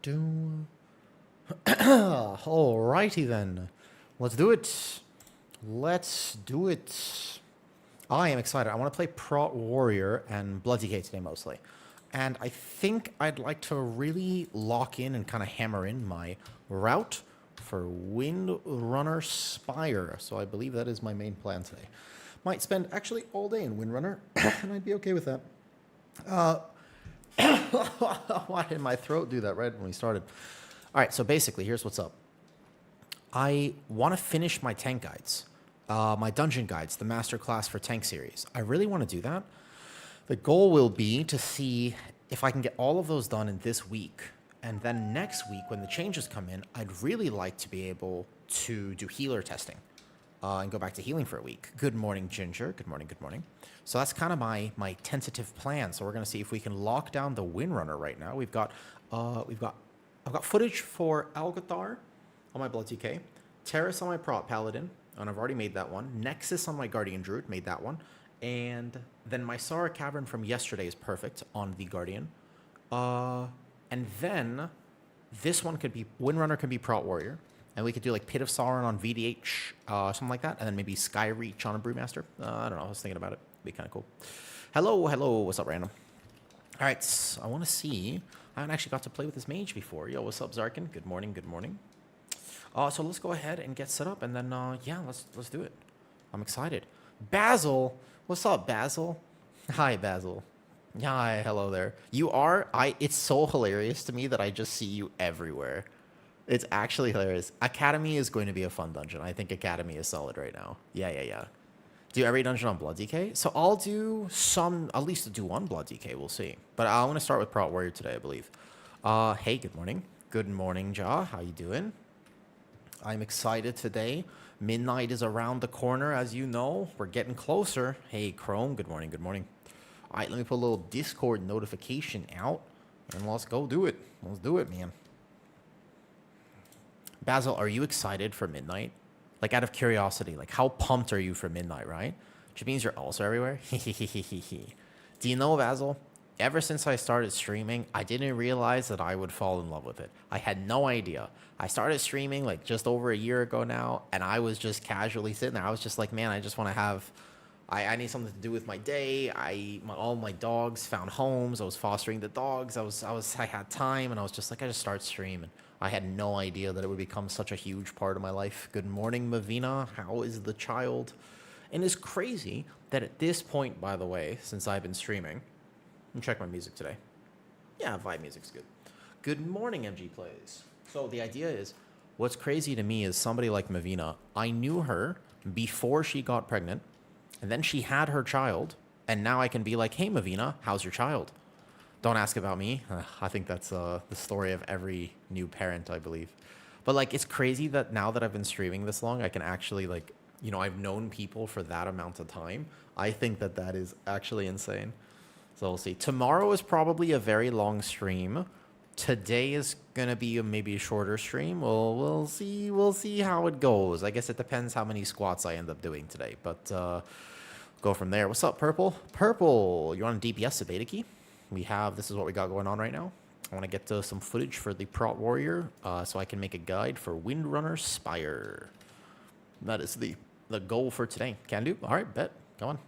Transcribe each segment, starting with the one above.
Do. Alrighty then. Let's do it. Let's do it. I am excited. I want to play Prot Warrior and Blood DK today mostly. And I think I'd like to really lock in and kind of hammer in my route for Windrunner Spire. So I believe that is my main plan today. Might spend actually all day in Windrunner, and I'd be okay with that. Why did my throat do that right when we started? All right, so basically, here's what's up. I want to finish my tank guides, my dungeon guides, the masterclass for tank series. I really want to do that. The goal will be to see if I can get all of those done in this week. And then next week, when the changes come in, I'd really like to be able to do healer testing and go back to healing for a week. Good morning, Ginger. Good morning, good morning. So that's kind of my tentative plan. So we're going to see if we can lock down the Windrunner right now. I've got footage for Algathar on my Blood TK, Terrace on my Prot Paladin, and I've already made that one. Nexus on my Guardian Druid, made that one. And then my Sara Cavern from yesterday is perfect on the Guardian. And then this one could be, Windrunner could be Prot Warrior. And we could do like Pit of Sauron on VDH, something like that. And then maybe Sky Reach on a Brewmaster. I don't know, I was thinking about it. It'd be kind of cool. Hello, what's up, random? All right, so I want to see. I haven't actually got to play with this mage before. Yo, what's up, Zarkin? Good morning, good morning. So let's go ahead and get set up, and then yeah, let's do it. I'm excited. Basil, what's up, Basil? Hi, Basil. Hi, hello there. You are. It's so hilarious to me that I just see you everywhere. It's actually hilarious. Academy is going to be a fun dungeon. I think Academy is solid right now. Yeah. Do every dungeon on Blood DK? So I'll do some, at least do one Blood DK, we'll see. But I want to start with Prot Warrior today, I believe. Hey, good morning. Good morning, Ja. How you doing? I'm excited today. Midnight is around the corner, as you know. We're getting closer. Hey, Chrome, good morning, good morning. All right, let me put a little Discord notification out, and let's go do it. Let's do it, man. Basil, are you excited for Midnight? Like, out of curiosity, like, how pumped are you for Midnight, right? Which means you're also everywhere. Do you know, Basil? Ever since I started streaming, I didn't realize that I would fall in love with it. I had no idea. I started streaming, like, just over a year ago now, and I was just casually sitting there. I was just like, man, I just want to have... I need something to do with my day. All my dogs found homes. I was fostering the dogs. I had time, and I was just like, I just start streaming. I had no idea that it would become such a huge part of my life. Good morning, Mavina. How is the child? And it's crazy that at this point, by the way, since I've been streaming, let me check my music today. Yeah, vibe music's good. Good morning, MG Plays. So the idea is, what's crazy to me is somebody like Mavina. I knew her before she got pregnant, and then she had her child, and now I can be like, hey, Mavina, how's your child? Don't ask about me. I think that's the story of every new parent, I believe. But, like, it's crazy that now that I've been streaming this long, I can actually, like, you know, I've known people for that amount of time. I think that that is actually insane. So we'll see. Tomorrow is probably a very long stream. Today is going to be maybe a shorter stream. We'll see. We'll see how it goes. I guess it depends how many squats I end up doing today. But go from there. What's up, Purple? Purple, you're on DPS, a beta key. This is what we got going on right now. I want to get some footage for the Prot Warrior so I can make a guide for Windrunner Spire. That is the goal for today. Can do? All right, bet. Go on.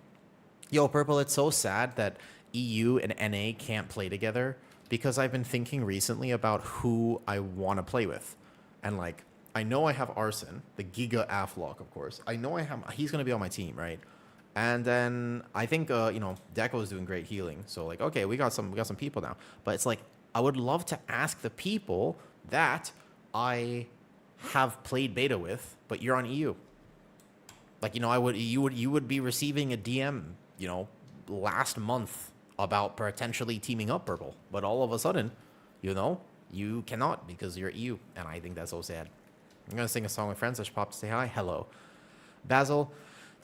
Yo, Purple, it's so sad that EU and NA can't play together because I've been thinking recently about who I want to play with. And, like, I know I have Arson, the Giga Aflock, of course. I know he's going to be on my team, right? And then I think, you know, Deco is doing great healing. So, like, okay, we got some people now. But it's like, I would love to ask the people that I have played beta with, but you're on EU. Like, you know, you would be receiving a DM, you know, last month about potentially teaming up, Purple. But all of a sudden, you know, you cannot because you're EU. And I think that's so sad. I'm going to sing a song with friends. I should pop to say hi. Hello. Basil,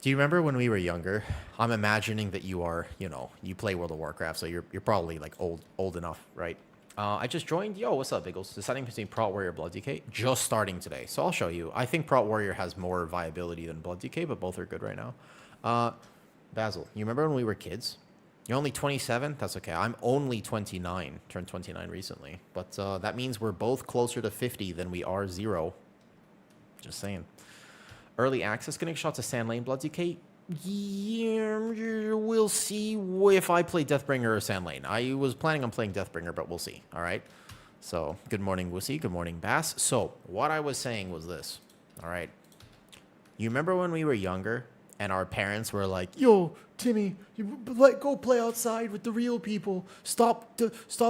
do you remember when we were younger? I'm imagining that you are, you know, you play World of Warcraft, so you're probably, like, old enough, right? I just joined. Yo, what's up, Biggles? Deciding between Prot Warrior and Blood DK. Just starting today, so I'll show you. I think Prot Warrior has more viability than Blood DK, but both are good right now. Basil, you remember when we were kids? You're only 27? That's okay. I'm only 29. Turned 29 recently. But that means we're both closer to 50 than we are 0. Just saying. Early access getting shot to Sand Lane Blood DK? Yeah, we'll see if I play Deathbringer or Sand Lane. I was planning on playing Deathbringer, but we'll see. All right? So, good morning, Wussy. Good morning, Bass. So, what I was saying was this. All right? You remember when we were younger and our parents were like, yo, Timmy, go play outside with the real people. Stop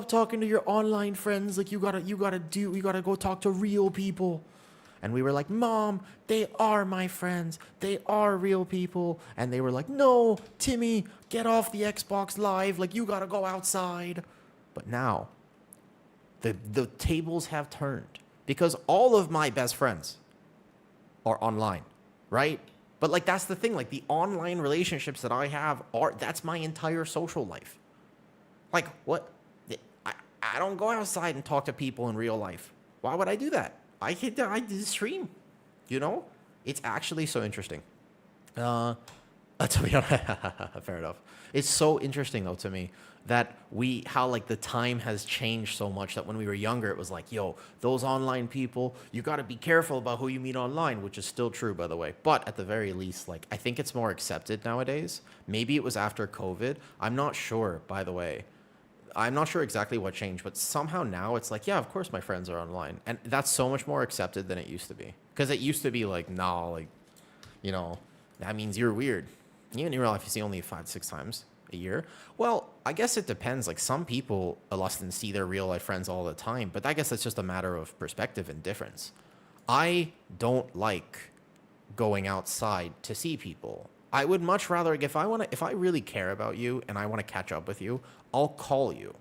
talking to your online friends. Like, you gotta go talk to real people. And we were like, Mom, they are my friends. They are real people. And they were like, no, Timmy, get off the Xbox Live. Like, you gotta go outside. But now, the tables have turned. Because all of my best friends are online, right? But, like, that's the thing. Like, the online relationships that I have that's my entire social life. Like, what? I don't go outside and talk to people in real life. Why would I do that? I did stream, you know? It's actually so interesting. To be honest, fair enough. It's so interesting, though, to me, that how, like, the time has changed so much that when we were younger, it was like, yo, those online people, you got to be careful about who you meet online, which is still true, by the way. But at the very least, like, I think it's more accepted nowadays. Maybe it was after COVID. I'm not sure, by the way. I'm not sure exactly what changed, but somehow now it's like, yeah, of course my friends are online. And that's so much more accepted than it used to be. Because it used to be like, nah, like, you know, that means you're weird. Even in real life, you see only 5 to 6 times a year. Well, I guess it depends. Like, some people lust and see their real life friends all the time, but I guess it's just a matter of perspective and difference. I don't like going outside to see people. I would much rather, if I really care about you and I want to catch up with you, I'll call you.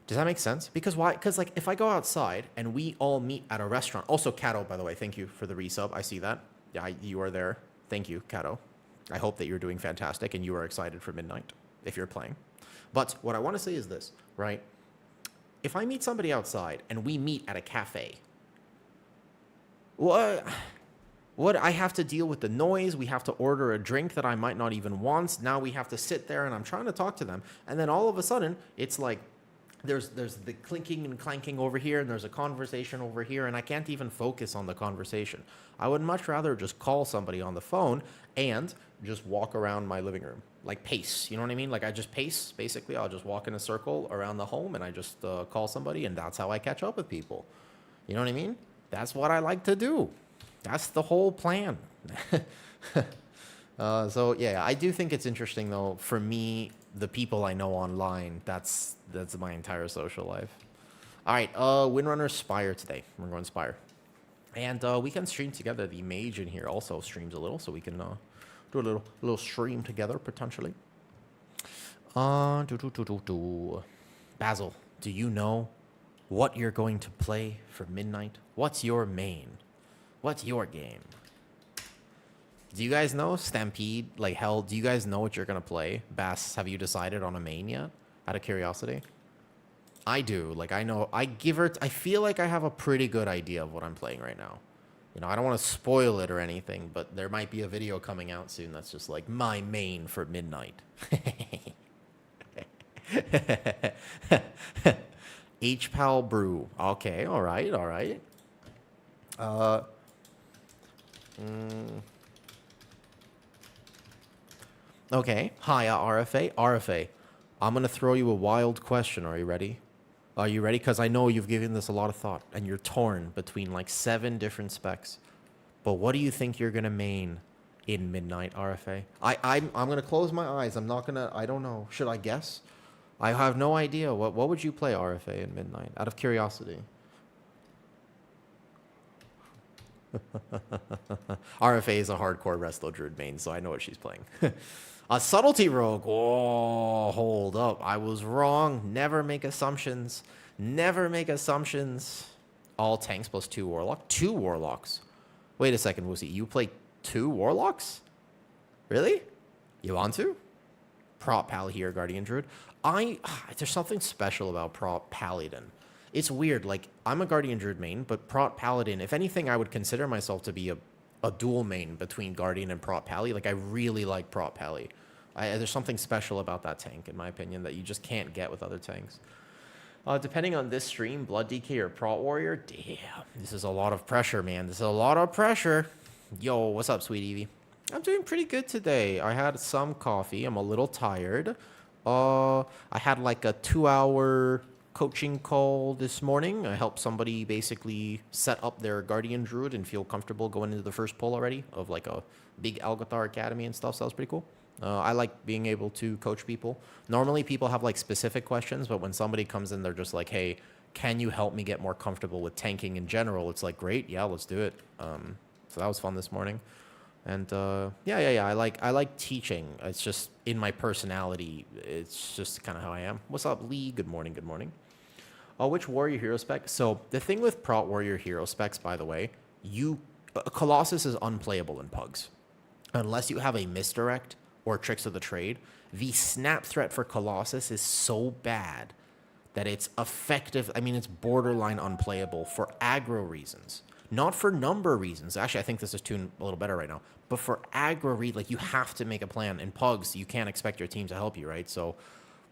Does that make sense? Because why? Because, like, if I go outside and we all meet at a restaurant. Also, Kato, by the way, thank you for the resub. I see that. Yeah, you are there. Thank you, Kato. I hope that you're doing fantastic and you are excited for midnight if you're playing. But what I want to say is this, right? If I meet somebody outside and we meet at a cafe, what I have to deal with the noise. We have to order a drink that I might not even want. Now we have to sit there and I'm trying to talk to them. And then all of a sudden, it's like there's the clinking and clanking over here and there's a conversation over here and I can't even focus on the conversation. I would much rather just call somebody on the phone and just walk around my living room. Like, pace, you know what I mean? Like, I just pace, basically. I'll just walk in a circle around the home and I just call somebody, and that's how I catch up with people. You know what I mean? That's what I like to do. That's the whole plan. So, yeah, I do think it's interesting, though. For me, the people I know online, that's my entire social life. All right, Windrunner Spire today. We're going Spire. And we can stream together. The mage in here also streams a little, so we can do a little stream together, potentially. Basil, do you know what you're going to play for midnight? What's your main? What's your game? Do you guys know? Stampede, like hell, do you guys know what you're going to play? Bass, have you decided on a main yet? Out of curiosity? I do. Like, I know. I feel like I have a pretty good idea of what I'm playing right now. You know, I don't want to spoil it or anything, but there might be a video coming out soon that's just like my main for midnight. H-Pal Brew. Okay, all right, all right. Okay, hiya, RFA. RFA, I'm going to throw you a wild question. Are you ready? Are you ready? Because I know you've given this a lot of thought, and you're torn between like 7 different specs. But what do you think you're going to main in midnight, RFA? I'm going to close my eyes. I'm not going to... I don't know. Should I guess? I have no idea. What would you play, RFA, in midnight? Out of curiosity. RFA is a hardcore Resto Druid main, so I know what she's playing. A Subtlety Rogue. Oh, hold up. I was wrong. Never make assumptions. Never make assumptions. All tanks plus 2 Warlock. 2 Warlocks. Wait a second, Wussy. You play 2 Warlocks? Really? You want to? Prop Pally here, Guardian Druid. There's something special about Prop Paladin. It's weird. Like, I'm a Guardian Druid main, but Prop Paladin, if anything, I would consider myself to be a dual main between Guardian and Prop Pally. Like, I really like Prop Pally. There's something special about that tank, in my opinion, that you just can't get with other tanks. Depending on this stream, Blood DK or Prot Warrior, damn, this is a lot of pressure, man. This is a lot of pressure. Yo, what's up, Sweet Evie? I'm doing pretty good today. I had some coffee. I'm a little tired. I had like a 2-hour coaching call this morning. I helped somebody basically set up their Guardian Druid and feel comfortable going into the first pull already of like a big Algathar Academy and stuff, so that was pretty cool. I like being able to coach people. Normally people have like specific questions, but when somebody comes in, they're just like, hey, can you help me get more comfortable with tanking in general? It's like, great, yeah, let's do it. So that was fun this morning. And yeah, I like teaching. It's just in my personality. It's just kind of how I am. What's up, Lee? Good morning, good morning. Which warrior hero spec? So the thing with Prot Warrior hero specs, by the way, Colossus is unplayable in Pugs. Unless you have a misdirect or tricks of the trade, the snap threat for Colossus is so bad that it's effective. I mean, it's borderline unplayable for aggro reasons. Not for number reasons. Actually, I think this is tuned a little better right now. But for aggro like you have to make a plan. In Pugs, you can't expect your team to help you, right? So,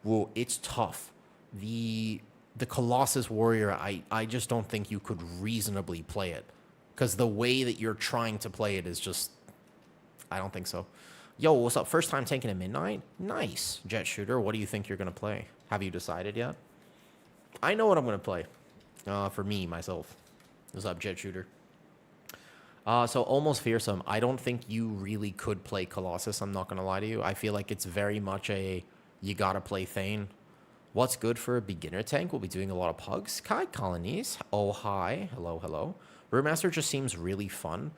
well, it's tough. The Colossus Warrior, I just don't think you could reasonably play it. Because the way that you're trying to play it is just... I don't think so. Yo, what's up? First time tanking at midnight? Nice. Jet Shooter, what do you think you're going to play? Have you decided yet? I know what I'm going to play. For me, myself. What's up, Jet Shooter? So Almost Fearsome. I don't think you really could play Colossus. I'm not going to lie to you. I feel like it's very much a you got to play Thane. What's good for a beginner tank? We'll be doing a lot of Pugs. Kai Colonies. Oh, hi. Hello, hello. Brewmaster just seems really fun.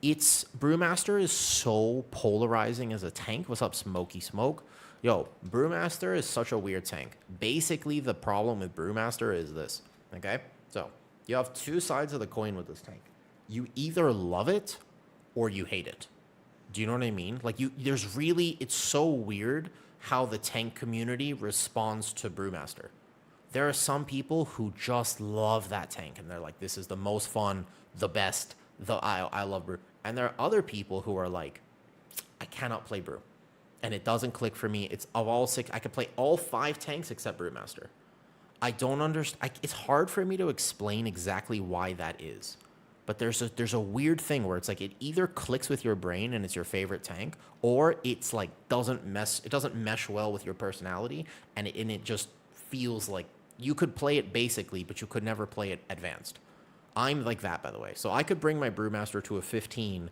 Brewmaster is so polarizing as a tank. What's up, Smoky Smoke? Yo, Brewmaster is such a weird tank. Basically, the problem with Brewmaster is this, okay? So, you have two sides of the coin with this tank. You either love it or you hate it. Do you know what I mean? Like, it's so weird how the tank community responds to Brewmaster. There are some people who just love that tank, and they're like, this is the most fun, the best, I love Brew. And there are other people who are like, I cannot play Brew. And it doesn't click for me. It's of all 6, I could play all 5 tanks except Brewmaster. I don't understand. It's hard for me to explain exactly why that is. But there's a weird thing where it's like it either clicks with your brain and it's your favorite tank, or it's like it doesn't mesh well with your personality, and it just feels like you could play it basically, but you could never play it advanced. I'm like that, by the way. So I could bring my Brewmaster to a 15,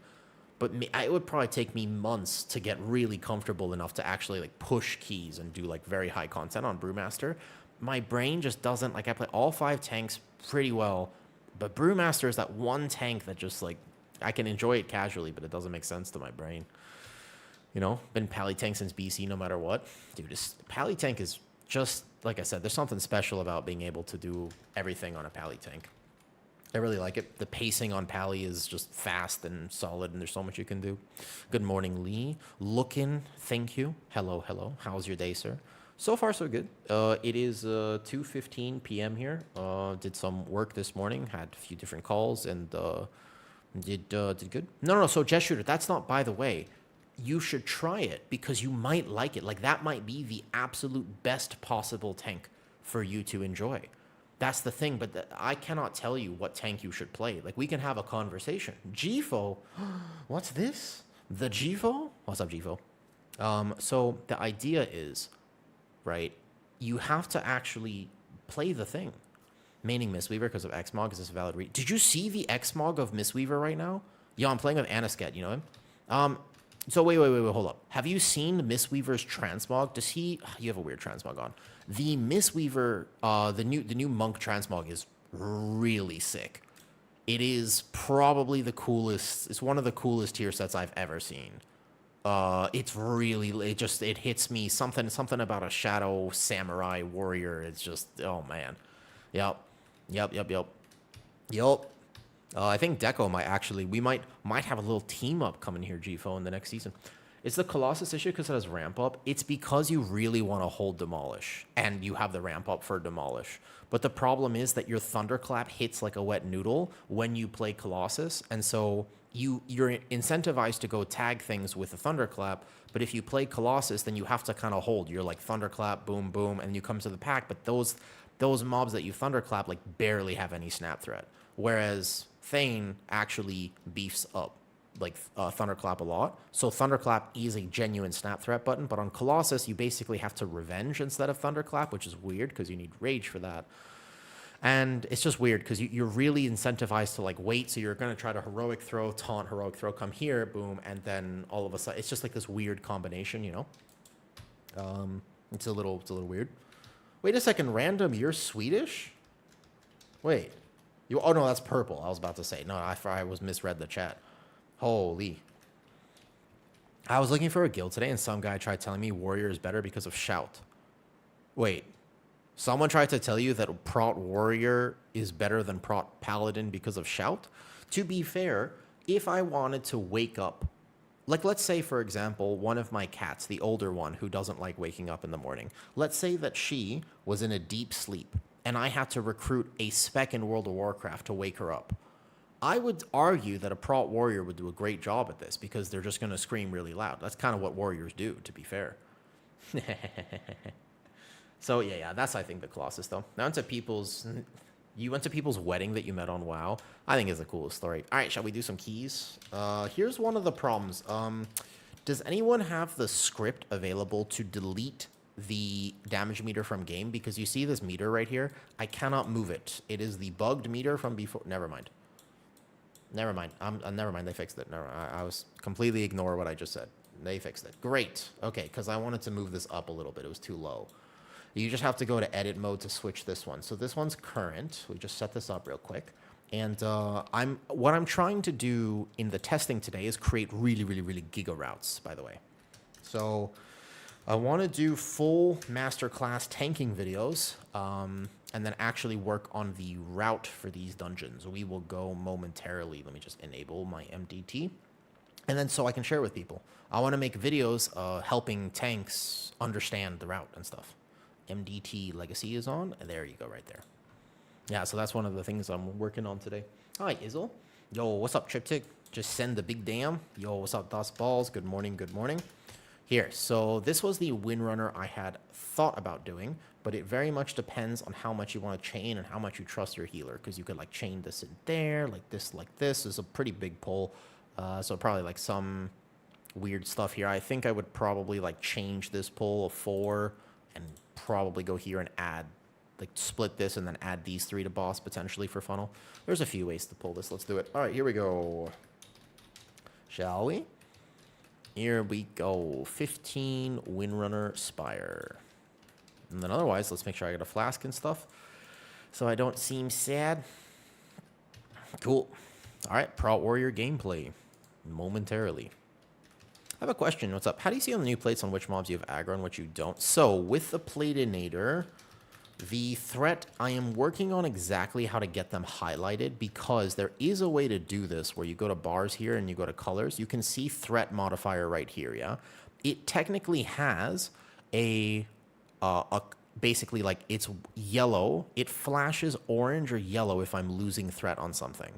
but it would probably take me months to get really comfortable enough to actually like push keys and do like very high content on Brewmaster. My brain just doesn't, like, I play all 5 tanks pretty well, but Brewmaster is that one tank that just like, I can enjoy it casually, but it doesn't make sense to my brain. You know, been Pally Tank since BC no matter what. Dude, Pally Tank is just, like I said, there's something special about being able to do everything on a Pally Tank. I really like it. The pacing on Pally is just fast and solid, and there's so much you can do. Good morning, Lee. Thank you. Hello, hello. How's your day, sir? So far, so good. It is 2:15 p.m. here. Did some work this morning. Had a few different calls, and did good. No. So Jet Shooter, that's not, by the way. You should try it because you might like it. Like, that might be the absolute best possible tank for you to enjoy. That's the thing, but I cannot tell you what tank you should play. Like, we can have a conversation. GFO? What's this? The GFO? What's up, GFO? So the idea is, right, you have to actually play the thing. Maining Mistweaver because of Xmog. Is this a valid read? Did you see the Xmog of Mistweaver right now? Yo, I'm playing with Anisket, you know him? So wait, hold up. Have you seen Mistweaver's transmog? Does he... You have a weird transmog on. The Mistweaver, the new Monk transmog is really sick. It is probably the coolest... It's one of the coolest tier sets I've ever seen. It's really... It hits me. Something about a shadow samurai warrior. It's just... Oh, man. Yep. I think Deco might actually... We might have a little team up coming here, GFO, in the next season. Is the Colossus issue because it has ramp up? It's because you really want to hold Demolish, and you have the ramp up for Demolish. But the problem is that your Thunderclap hits like a wet noodle when you play Colossus, and so you're incentivized to go tag things with a Thunderclap. But if you play Colossus, then you have to kind of hold. You're like Thunderclap, boom, boom, and you come to the pack. But those mobs that you Thunderclap like barely have any snap threat, whereas Thane actually beefs up like Thunderclap a lot. So Thunderclap is a genuine snap threat button, but on Colossus, you basically have to Revenge instead of Thunderclap, which is weird because you need Rage for that. And it's just weird because you're really incentivized to like wait. So you're going to try to Heroic Throw, taunt, Heroic Throw, come here, boom. And then all of a sudden, it's just like this weird combination, you know? It's a little weird. Wait a second, random, you're Swedish? Wait. Oh no, that's purple. I was about to say. No, I was misread the chat. Holy. I was looking for a guild today and some guy tried telling me Warrior is better because of Shout. Wait. Someone tried to tell you that Prot Warrior is better than Prot Paladin because of Shout? To be fair, if I wanted to wake up, like let's say, for example, one of my cats, the older one who doesn't like waking up in the morning, let's say that she was in a deep sleep and I had to recruit a spec in World of Warcraft to wake her up. I would argue that a Prot Warrior would do a great job at this because they're just going to scream really loud. That's kind of what Warriors do, to be fair. So yeah, that's I think the Colossus though. You went to people's wedding that you met on WoW. I think is the coolest story. All right, shall we do some keys? Here's one of the problems. Does anyone have the script available to delete the damage meter from game? Because you see this meter right here. I cannot move it. It is the bugged meter from before. Never mind. Never mind. Never mind. They fixed it. Never. I was completely ignore what I just said. They fixed it. Great. Okay, because I wanted to move this up a little bit. It was too low. You just have to go to edit mode to switch this one. So this one's current. We just set this up real quick. And what I'm trying to do in the testing today is create really giga routes, by the way. So I want to do full masterclass tanking videos and then actually work on the route for these dungeons. We will go momentarily. Let me just enable my MDT. And then so I can share with people. I want to make videos helping tanks understand the route and stuff. MDT Legacy is on, and there you go right there. Yeah, so that's one of the things I'm working on today. Hi, Izzle. Yo, what's up, Triptych? Just send the big damn. Yo, what's up, Das Balls? Good morning, good morning. Here, so this was the Windrunner I had thought about doing, but it very much depends on how much you want to chain and how much you trust your healer, because you could like chain this in there, like this is a pretty big pull. So probably like some weird stuff here. I think I would probably like change this pull of 4 and probably go here and add, like split this and then add these 3 to boss potentially for funnel. There's a few ways to pull this. Let's do it. All right, here we go. Shall we? Here we go. 15 Windrunner Spire. And then otherwise, let's make sure I get a flask and stuff so I don't seem sad. Cool. All right, Prot Warrior gameplay momentarily. I have a question. What's up? How do you see on the new plates on which mobs you have aggro and which you don't? So with the Platinator, the threat, I am working on exactly how to get them highlighted because there is a way to do this where you go to bars here and you go to colors. You can see threat modifier right here, yeah? It technically has a basically like it's yellow. It flashes orange or yellow if I'm losing threat on something.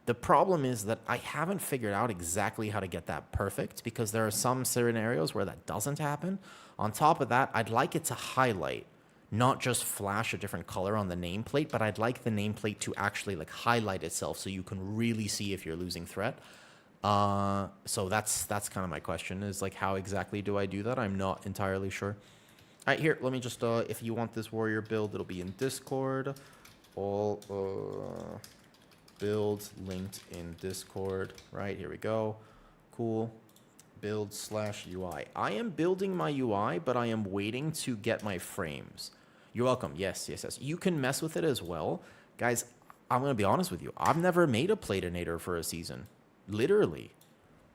The problem is that I haven't figured out exactly how to get that perfect because there are some scenarios where that doesn't happen. On top of that, I'd like it to highlight, not just flash a different color on the nameplate, but I'd like the nameplate to actually like highlight itself so you can really see if you're losing threat. So that's kind of my question is like, how exactly do I do that? I'm not entirely sure. All right, here, let me just, if you want this warrior build, it'll be in Discord. All, builds linked in Discord. Right, here we go. Cool. Build/UI. I am building my UI, but I am waiting to get my frames. You're welcome. Yes. You can mess with it as well. Guys, I'm going to be honest with you. I've never made a Platinator for a season. Literally.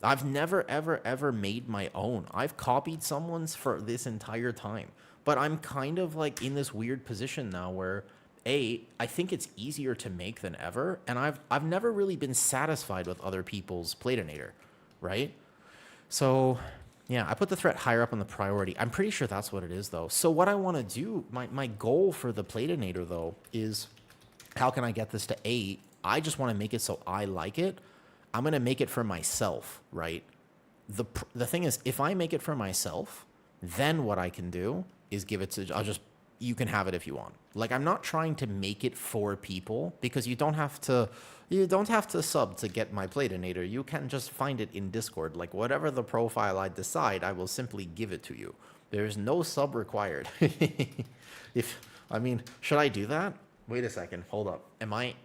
I've never, ever made my own. I've copied someone's for this entire time. But I'm kind of like in this weird position now where I think it's easier to make than ever, and I've never really been satisfied with other people's Platinator, right? So Yeah, I put the threat higher up on the priority. I'm pretty sure that's what it is, though. So what I want to do, my goal for the Platinator, though, is how can I get this to 8? I just want to make it so I like it. I'm going to make it for myself, right? The thing is, if I make it for myself, then what I can do is give it to, you can have it if you want. Like, I'm not trying to make it for people because you don't have to sub to get my Platinator. You can just find it in Discord. Like, whatever the profile I decide, I will simply give it to you. There's no sub required. Should I do that? Wait a second. Hold up. Am I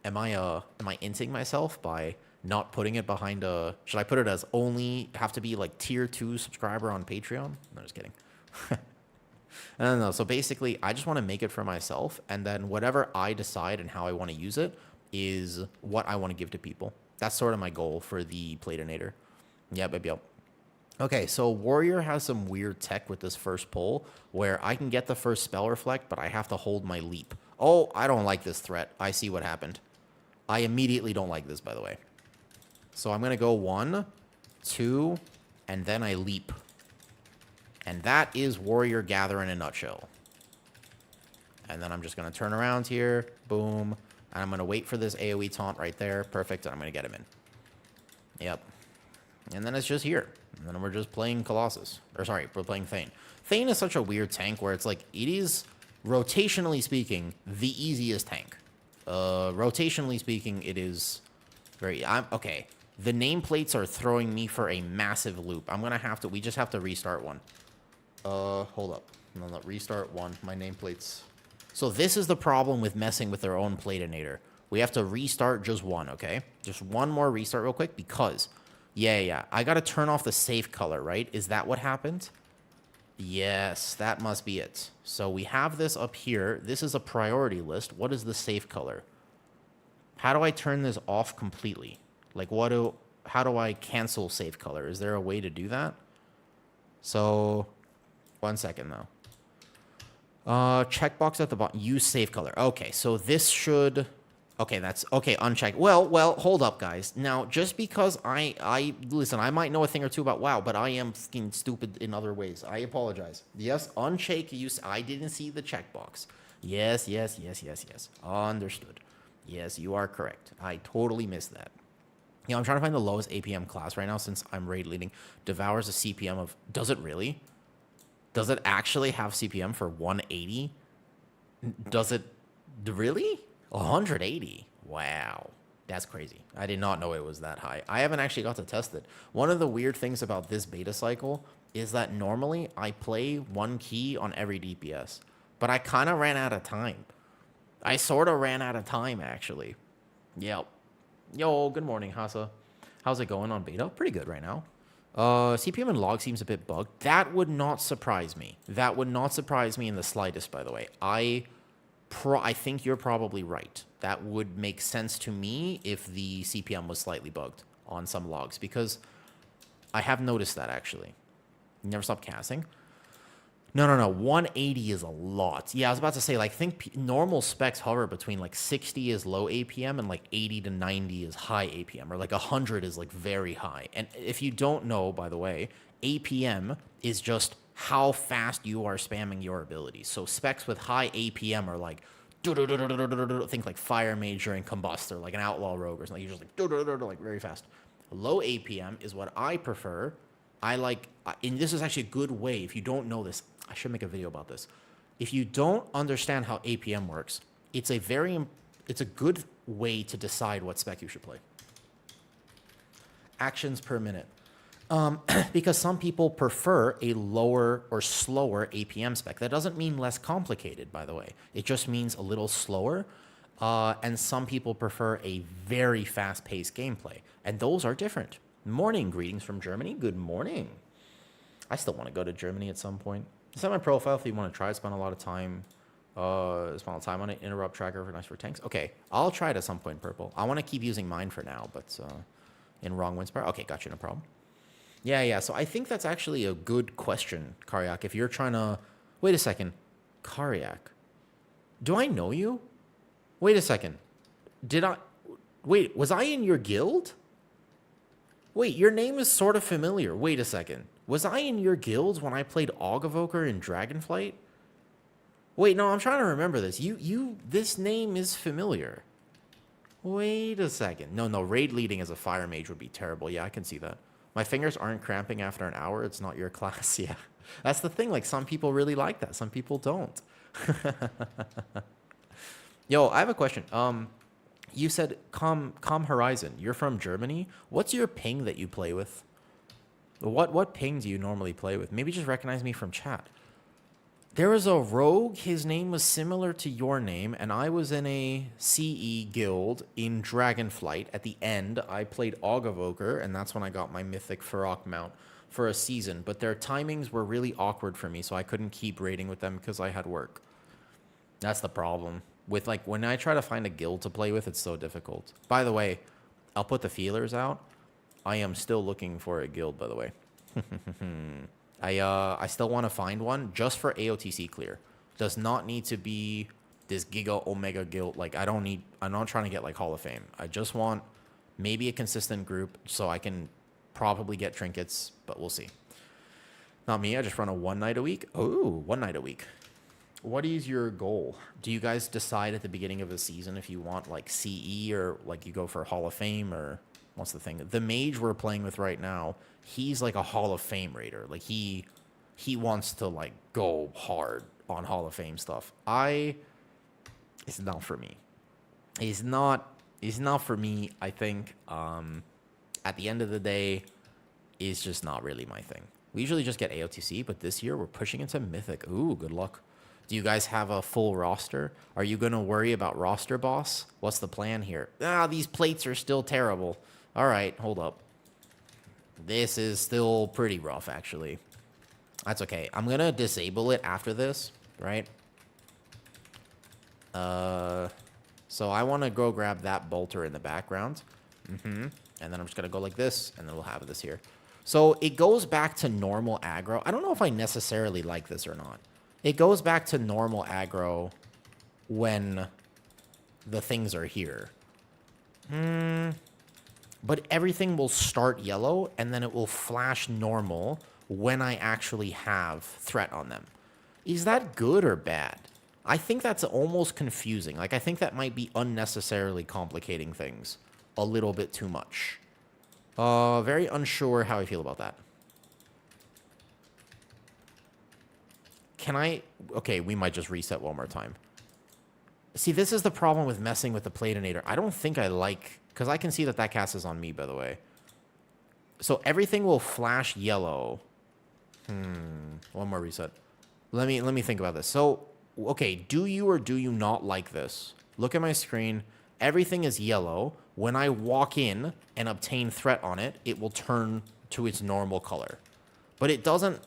inting myself by not putting it behind a... Should I put it as only have to be like tier 2 subscriber on Patreon? No, just kidding. I don't know. So basically, I just want to make it for myself, and then whatever I decide and how I want to use it is what I want to give to people. That's sort of my goal for the Platinator. Yeah, baby. Okay, so Warrior has some weird tech with this first pull, where I can get the first spell reflect, but I have to hold my leap. Oh, I don't like this threat. I see what happened. I immediately don't like this, by the way. So I'm going to go 1, 2, and then I leap. And that is Warrior Gather in a nutshell. And then I'm just going to turn around here. Boom. And I'm going to wait for this AoE taunt right there. Perfect. And I'm going to get him in. Yep. And then it's just here. And then we're just playing Colossus. Or sorry, we're playing Thane. Thane is such a weird tank where it's like, it is, rotationally speaking, the easiest tank. Rotationally speaking, it is very... okay. The nameplates are throwing me for a massive loop. I'm going to have to... We just have to restart one. Hold up. No, restart one. My nameplates. So this is the problem with messing with their own Platinator. We have to restart just one, okay? Just one more restart real quick because... Yeah. I got to turn off the safe color, right? Is that what happened? Yes, that must be it. So we have this up here. This is a priority list. What is the safe color? How do I turn this off completely? Like, how do I cancel safe color? Is there a way to do that? So, 1 second, though. Checkbox at the bottom. Use safe color. Okay, so this should... Okay, that's... Okay, uncheck. Well, hold up, guys. Now, just because listen, I might know a thing or two about WoW, but I am fucking stupid in other ways. I apologize. Yes, uncheck use... I didn't see the checkbox. Yes. Understood. Yes, you are correct. I totally missed that. You know, I'm trying to find the lowest APM class right now since I'm raid leading. Devours a CPM of... Does it really? Does it actually have CPM for 180? Does it... Really? 180? Wow. That's crazy. I did not know it was that high. I haven't actually got to test it. One of the weird things about this beta cycle is that normally I play one key on every DPS. But I kind of ran out of time. I sort of ran out of time, actually. Yep. Yo, good morning, Hasa. How's it going on beta? Pretty good right now. CPM and log seems a bit bugged. That would not surprise me. That would not surprise me in the slightest, by the way. I think you're probably right. That would make sense to me if the CPM was slightly bugged on some logs, because I have noticed that, actually. Never stop casting. No. 180 is a lot. Yeah, I was about to say, like, think normal specs hover between, like, 60 is low APM and, like, 80 to 90 is high APM, or, like, 100 is, like, very high. And if you don't know, by the way, APM is just how fast you are spamming your abilities. So specs with high APM are, like, think, like, Fire Mage and Combustor, like an Outlaw Rogue or something. You're just, like, very fast. Low APM is what I prefer. I like, and this is actually a good way, if you don't know this, I should make a video about this. If you don't understand how APM works, it's a good way to decide what spec you should play. Actions per minute. Because some people prefer a lower or slower APM spec. That doesn't mean less complicated, by the way. It just means a little slower. And some people prefer a very fast-paced gameplay. And those are different. Morning, greetings from Germany. Good morning. I still want to go to Germany at some point. It's on my profile if you want to try. Spend a lot of time. Spend a lot of time on it. Interrupt tracker for nice for tanks. Okay, I'll try it at some point. Purple. I want to keep using mine for now, but in wrong Windspire. Okay, gotcha. No problem. Yeah. So I think that's actually a good question, Karyak. If you're trying to, wait a second, Karyak. Do I know you? Wait a second. Was I in your guild? Wait, your name is sort of familiar. Wait a second. Was I in your guilds when I played Augavoker in Dragonflight? Wait, no, I'm trying to remember this. This name is familiar. Wait a second. No, raid leading as a fire mage would be terrible. Yeah, I can see that. My fingers aren't cramping after an hour. It's not your class. Yeah, that's the thing. Like, some people really like that. Some people don't. Yo, I have a question. You said Com Horizon. You're from Germany. What's your ping that you play with? What ping do you normally play with? Maybe just recognize me from chat. There was a rogue, his name was similar to your name, and I was in a CE guild in Dragonflight. At the end, I played Augavoker, and that's when I got my Mythic Farok mount for a season. But their timings were really awkward for me, so I couldn't keep raiding with them because I had work. That's the problem. With, like, when I try to find a guild to play with, it's so difficult. By the way, I'll put the feelers out. I am still looking for a guild, by the way. I still want to find one just for AOTC clear. Does not need to be this Giga Omega guild. Like, I'm not trying to get like Hall of Fame. I just want maybe a consistent group so I can probably get trinkets, but we'll see. Not me. I just run a 1 night a week. Oh, 1 night a week. What is your goal? Do you guys decide at the beginning of the season if you want like CE or like you go for Hall of Fame, or what's the thing? The mage we're playing with right now, he's like a Hall of Fame raider. Like he wants to like go hard on Hall of Fame stuff. It's not for me. It's not for me. I think at the end of the day, it's just not really my thing. We usually just get AOTC, but this year we're pushing into Mythic. Ooh, good luck. Do you guys have a full roster? Are you going to worry about roster boss? What's the plan here? These plates are still terrible. All right, hold up. This is still pretty rough, actually. That's okay. I'm going to disable it after this, right? So I want to go grab that bolter in the background. And then I'm just going to go like this, and then we'll have this here. So it goes back to normal aggro. I don't know if I necessarily like this or not. It goes back to normal aggro when the things are here. But everything will start yellow, and then it will flash normal when I actually have threat on them. Is that good or bad? I think that's almost confusing. Like, I think that might be unnecessarily complicating things a little bit too much. Very unsure how I feel about that. Can I... Okay, we might just reset one more time. See, this is the problem with messing with the Platinator. I don't think I like... Because I can see that cast is on me, by the way. So everything will flash yellow. One more reset. Let me think about this. So, okay, do you or do you not like this? Look at my screen. Everything is yellow. When I walk in and obtain threat on it, it will turn to its normal color. But it doesn't...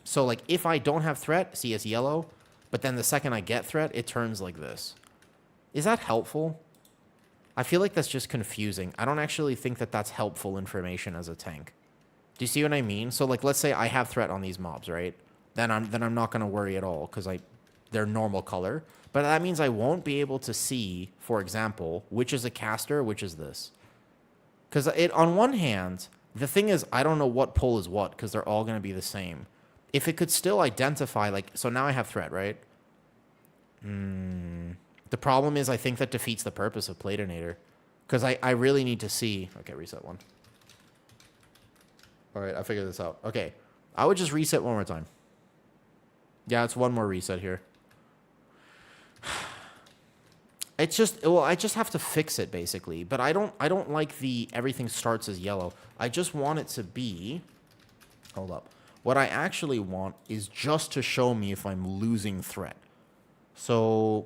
So, like, if I don't have threat, see, it's yellow. But then the second I get threat, it turns like this. Is that helpful? I feel like that's just confusing. I don't actually think that that's helpful information as a tank. Do you see what I mean? So, like, let's say I have threat on these mobs, right? Then I'm not going to worry at all because they're normal color. But that means I won't be able to see, for example, which is a caster, which is this. Because on one hand... The thing is, I don't know what pull is what, because they're all going to be the same. If it could still identify, like... So now I have threat, right? The problem is, I think that defeats the purpose of Platinator. Because I really need to see... Okay, reset one. All right, I figured this out. Okay, I would just reset one more time. Yeah, it's one more reset here. It's just, well, I just have to fix it basically, but I don't like the everything starts as yellow. I just want it to be, hold up. What I actually want is just to show me if I'm losing threat. So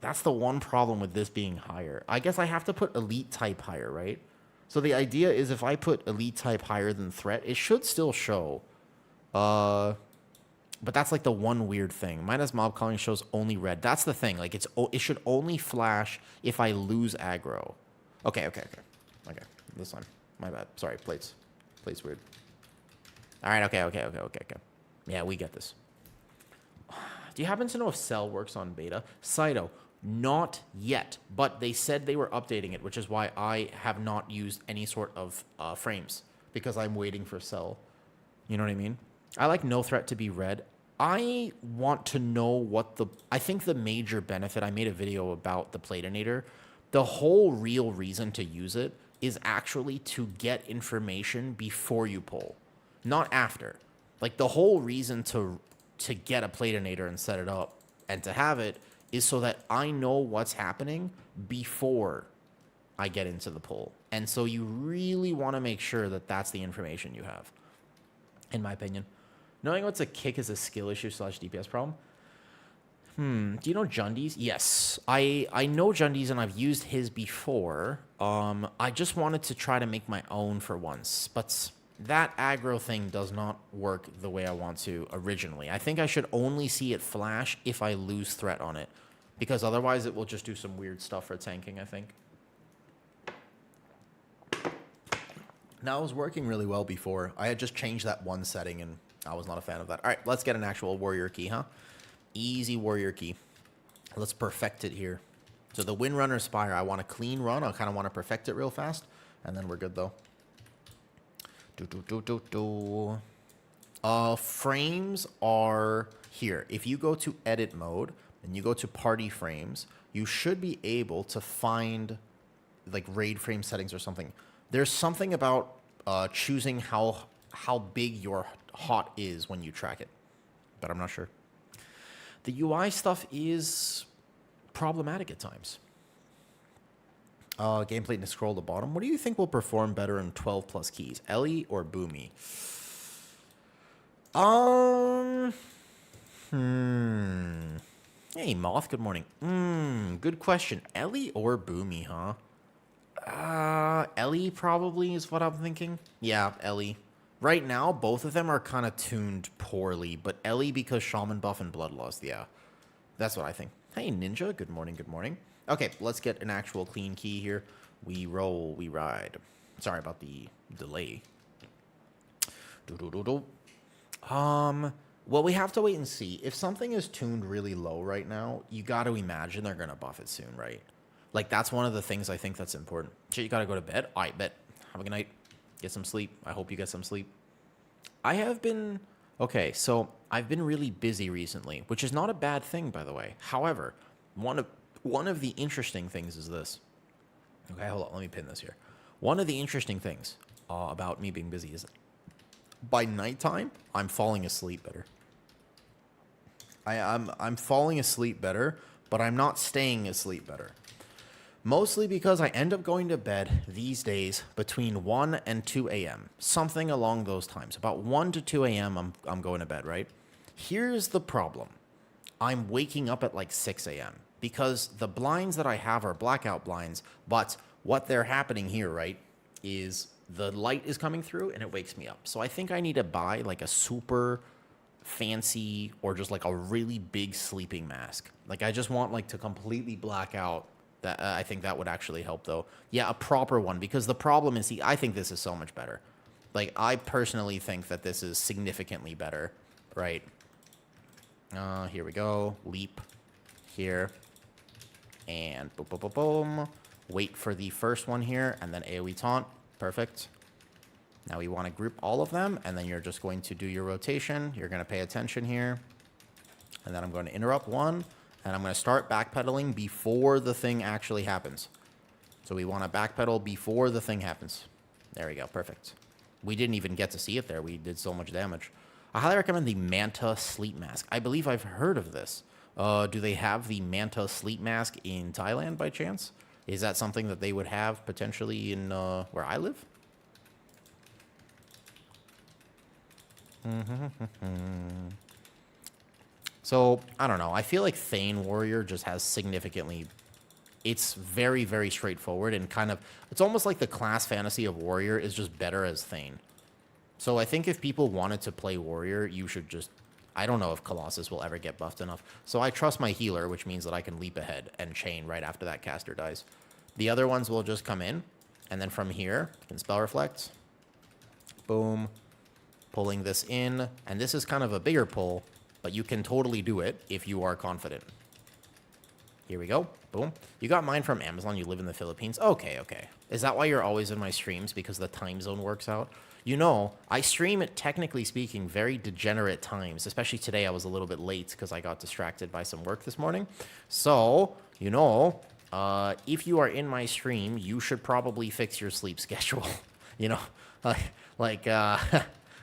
that's the one problem with this being higher. I guess I have to put elite type higher, right? So the idea is if I put elite type higher than threat, it should still show. But that's like the one weird thing. Mine as mob calling shows only red. That's the thing. Like it should only flash if I lose aggro. Okay. This one. My bad. Sorry, plates. Plates weird. All right. Okay. Yeah, we get this. Do you happen to know if Cell works on beta? Saito, not yet. But they said they were updating it, which is why I have not used any sort of frames. because I'm waiting for sell. You know what I mean? I like no threat to be red. I want to know what I think the major benefit, I made a video about the Platinator. The whole real reason to use it is actually to get information before you pull, not after. Like the whole reason to get a Platinator and set it up and to have it is so that I know what's happening before I get into the pull. And so you really want to make sure that that's the information you have, in my opinion. Knowing what's a kick is a skill issue / DPS problem. Do you know Jundies? Yes. I know Jundies and I've used his before. I just wanted to try to make my own for once. But that aggro thing does not work the way I want to originally. I think I should only see it flash if I lose threat on it. Because otherwise it will just do some weird stuff for tanking, I think. Now, it was working really well before. I had just changed that one setting and I was not a fan of that. All right, let's get an actual warrior key, huh? Easy warrior key. Let's perfect it here. So the Windrunner Spire, I want a clean run. I kind of want to perfect it real fast. And then we're good, though. Frames are here. If you go to edit mode and you go to party frames, you should be able to find like raid frame settings or something. There's something about choosing how big your hot is when you track it, but I'm not sure. The UI stuff is problematic at times. Gameplay to scroll to bottom. What do you think will perform better in 12 plus keys, Ellie or Boomy? Hey, Moth, good morning. Good question. Ellie or Boomy, huh? Ellie probably is what I'm thinking. Yeah, Ellie. Right now, both of them are kind of tuned poorly, but Ellie because Shaman buff and Bloodlust, yeah. That's what I think. Hey, Ninja, good morning, good morning. Okay, let's get an actual clean key here. We roll, we ride. Sorry about the delay. Well, we have to wait and see. If something is tuned really low right now, you got to imagine they're going to buff it soon, right? Like, that's one of the things I think that's important. Shit, you got to go to bed? All right, bet. Have a good night. Get some sleep. I hope you get some sleep. I have been... Okay, so I've been really busy recently, which is not a bad thing, by the way. However, one of the interesting things is this. Okay, hold on. Let me pin this here. One of the interesting things about me being busy is by nighttime, I'm falling asleep better. I'm falling asleep better, but I'm not staying asleep better. Mostly because I end up going to bed these days between 1 and 2 a.m. Something along those times. About 1 to 2 a.m. I'm going to bed, right? Here's the problem. I'm waking up at like 6 a.m. because the blinds that I have are blackout blinds, but what they're happening here, right, is the light is coming through and it wakes me up. So I think I need to buy like a super fancy or just like a really big sleeping mask. Like I just want like to completely black out. That I think that would actually help, though. Yeah, a proper one, because the problem is, I think this is so much better. Like, I personally think that this is significantly better, right? Here we go. Leap here. And boom, boom, boom, boom. Wait for the first one here, and then AoE taunt. Perfect. Now we want to group all of them, and then you're just going to do your rotation. You're going to pay attention here. And then I'm going to interrupt one. And I'm going to start backpedaling before the thing actually happens. So we want to backpedal before the thing happens. There we go. Perfect. We didn't even get to see it there. We did so much damage. I highly recommend the Manta Sleep Mask. I believe I've heard of this. Do they have the Manta Sleep Mask in Thailand by chance? Is that something that they would have potentially in where I live? So, I don't know. I feel like Thane Warrior just has significantly... It's very, very straightforward and kind of... It's almost like the class fantasy of Warrior is just better as Thane. So I think if people wanted to play Warrior, you should just... I don't know if Colossus will ever get buffed enough. So I trust my healer, which means that I can leap ahead and chain right after that caster dies. The other ones will just come in. And then from here, you can Spell Reflect. Boom. Pulling this in. And this is kind of a bigger pull... But you can totally do it if you are confident. Here we go. Boom. You got mine from Amazon. You live in the Philippines. Okay, okay. Is that why you're always in my streams? Because the time zone works out? You know, I stream at, technically speaking, very degenerate times. Especially today, I was a little bit late because I got distracted by some work this morning. So, you know, if you are in my stream, you should probably fix your sleep schedule. You know, I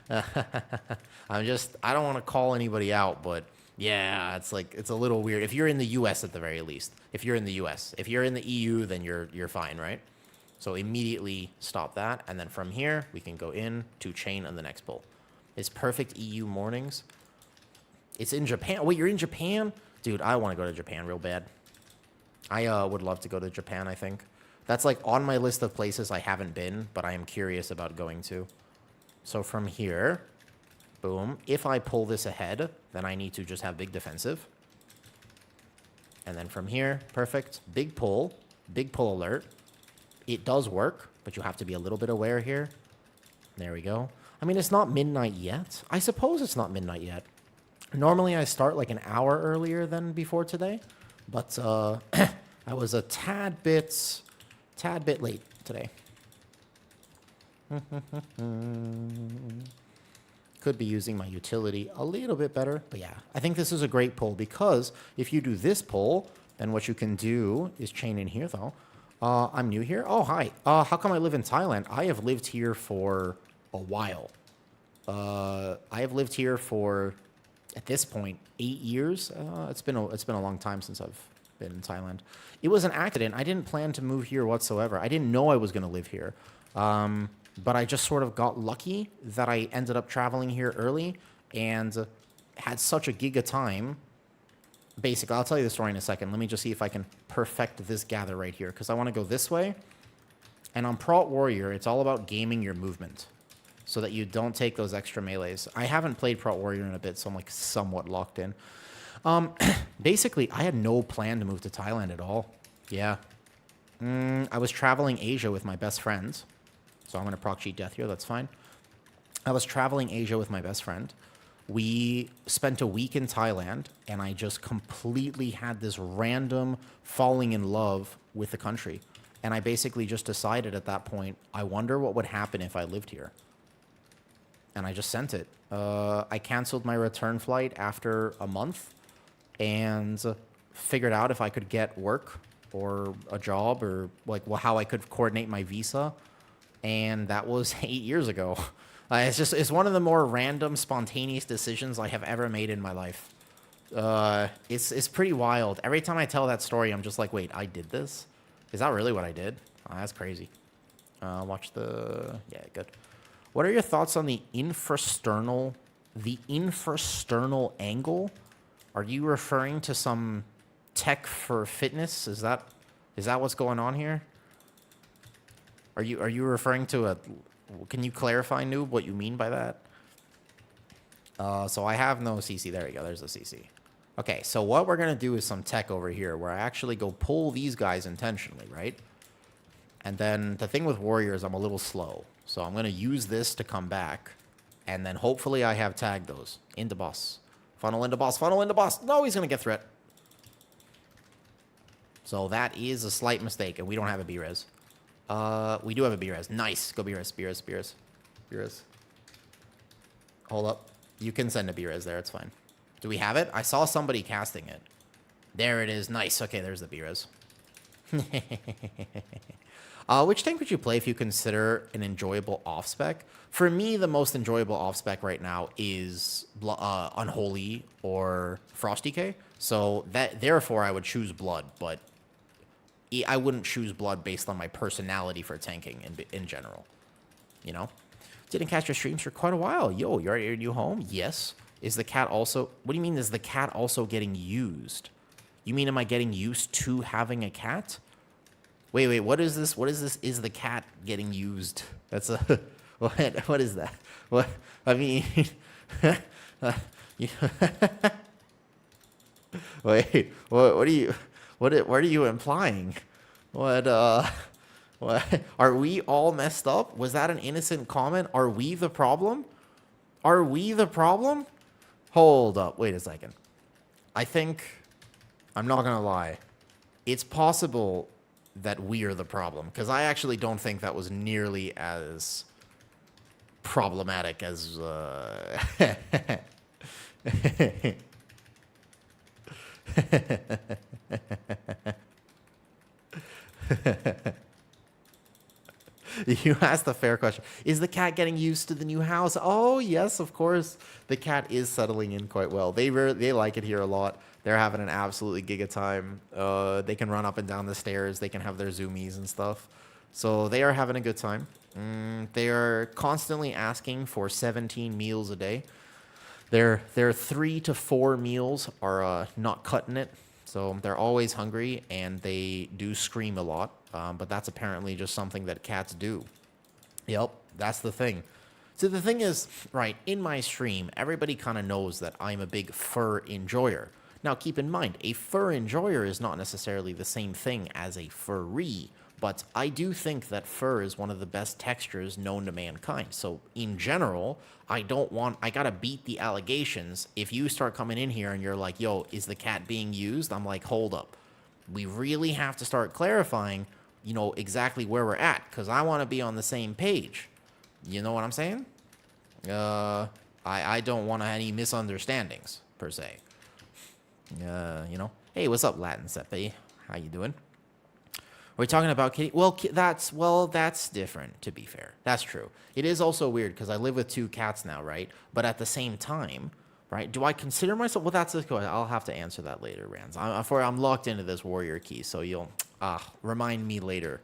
don't want to call anybody out, but yeah, it's like, it's a little weird. If you're in the US at the very least, if you're in the US, if you're in the EU, then you're fine, right? So immediately stop that. And then from here, we can go in to chain on the next pull. It's perfect EU mornings. It's in Japan. Wait, you're in Japan? Dude, I want to go to Japan real bad. I would love to go to Japan, I think. That's like on my list of places I haven't been, but I am curious about going to. So from here, boom. If I pull this ahead, then I need to just have big defensive. And then from here, perfect. Big pull alert. It does work, but you have to be a little bit aware here. There we go. I mean, it's not midnight yet. I suppose it's not midnight yet. Normally, I start like an hour earlier than before today, but I was a tad bit late today. Could be using my utility a little bit better, but yeah, I think this is a great pull because if you do this pull, then what you can do is chain in here though. I'm new here. Oh, hi. How come I live in Thailand? I have lived here for a while. I have lived here for, at this point, 8 years. It's been a long time since I've been in Thailand. It was an accident. I didn't plan to move here whatsoever. I didn't know I was going to live here. But I just sort of got lucky that I ended up traveling here early and had such a giga time. Basically, I'll tell you the story in a second. Let me just see if I can perfect this gather right here, because I want to go this way. And on Prot Warrior, it's all about gaming your movement so that you don't take those extra melees. I haven't played Prot Warrior in a bit, so I'm like somewhat locked in. Basically, I had no plan to move to Thailand at all. Yeah. I was traveling Asia with my best friends. So I'm going to proc cheat death here. That's fine. I was traveling Asia with my best friend. We spent a week in Thailand, and I just completely had this random falling in love with the country. And I basically just decided at that point, I wonder what would happen if I lived here. And I just sent it. I canceled my return flight after a month and figured out if I could get work or a job or like how I could coordinate my visa. And that was 8 years ago. It's one of the more random, spontaneous decisions I have ever made in my life. It's pretty wild. Every time I tell that story, I'm just like, wait, I did this? Is that really what I did? Oh, that's crazy. Watch the... Yeah, good. What are your thoughts on the infrasternal angle? Are you referring to some tech for fitness? Is that what's going on here? Are you referring to a... Can you clarify, noob, what you mean by that? So I have no CC. There you go. There's the CC. Okay, so what we're going to do is some tech over here where I actually go pull these guys intentionally, right? And then the thing with Warrior is I'm a little slow. So I'm going to use this to come back. And then hopefully I have tagged those. Into boss. Funnel into boss. Funnel into boss. No, he's going to get threat. So that is a slight mistake. And we don't have a B-Res. We do have a B-Res. Nice. Go B-Res. B-Res. B-Res. B-Res. Hold up. You can send a B-Res there. It's fine. Do we have it? I saw somebody casting it. There it is. Nice. Okay, there's the B-Res. Which tank would you play if you consider an enjoyable off-spec? For me, the most enjoyable off-spec right now is Unholy or Frost DK. So therefore, I would choose Blood, but I wouldn't choose Blood based on my personality for tanking in general. You know? Didn't catch your streams for quite a while. Yo, you're at your new home? Yes. Is the cat also... What do you mean, is the cat also getting used? You mean, am I getting used to having a cat? Wait, what is this? What is this? Is the cat getting used? That's a... What is that? What? I mean... Wait, what are you... What are you implying? What are we all messed up? Was that an innocent comment? Are we the problem? Are we the problem? Hold up. Wait a second. I think... I'm not gonna lie. it's possible that we're the problem, because I actually don't think that was nearly as problematic as You asked a fair question. Is the cat getting used to the new house? Oh, yes, of course. The cat is settling in quite well. They like it here a lot. They're having an absolutely giga time. They can run up and down the stairs. They can have their zoomies and stuff. So they are having a good time. They are constantly asking for 17 meals a day. Their 3 to 4 meals are not cutting it. So they're always hungry, and they do scream a lot. But that's apparently just something that cats do. Yep, that's the thing. So the thing is, right, in my stream, everybody kind of knows that I'm a big fur enjoyer. Now, keep in mind, a fur enjoyer is not necessarily the same thing as a furry, but I do think that fur is one of the best textures known to mankind. So, in general, I gotta beat the allegations. If you start coming in here and you're like, yo, is the cat being used? I'm like, hold up. We really have to start clarifying, exactly where we're at, because I want to be on the same page. You know what I'm saying? I don't want any misunderstandings, per se. Hey, what's up, Latin Sepe? How you doing? We're talking about kitty. That's different, to be fair. That's true. It is also weird, because I live with 2 cats now, right? But at the same time, right, do I consider myself... Well, that's a question. I'll have to answer that later, Rans. I'm locked into this warrior key, so you'll remind me later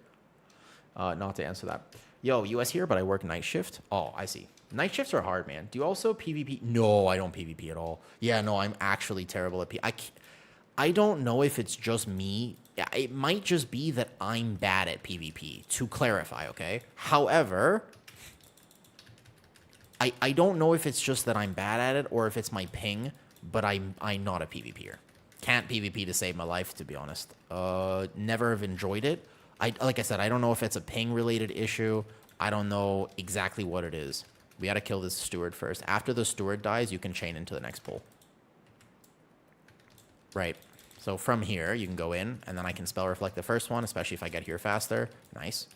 not to answer that. Yo, US here, but I work night shift. Oh, I see. Night shifts are hard, man. Do you also PvP? No, I don't PvP at all. Yeah, no, I'm actually terrible at PvP. I don't know if it's just me. It might just be that I'm bad at PvP, to clarify, okay? However, I don't know if it's just that I'm bad at it or if it's my ping, but I'm not a PvPer. Can't PvP to save my life, to be honest. Never have enjoyed it. Like I said, I don't know if it's a ping-related issue. I don't know exactly what it is. We gotta kill this steward first. After the steward dies, you can chain into the next pull. Right. So from here, you can go in, and then I can spell reflect the first one, especially if I get here faster. Nice.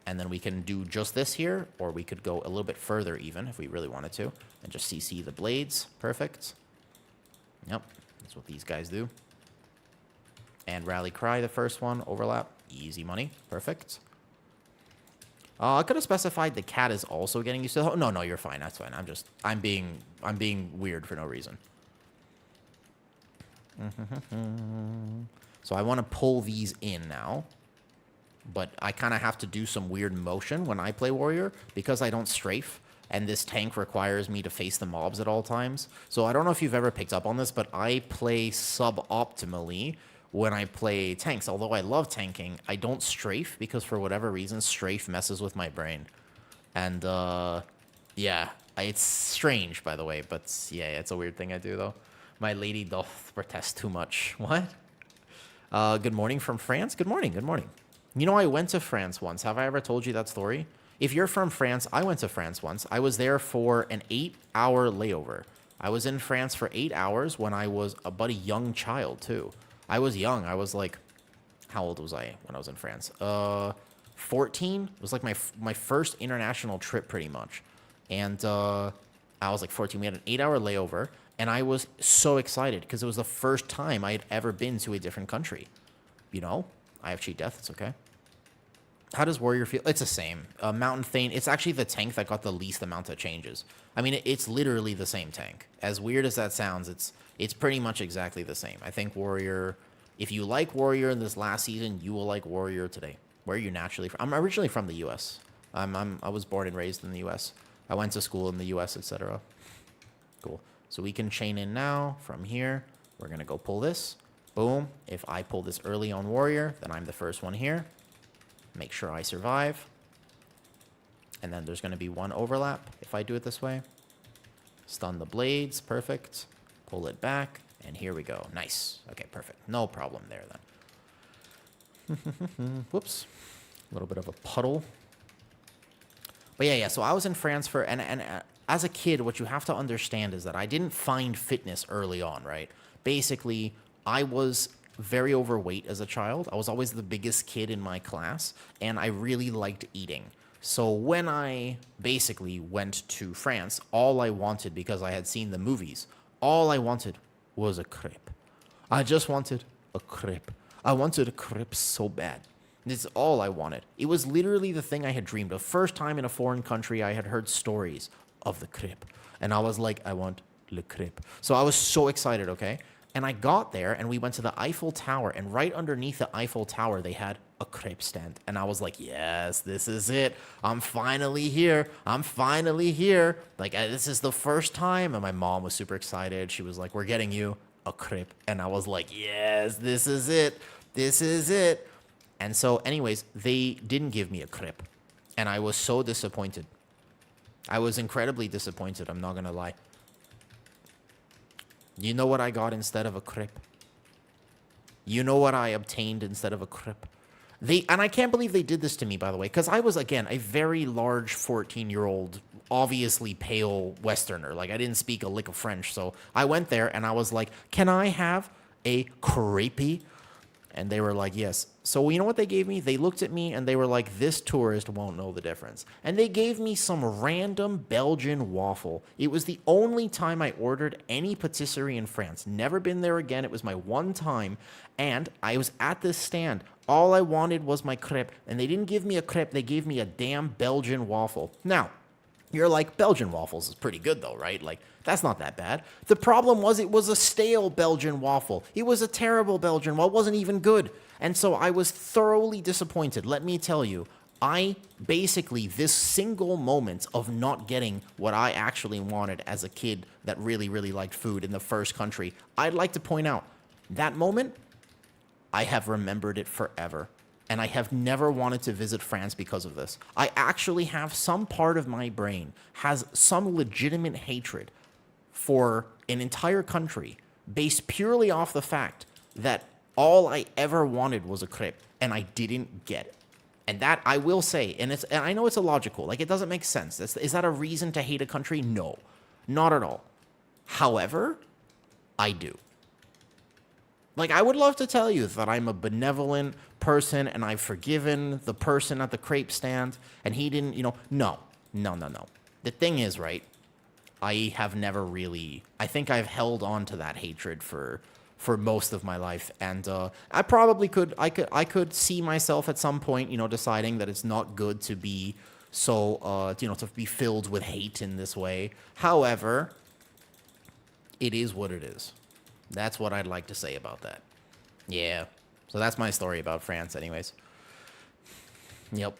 And then we can do just this here, or we could go a little bit further even, if we really wanted to, and just CC the blades. Perfect. Yep, that's what these guys do. And rally cry the first one, overlap. Easy money. Perfect. I could have specified the cat is also getting used to... Oh, no, you're fine. That's fine. I'm being weird for no reason. So I want to pull these in now, but I kind of have to do some weird motion when I play warrior because I don't strafe, and this tank requires me to face the mobs at all times. So I don't know if you've ever picked up on this, but I play suboptimally when I play tanks. Although I love tanking, I don't strafe because for whatever reason, strafe messes with my brain. And yeah, it's strange, by the way, but yeah, it's a weird thing I do though. My lady doth protest too much. What? Good morning from France. Good morning. Good morning. You know, I went to France once. Have I ever told you that story? If you're from France, I went to France once. I was there for an 8-hour layover. I was in France for 8 hours when I was about a young child, too. I was young. I was like, how old was I when I was in France? 14. It was like my first international trip, pretty much. And I was like 14. We had an 8-hour layover. And I was so excited because it was the first time I had ever been to a different country. You know, I have cheat death. It's okay. How does warrior feel? It's the same. Mountain Thane, it's actually the tank that got the least amount of changes. I mean, it's literally the same tank. As weird as that sounds, it's pretty much exactly the same. I think warrior, if you like warrior in this last season, you will like warrior today. Where are you naturally from? I'm originally from the U.S. I was born and raised in the U.S. I went to school in the U.S., etc. Cool. So we can chain in now from here. We're going to go pull this. Boom. If I pull this early on warrior, then I'm the first one here. Make sure I survive. And then there's going to be one overlap if I do it this way. Stun the blades. Perfect. Pull it back. And here we go. Nice. Okay, perfect. No problem there then. Whoops. A little bit of a puddle. But yeah. So I was in France for... And as a kid, what you have to understand is that I didn't find fitness early on, right? Basically, I was very overweight as a child. I was always the biggest kid in my class, and I really liked eating. So when I basically went to France, all I wanted, because I had seen the movies, all I wanted was a crepe. I just wanted a crepe. I wanted a crepe so bad. This is all I wanted. It was literally the thing I had dreamed of. First time in a foreign country, I had heard stories of the crepe. And I was like, I want le crepe. So I was so excited, okay? And I got there, and we went to the Eiffel Tower, and right underneath the Eiffel Tower, they had a crepe stand. And I was like, yes, this is it. I'm finally here. I'm finally here. Like, this is the first time. And my mom was super excited. She was like, we're getting you a crepe. And I was like, yes, this is it. This is it. And so, anyways, they didn't give me a crepe. And I was so disappointed. I was incredibly disappointed, I'm not going to lie. You know what I got instead of a crepe? You know what I obtained instead of a crepe? And I can't believe they did this to me, by the way, because I was, again, a very large 14-year-old, obviously pale Westerner. Like, I didn't speak a lick of French, so I went there, and I was like, can I have a crepe? And they were like, yes. So you know what they gave me? They looked at me, and they were like, this tourist won't know the difference. And they gave me some random Belgian waffle. It was the only time I ordered any patisserie in France. Never been there again. It was my one time. And I was at this stand. All I wanted was my crepe. And they didn't give me a crepe. They gave me a damn Belgian waffle. Now, you're like, Belgian waffles is pretty good, though, right? Like, that's not that bad. The problem was it was a stale Belgian waffle. It was a terrible Belgian waffle. It wasn't even good. And so I was thoroughly disappointed. Let me tell you, this single moment of not getting what I actually wanted as a kid that really, really liked food in the first country, I'd like to point out, that moment, I have remembered it forever. And I have never wanted to visit France because of this. I actually have some part of my brain has some legitimate hatred for an entire country based purely off the fact that all I ever wanted was a crepe, and I didn't get it. And that, I will say, and I know it's illogical, like, it doesn't make sense. Is that a reason to hate a country? No, not at all. However, I do. Like, I would love to tell you that I'm a benevolent person and I've forgiven the person at the crepe stand and he didn't, no. The thing is, right, I have never really, I think I've held on to that hatred for most of my life. And I probably could see myself at some point, deciding that it's not good to be so, to be filled with hate in this way. However, it is what it is. That's what I'd like to say about that. Yeah. So that's my story about France anyways. Yep.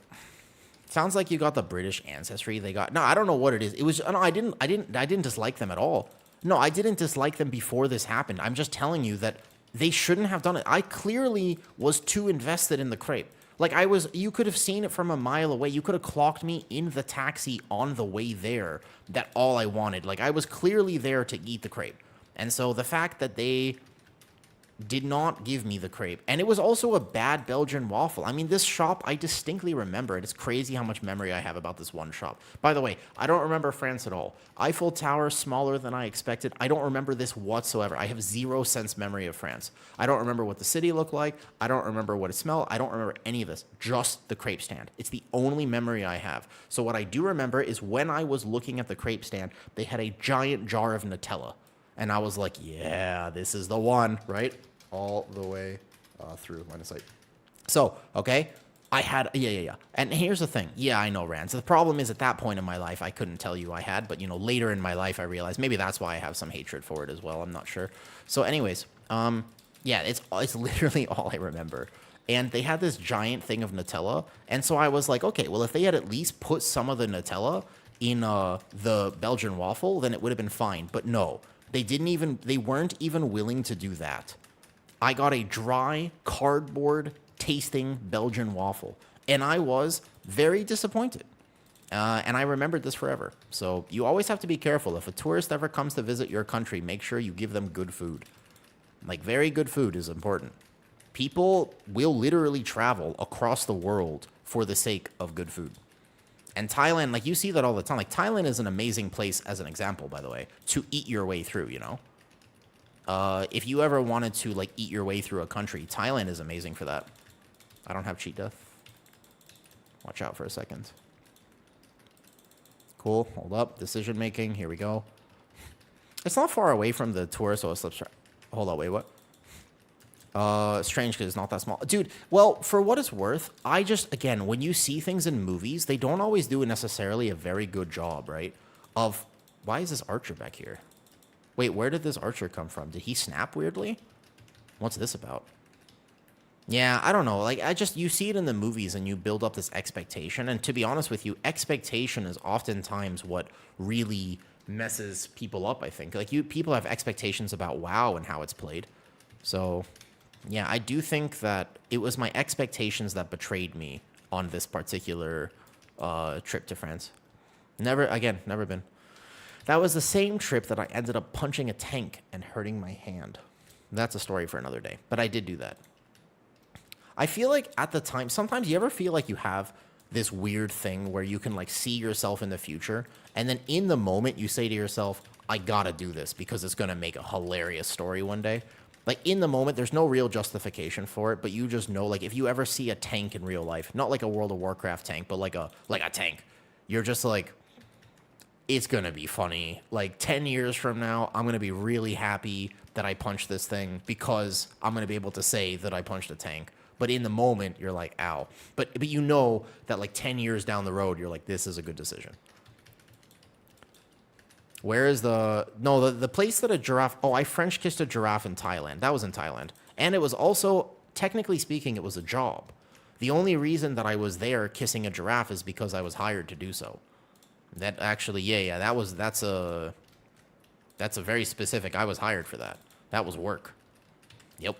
Sounds like you got the British ancestry. No, I don't know what it is. It was no, I didn't dislike them at all. No, I didn't dislike them before this happened. I'm just telling you that they shouldn't have done it. I clearly was too invested in the crepe. Like, you could have seen it from a mile away. You could have clocked me in the taxi on the way there. That all I wanted. Like, I was clearly there to eat the crepe. And so the fact that they did not give me the crepe, and it was also a bad Belgian waffle. I mean, this shop, I distinctly remember it. It's crazy how much memory I have about this one shop. By the way, I don't remember France at all. Eiffel Tower, smaller than I expected. I don't remember this whatsoever. I have 0 sense memory of France. I don't remember what the city looked like. I don't remember what it smelled. I don't remember any of this. Just the crepe stand. It's the only memory I have. So what I do remember is when I was looking at the crepe stand, they had a giant jar of Nutella. And I was like, yeah, this is the one, right? All the way through line of sight. So, okay, I had, yeah. And here's the thing. Yeah, I know, Rand. So the problem is at that point in my life, I couldn't tell you I had. But, later in my life, I realized maybe that's why I have some hatred for it as well. I'm not sure. So anyways, yeah, it's literally all I remember. And they had this giant thing of Nutella. And so I was like, okay, well, if they had at least put some of the Nutella in the Belgian waffle, then it would have been fine. But no. They weren't even willing to do that. I got a dry, cardboard tasting Belgian waffle, and I was very disappointed. And I remembered this forever. So you always have to be careful. If a tourist ever comes to visit your country, make sure you give them good food. Like, very good food is important. People will literally travel across the world for the sake of good food. And Thailand, like, you see that all the time. Like, Thailand is an amazing place, as an example, by the way, to eat your way through, If you ever wanted to like eat your way through a country, Thailand is amazing for that. I don't have cheat death. Watch out for a second. Cool. Hold up. Decision making. Here we go. It's not far away from the tour, so it slips. Hold on. Wait, what? Strange because it's not that small. Dude, well, for what it's worth, I just, again, when you see things in movies, they don't always do necessarily a very good job, right? Of, why is this archer back here? Wait, where did this archer come from? Did he snap weirdly? What's this about? Yeah, I don't know. Like, you see it in the movies and you build up this expectation. And to be honest with you, expectation is oftentimes what really messes people up, I think. Like, people have expectations about WoW and how it's played. So, yeah, I do think that it was my expectations that betrayed me on this particular trip to France. Never been. That was the same trip that I ended up punching a tank and hurting my hand. That's a story for another day, but I did do that. I feel like at the time, sometimes you ever feel like you have this weird thing where you can like see yourself in the future, and then in the moment you say to yourself, I gotta do this because it's gonna make a hilarious story one day. Like in the moment, there's no real justification for it, but you just know, like if you ever see a tank in real life, not like a World of Warcraft tank, but like a tank, you're just like, it's gonna be funny. Like 10 years from now, I'm gonna be really happy that I punched this thing because I'm gonna be able to say that I punched a tank. But in the moment, you're like, ow. But you know that like 10 years down the road, you're like, this is a good decision. Where is the place that a giraffe... Oh, I French kissed a giraffe in Thailand. That was in Thailand. And it was also, technically speaking, it was a job. The only reason that I was there kissing a giraffe is because I was hired to do so. That actually, yeah, that's a very specific, I was hired for that. That was work. Yep.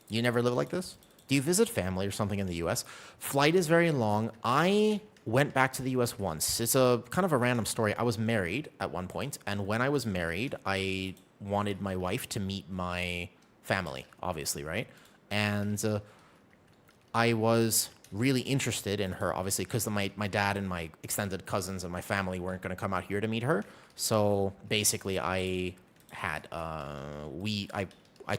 You never live like this? Do you visit family or something in the U.S.? Flight is very long. I went back to the U.S. once. It's a kind of a random story. I was married at one point, and when I was married, I wanted my wife to meet my family, obviously, right? And I was really interested in her, obviously, because my dad and my extended cousins and my family weren't going to come out here to meet her. So basically, I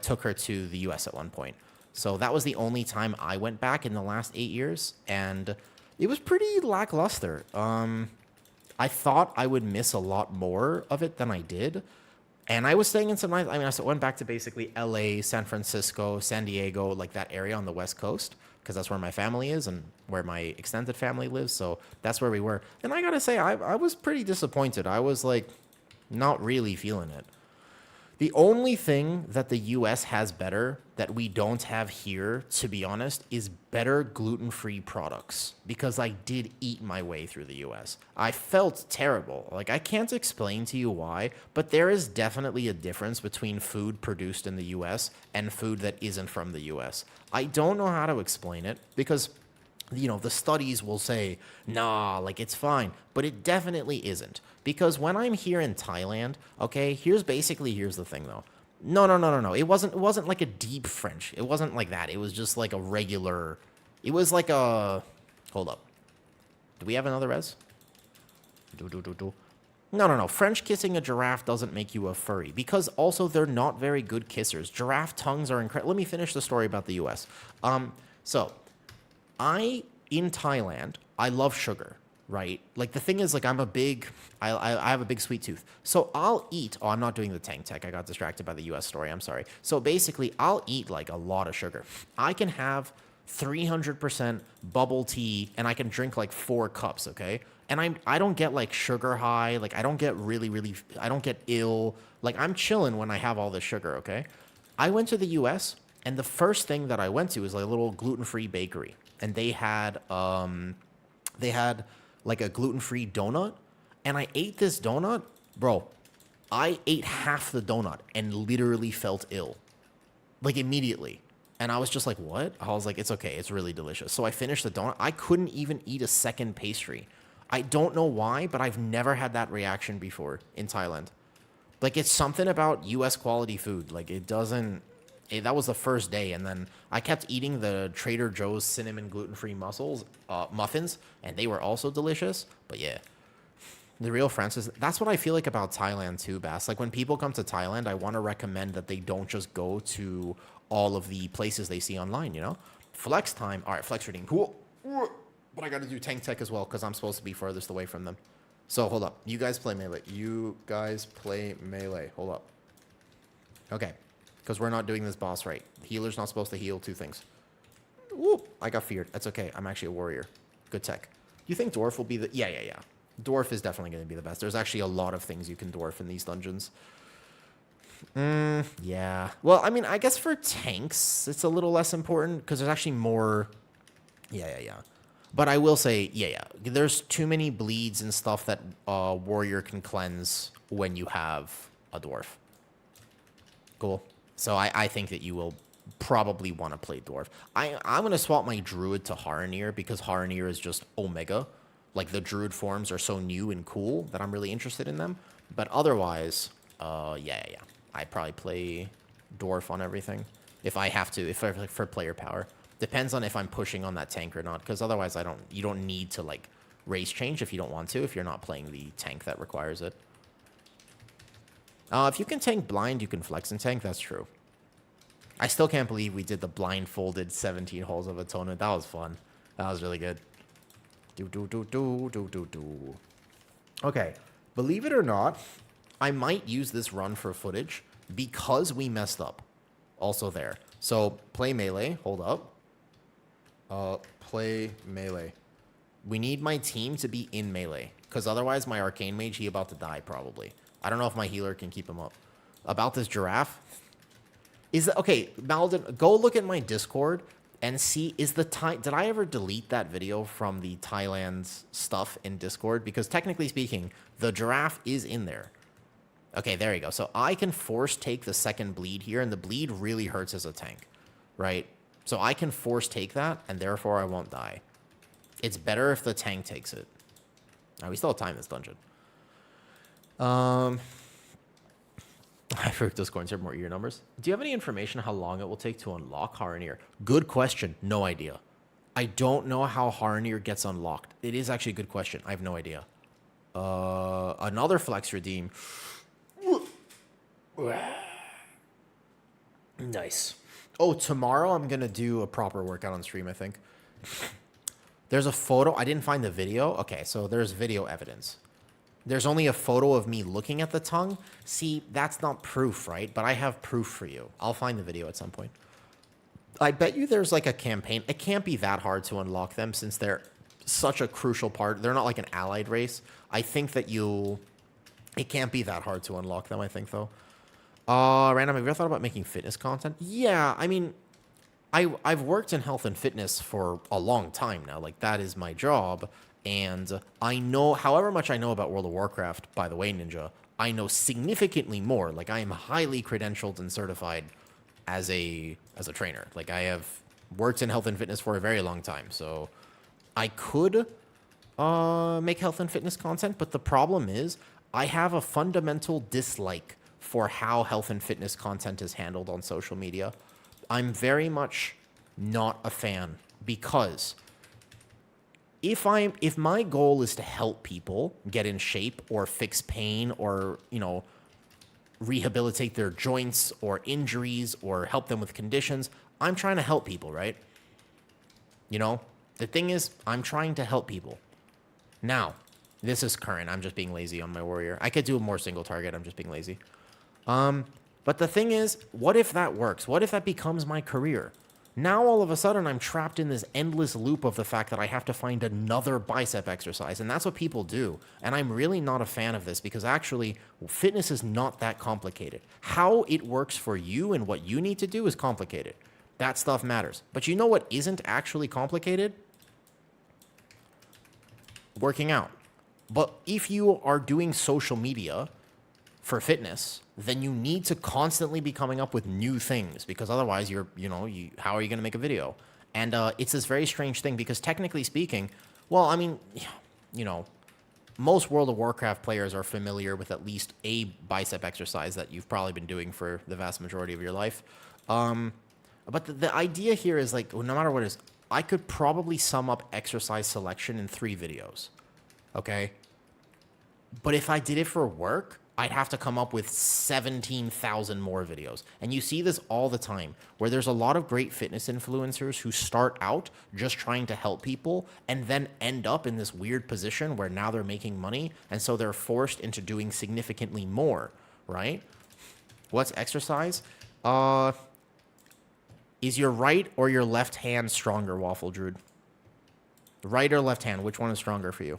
took her to the U.S. at one point. So that was the only time I went back in the last 8 years, and it was pretty lackluster. I thought I would miss a lot more of it than I did. And I was staying in some nice... I mean, I went back to basically L.A., San Francisco, San Diego, like that area on the West Coast, because that's where my family is and where my extended family lives. So that's where we were. And I got to say, I was pretty disappointed. I was, like, not really feeling it. The only thing that the U.S. has better that we don't have here, to be honest, is better gluten-free products. Because I did eat my way through the U.S. I felt terrible. Like, I can't explain to you why, but there is definitely a difference between food produced in the U.S. and food that isn't from the U.S. I don't know how to explain it because, you know, the studies will say, nah, like, it's fine. But it definitely isn't. Because when I'm here in Thailand, okay, here's the thing, though. No. It wasn't like a deep French. It wasn't like that. It was just like a regular... It was like a... Hold up. Do we have another res? No. French kissing a giraffe doesn't make you a furry. Because also, they're not very good kissers. Giraffe tongues are incredible. Let me finish the story about the U.S. So, in Thailand, I love sugar. Right? Like, the thing is, like, I have a big sweet tooth. So I'll eat... Oh, I'm not doing the tank tech. I got distracted by the U.S. story. I'm sorry. So basically, I'll eat, like, a lot of sugar. I can have 300% bubble tea, and I can drink, like, 4 cups, okay? And I don't get, like, sugar high. Like, I don't get I don't get ill. Like, I'm chilling when I have all this sugar, okay? I went to the U.S., and the first thing that I went to was, like, a little gluten-free bakery. And they had like a gluten-free donut, and I ate this donut. Bro, I ate half the donut and literally felt ill. Like, immediately. And I was just like, what? I was like, it's okay. It's really delicious. So I finished the donut. I couldn't even eat a second pastry. I don't know why, but I've never had that reaction before in Thailand. Like, it's something about U.S. quality food. Like, it doesn't... That was the first day, and then I kept eating the Trader Joe's cinnamon gluten-free muffins, and they were also delicious. But yeah, The real Francis. That's what I feel like about Thailand too, Bass. Like when people come to Thailand, I want to recommend that they don't just go to all of the places they see online, you know? Flex time. All right, flex redeem. Cool. But I got to do tank tech as well because I'm supposed to be furthest away from them. So hold up. You guys play melee. You guys play melee. Hold up. Okay. Because we're not doing this boss right. Healer's not supposed to heal two things. Whoop. I got feared. That's okay. I'm actually a warrior. Good tech. You think dwarf will be the... Yeah. Dwarf is definitely going to be the best. There's actually a lot of things you can dwarf in these dungeons. Yeah. Well, I mean, I guess for tanks, it's a little less important because there's actually more... Yeah. But I will say, yeah. There's too many bleeds and stuff that a warrior can cleanse when you have a dwarf. Cool. So I think that you will probably want to play dwarf. I'm going to swap my druid to Haranir because Haranir is just omega. Like, the druid forms are so new and cool that I'm really interested in them. But otherwise, yeah. I'd probably play dwarf on everything if I have to, for player power. Depends on if I'm pushing on that tank or not, because otherwise you don't need to, like, race change if you don't want to, if you're not playing the tank that requires it. If you can tank blind, you can flex and tank. That's true. I still can't believe we did the blindfolded 17 holes of atonement. That was fun. That was really good. Okay. Believe it or not, I might use this run for footage because we messed up. Also there. So, play melee. Hold up. Play melee. We need my team to be in melee. Because otherwise, my arcane mage, he about to die, probably. I don't know if my healer can keep him up. About this giraffe. Okay, Malden, go look at my Discord and see, did I ever delete that video from the Thailand stuff in Discord? Because technically speaking, the giraffe is in there. Okay, there you go. So I can force take the second bleed here, and the bleed really hurts as a tank, right? So I can force take that, and therefore I won't die. It's better if the tank takes it. Now, we still have time in this dungeon. I forgot those coins are more ear numbers. Do you have any information on how long it will take to unlock Haranir? Good question. No idea. I don't know how Haranir gets unlocked. It is actually a good question. I have no idea. Another flex redeem. Nice. Oh, tomorrow I'm going to do a proper workout on stream, I think. There's a photo. I didn't find the video. Okay, so there's video evidence. There's only a photo of me looking at the tongue. See, that's not proof, right? But I have proof for you. I'll find the video at some point. I bet you there's like a campaign. It can't be that hard to unlock them since they're such a crucial part. They're not like an allied race. I think that it can't be that hard to unlock them, I think, though. Random, have you ever thought about making fitness content? Yeah, I mean, I've worked in health and fitness for a long time now. Like, that is my job. And I know, however much I know about World of Warcraft, by the way, Ninja, I know significantly more. Like, I am highly credentialed and certified as a trainer. Like, I have worked in health and fitness for a very long time. So I could make health and fitness content, but the problem is I have a fundamental dislike for how health and fitness content is handled on social media. I'm very much not a fan because if my goal is to help people get in shape or fix pain or, rehabilitate their joints or injuries or help them with conditions, I'm trying to help people, right? The thing is, I'm trying to help people. Now, this is current. I'm just being lazy on my warrior. I could do a more single target. I'm just being lazy. But the thing is, what if that works? What if that becomes my career? Now, all of a sudden, I'm trapped in this endless loop of the fact that I have to find another bicep exercise, and that's what people do. And I'm really not a fan of this because actually, fitness is not that complicated. How it works for you and what you need to do is complicated. That stuff matters. But you know what isn't actually complicated? Working out. But if you are doing social media for fitness, then you need to constantly be coming up with new things because otherwise how are you going to make a video? And it's this very strange thing because technically speaking, well, I mean, most World of Warcraft players are familiar with at least a bicep exercise that you've probably been doing for the vast majority of your life. But the idea here is like, no matter what it is, I could probably sum up exercise selection in 3 videos. Okay? But if I did it for work, I'd have to come up with 17,000 more videos. And you see this all the time, where there's a lot of great fitness influencers who start out just trying to help people and then end up in this weird position where now they're making money. And so they're forced into doing significantly more, right? What's exercise? Is your right or your left hand stronger, Waffle Druid? Right or left hand, which one is stronger for you?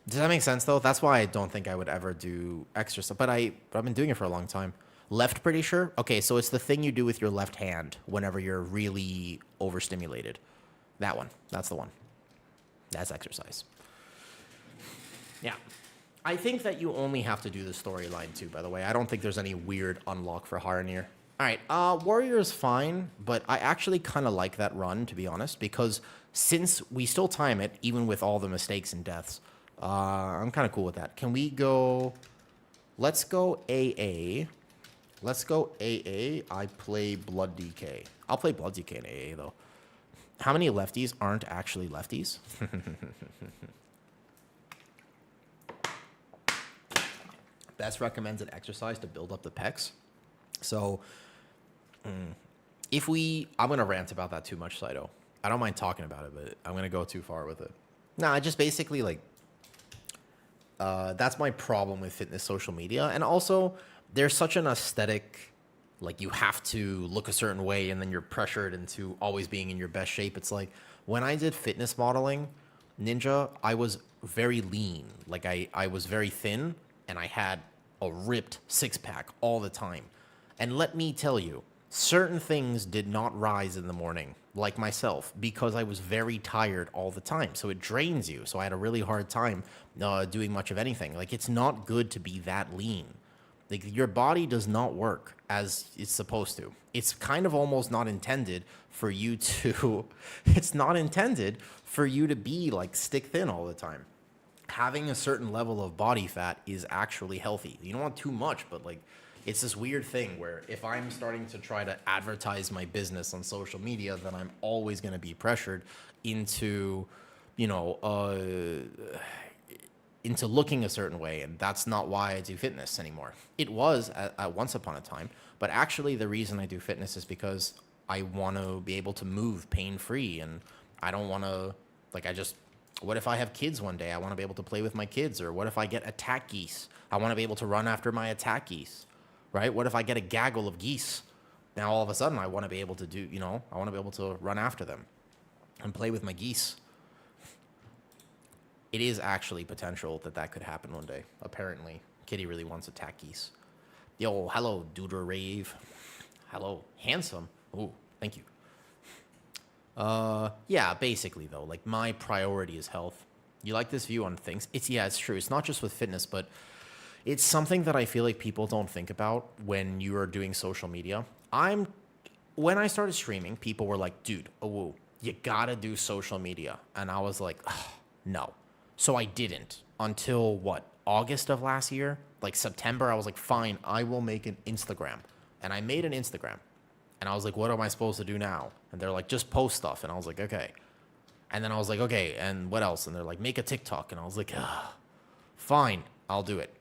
Does that make sense, though? That's why I don't think I would ever do exercise. But I've been doing it for a long time. Left, pretty sure? Okay, so it's the thing you do with your left hand whenever you're really overstimulated. That one. That's the one. That's exercise. Yeah. I think that you only have to do the storyline, too, by the way. I don't think there's any weird unlock for Haranir. All right, Warrior is fine, but I actually kind of like that run, to be honest, because since we still time it, even with all the mistakes and deaths, I'm kind of cool with that. Can we go... Let's go AA. Let's go AA. I play Blood DK. I'll play Blood DK in AA, though. How many lefties aren't actually lefties? Best recommended exercise to build up the pecs. So, if we... I'm going to rant about that too much, Saito. I don't mind talking about it, but I'm going to go too far with it. Nah, just basically, like... that's my problem with fitness social media. And also, there's such an aesthetic, like you have to look a certain way and then you're pressured into always being in your best shape. It's like when I did fitness modeling, Ninja, I was very lean. Like I was very thin and I had a ripped six-pack all the time. And let me tell you, certain things did not rise in the morning, like myself, because I was very tired all the time. So it drains you. So I had a really hard time doing much of anything. Like, it's not good to be that lean. Like, your body does not work as it's supposed to. It's kind of almost not intended for you to... It's not intended for you to be, like, stick thin all the time. Having a certain level of body fat is actually healthy. You don't want too much, but, like... It's this weird thing where if I'm starting to try to advertise my business on social media, then I'm always going to be pressured into, you know, into looking a certain way. And that's not why I do fitness anymore. It was at once upon a time. But actually, the reason I do fitness is because I want to be able to move pain-free. And I don't want to, like, what if I have kids one day? I want to be able to play with my kids. Or what if I get attack geese? I want to be able to run after my attack geese. Right? What if I get a gaggle of geese? Now, all of a sudden, I want to be able to do, I want to be able to run after them and play with my geese. It is actually potential that could happen one day. Apparently, Kitty really wants attack geese. Yo, hello, Duder Rave. Hello, handsome. Ooh, thank you. Yeah, basically, though, like, my priority is health. You like this view on things? It's true. It's not just with fitness, but... It's something that I feel like people don't think about when you are doing social media. When I started streaming, people were like, dude, you gotta do social media. And I was like, no. So I didn't until August of last year? Like September, I was like, fine, I will make an Instagram. And I made an Instagram. And I was like, what am I supposed to do now? And they're like, just post stuff. And I was like, okay. And then I was like, okay, and what else? And they're like, make a TikTok. And I was like, fine, I'll do it.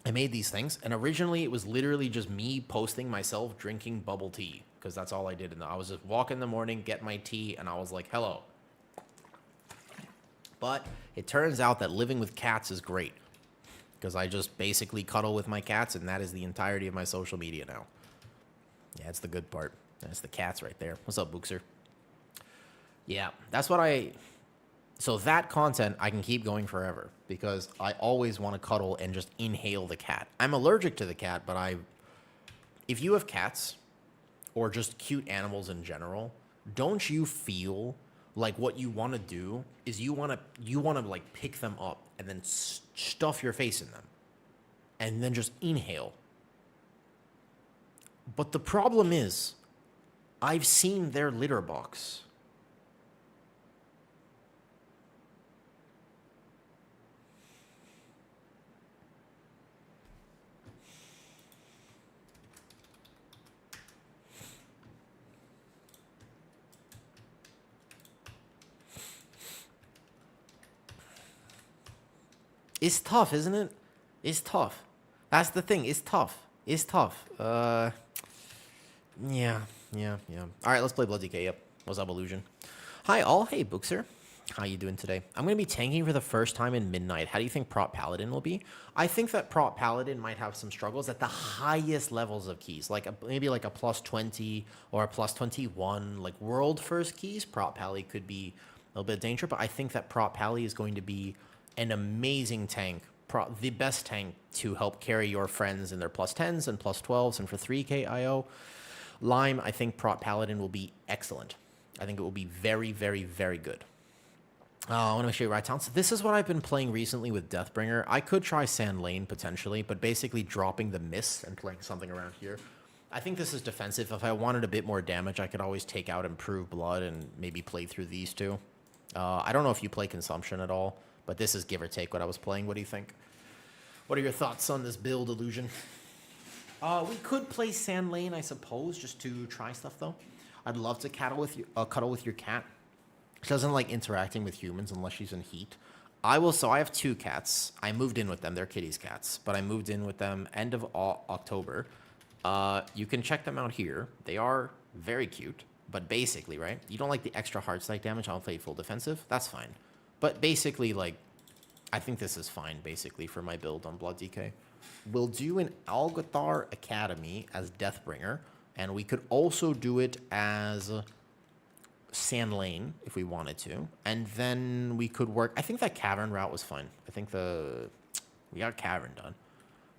I made these things, and originally it was literally just me posting myself drinking bubble tea, because that's all I did. And I was just walk in the morning, get my tea, and I was like, hello. But it turns out that living with cats is great, because I just basically cuddle with my cats, and that is the entirety of my social media now. Yeah, it's the good part. That's the cats right there. What's up, Bookser? Yeah, that's what So that content, I can keep going forever because I always want to cuddle and just inhale the cat. I'm allergic to the cat, but if you have cats or just cute animals in general, don't you feel like what you want to do is you want to like pick them up and then stuff your face in them and then just inhale. But the problem is, I've seen their litter box. It's tough, isn't it? It's tough. That's the thing. It's tough. It's tough. Yeah. All right, let's play Blood DK. Yep. What's up, Illusion? Hi, all. Hey, Bookser. How you doing today? I'm going to be tanking for the first time in Midnight. How do you think Prop Paladin will be? I think that Prop Paladin might have some struggles at the highest levels of keys, like maybe like a plus 20 or a plus 21, like world first keys. Prop Pally could be a little bit of danger, but I think that Prop Pally is going to be an amazing tank, the best tank to help carry your friends in their plus 10s and plus 12s, and for 3k IO. Lime, I think Prop Paladin will be excellent. I think it will be very, very, very good. I want to show you right down. So this is what I've been playing recently with Deathbringer. I could try Sand Lane potentially, but basically dropping the Mist and playing something around here. I think this is defensive. If I wanted a bit more damage, I could always take out Improve Blood and maybe play through these two. I don't know if you play Consumption at all, but this is give or take what I was playing. What do you think? What are your thoughts on this build, Illusion? We could play Sand Lane, I suppose, just to try stuff, though. I'd love to cuddle with your cat. She doesn't like interacting with humans unless she's in heat. So I have 2 cats. I moved in with them. They're kitties cats, but I moved in with them end of October. You can check them out here. They are very cute, but basically, right? You don't like the extra hard strike damage. I'll play full defensive. That's fine. But basically, like, I think this is fine, basically, for my build on Blood DK. We'll do an Algathar Academy as Deathbringer, and we could also do it as Sand Lane if we wanted to, and then we could work. I think that Cavern route was fun. I think we got Cavern done.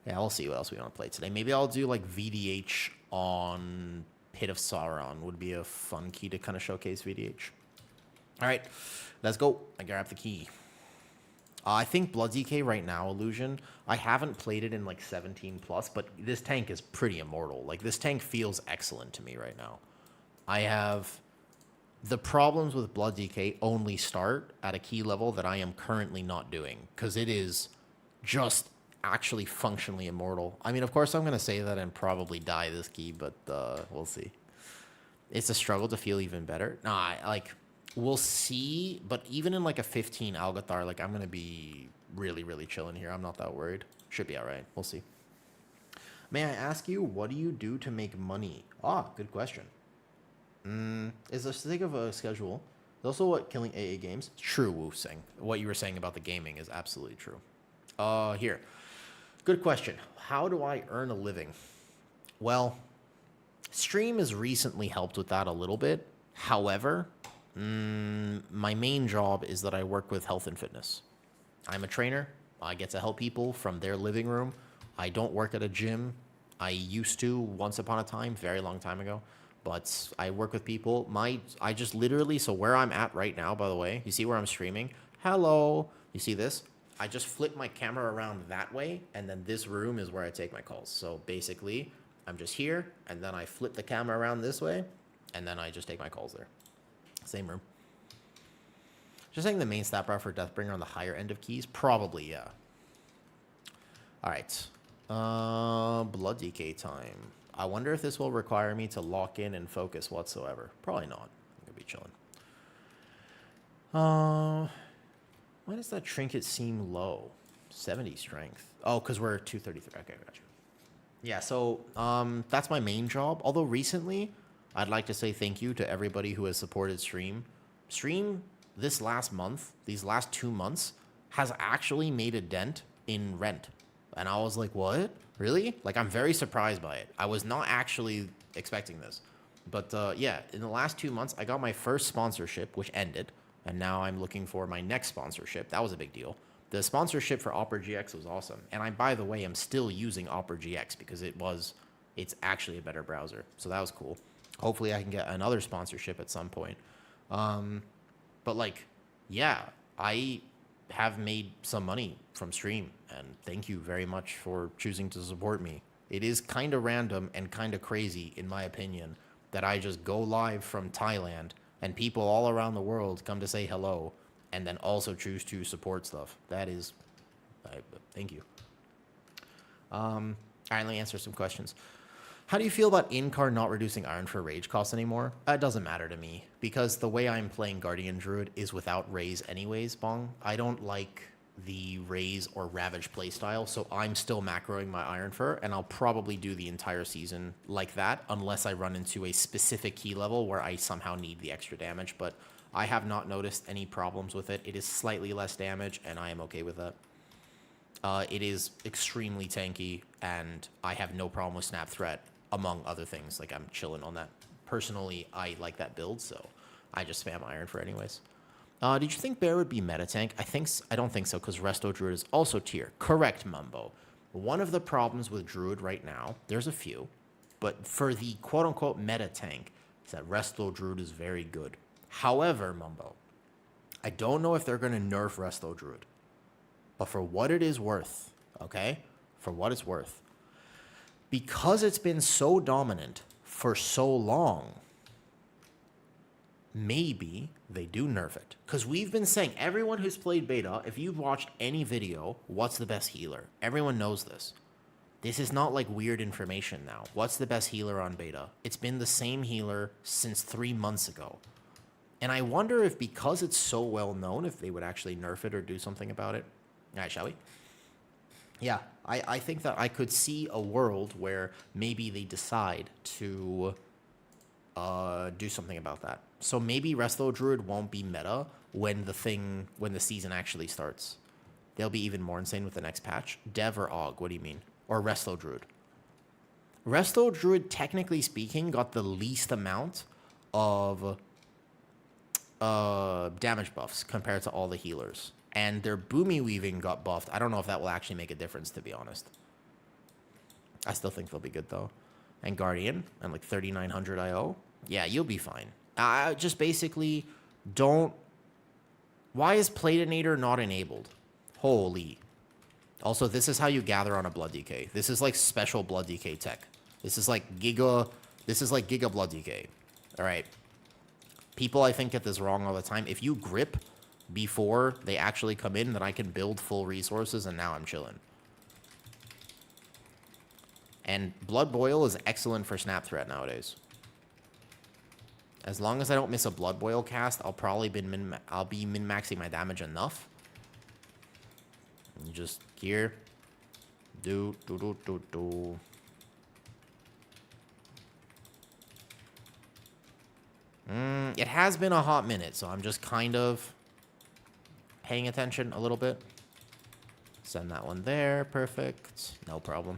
Yeah, we'll see what else we want to play today. Maybe I'll do like VDH on Pit of Sauron. Would be a fun key to kind of showcase VDH. All right, let's go. I grab the key. I think Blood DK right now, Illusion, I haven't played it in like 17 plus, but this tank is pretty immortal. Like, this tank feels excellent to me right now. The problems with Blood DK only start at a key level that I am currently not doing, because it is just actually functionally immortal. I mean, of course, I'm going to say that and probably die this key, but we'll see. It's a struggle to feel even better. Nah, like, we'll see, but even in like a 15 Algathar, like, I'm going to be really, really chilling here. I'm not that worried. Should be all right. We'll see. May I ask you, what do you do to make money? Good question. Is the sake of a schedule is also what killing AA games? True, Wu Sing. What you were saying about the gaming is absolutely true. Here. Good question. How do I earn a living? Well, Stream has recently helped with that a little bit. However, my main job is that I work with health and fitness. I'm a trainer. I get to help people from their living room. I don't work at a gym. I used to once upon a time, very long time ago. But I work with people. I just literally, so where I'm at right now, by the way, you see where I'm streaming? Hello. You see this? I just flip my camera around that way, and then this room is where I take my calls. So basically, I'm just here, and then I flip the camera around this way, and then I just take my calls there. Same room. Just saying the main stat bar for Deathbringer on the higher end of keys? Probably, yeah. All right. Blood DK time. I wonder if this will require me to lock in and focus whatsoever. Probably not. I'm going to be chilling. Why does that trinket seem low? 70 strength. Oh, because we're 233. Okay, gotcha. Yeah, so that's my main job. Although recently, I'd like to say thank you to everybody who has supported Stream. Stream this last month, these last 2 months, has actually made a dent in rent. And I was like, what? Really? Like, I'm very surprised by it. I was not actually expecting this. But yeah, in the last 2 months, I got my first sponsorship, which ended. And now I'm looking for my next sponsorship. That was a big deal. The sponsorship for Opera GX was awesome. And I, by the way, am still using Opera GX because it's actually a better browser. So that was cool. Hopefully I can get another sponsorship at some point. But like, yeah, I have made some money from Stream, and thank you very much for choosing to support me. It is kind of random and kind of crazy, in my opinion, that I just go live from Thailand and people all around the world come to say hello and then also choose to support stuff. That is, thank you. All right, let me answer some questions. How do you feel about in-card not reducing iron for rage costs anymore? It doesn't matter to me, because the way I'm playing Guardian Druid is without raise anyways, Bong. I don't like the Raise or Ravage playstyle, so I'm still macroing my Iron Fur, and I'll probably do the entire season like that, unless I run into a specific key level where I somehow need the extra damage, but I have not noticed any problems with it. It is slightly less damage, and I am okay with that. It is extremely tanky, and I have no problem with Snap Threat, among other things. Like, I'm chilling on that. Personally, I like that build, so I just spam Iron Fur anyways. Did you think Bear would be meta tank? I don't think so, because Resto Druid is also tier. Correct, Mumbo. One of the problems with Druid right now, there's a few, but for the quote-unquote meta tank, is that Resto Druid is very good. However, Mumbo, I don't know if they're going to nerf Resto Druid. But for what it is worth, okay? For what it's worth. Because it's been so dominant for so long, maybe they do nerf it. Because we've been saying, everyone who's played beta, if you've watched any video, what's the best healer? Everyone knows this. This is not like weird information now. What's the best healer on beta? It's been the same healer since 3 months ago. And I wonder if because it's so well known, if they would actually nerf it or do something about it. All right, shall we? Yeah, I think that I could see a world where maybe they decide to do something about that. So maybe Resto Druid won't be meta when the season actually starts. They'll be even more insane with the next patch. Dev or Og, what do you mean? Or Resto Druid? Resto Druid, technically speaking, got the least amount of damage buffs compared to all the healers. And their Boomy Weaving got buffed. I don't know if that will actually make a difference, to be honest. I still think they'll be good, though. And Guardian, and like 3,900 IO. Yeah, you'll be fine. Just basically don't... Why is Platinator not enabled? Holy. Also, this is how you gather on a Blood DK. This is like special Blood DK tech. This is like Giga Blood DK. All right. People, I think, get this wrong all the time. If you grip before they actually come in, then I can build full resources, and now I'm chilling. And Blood Boil is excellent for Snap Threat nowadays. As long as I don't miss a Blood Boil cast, I'll probably be min-maxing my damage enough. And just here. Do. It has been a hot minute, so I'm just kind of paying attention a little bit. Send that one there. Perfect. No problem.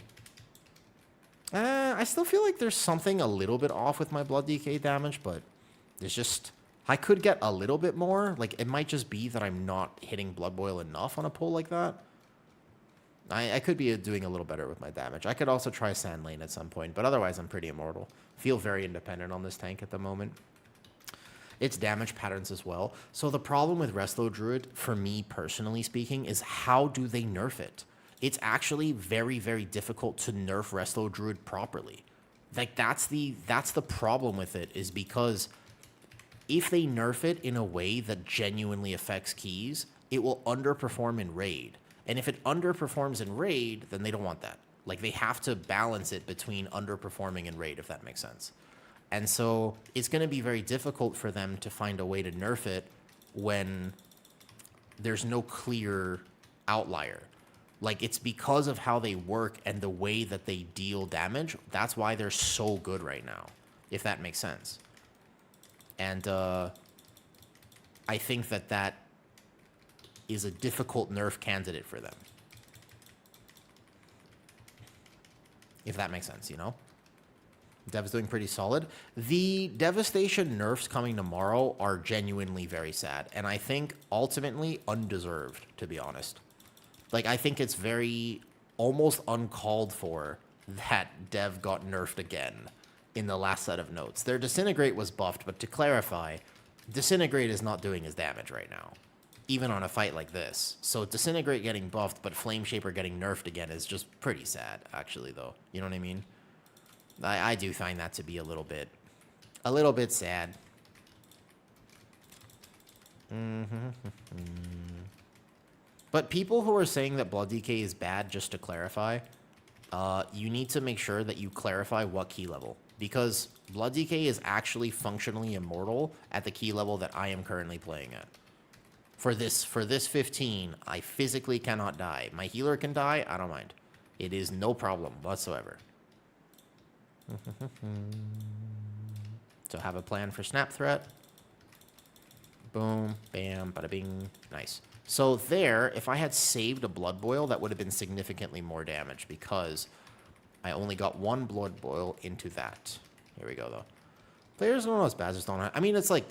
I still feel like there's something a little bit off with my Blood DK damage, but there's just... I could get a little bit more. Like, it might just be that I'm not hitting Blood Boil enough on a pull like that. I could be doing a little better with my damage. I could also try Sand Lane at some point, but otherwise I'm pretty immortal. Feel very independent on this tank at the moment. Its damage patterns as well. So the problem with Resto Druid, for me personally speaking, is how do they nerf it? It's actually very, very difficult to nerf Resto Druid properly. Like, that's the problem with it, is because if they nerf it in a way that genuinely affects keys, it will underperform in Raid. And if it underperforms in Raid, then they don't want that. Like, they have to balance it between underperforming and Raid, if that makes sense. And so it's going to be very difficult for them to find a way to nerf it when there's no clear outlier. Like, it's because of how they work and the way that they deal damage. That's why they're so good right now, if that makes sense. And I think that is a difficult nerf candidate for them. If that makes sense, you know? Dev's doing pretty solid. The Devastation nerfs coming tomorrow are genuinely very sad. And I think ultimately undeserved, to be honest. Like, I think it's very almost uncalled for that Dev got nerfed again in the last set of notes. Their Disintegrate was buffed, but to clarify, Disintegrate is not doing his damage right now, even on a fight like this. So Disintegrate getting buffed, but Flame Shaper getting nerfed again is just pretty sad, actually, though. You know what I mean? I do find that to be a little bit sad. But people who are saying that Blood DK is bad, just to clarify, you need to make sure that you clarify what key level. Because Blood DK is actually functionally immortal at the key level that I am currently playing at. For this 15, I physically cannot die. My healer can die, I don't mind. It is no problem whatsoever. So have a plan for snap threat. Boom, bam, bada bing. Nice. So there, if I had saved a blood boil, that would have been significantly more damage because I only got one blood boil into that. Here we go, though. Players don't know as bad as don't have. I mean, it's like,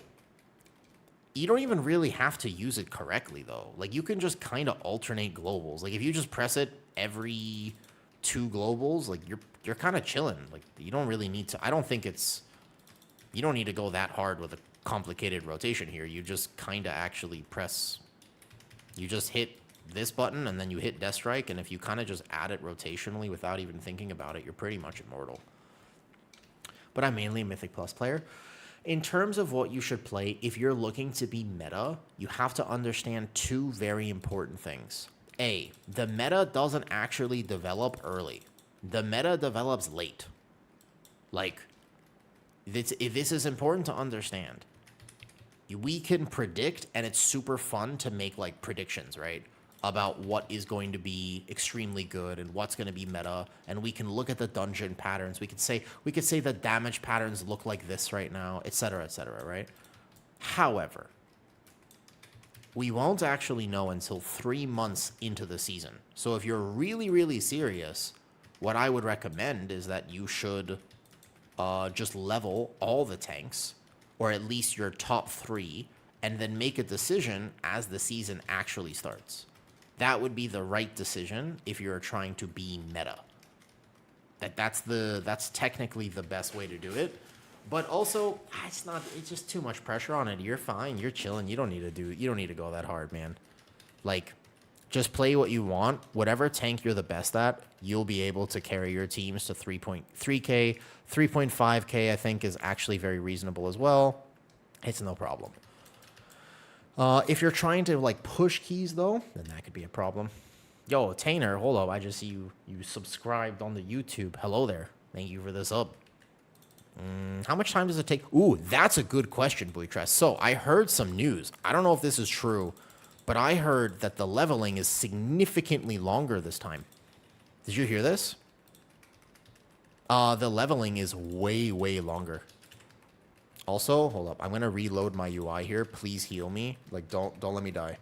you don't even really have to use it correctly, though. Like, you can just kind of alternate globals. Like, if you just press it every 2 globals, like, you're kind of chilling. Like, you don't really need to. I don't think it's. You don't need to go that hard with a complicated rotation here. You just kind of actually press. You just hit this button, and then you hit Death Strike, and if you kind of just add it rotationally without even thinking about it, you're pretty much immortal. But I'm mainly a Mythic Plus player. In terms of what you should play, if you're looking to be meta, you have to understand 2 very important things. A, the meta doesn't actually develop early. The meta develops late. Like, this is important to understand. We can predict, and it's super fun to make, like, predictions, right? About what is going to be extremely good and what's going to be meta, and we can look at the dungeon patterns. We could say the damage patterns look like this right now, etc., right? However, we won't actually know until 3 months into the season. So if you're really, really serious, what I would recommend is that you should just level all the tanks, or at least your top 3, and then make a decision as the season actually starts. That would be the right decision if you're trying to be meta. That's technically the best way to do it. But also, it's just too much pressure on it. You're fine, you're chilling. You don't need to go that hard, man. Like, just play what you want. Whatever tank you're the best at, you'll be able to carry your teams to 3.3k, 3.5k, I think is actually very reasonable as well. It's no problem. If you're trying to, like, push keys, though, then that could be a problem. Yo, Tainer, hold up. I just see you subscribed on the YouTube. Hello there. Thank you for the sub. How much time does it take? Ooh, that's a good question, Buitress. So, I heard some news. I don't know if this is true, but I heard that the leveling is significantly longer this time. Did you hear this? The leveling is way, way longer. Also, hold up. I'm going to reload my UI here. Please heal me. Like, don't let me die.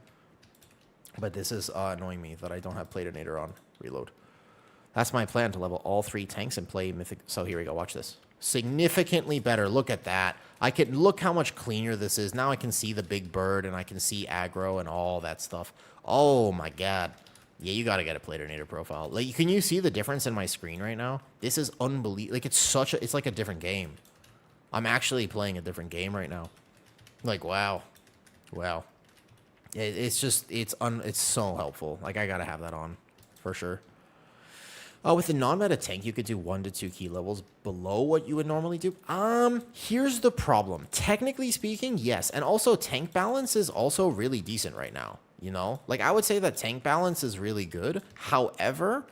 But this is annoying me that I don't have Platinator on. Reload. That's my plan, to level all 3 tanks and play Mythic. So here we go. Watch this. Significantly better. Look at that. I can look how much cleaner this is. Now I can see the big bird, and I can see aggro and all that stuff. Oh, my God. Yeah, you got to get a Platinator profile. Like, can you see the difference in my screen right now? This is unbelievable. Like, it's like a different game. I'm actually playing a different game right now. Like, wow. Wow. It's so helpful. Like, I gotta have that on, for sure. With the non-meta tank, you could do 1 to 2 key levels below what you would normally do. Here's the problem. Technically speaking, yes. And also, tank balance is also really decent right now, you know? Like, I would say that tank balance is really good. However,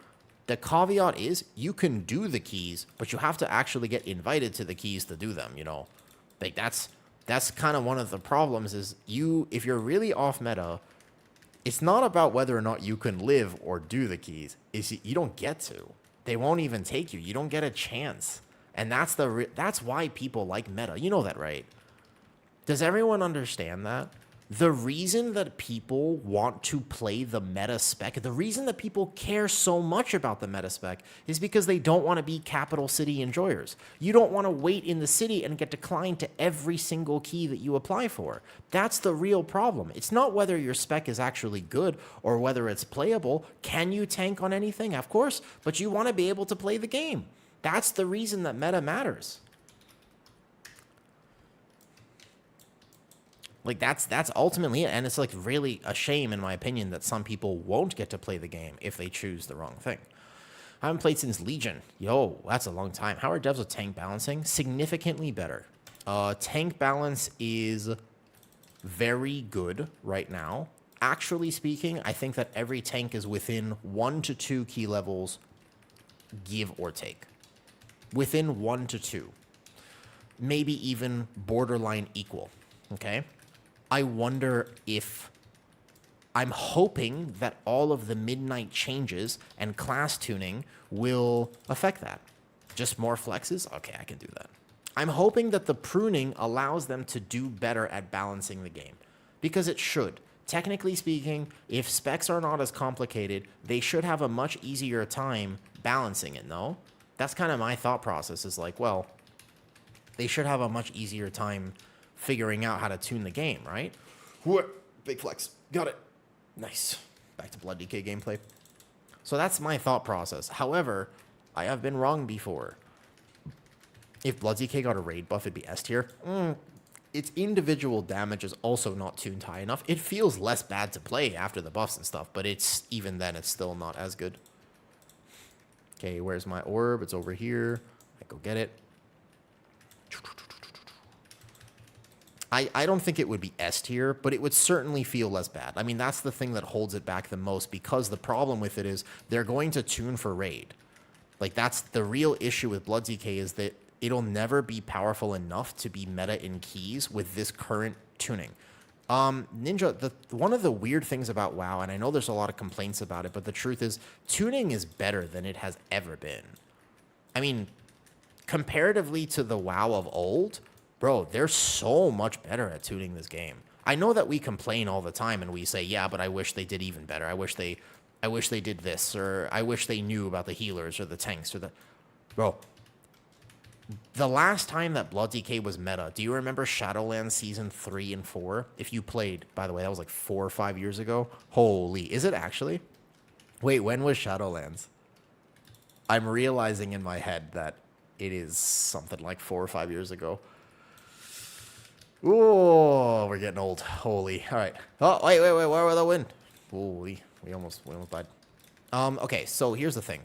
the caveat is you can do the keys, but you have to actually get invited to the keys to do them, you know? Like, that's kind of one of the problems is if you're really off meta, it's not about whether or not you can live or do the keys. You don't get to. They won't even take you. You don't get a chance. And that's why people like meta. You know that, right? Does everyone understand that? The reason that people want to play the meta spec, the reason that people care so much about the meta spec is because they don't want to be capital city enjoyers. You don't want to wait in the city and get declined to every single key that you apply for. That's the real problem. It's not whether your spec is actually good or whether it's playable. Can you tank on anything? Of course, but you want to be able to play the game. That's the reason that meta matters. Like, that's ultimately it, and it's, like, really a shame, in my opinion, that some people won't get to play the game if they choose the wrong thing. I haven't played since Legion. Yo, that's a long time. How are devs with tank balancing? Significantly better. Tank balance is very good right now. Actually speaking, I think that every tank is within 1 to 2 key levels, give or take. Within 1 to 2. Maybe even borderline equal, okay? I wonder if I'm hoping that all of the midnight changes and class tuning will affect that. Just more flexes? Okay, I can do that. I'm hoping that the pruning allows them to do better at balancing the game, because it should. Technically speaking, if specs are not as complicated, they should have a much easier time balancing it, no? That's kind of my thought process, is like, well, they should have a much easier time figuring out how to tune the game, right? Big flex. Got it. Nice. Back to Blood DK gameplay. So that's my thought process. However, I have been wrong before. If Blood DK got a raid buff, it'd be S tier. Its individual damage is also not tuned high enough. It feels less bad to play after the buffs and stuff, but it's even then, it's still not as good. Okay, where's my orb? It's over here. I go get it. I don't think it would be S tier, but it would certainly feel less bad. I mean, that's the thing that holds it back the most, because the problem with it is they're going to tune for raid. Like, that's the real issue with Blood DK, is that it'll never be powerful enough to be meta in keys with this current tuning. Ninja, one of the weird things about WoW, and I know there's a lot of complaints about it, but the truth is, tuning is better than it has ever been. I mean, comparatively to the WoW of old, bro, they're so much better at tuning this game. I know that we complain all the time and we say, yeah, but I wish they did even better. I wish they did this, or I wish they knew about the healers or the tanks or the... Bro, the last time that Blood DK was meta, do you remember Shadowlands Season 3 and 4? If you played, by the way, that was like 4 or 5 years ago. Holy, is it actually? Wait, when was Shadowlands? I'm realizing in my head that it is something like 4 or 5 years ago. Oh, we're getting old. Holy. All right. Oh, wait. Where were the win? Holy. We almost died. Okay, so here's the thing.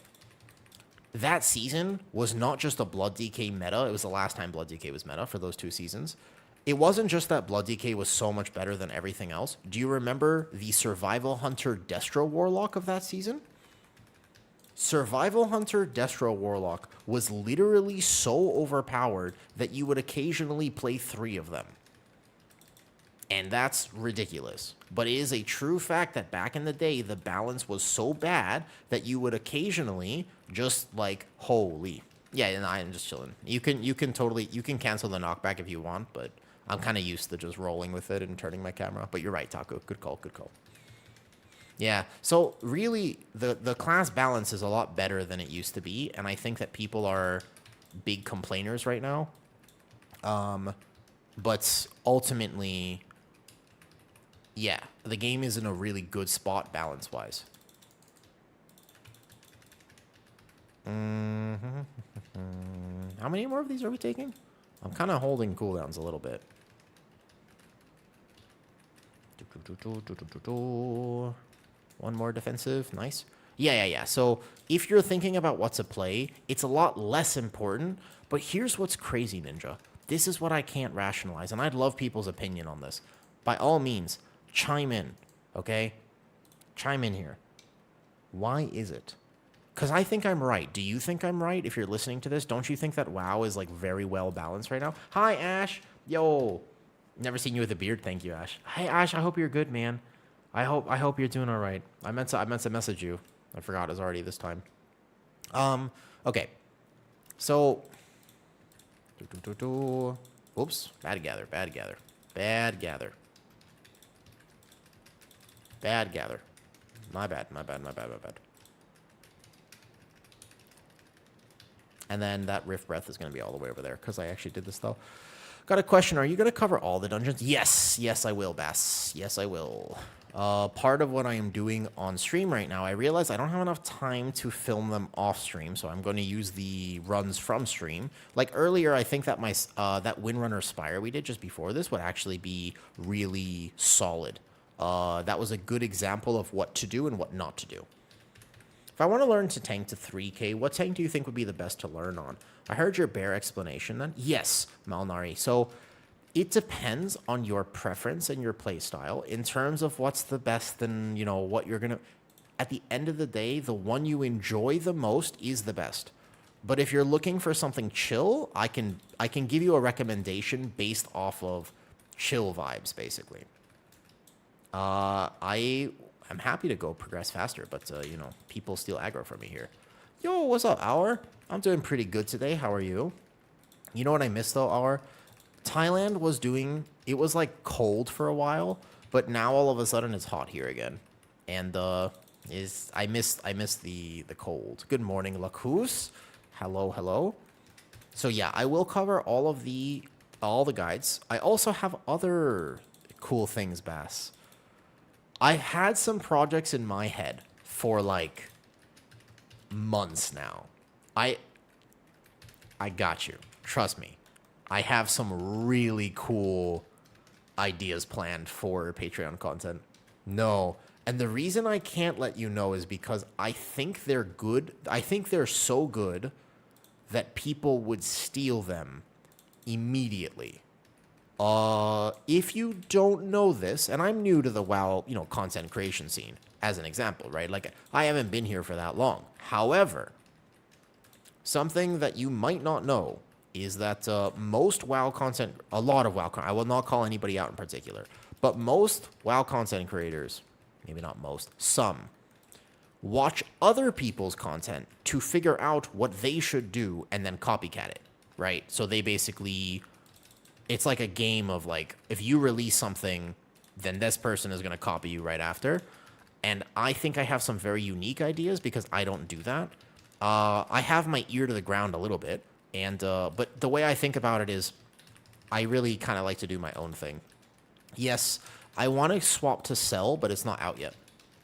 That season was not just a Blood DK meta. It was the last time Blood DK was meta for those 2 seasons. It wasn't just that Blood DK was so much better than everything else. Do you remember the Survival Hunter Destro Warlock of that season? Survival Hunter Destro Warlock was literally so overpowered that you would occasionally play 3 of them. And that's ridiculous. But it is a true fact that back in the day, the balance was so bad that you would occasionally just like, holy. Yeah, and I'm just chilling. You can cancel the knockback if you want, but I'm kind of used to just rolling with it and turning my camera. But you're right, Taco. Good call. Yeah, so really, the class balance is a lot better than it used to be, and I think that people are big complainers right now. But ultimately, yeah, the game is in a really good spot balance-wise. How many more of these are we taking? I'm kind of holding cooldowns a little bit. One more defensive. Nice. Yeah. So if you're thinking about what to play, it's a lot less important. But here's what's crazy, Ninja. This is what I can't rationalize, and I'd love people's opinion on this. By all means, chime in, okay? Chime in here. Why is it? Because I think I'm right. Do you think I'm right? If you're listening to this, don't you think that WoW is, like, very well balanced right now? Hi, Ash. Yo. Never seen you with a beard. Thank you, Ash. Hey, Ash, I hope you're good, man. I hope you're doing all right. I meant to message you. I forgot it was already this time. Okay. So, oops, bad gather. My bad. And then that Rift Breath is going to be all the way over there because I actually did this though. Got a question. Are you going to cover all the dungeons? Yes, I will, Bass. Yes, I will. Part of what I am doing on stream right now, I realize I don't have enough time to film them off stream, so I'm going to use the runs from stream. Like earlier, I think that my that Windrunner Spire we did just before this would actually be really solid. That was a good example of what to do and what not to do. If I want to learn to tank to 3k, what tank do you think would be the best to learn on? I heard your bear explanation then. Yes, Malnari. So it depends on your preference and your play style in terms of what's the best and, you know, what you're going to... At the end of the day, the one you enjoy the most is the best. But if you're looking for something chill, I can give you a recommendation based off of chill vibes, basically. I am happy to go progress faster, but, you know, people steal aggro from me here. Yo, what's up, Hour? I'm doing pretty good today. How are you? You know what I missed, though, Hour? Thailand was doing... It was, like, cold for a while, but now all of a sudden it's hot here again. And, I missed the cold. Good morning, Lacus. Hello, hello. So, yeah, I will cover all the guides. I also have other cool things, Bass. I had some projects in my head for, like, months now. I got you. Trust me. I have some really cool ideas planned for Patreon content. No. And the reason I can't let you know is because I think they're good. I think they're so good that people would steal them immediately. If you don't know this, and I'm new to the WoW, you know, content creation scene, as an example, right? Like, I haven't been here for that long. However, something that you might not know is that most WoW content, a lot of WoW content, I will not call anybody out in particular, but most WoW content creators, maybe not most, some, watch other people's content to figure out what they should do and then copycat it, right? So they basically... It's like a game of, like, if you release something, then this person is going to copy you right after. And I think I have some very unique ideas because I don't do that. I have my ear to the ground a little bit. And but the way I think about it is I really kind of like to do my own thing. Yes, I want to swap to sell, but it's not out yet.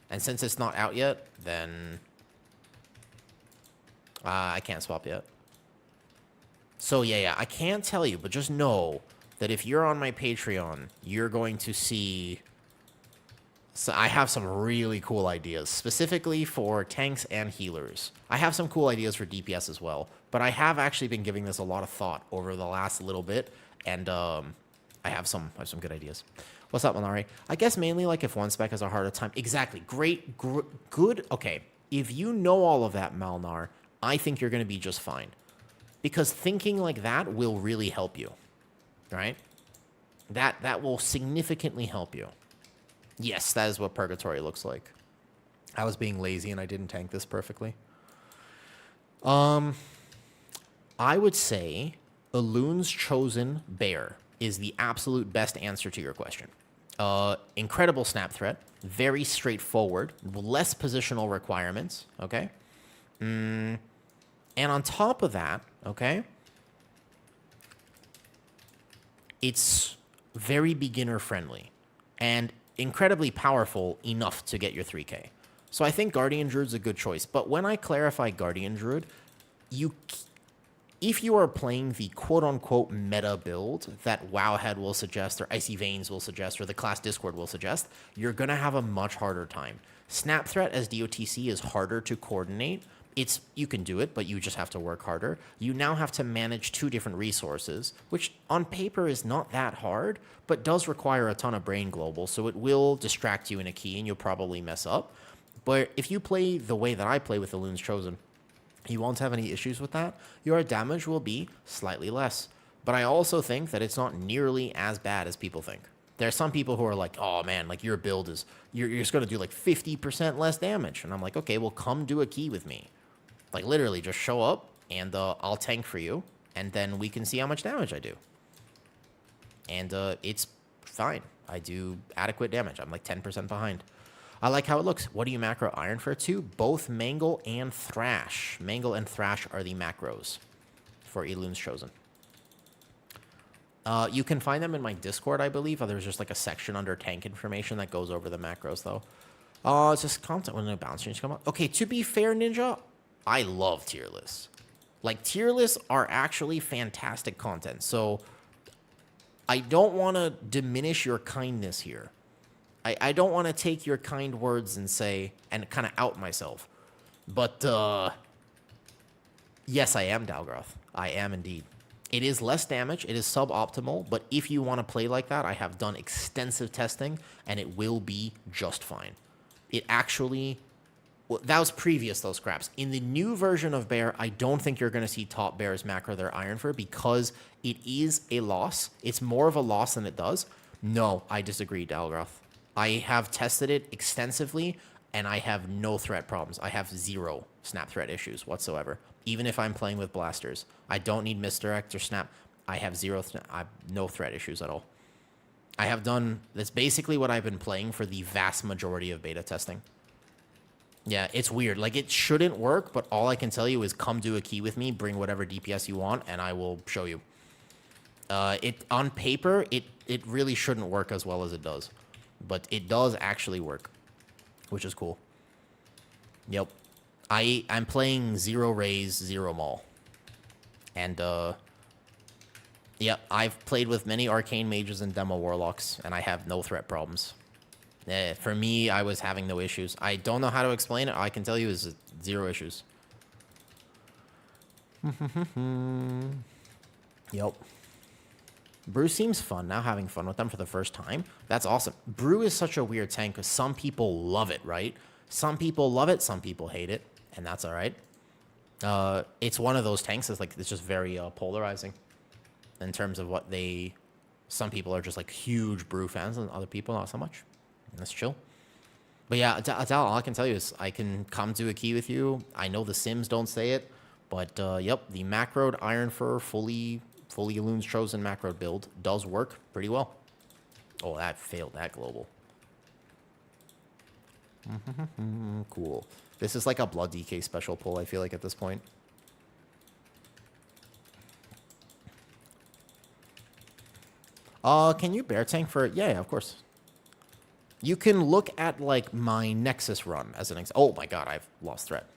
And since it's not out yet, then I can't swap yet. So, yeah, I can't tell you, but just know that if you're on my Patreon, you're going to see... So I have some really cool ideas, specifically for tanks and healers. I have some cool ideas for DPS as well, but I have actually been giving this a lot of thought over the last little bit, and I have some good ideas. What's up, Malari? I guess mainly, like, if one spec has a harder time... Exactly. Good... Okay, if you know all of that, Malnar, I think you're going to be just fine. Because thinking like that will really help you, right? That will significantly help you. Yes, that is what Purgatory looks like. I was being lazy and I didn't tank this perfectly. I would say Elun's Chosen Bear is the absolute best answer to your question. Incredible snap threat, very straightforward, less positional requirements, okay? And on top of that, okay, it's very beginner friendly and incredibly powerful enough to get your 3K. So I think Guardian Druid's a good choice. But when I clarify Guardian Druid, if you are playing the quote-unquote meta build that Wowhead will suggest or Icy Veins will suggest or the class Discord will suggest, you're going to have a much harder time. Snap Threat as DOTC is harder to coordinate. You can do it, but you just have to work harder. You now have to manage 2 different resources, which on paper is not that hard, but does require a ton of brain global, so it will distract you in a key and you'll probably mess up. But if you play the way that I play with Elun's Chosen, you won't have any issues with that. Your damage will be slightly less. But I also think that it's not nearly as bad as people think. There are some people who are like, oh man, like your build is, you're just going to do like 50% less damage. And I'm like, okay, well come do a key with me. Like, literally, just show up, and I'll tank for you, and then we can see how much damage I do. And it's fine. I do adequate damage. I'm like 10% behind. I like how it looks. What do you macro Iron for too? Both Mangle and Thrash. Mangle and Thrash are the macros for Elun's Chosen. You can find them in my Discord, I believe. There's just like a section under tank information that goes over the macros, though. It's just content when a bounce change come up. Okay, to be fair, Ninja, I love tier lists. Like, tier lists are actually fantastic content. So, I don't want to diminish your kindness here. I don't want to take your kind words and say, and kind of out myself. But, yes, I am Dalgroth. I am indeed. It is less damage. It is suboptimal. But if you want to play like that, I have done extensive testing, and it will be just fine. It actually... Well, that was previous, those scraps. In the new version of Bear, I don't think you're going to see top Bears macro their Iron for because it is a loss. It's more of a loss than it does. No, I disagree, Dalgroth. I have tested it extensively, and I have no threat problems. I have 0 snap threat issues whatsoever. Even if I'm playing with blasters, I don't need misdirect or snap. I have I have no threat issues at all. I have done, that's basically what I've been playing for the vast majority of beta testing. Yeah, it's weird. Like, it shouldn't work, but all I can tell you is come do a key with me, bring whatever DPS you want, and I will show you. On paper, it really shouldn't work as well as it does. But it does actually work, which is cool. Yep. I'm playing 0 Raise, 0 Maul. And, yep, I've played with many Arcane Mages and Demo Warlocks, and I have no threat problems. For me, I was having no issues. I don't know how to explain it. All I can tell you is 0 issues. Yep. Brew seems fun. Now having fun with them for the first time. That's awesome. Brew is such a weird tank because some people love it, right? Some people love it. Some people hate it. And that's all right. It's one of those tanks that's like, it's just very polarizing in terms of what they... Some people are just like huge Brew fans and other people not so much. And that's chill. But yeah, all I can tell you is I can come to a key with you. I know the Sims don't say it. But yep, the macroed Iron Fur fully Loon's Chosen macro build does work pretty well. Oh, that failed that global. Cool. This is like a Blood DK special pull, I feel like, at this point. Can you bear tank for... Yeah, of course. You can look at, like, my Nexus run as an example. Oh my god, I've lost threat.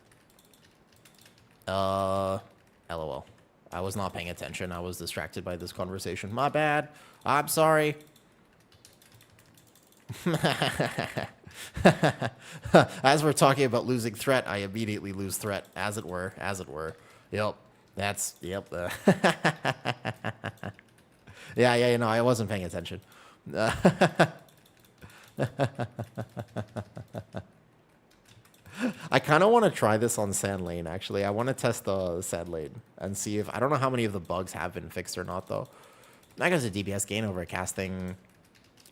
LOL. I was not paying attention. I was distracted by this conversation. My bad. I'm sorry. As we're talking about losing threat, I immediately lose threat. As it were. As it were. Yep. That's... Yep. Yeah, you know, I wasn't paying attention. I kind of want to try this on Sand Lane, actually. I want to test the Sand Lane and see if... I don't know how many of the bugs have been fixed or not, though. I guess a DPS gain over casting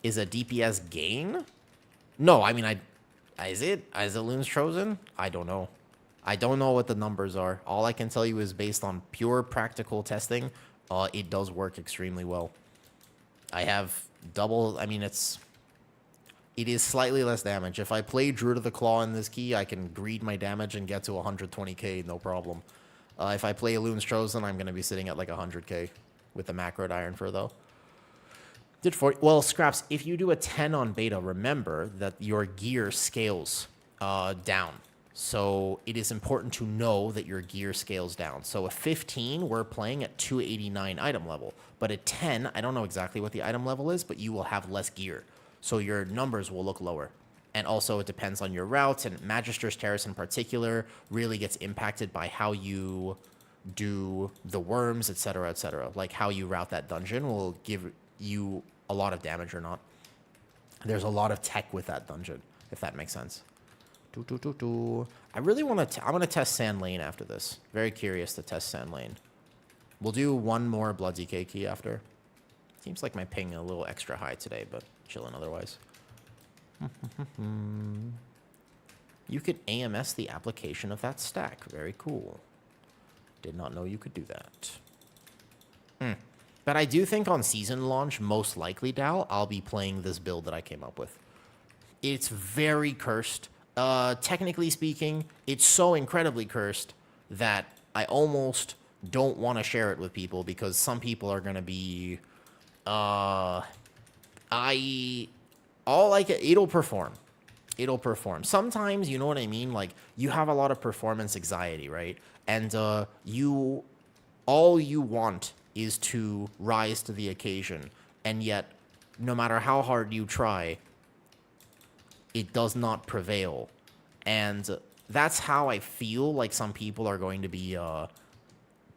is a DPS gain? No, I mean, is it Loon's Chosen? I don't know. I don't know what the numbers are. All I can tell you is based on pure practical testing, it does work extremely well. I have double... I mean, it is slightly less damage. If I play Druid of the Claw in this key, I can greed my damage and get to 120k, no problem. If I play Loon's Chosen, I'm going to be sitting at like 100k with the macroed Iron Fur, though. Did 40... Well, Scraps, if you do a 10 on beta, remember that your gear scales down. So it is important to know that your gear scales down. So a 15, we're playing at 289 item level. But at 10, I don't know exactly what the item level is, but you will have less gear. So your numbers will look lower. And also it depends on your routes, and Magister's Terrace in particular really gets impacted by how you do the worms, etc., etc. Like how you route that dungeon will give you a lot of damage or not. There's a lot of tech with that dungeon, if that makes sense. I really want to... I'm going to test Sand Lane after this. Very curious to test Sand Lane. We'll do one more Blood DK key after. Seems like my ping a little extra high today, but chilling otherwise. You could AMS the application of that stack. Very cool. Did not know you could do that. But I do think on season launch, most likely, Dal, I'll be playing this build that I came up with. It's very cursed. Technically speaking, it's so incredibly cursed that I almost don't want to share it with people because some people are going to be... it'll perform. It'll perform. Sometimes, you know what I mean? Like, you have a lot of performance anxiety, right? And all you want is to rise to the occasion. And yet, no matter how hard you try, it does not prevail. And that's how I feel like some people are going to be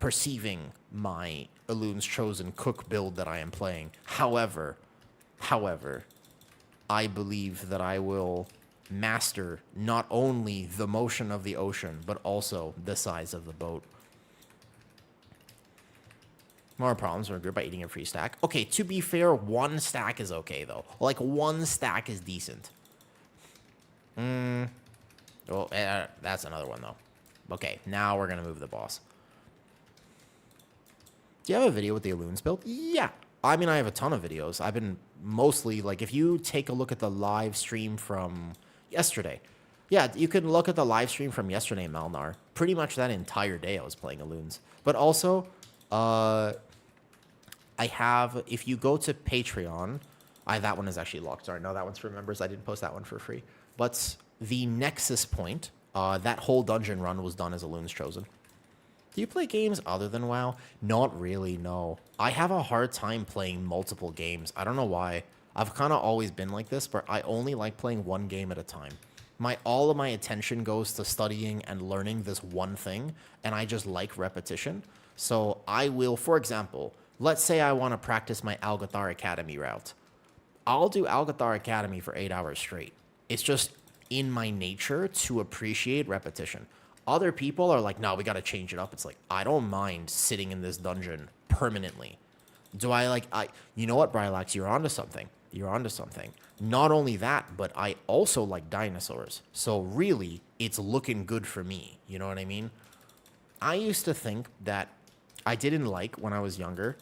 perceiving my Loon's Chosen Cook build that I am playing. However, I believe that I will master not only the motion of the ocean, but also the size of the boat. More problems when group by eating a free stack. Okay, to be fair, 1 stack is okay, though. Like, 1 stack is decent. Well, that's another one, though. Okay, now we're going to move the boss. Do you have a video with the Alloons build? Yeah. I mean, I have a ton of videos. I've been mostly, like, if you take a look at the live stream from yesterday. Yeah, you can look at the live stream from yesterday, Melnar. Pretty much that entire day I was playing Alloons. But also, I have, if you go to Patreon, that one is actually locked. Sorry, no, that one's for members. I didn't post that one for free. But the Nexus point, that whole dungeon run was done as Alloons Chosen. Do you play games other than WoW? Not really, no. I have a hard time playing multiple games. I don't know why. I've kind of always been like this, but I only like playing one game at a time. All of my attention goes to studying and learning this one thing, and I just like repetition. So I will, for example, let's say I want to practice my Algathar Academy route. I'll do Algathar Academy for 8 hours straight. It's just in my nature to appreciate repetition. Other people are like, no, we got to change it up. It's like, I don't mind sitting in this dungeon permanently. You know what, Brylax, you're onto something. You're onto something. Not only that, but I also like dinosaurs. So really, it's looking good for me. You know what I mean? I used to think that I didn't like when I was younger.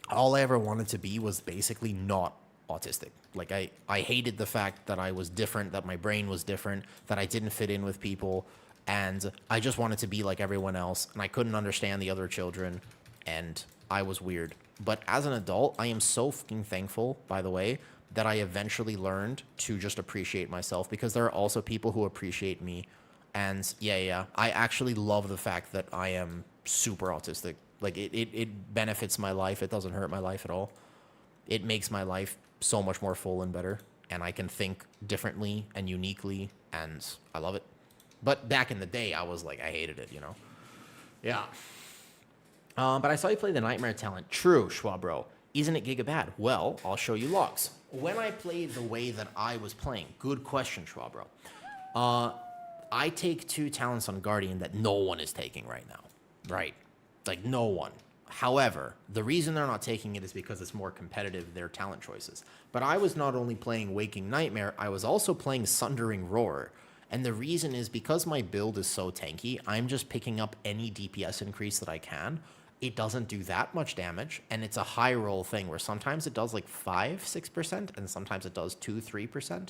All I ever wanted to be was basically not autistic. Like, I hated the fact that I was different, that my brain was different, that I didn't fit in with people. And I just wanted to be like everyone else. And I couldn't understand the other children. And I was weird. But as an adult, I am so fucking thankful, by the way, that I eventually learned to just appreciate myself, because there are also people who appreciate me. And yeah, I actually love the fact that I am super autistic. Like, it benefits my life. It doesn't hurt my life at all. It makes my life so much more full and better. And I can think differently and uniquely, and I love it. But back in the day, I was like, I hated it, you know? Yeah. But I saw you play the Nightmare talent. True, Schwabro. Isn't it Giga bad? Well, I'll show you logs. When I played the way that I was playing, good question, Schwabro. I take 2 talents on Guardian that no one is taking right now. Right. Like, no one. However, the reason they're not taking it is because it's more competitive, their talent choices. But I was not only playing Waking Nightmare, I was also playing Sundering Roar. And the reason is because my build is so tanky, I'm just picking up any DPS increase that I can. It doesn't do that much damage, and it's a high roll thing where sometimes it does like 5-6%, and sometimes it does 2-3%.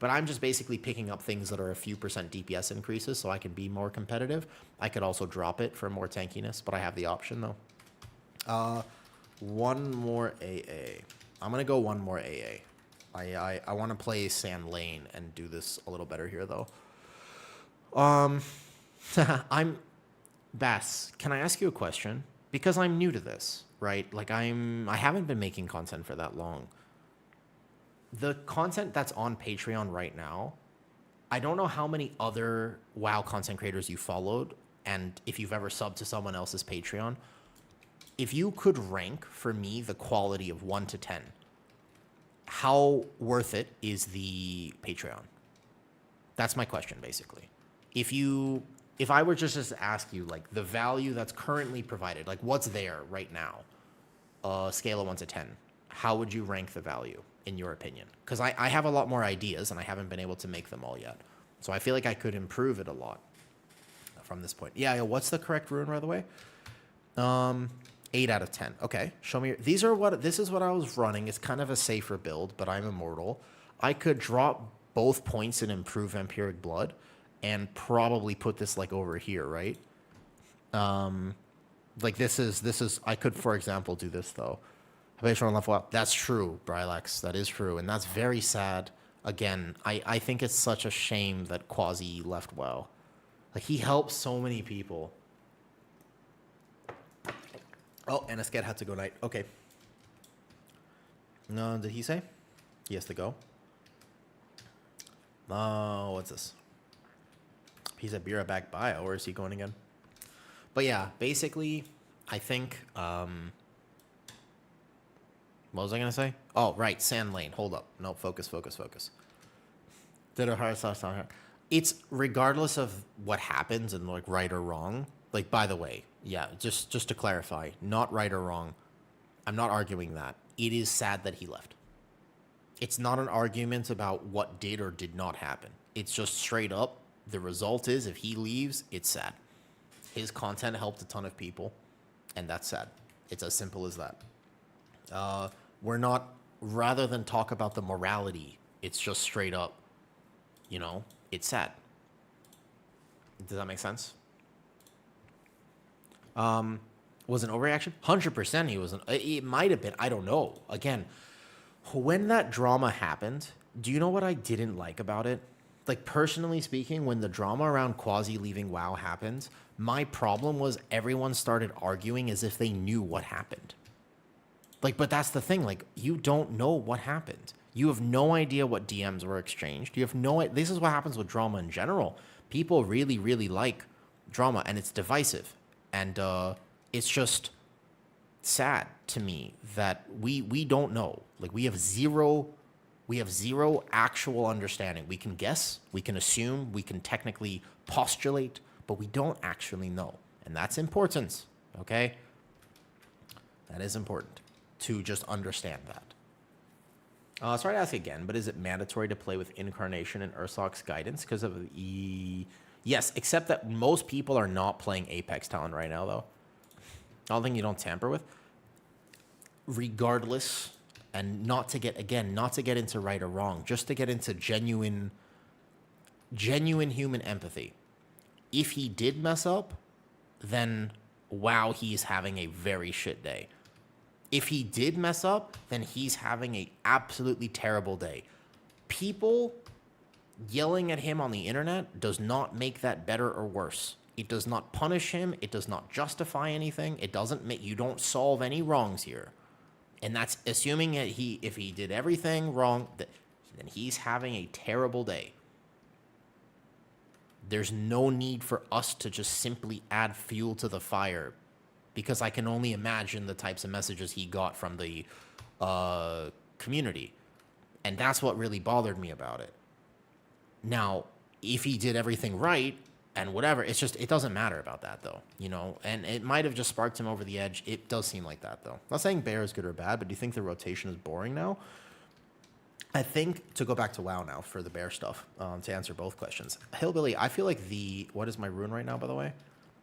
But I'm just basically picking up things that are a few percent DPS increases so I can be more competitive. I could also drop it for more tankiness, but I have the option though. One more AA. I'm going to go one more AA. I want to play Sand Lane and do this a little better here though. Bass, can I ask you a question? Because I'm new to this, right? Like, I haven't been making content for that long. The content that's on Patreon right now, I don't know how many other WoW content creators you followed, and if you've ever subbed to someone else's Patreon. If you could rank for me the quality of 1 to 10, how worth it is the Patreon? That's my question, basically. If I were just to ask you, like, the value that's currently provided, like, what's there right now, scale of 1 to 10, how would you rank the value, in your opinion? Because I have a lot more ideas, and I haven't been able to make them all yet. So I feel like I could improve it a lot from this point. Yeah, what's the correct rune, by the way? 8 out of 10. Okay, show me. This is what I was running. It's kind of a safer build, but I'm immortal. I could drop both points and improve Vampiric Blood, and probably put this like over here, right? Like this is. I could, for example, do this though. That's true, Brylax. That is true, and that's very sad. Again, I think it's such a shame that Quasi left WoW. Like, he helped so many people. Oh, and Asket had to go night. Okay. No, did he say? He has to go. Oh, what's this? He's at Bira back bio. Where is he going again? But yeah, basically, I think. What was I gonna say? Oh, right, Sand Lane. Hold up. No, focus. Did a hard sauce on her. It's regardless of what happens and like right or wrong. Like, by the way, yeah, just to clarify, not right or wrong. I'm not arguing that. It is sad that he left. It's not an argument about what did or did not happen. It's just straight up. The result is if he leaves, it's sad. His content helped a ton of people, and that's sad. It's as simple as that. We're not, rather than talk about the morality, it's just straight up, it's sad. Does that make sense? Was an overreaction? 100% he was. It might have been. I don't know. Again, when that drama happened, do you know what I didn't like about it? Like, personally speaking, when the drama around Quasi leaving WoW happened, my problem was everyone started arguing as if they knew what happened. Like, but that's the thing. Like, you don't know what happened. You have no idea what DMs were exchanged. You have no. This is what happens with drama in general. People really, really like drama, and it's divisive, and it's just sad to me that we don't know. Like, we have zero actual understanding. We can guess, we can assume, we can technically postulate, but we don't actually know. And that's important, okay? That is important to just understand that. Sorry to ask again, but is it mandatory to play with Incarnation and Ursock's guidance because of Yes, except that most people are not playing Apex Talent right now, though. I don't think you don't tamper with. Regardless, and not to get into right or wrong, just to get into genuine human empathy. If he did mess up, then wow, he's having a very shit day. If he did mess up, then he's having a absolutely terrible day. People yelling at him on the internet does not make that better or worse. It does not punish him. It does not justify anything. It doesn't make, you don't solve any wrongs here. And that's assuming that if he did everything wrong, then he's having a terrible day. There's no need for us to just simply add fuel to the fire, because I can only imagine the types of messages he got from the community. And that's what really bothered me about it. Now, if he did everything right and whatever, it doesn't matter about that, though, and it might have just sparked him over the edge. It does seem like that, though. I'm not saying Bear is good or bad, but do you think the rotation is boring now? I think, to go back to WoW now for the Bear stuff, to answer both questions. Hillbilly, I feel like what is my rune right now, by the way?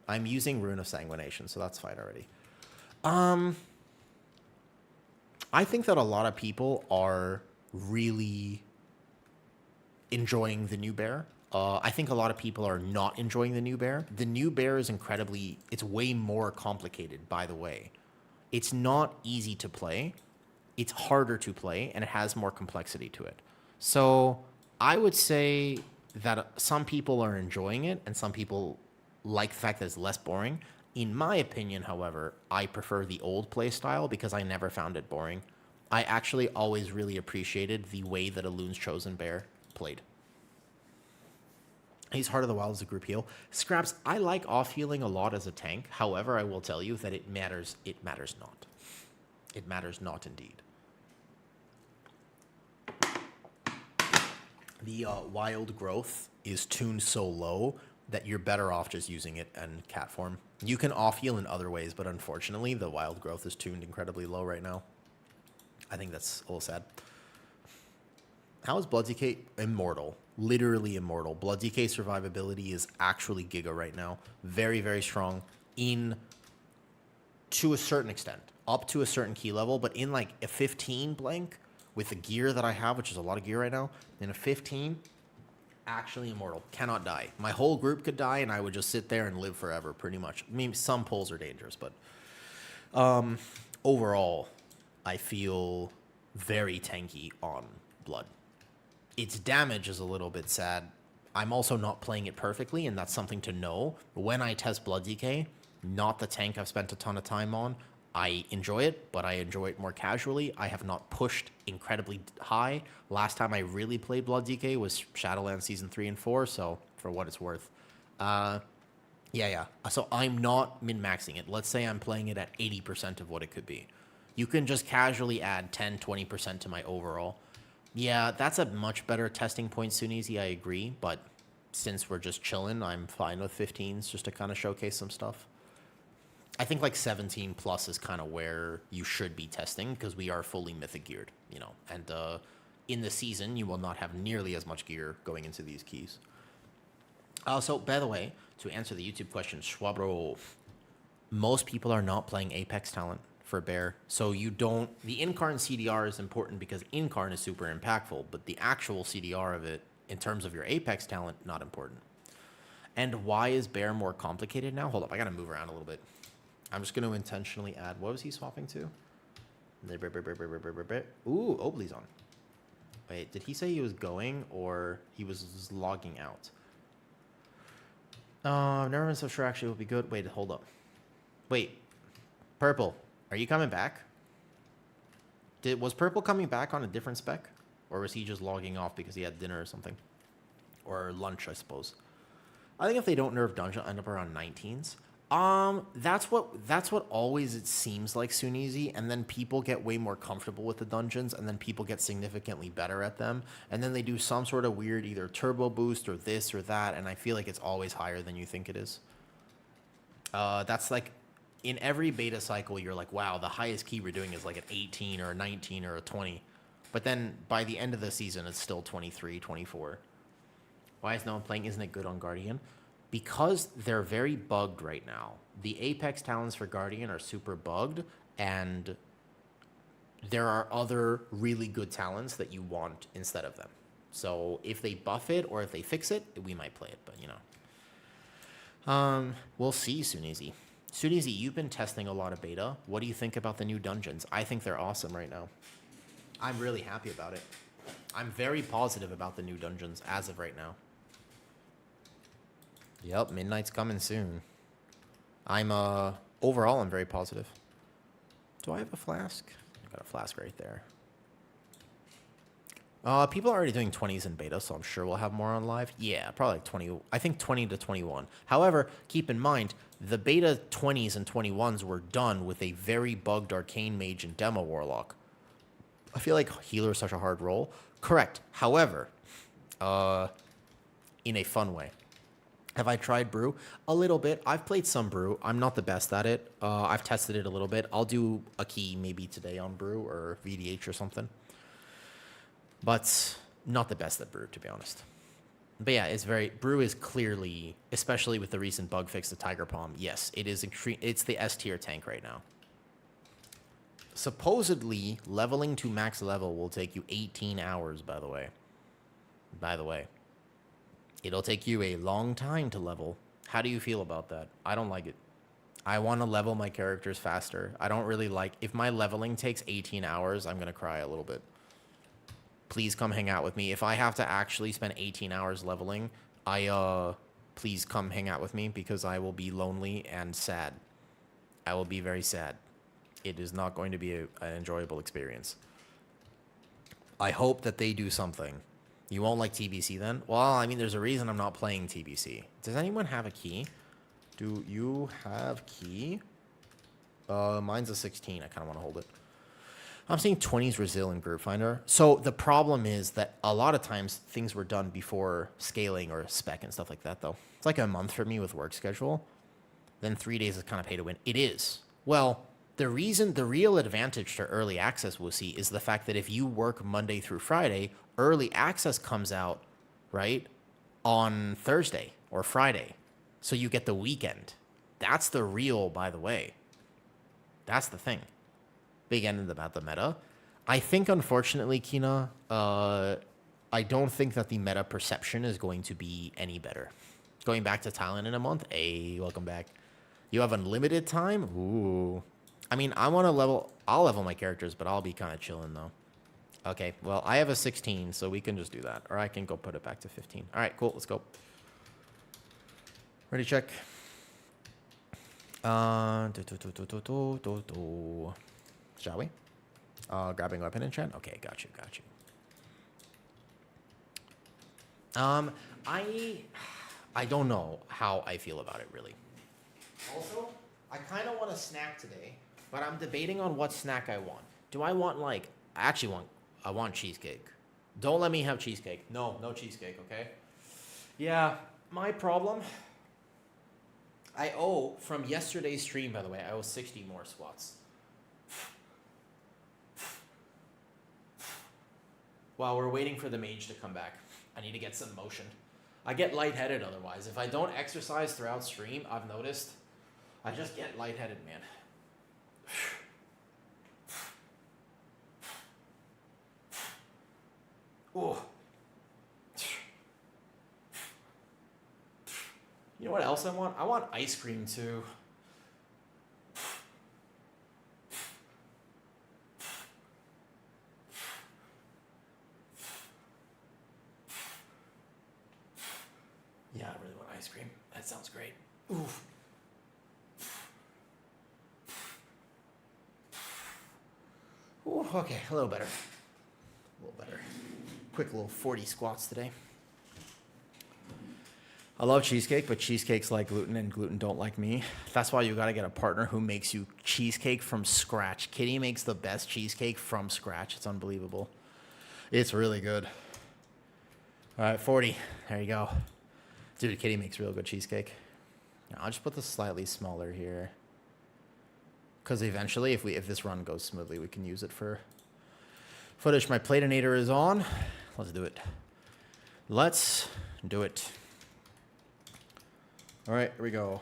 I'm using Rune of Sanguination, so that's fine already. I think that a lot of people are really enjoying the new Bear. I think a lot of people are not enjoying the new Bear. The new Bear is it's way more complicated, by the way. It's not easy to play. It's harder to play, and it has more complexity to it. So I would say that some people are enjoying it, and some people like the fact that it's less boring. In my opinion, however, I prefer the old play style because I never found it boring. I actually always really appreciated the way that Elun's Chosen Bear played. He's Heart of the Wild as a group heal. Scraps, I like off-healing a lot as a tank. However, I will tell you that it matters not. It matters not indeed. The wild growth is tuned so low that you're better off just using it in cat form. You can off-heal in other ways, but unfortunately, the wild growth is tuned incredibly low right now. I think that's a little sad. How is Blood DK immortal? Literally immortal. Blood DK survivability is actually giga right now. Very, very strong to a certain extent. Up to a certain key level, but in like a 15 blank, with the gear that I have, which is a lot of gear right now, in a 15, actually immortal. Cannot die. My whole group could die, and I would just sit there and live forever, pretty much. I mean, some pulls are dangerous, but overall, I feel very tanky on Blood. Its damage is a little bit sad. I'm also not playing it perfectly, and that's something to know. When I test Blood DK, not the tank I've spent a ton of time on, I enjoy it, but I enjoy it more casually. I have not pushed incredibly high. Last time I really played Blood DK was Shadowlands Season 3 and 4, so for what it's worth. Yeah. So I'm not min-maxing it. Let's say I'm playing it at 80% of what it could be. You can just casually add 10, 20% to my overall. Yeah, that's a much better testing point, Sunisi, I agree, but since we're just chilling, I'm fine with 15s just to kind of showcase some stuff. I think like 17 plus is kind of where you should be testing because we are fully mythic geared, you know. And in the season, you will not have nearly as much gear going into these keys. So, by the way, to answer the YouTube question, Schwabro, most people are not playing Apex talent for Bear. So you don't... The Incarn CDR is important because Incarn is super impactful, but the actual CDR of it, in terms of your Apex talent, not important. And why is Bear more complicated now? Hold up, I gotta move around a little bit. I'm just going to intentionally add... What was he swapping to? Ooh, Obley's on. Wait, did he say he was going or he was logging out? I've never been so sure actually it would be good. Wait, hold up. Wait, Purple, are you coming back? Was Purple coming back on a different spec? Or was he just logging off because he had dinner or something? Or lunch, I suppose. I think if they don't nerf dungeon, end up around 19s. That's what always it seems like Sunisi, and then people get way more comfortable with the dungeons, and then people get significantly better at them, and then they do some sort of weird either turbo boost or this or that, and I feel like it's always higher than you think it is. That's like in every beta cycle, you're like, wow, the highest key we're doing is like an 18 or a 19 or a 20, but then by the end of the season, it's still 23, 24. Why is no one playing? Isn't it good on Guardian? Because they're very bugged right now. The Apex talents for Guardian are super bugged, and there are other really good talents that you want instead of them. So if they buff it or if they fix it, we might play it, but you know. We'll see, Sunisi. Sunisi, you've been testing a lot of beta. What do you think about the new dungeons? I think they're awesome right now. I'm really happy about it. I'm very positive about the new dungeons as of right now. Yep, midnight's coming soon. Overall, I'm very positive. Do I have a flask? I got a flask right there. People are already doing 20s in beta, so I'm sure we'll have more on live. Yeah, probably like 20. I think 20 to 21. However, keep in mind, the beta 20s and 21s were done with a very bugged Arcane Mage and Demo Warlock. I feel like Healer is such a hard role. Correct. However, in a fun way. Have I tried Brew? A little bit. I've played some Brew. I'm not the best at it. I've tested it a little bit. I'll do a key maybe today on Brew or VDH or something. But not the best at Brew, to be honest. But yeah, Brew is clearly, especially with the recent bug fix to Tiger Palm, yes, it is it's the S tier tank right now. Supposedly, leveling to max level will take you 18 hours, by the way. It'll take you a long time to level. How do you feel about that? I don't like it. I want to level my characters faster. I don't really like... If my leveling takes 18 hours, I'm going to cry a little bit. Please come hang out with me. If I have to actually spend 18 hours leveling, please come hang out with me because I will be lonely and sad. I will be very sad. It is not going to be an enjoyable experience. I hope that they do something. You won't like TBC then? Well, I mean, there's a reason I'm not playing TBC. Does anyone have a key? Do you have key? Mine's a 16. I kind of want to hold it. I'm seeing 20s Resil in Group Finder. So the problem is that a lot of times things were done before scaling or spec and stuff like that, though. It's like a month for me with work schedule. Then 3 days is kind of pay to win. It is. Well, the real advantage to early access, we'll see, is the fact that if you work Monday through Friday, early access comes out, right, on Thursday or Friday. So you get the weekend. That's the real, by the way. That's the thing. Big end about the meta. I think, unfortunately, Kina, I don't think that the meta perception is going to be any better. Going back to Thailand in a month? Hey, welcome back. You have unlimited time? Ooh. I mean, I'll level my characters, but I'll be kind of chilling, though. Okay, well, I have a 16, so we can just do that. Or I can go put it back to 15. All right, cool, let's go. Ready, check. Shall we? Grabbing weapon enchant? Okay, got you. I don't know how I feel about it, really. Also, I kind of want a snack today, but I'm debating on what snack I want. Do I want, like... I want cheesecake. Don't let me have cheesecake. No cheesecake, okay? Yeah, my problem... I owe, from yesterday's stream, by the way, I owe 60 more squats. While we're waiting for the mage to come back, I need to get some motion. I get lightheaded otherwise. If I don't exercise throughout stream, I've noticed, I just get lightheaded, man. Oh. You know what else I want? I want ice cream too. Yeah, I really want ice cream. That sounds great. Oof. Ooh, okay, a little better. A little better. Quick little 40 squats today. I love cheesecake, but cheesecake's like gluten and gluten don't like me. That's why you gotta get a partner who makes you cheesecake from scratch. Kitty makes the best cheesecake from scratch. It's unbelievable. It's really good. All right, 40. There you go. Dude, Kitty makes real good cheesecake. I'll just put this slightly smaller here. Because eventually, if this run goes smoothly, we can use it for footage. My Platinator is on. Let's do it. Let's do it. All right, here we go.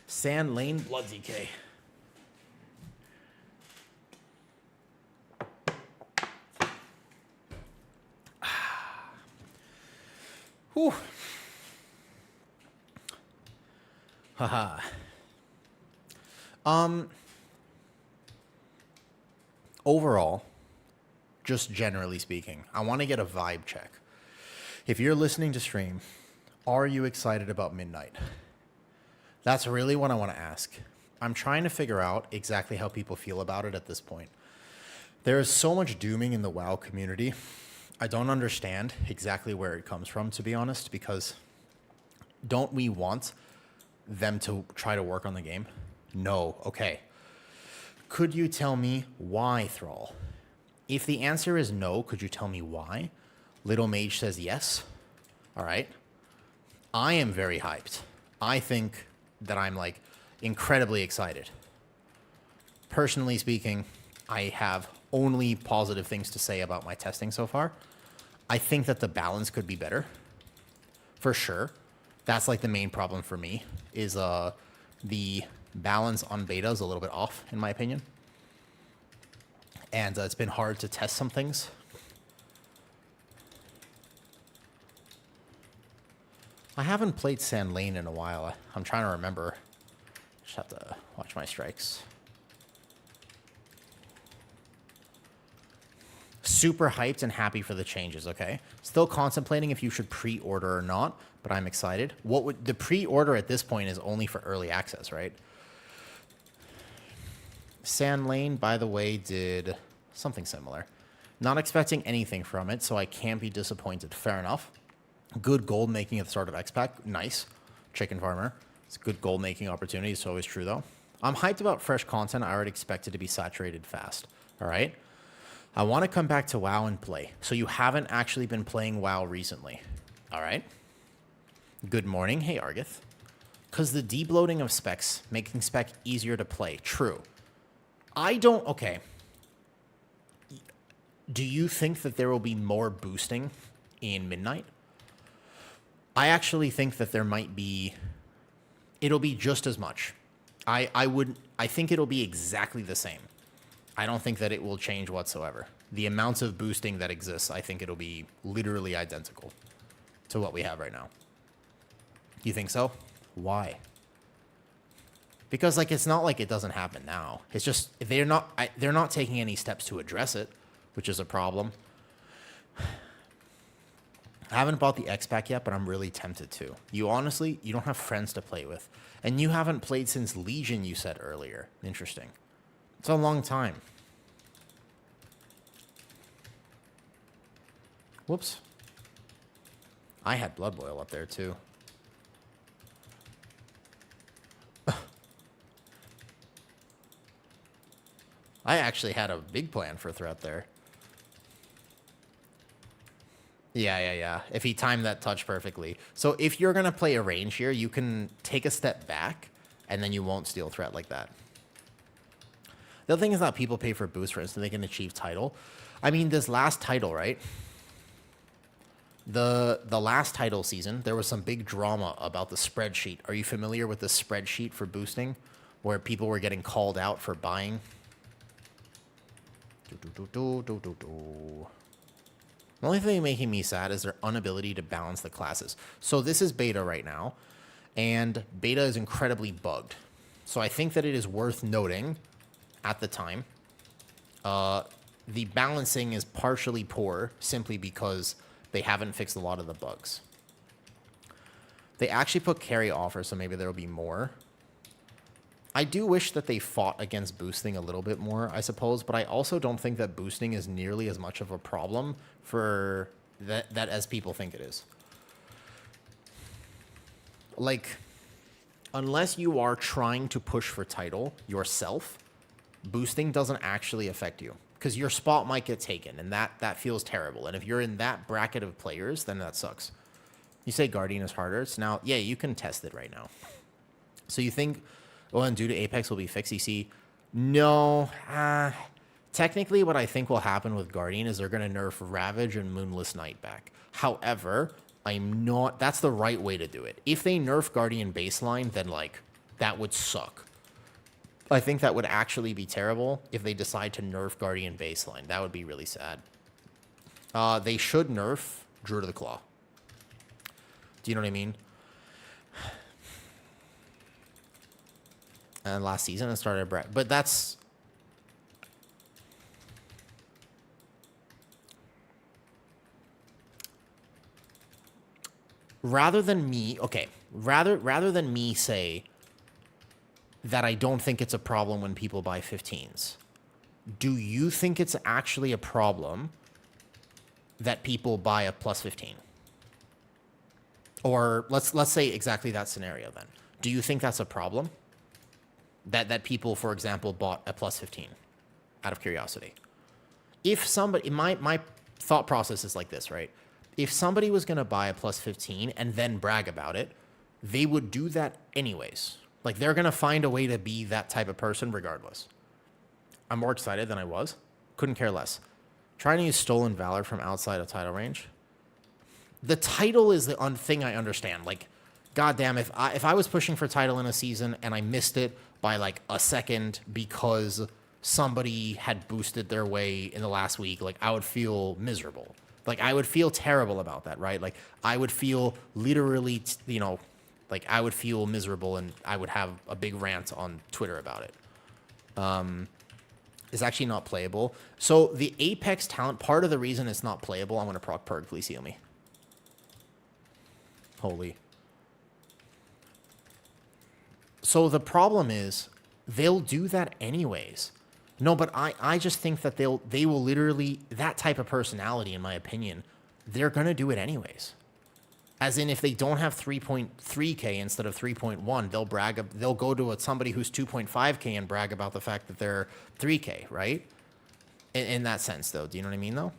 Sand Lane Blood DK. Whew. Haha. Overall, just generally speaking, I want to get a vibe check. If you're listening to stream, are you excited about Midnight? That's really what I want to ask. I'm trying to figure out exactly how people feel about it at this point. There is so much dooming in the WoW community. I don't understand exactly where it comes from, to be honest, because don't we want them to try to work on the game? No. Okay. Could you tell me why, Thrall? If the answer is no, could you tell me why? Little Mage says yes. All right. I am very hyped. I think that I'm like incredibly excited. Personally speaking, I have only positive things to say about my testing so far. I think that the balance could be better. For sure. That's like the main problem for me is the balance on beta is a little bit off, in my opinion. And it's been hard to test some things. I haven't played Sand Lane in a while. I'm trying to remember. Just have to watch my strikes. Super hyped and happy for the changes, okay? Still contemplating if you should pre-order or not, but I'm excited. What would the pre-order at this point is only for early access, right? Sand Lane, by the way, did something similar. Not expecting anything from it, so I can't be disappointed. Fair enough. Good gold making at the start of X-Pack. Nice. Chicken Farmer. It's a good gold making opportunity. It's always true, though. I'm hyped about fresh content. I already expect it to be saturated fast. All right? I want to come back to WoW and play. So you haven't actually been playing WoW recently. All right? Good morning. Hey, Argith. Because the debloating of specs, making spec easier to play. True. I don't... Okay. Do you think that there will be more boosting in Midnight? I actually think that there might be... It'll be just as much. I think it'll be exactly the same. I don't think that it will change whatsoever. The amounts of boosting that exists, I think it'll be literally identical to what we have right now. You think so? Why? Because like it's not like it doesn't happen now. It's just they're not taking any steps to address it, which is a problem. I haven't bought the X-Pack yet, but I'm really tempted to. You don't have friends to play with. And you haven't played since Legion, you said earlier. Interesting. It's a long time. Whoops. I had Blood Boil up there, too. I actually had a big plan for Threat there. Yeah. If he timed that touch perfectly. So if you're going to play a range here, you can take a step back, and then you won't steal threat like that. The other thing is that people pay for boost, for instance, they can achieve title. I mean, this last title, right? The last title season, there was some big drama about the spreadsheet. Are you familiar with the spreadsheet for boosting, where people were getting called out for buying? The only thing making me sad is their inability to balance the classes. So this is beta right now, and beta is incredibly bugged. So I think that it is worth noting at the time. The balancing is partially poor simply because they haven't fixed a lot of the bugs. They actually put carry offer, so maybe there will be more. I do wish that they fought against boosting a little bit more, I suppose, but I also don't think that boosting is nearly as much of a problem for that as people think it is. Like, unless you are trying to push for title yourself, boosting doesn't actually affect you, because your spot might get taken, and that feels terrible. And if you're in that bracket of players, then that sucks. You say Guardian is harder. It's now, yeah, you can test it right now. So you think, well, and due to Apex will be fixed, you see, no. Technically, what I think will happen with Guardian is they're going to nerf Ravage and Moonless Night back. However, I'm not, that's the right way to do it. If they nerf Guardian baseline, then, like, that would suck. I think that would actually be terrible if they decide to nerf Guardian baseline. That would be really sad. They should nerf Druid of the Claw. Do you know what I mean? And last season it started but that's rather than me say that I don't think it's a problem when people buy 15s. Do you think it's actually a problem that people buy a plus 15? Or let's say exactly that scenario then. Do you think that's a problem? That people, for example, bought a plus 15 out of curiosity. If somebody, my thought process is like this, right? If somebody was going to buy a plus 15 and then brag about it, they would do that anyways. Like, they're going to find a way to be that type of person regardless. I'm more excited than I was. Couldn't care less. Trying to use Stolen Valor from outside of title range. The title is the thing I understand. Like, goddamn, if I was pushing for title in a season and I missed it by like a second because somebody had boosted their way in the last week, like, I would feel miserable. Like, I would feel terrible about that, right? Like, I would feel literally, like, I would feel miserable, and I would have a big rant on Twitter about it. It's actually not playable. So the Apex talent, part of the reason it's not playable, I'm going to proc perk, please heal me. Holy. So the problem is, they'll do that anyways. No, but I just think that they will literally, that type of personality, in my opinion, they're going to do it anyways. As in, if they don't have 3.3K instead of 3.1, they'll go to somebody who's 2.5K and brag about the fact that they're 3K, right? In that sense, though. Do you know what I mean, though?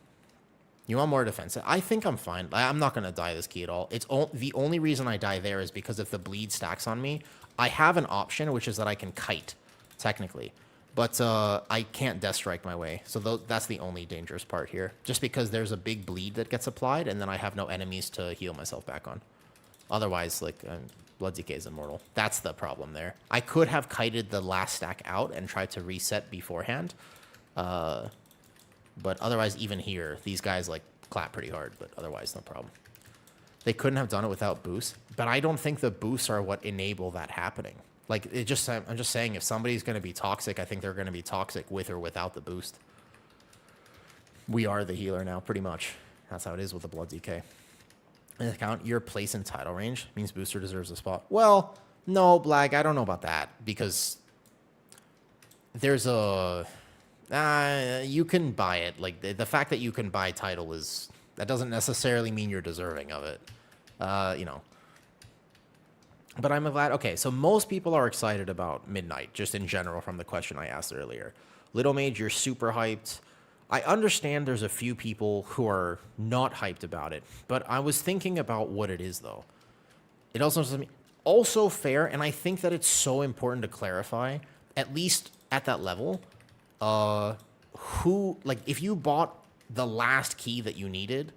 You want more defense? I think I'm fine. I'm not going to die this key at all. The only reason I die there is because if the bleed stacks on me, I have an option, which is that I can kite, technically. But I can't death strike my way. So that's the only dangerous part here. Just because there's a big bleed that gets applied, and then I have no enemies to heal myself back on. Otherwise, like, Blood DK is immortal. That's the problem there. I could have kited the last stack out and tried to reset beforehand. But otherwise, even here, these guys, like, clap pretty hard. But otherwise, no problem. They couldn't have done it without boosts. But I don't think the boosts are what enable that happening. Like, I'm just saying, if somebody's going to be toxic, I think they're going to be toxic with or without the boost. We are the healer now, pretty much. That's how it is with the Blood DK. And count your place in title range means booster deserves a spot. Well, no, Blag, I don't know about that. Because there's a... you can buy it. Like, the fact that you can buy title is... That doesn't necessarily mean you're deserving of it. But I'm glad. Okay, so most people are excited about Midnight, just in general, from the question I asked earlier. Little Mage, you're super hyped. I understand there's a few people who are not hyped about it, but I was thinking about what it is though. It also doesn't mean also fair, and I think that it's so important to clarify, at least at that level, who like if you bought the last key that you needed,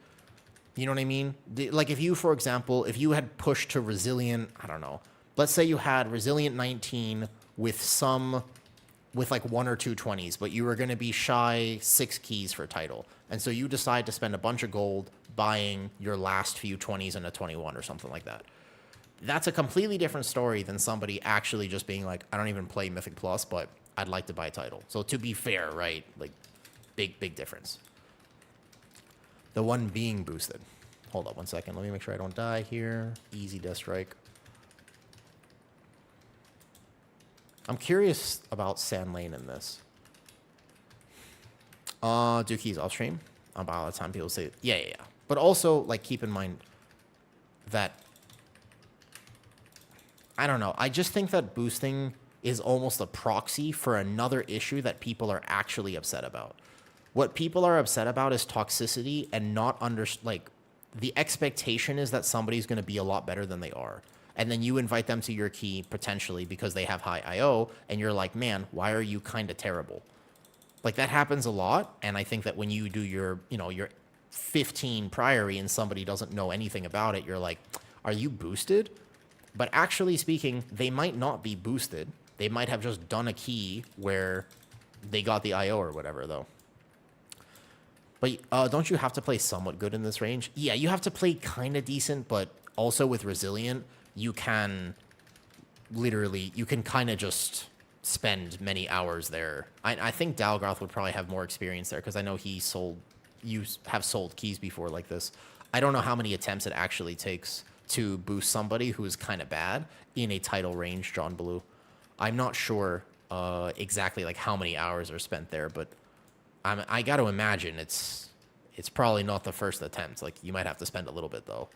you know what I mean? Like if you, for example, if you had pushed to resilient, I don't know, let's say you had resilient 19 with like 1 or 2 20s, but you were going to be shy 6 keys for title. And so you decide to spend a bunch of gold buying your last few 20s and a 21 or something like that. That's a completely different story than somebody actually just being like, I don't even play Mythic Plus, but I'd like to buy title. So to be fair, right? Like big difference. The one being boosted. Hold up 1 second. Let me make sure I don't die here. Easy death strike. I'm curious about Sand Lane in this. Do keys off stream? About all the time people say, yeah. But also, like, keep in mind that, I don't know. I just think that boosting is almost a proxy for another issue that people are actually upset about. What people are upset about is toxicity and not like, the expectation is that somebody's going to be a lot better than they are. And then you invite them to your key potentially because they have high IO, and you're like, man, why are you kind of terrible? Like that happens a lot. And I think that when you do your, your 15 priory and somebody doesn't know anything about it, you're like, are you boosted? But actually speaking, they might not be boosted. They might have just done a key where they got the IO or whatever though. But don't you have to play somewhat good in this range? Yeah, you have to play kind of decent, but also with Resilient, you can kind of just spend many hours there. I think Dalgroth would probably have more experience there because I know you have sold keys before like this. I don't know how many attempts it actually takes to boost somebody who is kind of bad in a title range, John Blue. I'm not sure exactly like how many hours are spent there, but I got to imagine it's probably not the first attempt. Like you might have to spend a little bit though.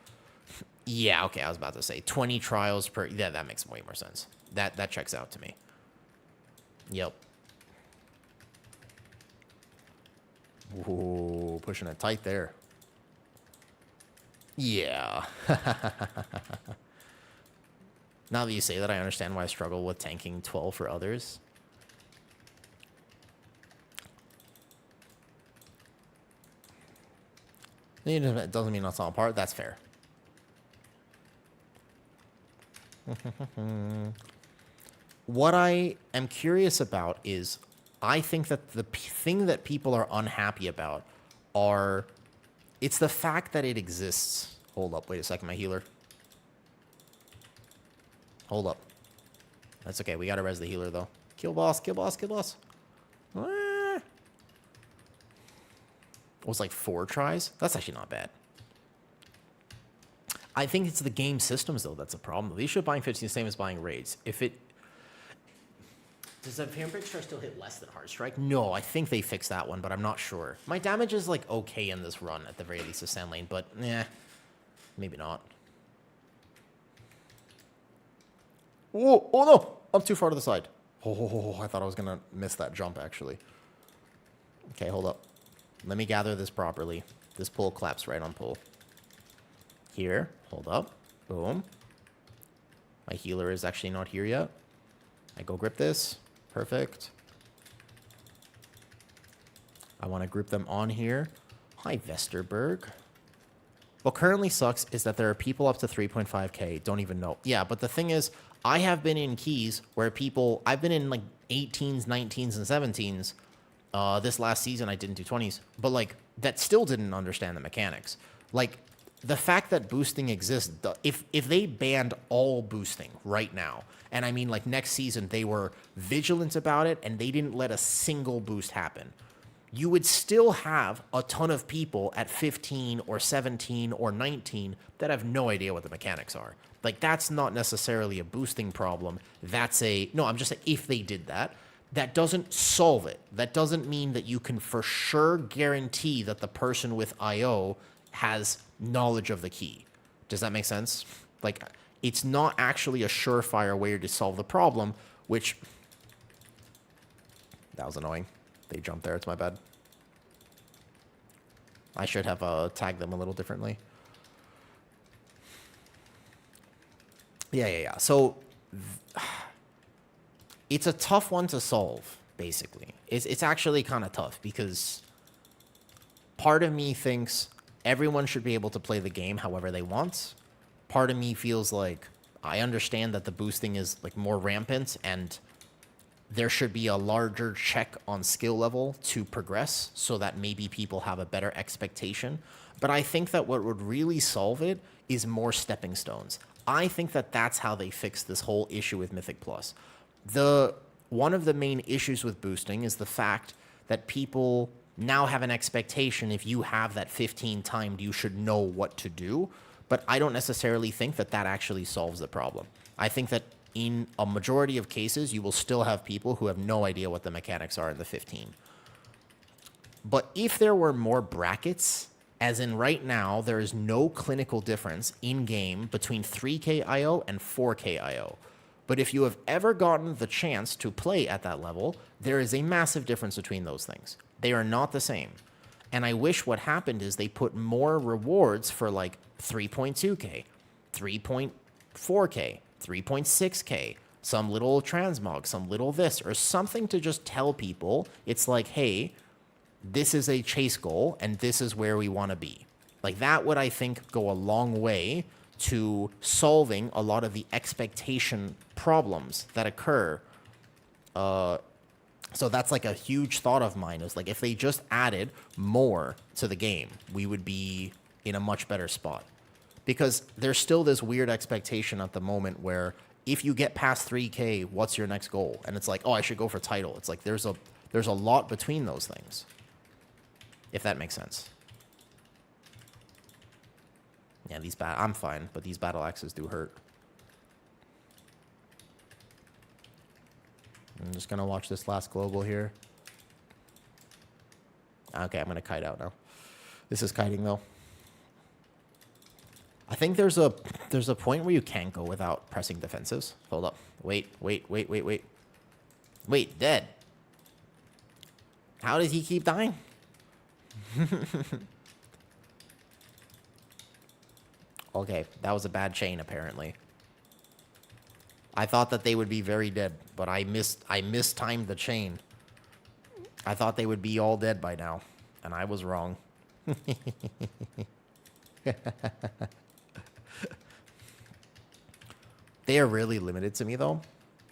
Yeah, okay, I was about to say 20 trials per. Yeah, that makes way more sense. That checks out to me. Yep. Ooh, pushing it tight there. Yeah. Now that you say that, I understand why I struggle with tanking 12 for others. It doesn't mean that's not apart. That's fair. What I am curious about is I think that the thing that people are unhappy about it's the fact that it exists. Hold up. Wait a second. My healer. Hold up. That's okay. We got to res the healer, though. Kill boss. Kill boss. Kill boss. It was like 4 tries. That's actually not bad. I think it's the game systems, though, that's a problem. The issue of buying 15 is the same as buying raids. Does the Vampiric Star still hit less than Hard Strike? No, I think they fixed that one, but I'm not sure. My damage is, like, okay in this run, at the very least, of Sand Lane, but, maybe not. Oh no! I'm too far to the side. Oh, I thought I was going to miss that jump, actually. Okay, hold up. Let me gather this properly. This pull claps right on pull. Here, hold up. Boom. My healer is actually not here yet. I go grip this. Perfect. I want to group them on here. Hi, Vesterberg. What currently sucks is that there are people up to 3.5k don't even know. Yeah, but the thing is, I have been in keys where I've been in like 18s, 19s, and 17s. This last season I didn't do 20s, but like that still didn't understand the mechanics. Like the fact that boosting exists, if they banned all boosting right now, and I mean like next season they were vigilant about it and they didn't let a single boost happen, you would still have a ton of people at 15 or 17 or 19 that have no idea what the mechanics are. Like that's not necessarily a boosting problem. I'm just saying if they did that, that doesn't solve it. That doesn't mean that you can for sure guarantee that the person with IO has knowledge of the key. Does that make sense? Like, it's not actually a surefire way to solve the problem, which... That was annoying. They jumped there. It's my bad. I should have tagged them a little differently. Yeah. So it's a tough one to solve, basically. It's actually kind of tough because part of me thinks everyone should be able to play the game however they want. Part of me feels like I understand that the boosting is like more rampant and there should be a larger check on skill level to progress so that maybe people have a better expectation. But I think that what would really solve it is more stepping stones. I think that that's how they fix this whole issue with Mythic Plus. One of the main issues with boosting is the fact that people now have an expectation if you have that 15 timed, you should know what to do. But I don't necessarily think that that actually solves the problem. I think that in a majority of cases, you will still have people who have no idea what the mechanics are in the 15. But if there were more brackets, as in right now, there is no clinical difference in-game between 3K IO and 4K IO. But if you have ever gotten the chance to play at that level, there is a massive difference between those things. They are not the same. And I wish what happened is they put more rewards for like 3.2K, 3.4K, 3.6K, some little transmog, some little this, or something to just tell people it's like, hey, this is a chase goal and this is where we want to be. Like that would, I think, go a long way to solving a lot of the expectation problems that occur. So that's like a huge thought of mine is like if they just added more to the game, we would be in a much better spot. Because there's still this weird expectation at the moment where if you get past 3K, what's your next goal? And it's like, oh, I should go for title. It's like there's a lot between those things. If that makes sense. Yeah, I'm fine, but these battle axes do hurt. I'm just gonna watch this last global here. Okay, I'm gonna kite out now. This is kiting though. I think there's a point where you can't go without pressing defensives. Hold up. Wait. Wait, dead. How does he keep dying? Okay, that was a bad chain apparently. I thought that they would be very dead, but I mistimed the chain. I thought they would be all dead by now, and I was wrong. They are really limited to me, though.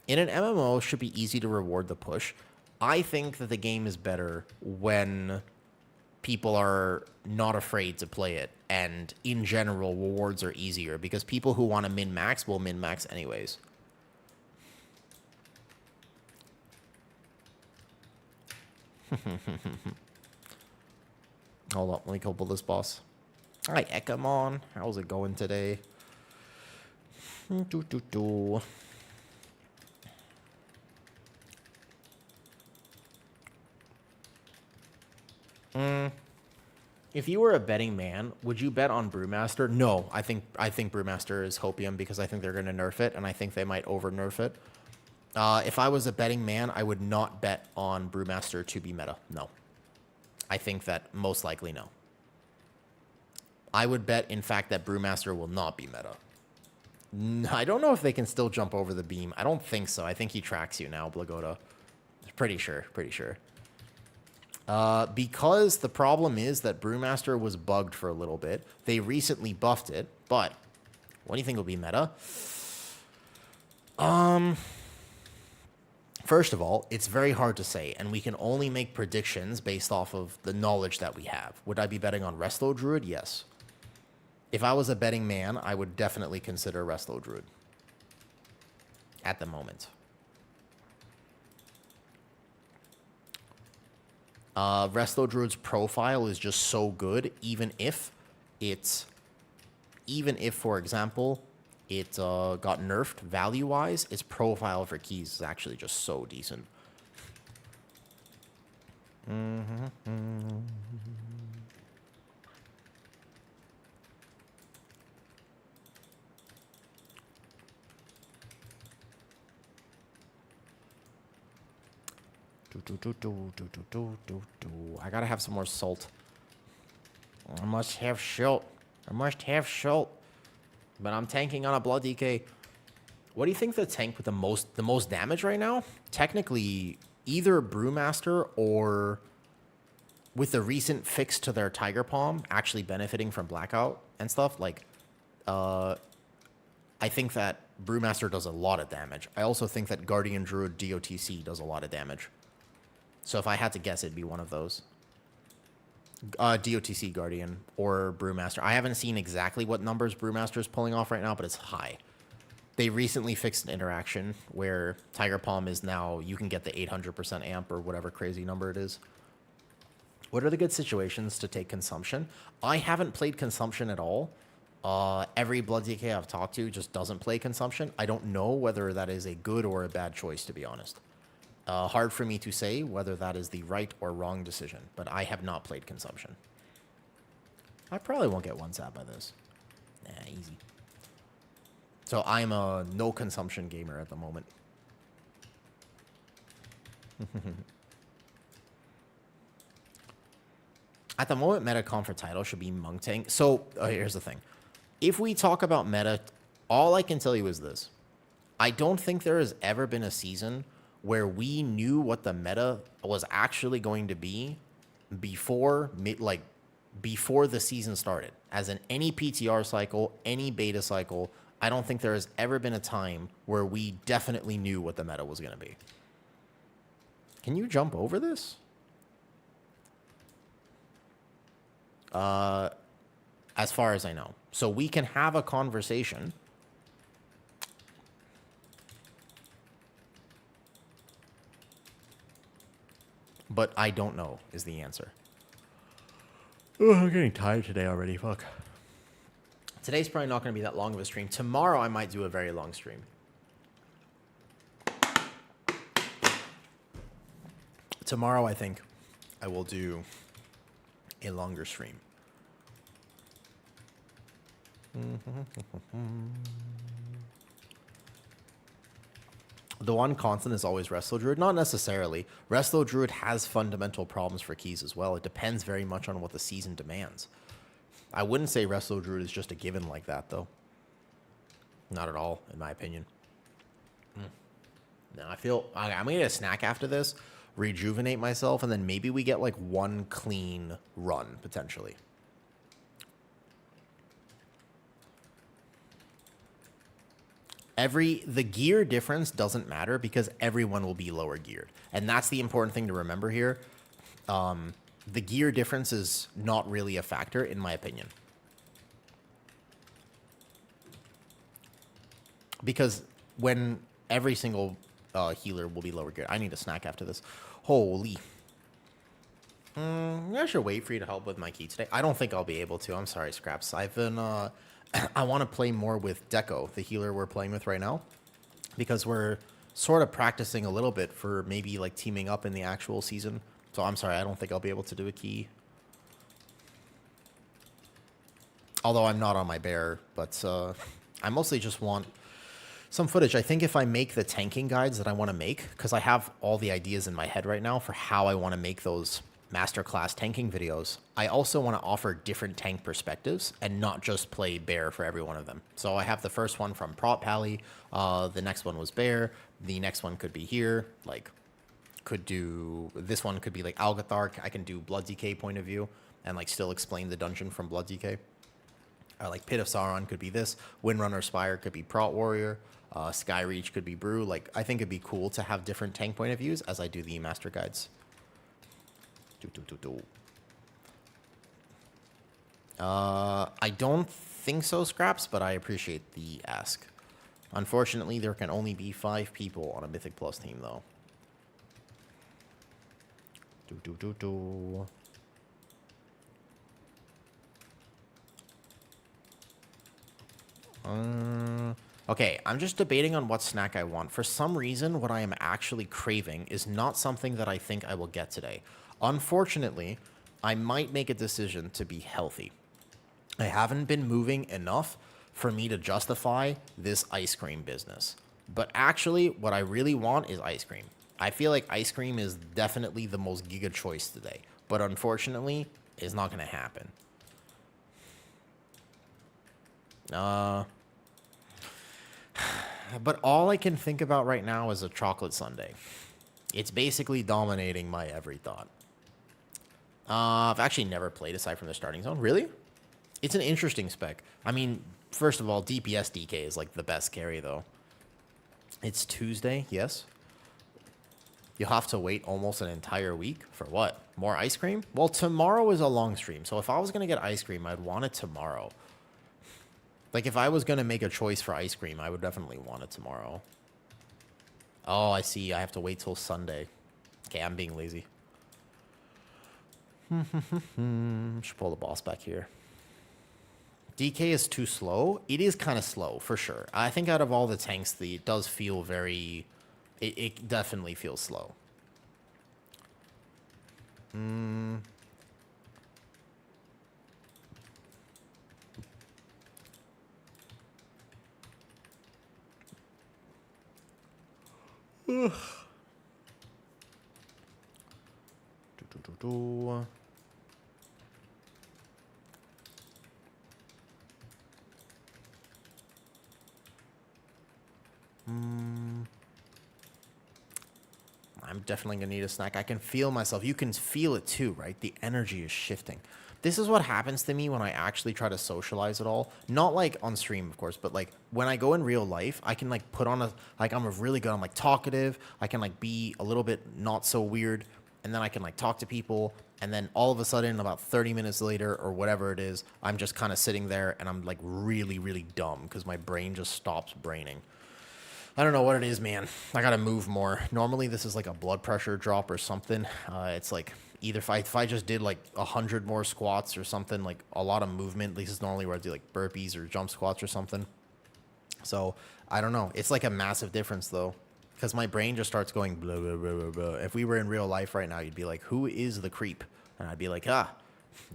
In an MMO, it should be easy to reward the push. I think that the game is better when people are not afraid to play it, and in general, rewards are easier, because people who want to min-max will min-max anyways. Hold up, let me go pull this boss. Hi, Ekamon. How's it going today? If you were a betting man, would you bet on Brewmaster? No, I think Brewmaster is hopium because I think they're going to nerf it, and I think they might over-nerf it. If I was a betting man, I would not bet on Brewmaster to be meta. No. I think that most likely no. I would bet, in fact, that Brewmaster will not be meta. I don't know if they can still jump over the beam. I don't think so. I think he tracks you now, Blagoda. Pretty sure. Because the problem is that Brewmaster was bugged for a little bit. They recently buffed it, but what do you think will be meta? First of all, it's very hard to say, and we can only make predictions based off of the knowledge that we have. Would I be betting on Resto Druid? Yes. If I was a betting man, I would definitely consider Resto Druid. At the moment. Resto Druid's profile is just so good, even if, for example, it got nerfed value-wise, its profile for keys is actually just so decent. I gotta have some more salt. I must have Shult. I must have Shult. But I'm tanking on a Blood DK. What do you think the tank with the most damage right now? Technically, either Brewmaster or with the recent fix to their Tiger Palm actually benefiting from Blackout and stuff, like, I think that Brewmaster does a lot of damage. I also think that Guardian Druid DOTC does a lot of damage. So if I had to guess, it'd be one of those. DOTC Guardian or Brewmaster. I haven't seen exactly what numbers Brewmaster is pulling off right now, but it's high. They recently fixed an interaction where Tiger Palm is now, you can get the 800% amp or whatever crazy number it is. What are the good situations to take Consumption? I haven't played Consumption at all. Every Blood DK I've talked to just doesn't play Consumption. I don't know whether that is a good or a bad choice, to be honest. Hard for me to say whether that is the right or wrong decision, but I have not played Consumption. I probably won't get one zap by this. Nah, easy. So I'm a no consumption gamer at the moment. At the moment, meta comp for title should be Monk Tank. So here's the thing. If we talk about meta, all I can tell you is this. I don't think there has ever been a season where we knew what the meta was actually going to be before the season started. As in any PTR cycle, any beta cycle, I don't think there has ever been a time where we definitely knew what the meta was going to be. Can you jump over this? As far as I know. So we can have a conversation. But I don't know is the answer. Oh, I'm getting tired today already. Fuck. Today's probably not going to be that long of a stream. Tomorrow I might do a very long stream. Tomorrow I think I will do a longer stream. The one constant is always Resto Druid. Not necessarily. Resto Druid has fundamental problems for keys as well. It depends very much on what the season demands. I wouldn't say Resto Druid is just a given like that, though. Not at all, in my opinion. No, I feel... I'm going to get a snack after this, rejuvenate myself, and then maybe we get, like, one clean run, potentially. The gear difference doesn't matter because everyone will be lower geared. And that's the important thing to remember here. The gear difference is not really a factor, in my opinion. Because when every single healer will be lower geared. I need a snack after this. Holy. I should wait for you to help with my key today. I don't think I'll be able to. I'm sorry, Scraps. I've been... I want to play more with Deco, the healer we're playing with right now, because we're sort of practicing a little bit for maybe like teaming up in the actual season. So I'm sorry, I don't think I'll be able to do a key. Although I'm not on my bear, but I mostly just want some footage. I think if I make the tanking guides that I want to make, because I have all the ideas in my head right now for how I want to make those masterclass tanking videos, I also want to offer different tank perspectives and not just play bear for every one of them. So I have the first one from Prop Pally, the next one was bear, the next one could be here, like this one could be like Algathark. I can do Blood DK point of view and like still explain the dungeon from Blood DK. Like Pit of Sauron could be this, Windrunner Spire could be Prot Warrior, Skyreach could be Brew. Like I think it'd be cool to have different tank point of views as I do the master guides. I don't think so, Scraps, but I appreciate the ask. Unfortunately, there can only be 5 people on a Mythic Plus team, though. Okay, I'm just debating on what snack I want. For some reason, what I am actually craving is not something that I think I will get today. Unfortunately, I might make a decision to be healthy. I haven't been moving enough for me to justify this ice cream business. But actually, what I really want is ice cream. I feel like ice cream is definitely the most giga choice today. But unfortunately, it's not going to happen. But all I can think about right now is a chocolate sundae. It's basically dominating my every thought. I've actually never played aside from the starting zone. Really? It's an interesting spec. I mean, first of all, DPS DK is like the best carry, though. It's Tuesday, yes. You'll have to wait almost an entire week for what? More ice cream? Well, tomorrow is a long stream, so if I was going to get ice cream, I'd want it tomorrow. Like, if I was going to make a choice for ice cream, I would definitely want it tomorrow. Oh, I see. I have to wait till Sunday. Okay, I'm being lazy. Should pull the boss back here. DK is too slow. It is kind of slow, for sure. I think out of all the tanks, it does feel very... It definitely feels slow. I'm definitely going to need a snack. I can feel myself. You can feel it too, right? The energy is shifting. This is what happens to me when I actually try to socialize at all. Not like on stream, of course, but like when I go in real life, I can like put on a, like I'm really good. I'm like talkative. I can like be a little bit not so weird. And then I can like talk to people. And then all of a sudden, about 30 minutes later or whatever it is, I'm just kind of sitting there and I'm like really, really dumb because my brain just stops braining. I don't know what it is, man. I gotta move more. Normally, this is like a blood pressure drop or something. It's like either if I just did like 100 more squats or something, like a lot of movement. This is normally where I do like burpees or jump squats or something. So I don't know. It's like a massive difference though, because my brain just starts going blah blah blah blah blah. If we were in real life right now, you'd be like, "Who is the creep?" And I'd be like, "Ah,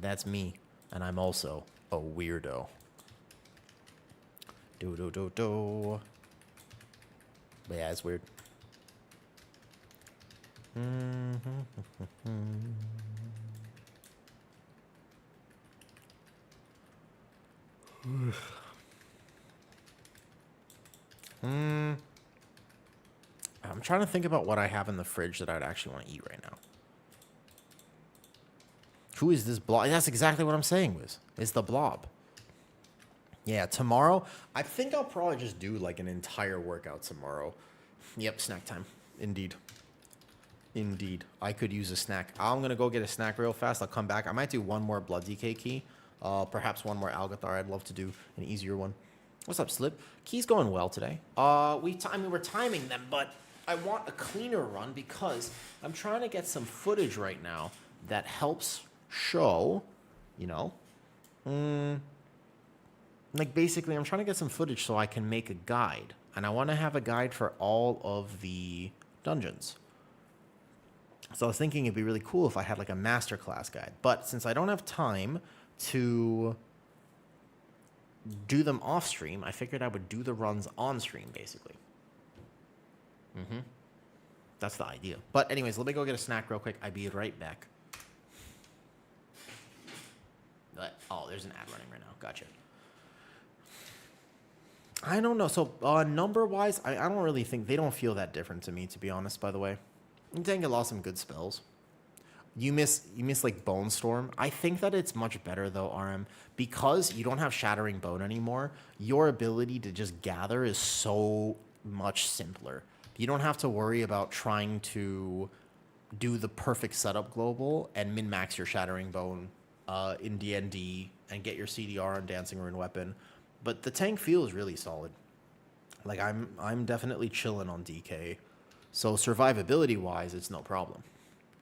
that's me, and I'm also a weirdo." Do do do do. But yeah, it's weird. I'm trying to think about what I have in the fridge that I'd actually want to eat right now. Who is this blob? That's exactly what I'm saying, Wiz. It's the blob. Yeah, tomorrow, I think I'll probably just do like an entire workout tomorrow. Yep, snack time. Indeed. Indeed. I could use a snack. I'm going to go get a snack real fast. I'll come back. I might do one more blood DK key. Perhaps one more Algathar. I'd love to do an easier one. What's up, Slip? Key's going well today. We're timing them, but I want a cleaner run because I'm trying to get some footage right now that helps show, you know, like basically I'm trying to get some footage so I can make a guide. And I want to have a guide for all of the dungeons. So I was thinking it'd be really cool if I had like a masterclass guide. But since I don't have time to do them off stream, I figured I would do the runs on stream basically. That's the idea. But anyways, let me go get a snack real quick. I'll be right back. Oh, there's an ad running right now. Gotcha. I don't know. So number-wise, I don't really think... They don't feel that different to me, to be honest, by the way. Dang, I lost some good spells. You miss like Bone Storm. I think that it's much better, though, RM. Because you don't have Shattering Bone anymore, your ability to just gather is so much simpler. You don't have to worry about trying to do the perfect setup global and min-max your Shattering Bone in D&D and get your CDR on Dancing Rune Weapon. But the tank feels really solid. Like I'm definitely chilling on DK. So survivability wise, it's no problem.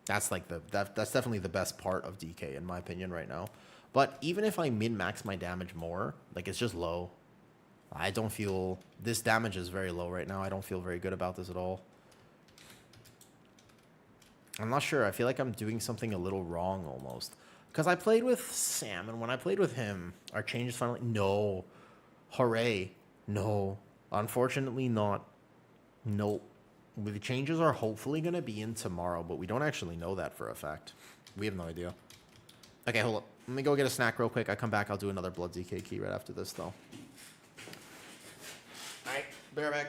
That's like that's definitely the best part of DK in my opinion right now. But even if I min-max my damage more, like it's just low. I don't feel this damage is very low right now. I don't feel very good about this at all. I'm not sure. I feel like I'm doing something a little wrong almost. Because I played with Sam, and when I played with him, our changes finally... No. Hooray. No. Unfortunately not. Nope. The changes are hopefully going to be in tomorrow, but we don't actually know that for a fact. We have no idea. Okay, hold up. Let me go get a snack real quick. I come back. I'll do another Blood ZK key right after this, though. All right, bear back.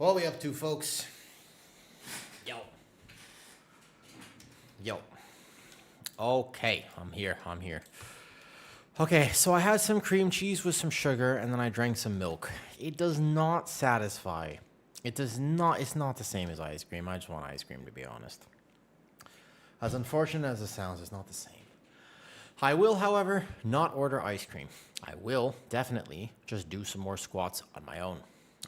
What are we up to, folks? Yo. Okay, I'm here. Okay, so I had some cream cheese with some sugar, and then I drank some milk. It does not satisfy. It's not the same as ice cream. I just want ice cream, to be honest. As unfortunate as it sounds, it's not the same. I will, however, not order ice cream. I will definitely just do some more squats on my own.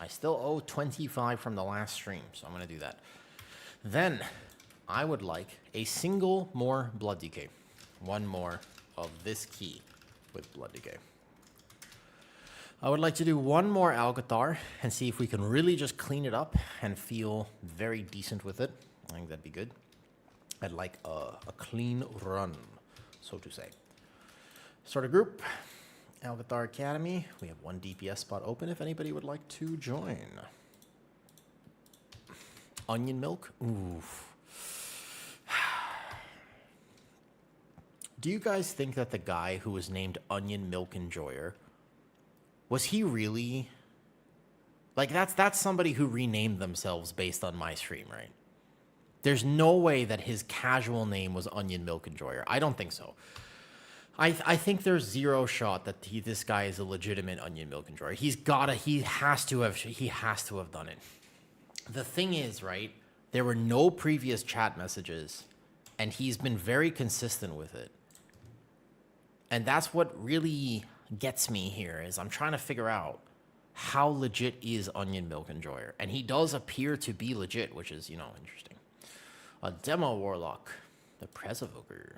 I still owe 25 from the last stream, so I'm going to do that. Then, I would like a single more blood decay. One more of this key with blood decay. I would like to do one more Alcathar and see if we can really just clean it up and feel very decent with it. I think that'd be good. I'd like a clean run, so to say. Start a group. Alcathar Academy. We have one DPS spot open if anybody would like to join. Onion milk. Oof. Do you guys think that the guy who was named Onion Milk Enjoyer, was he really... Like, that's somebody who renamed themselves based on my stream, right? There's no way that his casual name was Onion Milk Enjoyer. I don't think so. I think there's zero shot that this guy is a legitimate Onion Milk Enjoyer. He has to have done it. The thing is, right, there were no previous chat messages, and he's been very consistent with it. And that's what really gets me here, is I'm trying to figure out how legit is Onion Milk Enjoyer. And he does appear to be legit, which is, interesting. A Demo Warlock, the Presovoker.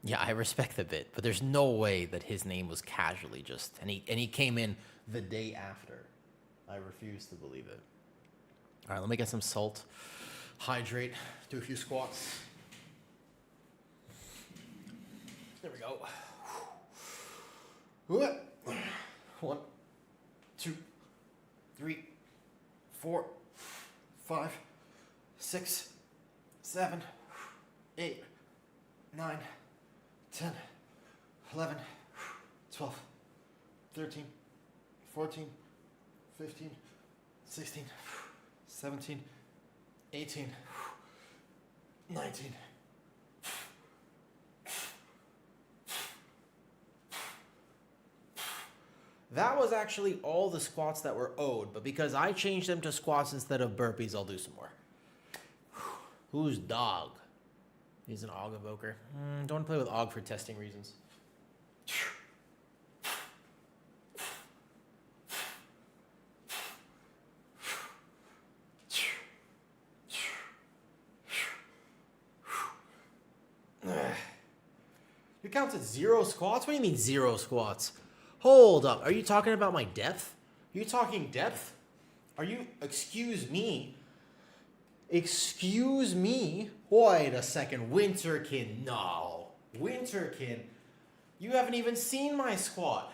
Yeah, I respect the bit, but there's no way that his name was casually just... And he came in the day after. I refuse to believe it. All right, let me get some salt. Hydrate. Do a few squats. There we go. 1, 2, 3, 4, 5, 6, 7, 8, 9, 10, 11, 12, 13, 14, 15, 16, 17, 18, 19. That was actually all the squats that were owed, but because I changed them to squats instead of burpees, I'll do some more. Who's Dog? He's an Og evoker. Don't want to play with Og for testing reasons. You counted 0 squats? What do you mean 0 squats? Hold up. Are you talking about my depth? Are you talking depth? Excuse me? Excuse me? Wait a second. Winterkin. No. Winterkin. You haven't even seen my squat.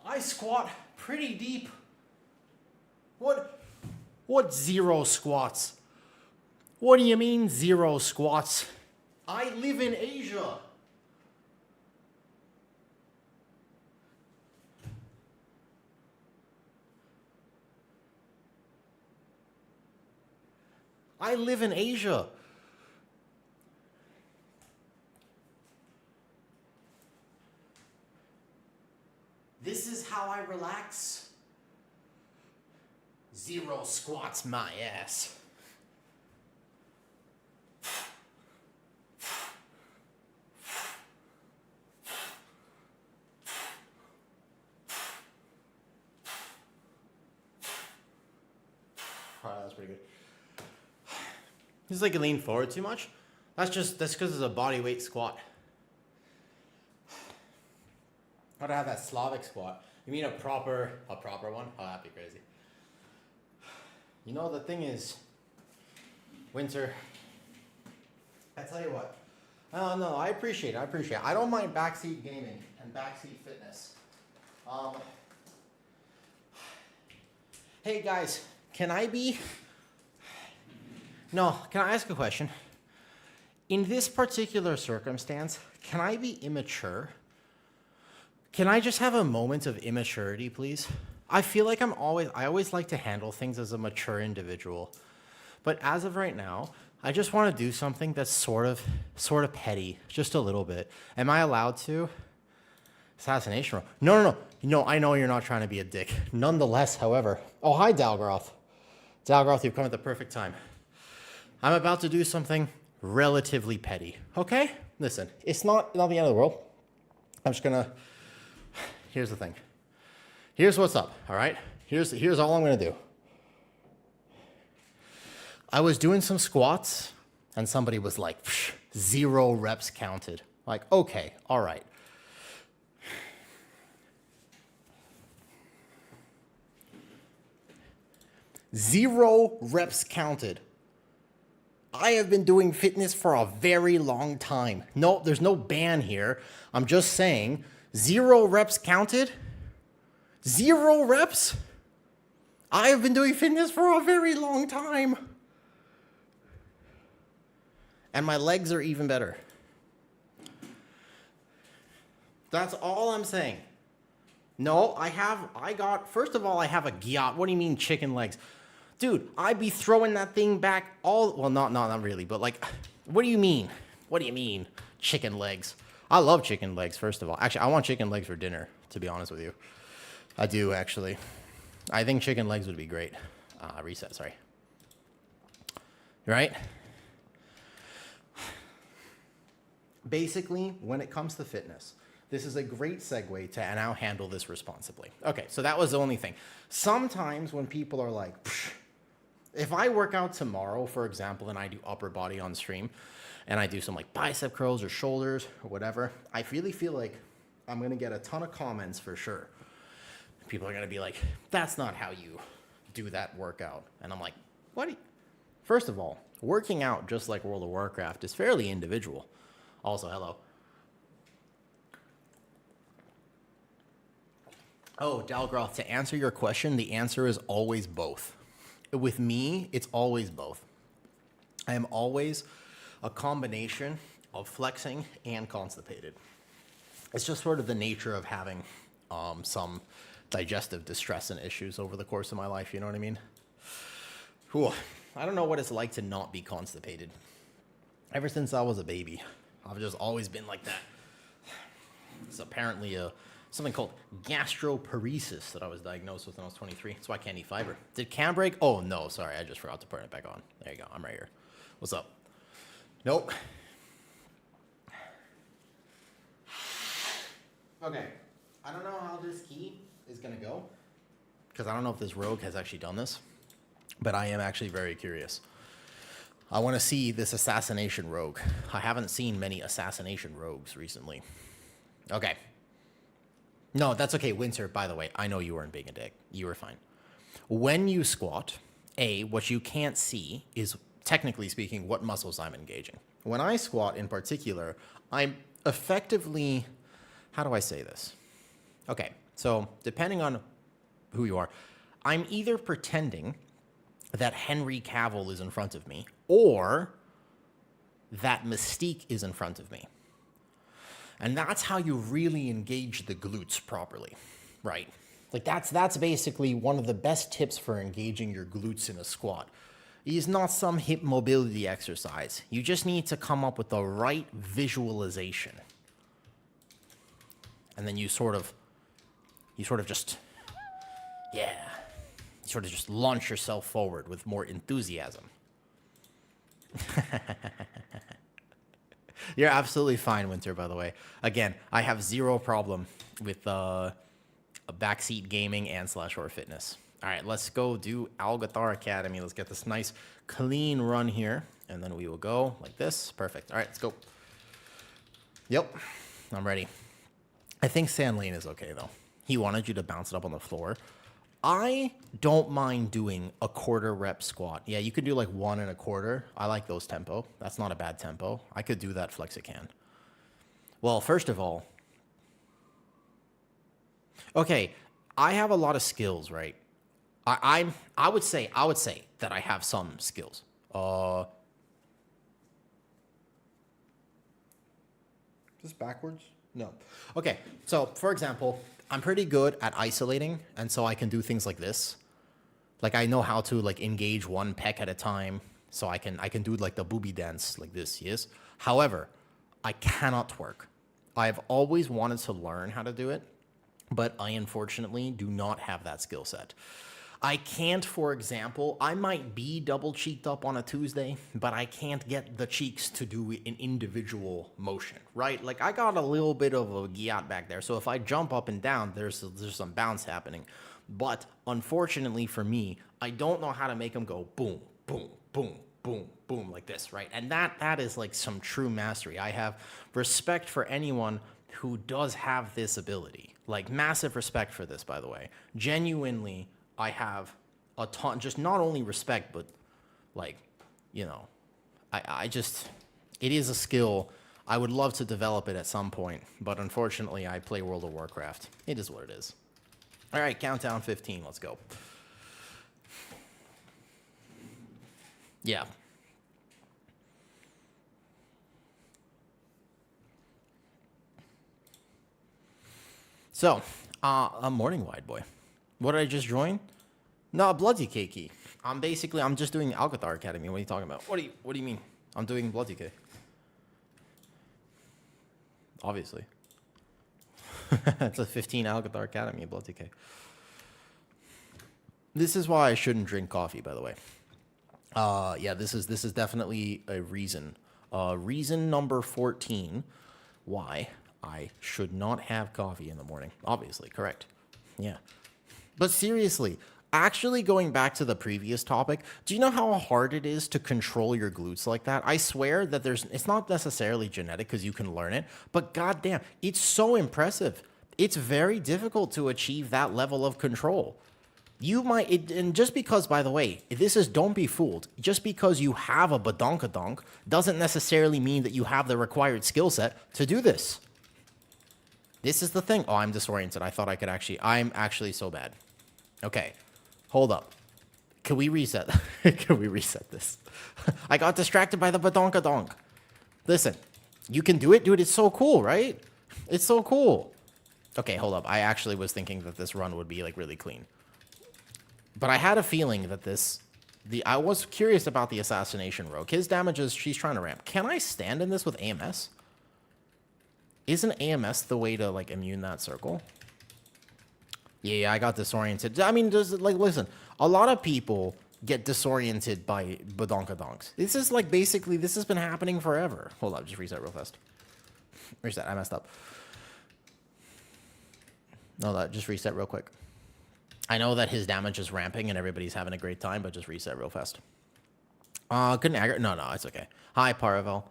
I squat pretty deep. What 0 squats? What do you mean 0 squats? I live in Asia. I live in Asia. This is how I relax. 0 squats my ass. Alright, that's pretty good. He's like lean forward too much. That's because it's a body weight squat. Gotta have that Slavic squat. You mean a proper one? Oh, that'd be crazy. The thing is, Winter, I tell you what. No, I appreciate it. I don't mind backseat gaming and backseat fitness. Hey guys, can I ask a question? In this particular circumstance, can I be immature? Can I just have a moment of immaturity, please? I feel like I always like to handle things as a mature individual. But as of right now, I just want to do something that's sort of petty, just a little bit. Am I allowed to? Assassination roll. No. No, I know you're not trying to be a dick. Nonetheless, however. Oh, hi, Dalgroth. Dalgroth, you've come at the perfect time. I'm about to do something relatively petty. Okay? Listen, it's not the end of the world. I'm just gonna... Here's the thing. Here's what's up, all right? Here's all I'm gonna do. I was doing some squats, and somebody was like, 0 reps counted. Like, okay, all right. Zero reps counted. I have been doing fitness for a very long time. No, there's no ban here. I'm just saying, 0 reps counted? 0 reps? I have been doing fitness for a very long time. And my legs are even better. That's all I'm saying. No, first of all, I have a gyat. What do you mean chicken legs? Dude, I'd be throwing that thing back not really, but like, what do you mean? What do you mean, chicken legs? I love chicken legs, first of all. Actually, I want chicken legs for dinner, to be honest with you. I do, actually. I think chicken legs would be great. Reset, sorry. Right? Basically, when it comes to fitness, this is a great segue to now handle this responsibly. Okay, so that was the only thing. Sometimes when people are like, psh, if I work out tomorrow, for example, and I do upper body on stream, and I do some like bicep curls or shoulders or whatever, I really feel like I'm going to get a ton of comments for sure. People are going to be like, that's not how you do that workout. And I'm like, what? First of all, working out just like World of Warcraft is fairly individual. Also, hello. Oh, Dalgroth, to answer your question, the answer is always both. With me, it's always both. I am always a combination of flexing and constipated. It's just sort of the nature of having some digestive distress and issues over the course of my life, you know what I mean? Whew. I don't know what it's like to not be constipated. Ever since I was a baby, I've just always been like that. It's apparently something called gastroparesis that I was diagnosed with when I was 23, so I can't eat fiber. Did cam break? Oh, no, sorry, I just forgot to put it back on. There you go, I'm right here. What's up? Nope. Okay, I don't know how this key is gonna go, because I don't know if this rogue has actually done this, but I am actually very curious. I want to see this assassination rogue. I haven't seen many assassination rogues recently. Okay. No, that's okay, Winter, by the way. I know you weren't being a dick. You were fine. When you squat, what you can't see is, technically speaking, what muscles I'm engaging. When I squat in particular, I'm effectively, how do I say this? Okay, so depending on who you are, I'm either pretending that Henry Cavill is in front of me, or that Mystique is in front of me. And that's how you really engage the glutes properly, right? Like that's basically one of the best tips for engaging your glutes in a squat. It is not some hip mobility exercise. You just need to come up with the right visualization. And then you sort of just launch yourself forward with more enthusiasm. You're absolutely fine, Winter, by the way. Again, I have zero problem with a backseat gaming and /or fitness. All right, let's go do Algathar Academy. Let's get this nice, clean run here, and then we will go like this. Perfect. All right, let's go. Yep, I'm ready. I think Sand Lane is okay, though. He wanted you to bounce it up on the floor. I don't mind doing a quarter rep squat. Yeah, you could do like 1 1/4. I like those tempo. That's not a bad tempo. I could do that Flexican. Well, first of all, okay, I have a lot of skills, right? I would say that I have some skills. Is this backwards? No. Okay, so for example, I'm pretty good at isolating, and so I can do things like this. Like I know how to like engage one peck at a time, so I can do like the booby dance like this. Yes. However, I cannot twerk. I've always wanted to learn how to do it, but I unfortunately do not have that skill set. I can't, for example, I might be double cheeked up on a Tuesday, but I can't get the cheeks to do an individual motion, right? Like I got a little bit of a gyat back there, so if I jump up and down, there's some bounce happening. But unfortunately for me, I don't know how to make them go boom, boom, boom, boom, boom like this, right? And that is like some true mastery. I have respect for anyone who does have this ability. Like massive respect for this, by the way. Genuinely, I have a ton, just not only respect, but like, you know, I just, it is a skill. I would love to develop it at some point, but unfortunately I play World of Warcraft. It is what it is. All right, countdown 15, let's go. Yeah. So, a morning wide boy. What did I just join? No, Bloody Cakey. I'm just doing Alcathar Academy. What are you talking about? What do you mean? I'm doing Bloody Cake. Obviously. It's a 15 Alcathar Academy, Bloody Cake. This is why I shouldn't drink coffee, by the way. Yeah, this is definitely a reason. Reason number 14 why I should not have coffee in the morning. Obviously, correct. Yeah. But seriously, actually going back to the previous topic, do you know how hard it is to control your glutes like that? I swear that it's not necessarily genetic because you can learn it, but goddamn, it's so impressive. It's very difficult to achieve that level of control. You might, and just because, by the way, don't be fooled. Just because you have a badonkadonk doesn't necessarily mean that you have the required skill set to do this. This is the thing. Oh, I'm disoriented. I thought I could I'm actually so bad. Okay, hold up. Can we reset? Can we reset this? I got distracted by the badonkadonk. Listen, you can do it, dude. It's so cool, right? It's so cool. Okay, hold up. I actually was thinking that this run would be like really clean. But I had a feeling that I was curious about the assassination rogue. His damages, she's trying to ramp. Can I stand in this with AMS? Isn't AMS the way to, like, immune that circle? Yeah, I got disoriented. I mean, listen, a lot of people get disoriented by badonkadonks. This is, like, basically, this has been happening forever. Hold up, just reset real fast. Reset, I messed up. No, just reset real quick. I know that his damage is ramping and everybody's having a great time, but just reset real fast. Couldn't aggro. No, it's okay. Hi, Paravel.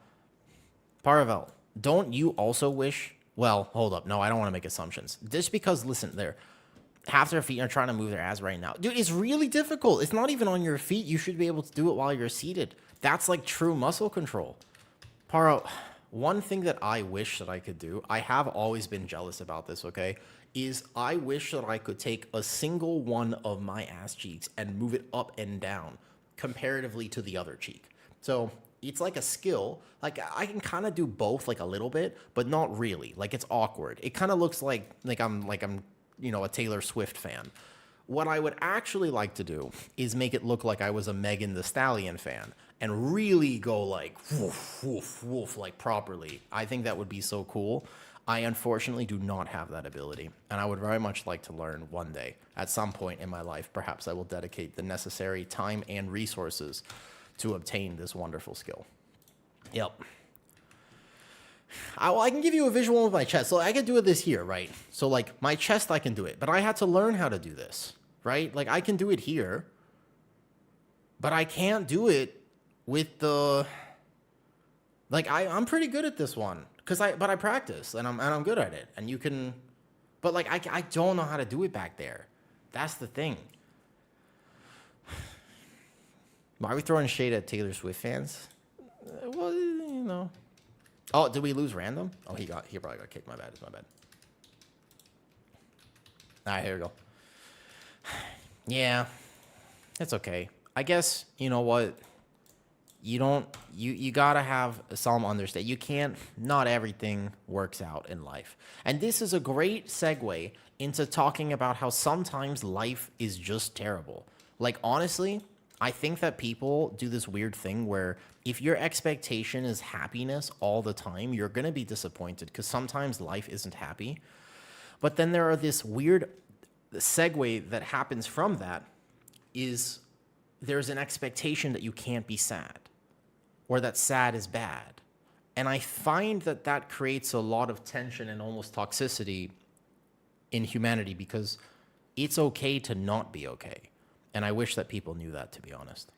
Paravel, don't you also wish... Well, hold up. No, I don't want to make assumptions. Just because, listen, half their feet are trying to move their ass right now. Dude, it's really difficult. It's not even on your feet. You should be able to do it while you're seated. That's like true muscle control. Paro, one thing that I wish that I could do, I have always been jealous about this, okay, is I wish that I could take a single one of my ass cheeks and move it up and down comparatively to the other cheek. So it's like a skill. Like I can kind of do both like a little bit, but not really. Like it's awkward. It kind of looks like I'm a Taylor Swift fan. What I would actually like to do is make it look like I was a Megan Thee Stallion fan and really go like woof, woof, woof, like properly. I think that would be so cool. I unfortunately do not have that ability, and I would very much like to learn one day. At some point in my life, perhaps I will dedicate the necessary time and resources to obtain this wonderful skill. Yep. I can give you a visual of my chest. So I can do this here, right? So like my chest, I can do it, but I had to learn how to do this, right? Like I can do it here, but I can't do it with the... Like I'm pretty good at this one. But I practice and I'm good at it, and you can, but like I don't know how to do it back there. That's the thing. Why are we throwing shade at Taylor Swift fans? Well, you know. Oh, did we lose random? Oh, he probably got kicked. My bad. It's my bad. All right, here we go. Yeah, it's okay. I guess you know what. You gotta have some understand. You can't, not everything works out in life. And this is a great segue into talking about how sometimes life is just terrible. Like, honestly, I think that people do this weird thing where if your expectation is happiness all the time, you're gonna be disappointed because sometimes life isn't happy. But then there are this weird segue that happens from that is there's an expectation that you can't be sad or that sad is bad. And I find that that creates a lot of tension and almost toxicity in humanity because it's okay to not be okay. And I wish that people knew that, to be honest.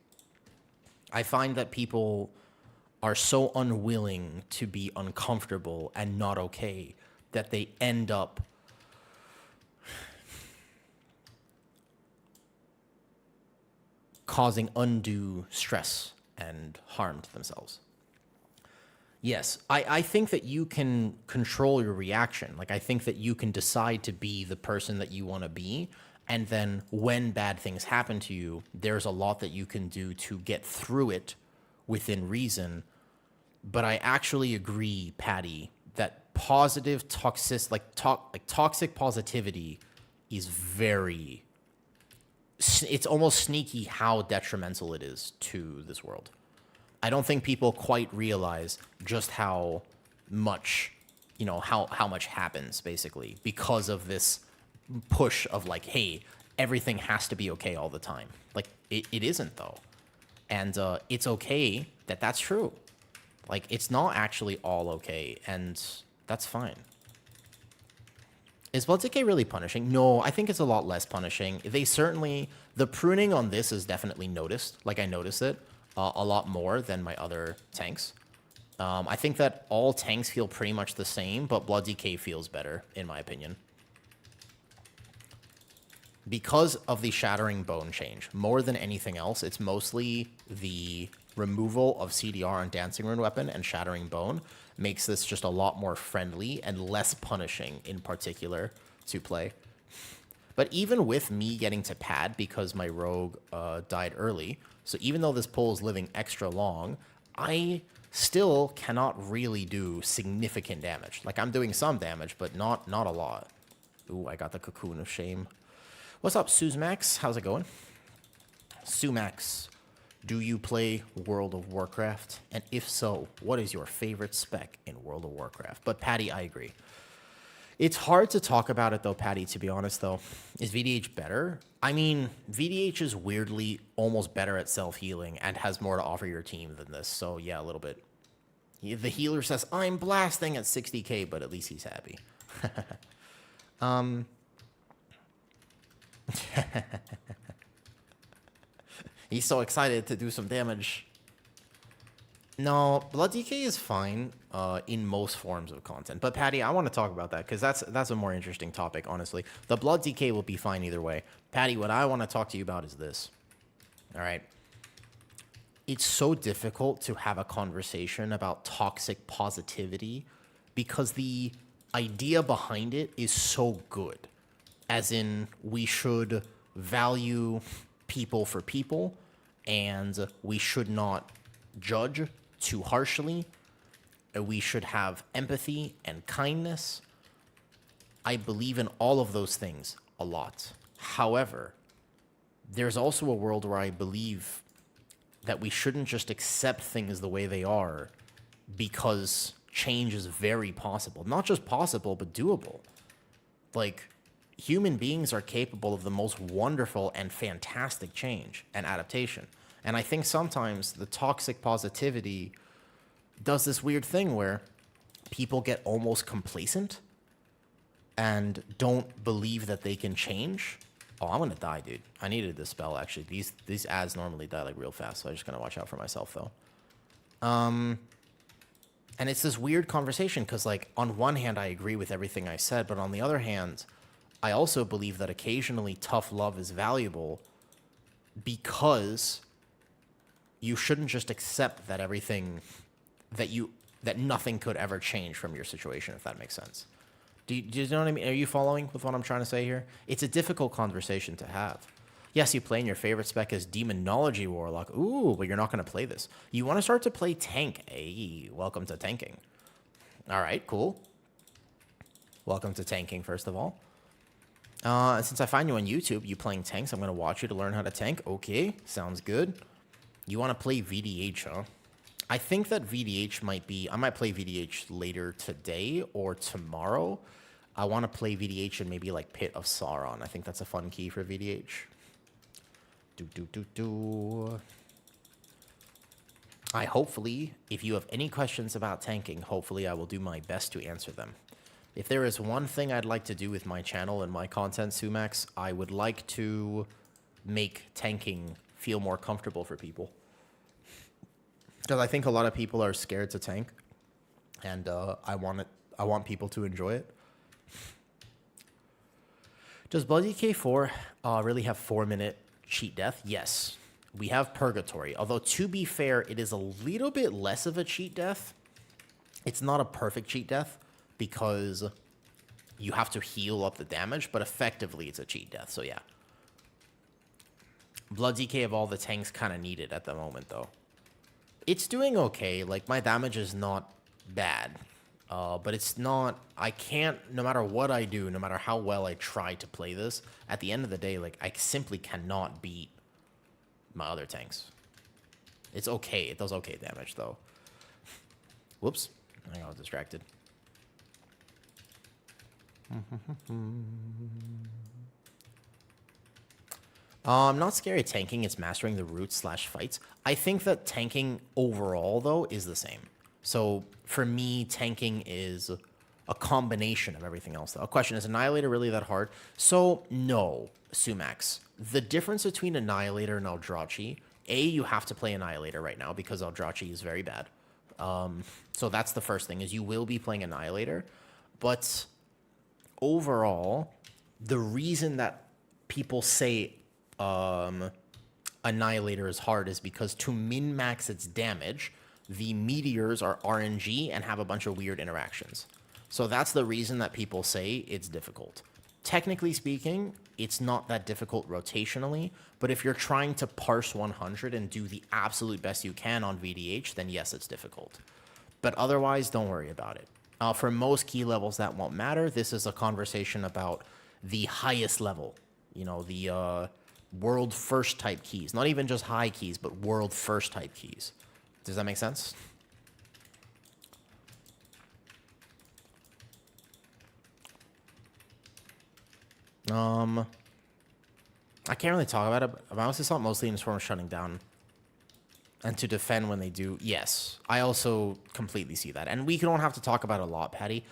I find that people are so unwilling to be uncomfortable and not okay that they end up causing undue stress and harm to themselves. Yes, I think that you can control your reaction. Like, I think that you can decide to be the person that you want to be. And then when bad things happen to you, there's a lot that you can do to get through it within reason. But I actually agree, Patty, that positive toxic positivity is very, it's almost sneaky how detrimental it is to this world. I don't think people quite realize just how much, how much happens basically because of this push of like, hey, everything has to be okay all the time. Like, it isn't though. And it's okay that that's true. Like, it's not actually all okay, and that's fine. Is Blood Decay really punishing? No, I think it's a lot less punishing. The pruning on this is definitely noticed. Like, I notice it a lot more than my other tanks. I think that all tanks feel pretty much the same, but Blood Decay feels better, in my opinion. Because of the Shattering Bone change, more than anything else, it's mostly the removal of CDR on Dancing Rune Weapon and Shattering Bone makes this just a lot more friendly and less punishing in particular to play. But even with me getting to pad because my rogue died early, so even though this pull is living extra long, I still cannot really do significant damage. Like, I'm doing some damage, but not a lot. Ooh, I got the Cocoon of Shame. What's up, Suzmax? How's it going? Sumax, do you play World of Warcraft? And if so, what is your favorite spec in World of Warcraft? But Patty, I agree. It's hard to talk about it though, Patty, to be honest though. Is VDH better? I mean, VDH is weirdly almost better at self-healing and has more to offer your team than this. So yeah, a little bit. The healer says, I'm blasting at 60k, but at least he's happy. He's so excited to do some damage. No, Blood DK is fine in most forms of content. But Patty, I want to talk about that because that's a more interesting topic, honestly. The Blood DK will be fine either way. Patty, what I want to talk to you about is this. All right. It's so difficult to have a conversation about toxic positivity because the idea behind it is so good. As in, we should value people for people, and we should not judge too harshly. We should have empathy and kindness. I believe in all of those things a lot. However, there's also a world where I believe that we shouldn't just accept things the way they are because change is very possible. Not just possible, but doable. Like, human beings are capable of the most wonderful and fantastic change and adaptation. And I think sometimes the toxic positivity does this weird thing where people get almost complacent and don't believe that they can change. Oh, I'm gonna die, dude. I needed this spell, actually. These ads normally die like real fast, so I'm just gonna watch out for myself, though. And it's this weird conversation because, like, on one hand, I agree with everything I said, but on the other hand, I also believe that occasionally tough love is valuable because you shouldn't just accept that that nothing could ever change from your situation, if that makes sense. Do you know what I mean? Are you following with what I'm trying to say here? It's a difficult conversation to have. Yes, you play and your favorite spec is Demonology Warlock. Ooh, but you're not going to play this. You want to start to play tank. Hey, welcome to tanking. All right, cool. Welcome to tanking, first of all. Since I find you on YouTube, you playing tanks, I'm going to watch you to learn how to tank. Okay, sounds good. You want to play VDH, huh? I think that VDH might be... I might play VDH later today or tomorrow. I want to play VDH in maybe like Pit of Sauron. I think that's a fun key for VDH. Hopefully, if you have any questions about tanking, hopefully I will do my best to answer them. If there is one thing I'd like to do with my channel and my content, Sumax, I would like to make tanking feel more comfortable for people. Because I think a lot of people are scared to tank, and I want people to enjoy it. Does Bloody K4 really have 4-minute cheat death? Yes. We have Purgatory. Although, to be fair, it is a little bit less of a cheat death. It's not a perfect cheat death because you have to heal up the damage, but effectively it's a cheat death, so yeah. Blood DK of all the tanks kind of needed at the moment, though. It's doing okay. Like, my damage is not bad. But it's not... I can't... No matter what I do, no matter how well I try to play this, at the end of the day, like, I simply cannot beat my other tanks. It's okay. It does okay damage, though. Whoops. I got distracted. Not scary tanking. It's mastering the route/fights. I think that tanking overall, though, is the same. So for me, tanking is a combination of everything else. Though. A question, is Annihilator really that hard? So no, Sumax. The difference between Annihilator and Eldrachi, you have to play Annihilator right now because Eldrachi is very bad. So that's the first thing, is you will be playing Annihilator. But overall, the reason that people say Annihilator is hard is because to min-max its damage, the meteors are RNG and have a bunch of weird interactions. So that's the reason that people say it's difficult. Technically speaking, it's not that difficult rotationally, but if you're trying to parse 100 and do the absolute best you can on VDH, then yes, it's difficult. But otherwise, don't worry about it. For most key levels, that won't matter. This is a conversation about the highest level. You know, the world first type keys. Not even just high keys, but world first type keys. Does that make sense? I can't really talk about it, but I also saw it mostly in form of shutting down. And to defend when they do, yes. I also completely see that. And we don't have to talk about it a lot, Patty.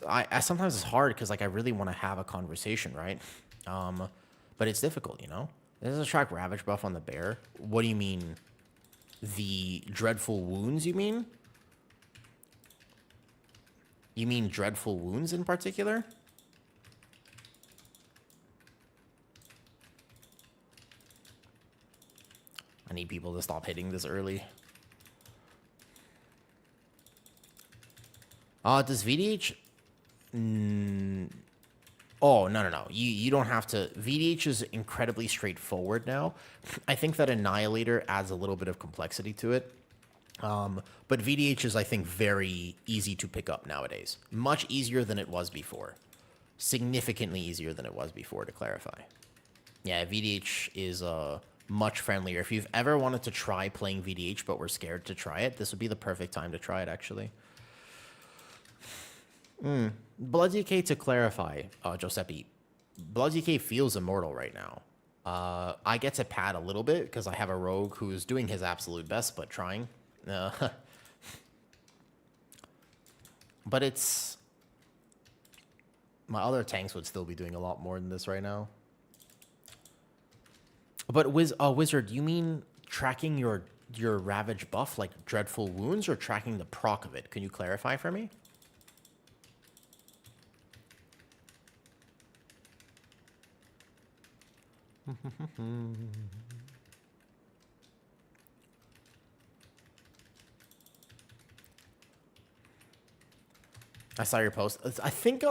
I sometimes it's hard because like I really want to have a conversation, right? But it's difficult, you know? There's a track Ravage buff on the bear. What do you mean? The Dreadful Wounds, you mean? You mean Dreadful Wounds in particular? I need people to stop hitting this early. Does VDH... Oh, no. You don't have to... VDH is incredibly straightforward now. I think that Annihilator adds a little bit of complexity to it. But VDH is, I think, very easy to pick up nowadays. Much easier than it was before. Significantly easier than it was before, to clarify. Yeah, VDH is much friendlier. If you've ever wanted to try playing VDH but were scared to try it, this would be the perfect time to try it, actually. Blood DK, to clarify, Giuseppe, Blood DK feels immortal right now. I get to pad a little bit because I have a rogue who's doing his absolute best, but trying. But it's... My other tanks would still be doing a lot more than this right now. But Wizard, you mean tracking your Ravage buff, like Dreadful Wounds, or tracking the proc of it? Can you clarify for me? I saw your post. I think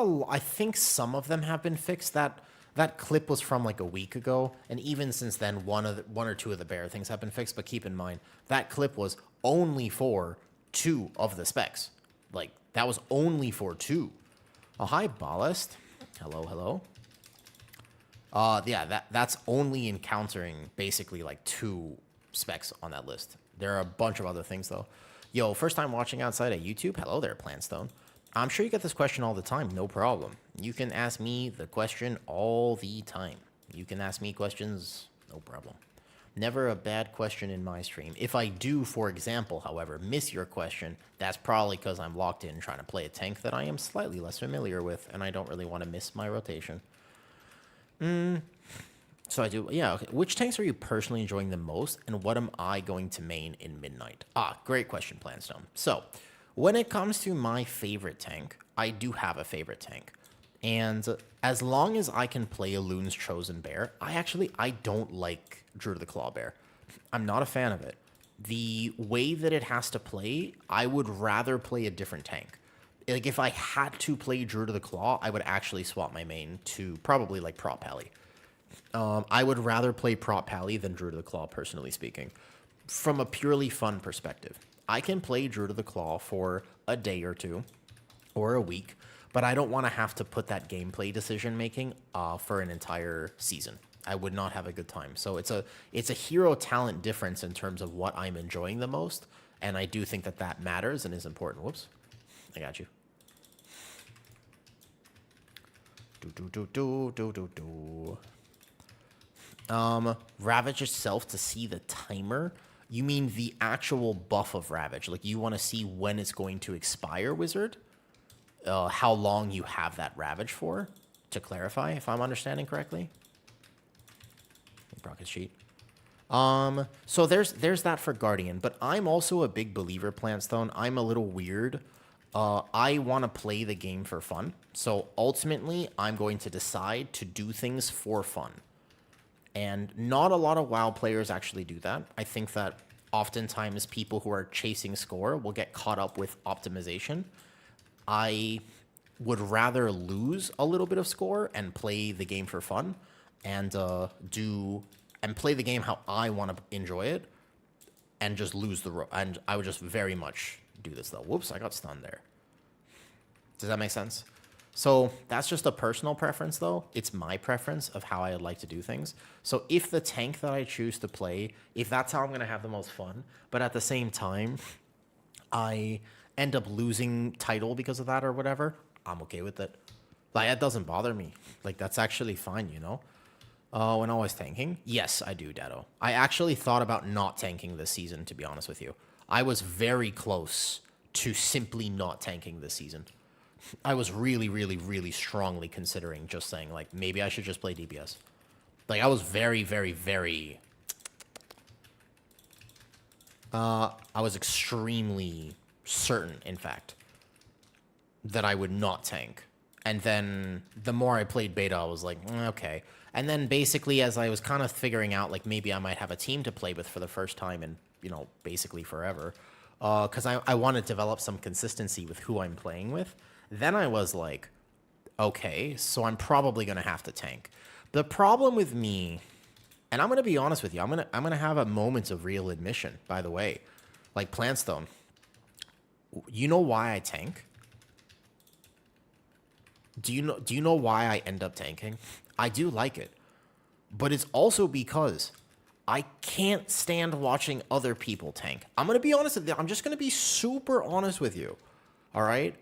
some of them have been fixed. That That clip was from like a week ago, and even since then, one or two of the bear things have been fixed. But keep in mind, that clip was only for 2 of the specs. Like, that was only for 2. Oh, hi, Ballast. Hello, hello. Yeah, that's only encountering basically like 2 specs on that list. There are a bunch of other things though. Yo, first time watching outside of YouTube. Hello there, Plantstone. I'm sure you get this question all the time. No problem. You can ask me the question all the time. You can ask me questions. No problem. Never a bad question in my stream. If I do, for example, however, miss your question, that's probably because I'm locked in trying to play a tank that I am slightly less familiar with, and I don't really want to miss my rotation. So I do, yeah, okay. Which tanks are you personally enjoying the most, and what am I going to main in Midnight? Great question, Planstone. So, when it comes to my favorite tank, I do have a favorite tank. And as long as I can play Elun's Chosen Bear, I don't like Druid of the Claw Bear. I'm not a fan of it. The way that it has to play, I would rather play a different tank. Like, if I had to play Druid of the Claw, I would actually swap my main to probably, like, Prop Pally. I would rather play Prop Pally than Druid of the Claw, personally speaking. From a purely fun perspective. I can play Druid of the Claw for a day or 2, or a week, but I don't want to have to put that gameplay decision-making for an entire season. I would not have a good time. So it's a hero talent difference in terms of what I'm enjoying the most, and I do think that that matters and is important. Whoops. I got you. Ravage itself to see the timer. You mean the actual buff of Ravage? Like, you want to see when it's going to expire, Wizard? How long you have that Ravage for? To clarify, if I'm understanding correctly. Brock his sheet. So there's that for Guardian, but I'm also a big believer, Plantstone. I'm a little weird. I want to play the game for fun. So ultimately, I'm going to decide to do things for fun. And not a lot of WoW players actually do that. I think that oftentimes people who are chasing score will get caught up with optimization. I would rather lose a little bit of score and play the game for fun and play the game how I want to enjoy it and just lose the and I would just very much do this though. Whoops, I got stunned there. Does that make sense? So that's just a personal preference, though. It's my preference of how I would like to do things. So if the tank that I choose to play, if that's how I'm going to have the most fun, but at the same time, I end up losing title because of that or whatever, I'm okay with it. Like, that doesn't bother me. Like, that's actually fine, you know? When I was tanking? Yes, I do, Dado. I actually thought about not tanking this season, to be honest with you. I was very close to simply not tanking this season. I was really, really, really strongly considering just saying, like, maybe I should just play DPS. Like, I was very, very, very... I was extremely certain, in fact, that I would not tank. And then the more I played beta, I was like, okay. And then basically, as I was kind of figuring out, like, maybe I might have a team to play with for the first time in, you know, basically forever, because I want to develop some consistency with who I'm playing with. Then I was like, okay, so I'm probably going to have to tank. The problem with me, and I'm going to be honest with you, I'm going to have a moment of real admission, by the way. Like, Plantstone, you know why I tank? Do you know why I end up tanking? I do like it. But it's also because I can't stand watching other people tank. I'm going to be honest with you. I'm just going to be super honest with you. All right?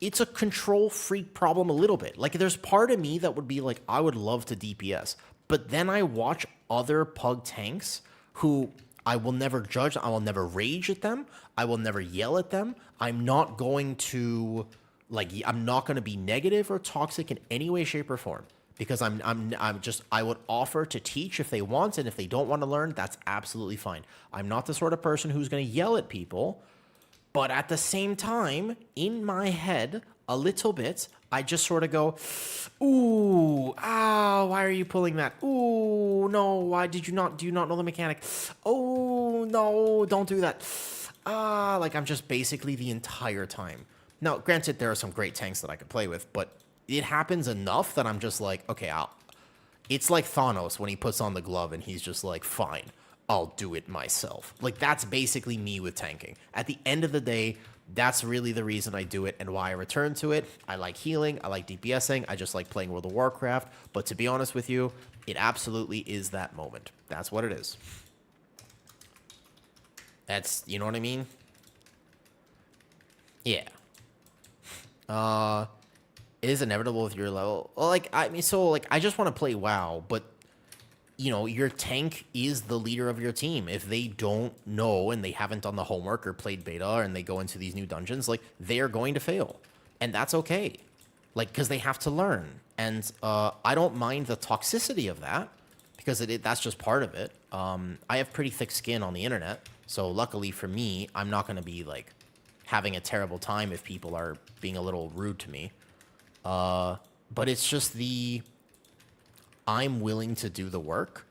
It's a control freak problem a little bit. Like, there's part of me that would be like, I would love to DPS. But then I watch other pug tanks who I will never judge. I will never rage at them. I will never yell at them. I'm not going to, like, I'm not going to be negative or toxic in any way, shape, or form. Because I would offer to teach if they want, and if they don't want to learn, that's absolutely fine. I'm not the sort of person who's going to yell at people. But at the same time, in my head, a little bit, I just sort of go, ooh, why are you pulling that? Ooh, no, why do you not know the mechanic? Oh, no, don't do that. Like, I'm just basically the entire time. Now, granted, there are some great tanks that I could play with, but it happens enough that I'm just like, okay, it's like Thanos when he puts on the glove and he's just like, fine, I'll do it myself. Like, that's basically me with tanking. At the end of the day, that's really the reason I do it and why I return to it. I like healing. I like DPSing. I just like playing World of Warcraft. But to be honest with you, it absolutely is that moment. That's what it is. That's, you know what I mean? Yeah. It is inevitable with your level. Well, like, I mean, so, like, I just want to play WoW, but, you know, your tank is the leader of your team. If they don't know and they haven't done the homework or played beta and they go into these new dungeons, like, they are going to fail. And that's okay. Like, because they have to learn. And I don't mind the toxicity of that, because that's just part of it. I have pretty thick skin on the internet, so luckily for me, I'm not going to be, like, having a terrible time if people are being a little rude to me. But it's just I'm willing to do the work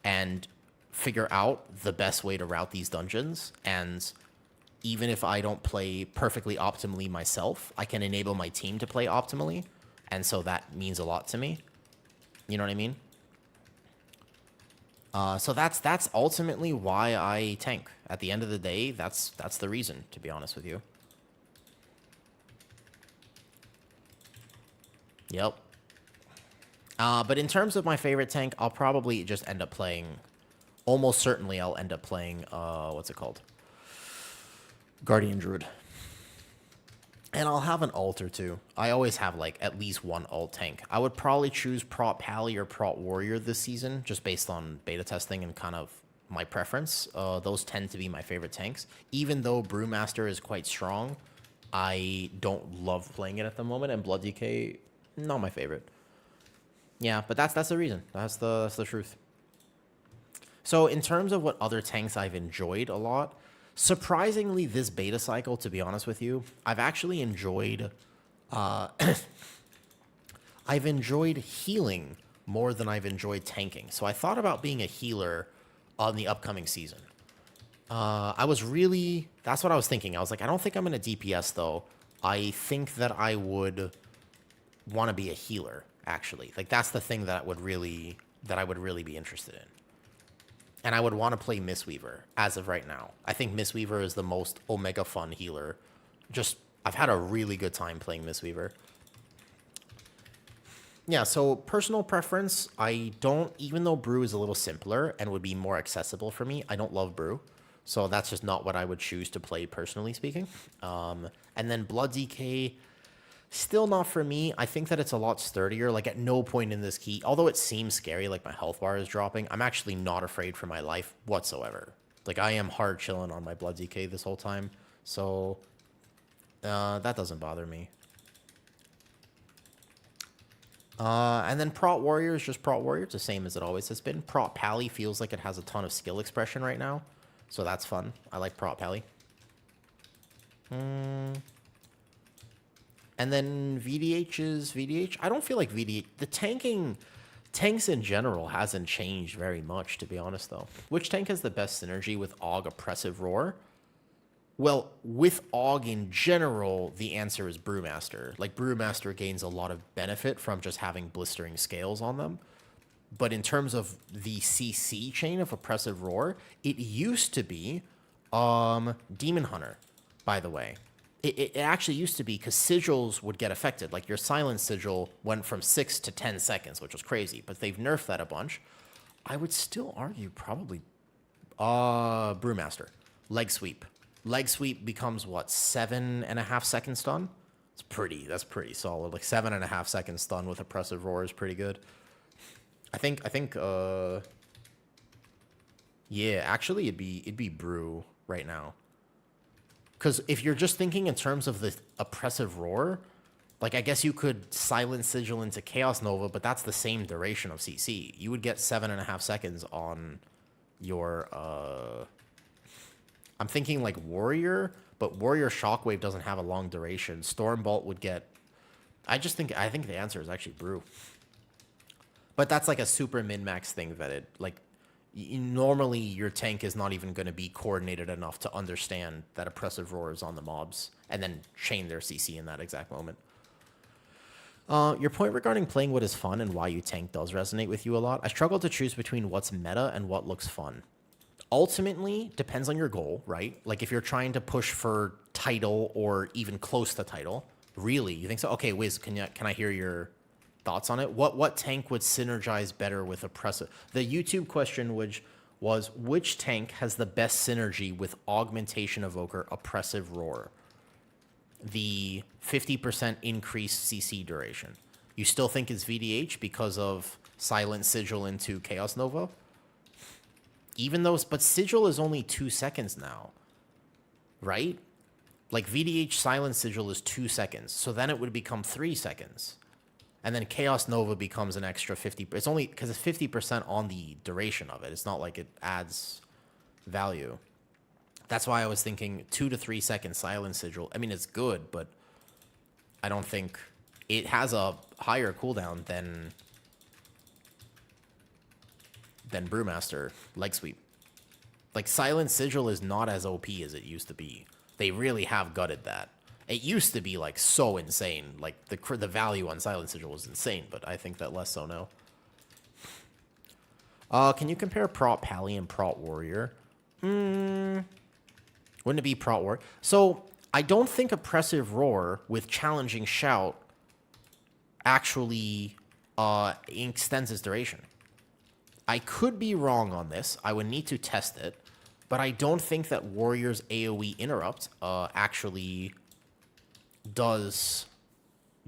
and figure out the best way to route these dungeons. And even if I don't play perfectly optimally myself, I can enable my team to play optimally. And so that means a lot to me. You know what I mean? So that's ultimately why I tank. At the end of the day, that's the reason, to be honest with you. Yep. But in terms of my favorite tank, I'll probably just end up playing... Almost certainly I'll end up playing... what's it called? Guardian Druid. And I'll have an ult or two. I always have, like, at least one ult tank. I would probably choose Prot Pally or Prot Warrior this season, just based on beta testing and kind of my preference. Those tend to be my favorite tanks. Even though Brewmaster is quite strong, I don't love playing it at the moment, and Blood DK, not my favorite. Yeah, but that's the reason. That's the truth. So in terms of what other tanks I've enjoyed a lot, surprisingly this beta cycle, to be honest with you, I've actually enjoyed... I've enjoyed healing more than I've enjoyed tanking. So I thought about being a healer on the upcoming season. That's what I was thinking. I was like, I don't think I'm going to DPS, though. I think that I would want to be a healer, actually. Like, that's the thing that I would really be interested in. And I would want to play Mistweaver as of right now. I think Mistweaver is the most omega fun healer. I've had a really good time playing Mistweaver. Yeah, so personal preference, even though Brew is a little simpler and would be more accessible for me, I don't love Brew. So that's just not what I would choose to play, personally speaking. And then Blood DK, still not for me. I think that it's a lot sturdier. Like, at no point in this key, although it seems scary, like my health bar is dropping, I'm actually not afraid for my life whatsoever. Like, I am hard chilling on my Blood DK this whole time. So, that doesn't bother me. And then Prot Warrior is just Prot Warrior. It's the same as it always has been. Prot Pally feels like it has a ton of skill expression right now. So that's fun. I like Prot Pally. And then VDH is VDH. I don't feel like VDH... The tanks in general hasn't changed very much, to be honest, though. Which tank has the best synergy with AUG Oppressive Roar? Well, with AUG in general, the answer is Brewmaster. Like, Brewmaster gains a lot of benefit from just having blistering scales on them. But in terms of the CC chain of Oppressive Roar, it used to be Demon Hunter, by the way. It actually used to be, because sigils would get affected. Like, your silent sigil went from 6 to 10 seconds, which was crazy. But they've nerfed that a bunch. I would still argue probably Brewmaster. Leg Sweep. Leg Sweep becomes, what, 7.5 second stun? That's pretty solid. Like, 7.5 second stun with Oppressive Roar is pretty good. I think, yeah, actually it'd be Brew right now. Because if you're just thinking in terms of the Oppressive Roar, like, I guess you could Silent Sigil into Chaos Nova, but that's the same duration of CC. You would get 7.5 seconds on your, I'm thinking, like, Warrior, but Warrior Shockwave doesn't have a long duration. Stormbolt would get... I think the answer is actually Brew. But that's, like, a super min-max thing that it, like... Normally, your tank is not even going to be coordinated enough to understand that Oppressive Roar is on the mobs and then chain their CC in that exact moment. Your point regarding playing what is fun and why you tank does resonate with you a lot. I struggle to choose between what's meta and what looks fun. Ultimately, depends on your goal, right? Like if you're trying to push for title or even close to title, really, you think so? Okay, Wiz, can I hear your thoughts on it? What tank would synergize better with oppressive? The YouTube question was which tank has the best synergy with augmentation evoker oppressive roar? The 50% increased CC duration. You still think it's VDH because of silent sigil into Chaos Nova? Even though, but sigil is only 2 seconds now, right? Like VDH silent sigil is 2 seconds, so then it would become 3 seconds. And then Chaos Nova becomes an extra 50. It's only because it's 50% on the duration of it. It's not like it adds value. That's why I was thinking 2 to 3 second silent sigil. I mean, it's good, but I don't think it has a higher cooldown than Brewmaster leg sweep. Like silent sigil is not as OP as it used to be. They really have gutted that. It used to be like so insane. Like the value on silent sigil was insane, but I think that less so now. Can you compare Prot Pally and Prot Warrior? Wouldn't it be Prot Warrior? So I don't think Oppressive Roar with Challenging Shout actually extends its duration. I could be wrong on this. I would need to test it. But I don't think that Warrior's AoE interrupt actually does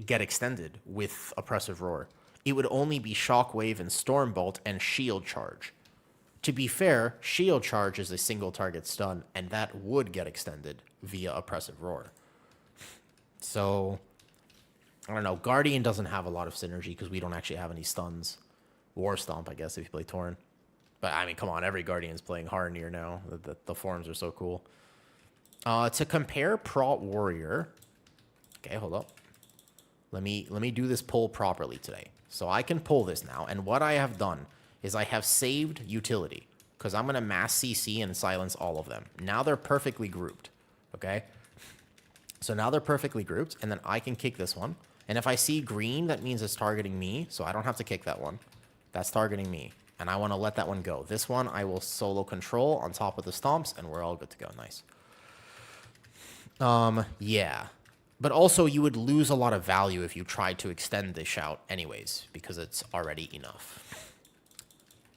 get extended with Oppressive Roar. It would only be Shockwave and Stormbolt and Shield Charge. To be fair, Shield Charge is a single target stun, and that would get extended via Oppressive Roar. So, I don't know. Guardian doesn't have a lot of synergy because we don't actually have any stuns. War Stomp, I guess, if you play Torn. But, I mean, come on. Every Guardian's playing Harneer now. The forms are so cool. To compare Prot Warrior... Okay, hold up. Let me do this pull properly today. So I can pull this now. And what I have done is I have saved utility. Because I'm going to mass CC and silence all of them. Now they're perfectly grouped. Okay? So now they're perfectly grouped. And then I can kick this one. And if I see green, that means it's targeting me. So I don't have to kick that one. That's targeting me. And I want to let that one go. This one, I will solo control on top of the stomps, and we're all good to go. Nice. Yeah. But also, you would lose a lot of value if you tried to extend the shout anyways, because it's already enough.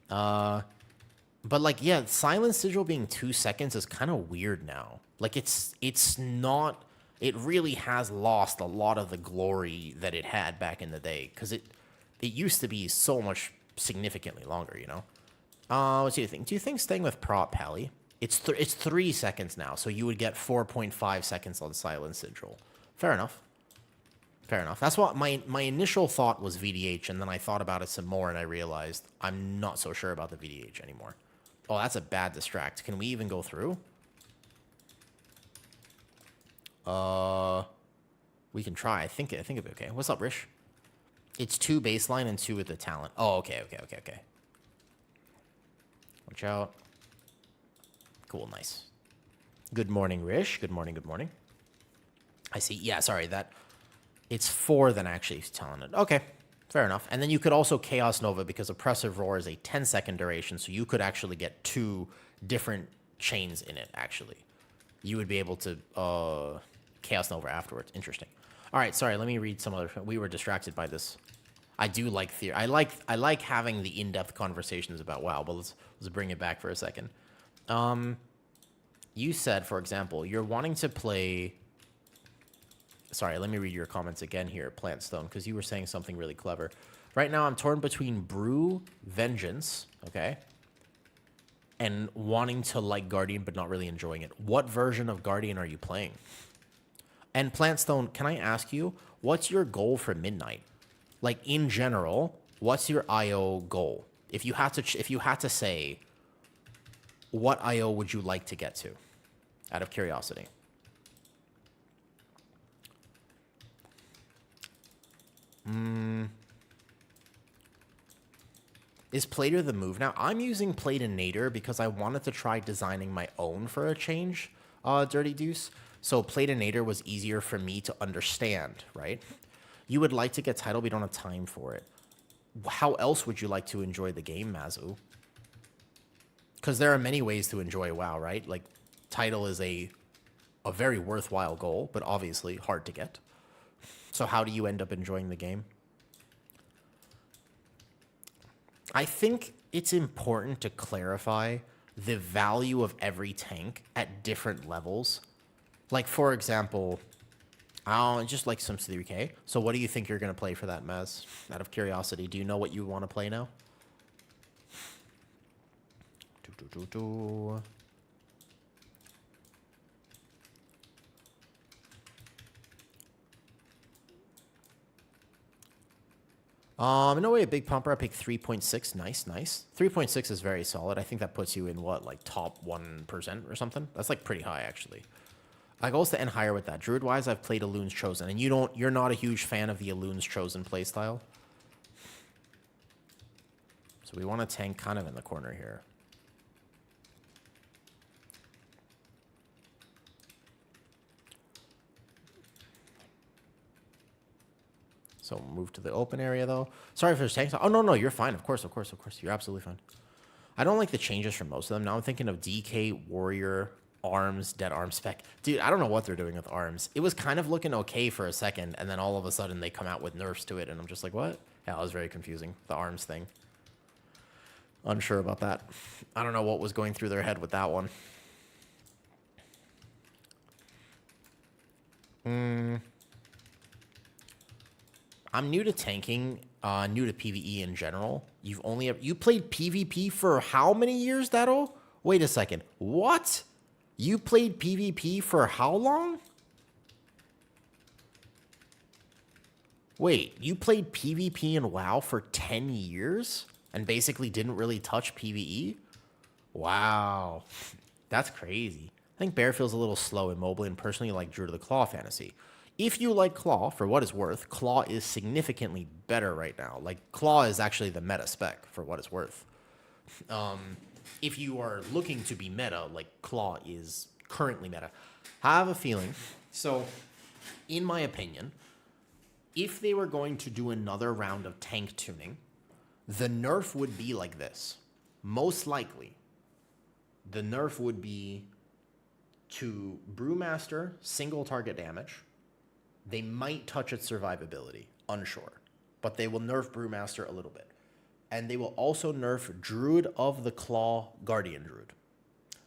But, like, yeah, Silent Sigil being 2 seconds is kind of weird now. Like, it's not... It really has lost a lot of the glory that it had back in the day, because it used to be so much... significantly longer, you know. What do you think? Do you think staying with Prot Pally? It's 3 seconds now, so you would get 4.5 seconds on Silent Sigil. Fair enough. Fair enough. That's what my initial thought was VDH, and then I thought about it some more, and I realized I'm not so sure about the VDH anymore. Oh, that's a bad distract. Can we even go through? We can try. I think it'd be okay. What's up, Rish? It's 2 baseline and 2 with the talent. Oh, okay. Watch out. Cool, nice. Good morning, Rish. Good morning. I see. Yeah, sorry, that... It's 4 than actually talented. Okay, fair enough. And then you could also Chaos Nova because Oppressive Roar is a 10-second duration, so you could actually get 2 different chains in it, actually. You would be able to Chaos Nova afterwards. Interesting. All right, sorry. Let me read some other. We were distracted by this. I do like theory. I like having the in-depth conversations about WoW. But let's bring it back for a second. You said, for example, you're wanting to play. Sorry, let me read your comments again here, Plantstone, because you were saying something really clever. Right now, I'm torn between Brew, Vengeance, okay, and wanting to like Guardian but not really enjoying it. What version of Guardian are you playing? And Plantstone, can I ask you, what's your goal for Midnight? Like, in general, what's your IO goal? If you had to say, what IO would you like to get to? Out of curiosity. Is Plater the move now? I'm using Platinator because I wanted to try designing my own for a change, Dirty Deuce. So Platinator was easier for me to understand, right? You would like to get title, but you don't have time for it. How else would you like to enjoy the game, Mazu? Because there are many ways to enjoy WoW, right? Like, title is a very worthwhile goal, but obviously hard to get. So how do you end up enjoying the game? I think it's important to clarify the value of every tank at different levels. Like, for example, just like some 3K. So what do you think you're going to play for that, Maz? Out of curiosity, do you know what you want to play now? No way, a big pumper. I picked 3.6. Nice, nice. 3.6 is very solid. I think that puts you in what, like top 1% or something? That's like pretty high, actually. I goes to end higher with that. Druid-wise, I've played Elun's Chosen, and you're not a huge fan of the Elun's Chosen playstyle. So we want to tank kind of in the corner here. So move to the open area, though. Sorry if there's tanks. Oh, no, you're fine. Of course. You're absolutely fine. I don't like the changes for most of them. Now I'm thinking of DK, Warrior, Arms, Dead Arms Spec. Dude, I don't know what they're doing with Arms. It was kind of looking okay for a second, and then all of a sudden they come out with nerfs to it, and I'm just like, what? Yeah, it was very confusing, the Arms thing. Unsure about that. I don't know what was going through their head with that one. I'm new to tanking, new to PvE in general. You played PvP for how many years, Dado? Wait a second. What? You played PvP for how long? Wait, you played PvP in WoW for 10 years and basically didn't really touch PvE? Wow. That's crazy. I think Bear feels a little slow and mobile and personally like Druid of the Claw fantasy. If you like Claw, for what it's worth, Claw is significantly better right now. Like, Claw is actually the meta spec, for what it's worth. If you are looking to be meta, like, Claw is currently meta. I have a feeling. So, in my opinion, if they were going to do another round of tank tuning, the nerf would be like this. Most likely, the nerf would be to Brewmaster, single target damage. They might touch its survivability, unsure. But they will nerf Brewmaster a little bit. And they will also nerf Druid of the Claw Guardian Druid.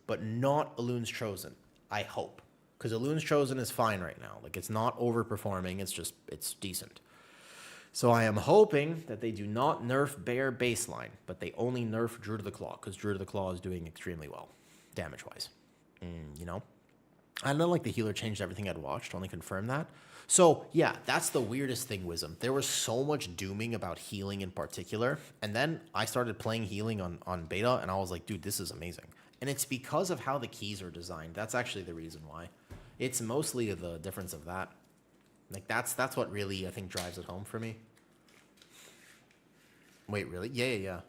But not Elun's Chosen, I hope. Because Elun's Chosen is fine right now. Like, it's not overperforming, it's decent. So I am hoping that they do not nerf Bear baseline, but they only nerf Druid of the Claw, because Druid of the Claw is doing extremely well, damage-wise. You know? I don't like the healer changed everything I'd watched, only confirm that. So, yeah, that's the weirdest thing, Wisdom. There was so much dooming about healing in particular, and then I started playing healing on beta, and I was like, dude, this is amazing. And it's because of how the keys are designed. That's actually the reason why. It's mostly the difference of that. Like, that's what really, I think, drives it home for me. Wait, really? Yeah.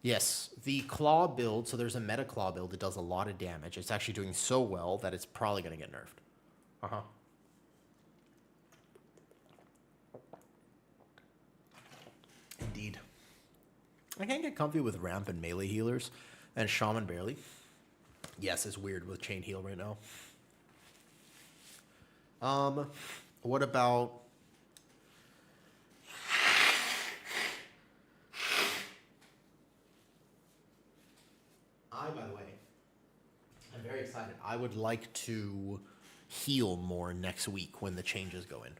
Yes, the Claw build, so there's a meta Claw build that does a lot of damage. It's actually doing so well that it's probably going to get nerfed. Uh-huh. Indeed. I can't get comfy with ramp and melee healers, and Shaman barely. Yes, it's weird with chain heal right now. What about... by the way, I'm very excited. I would like to heal more next week when the changes go in.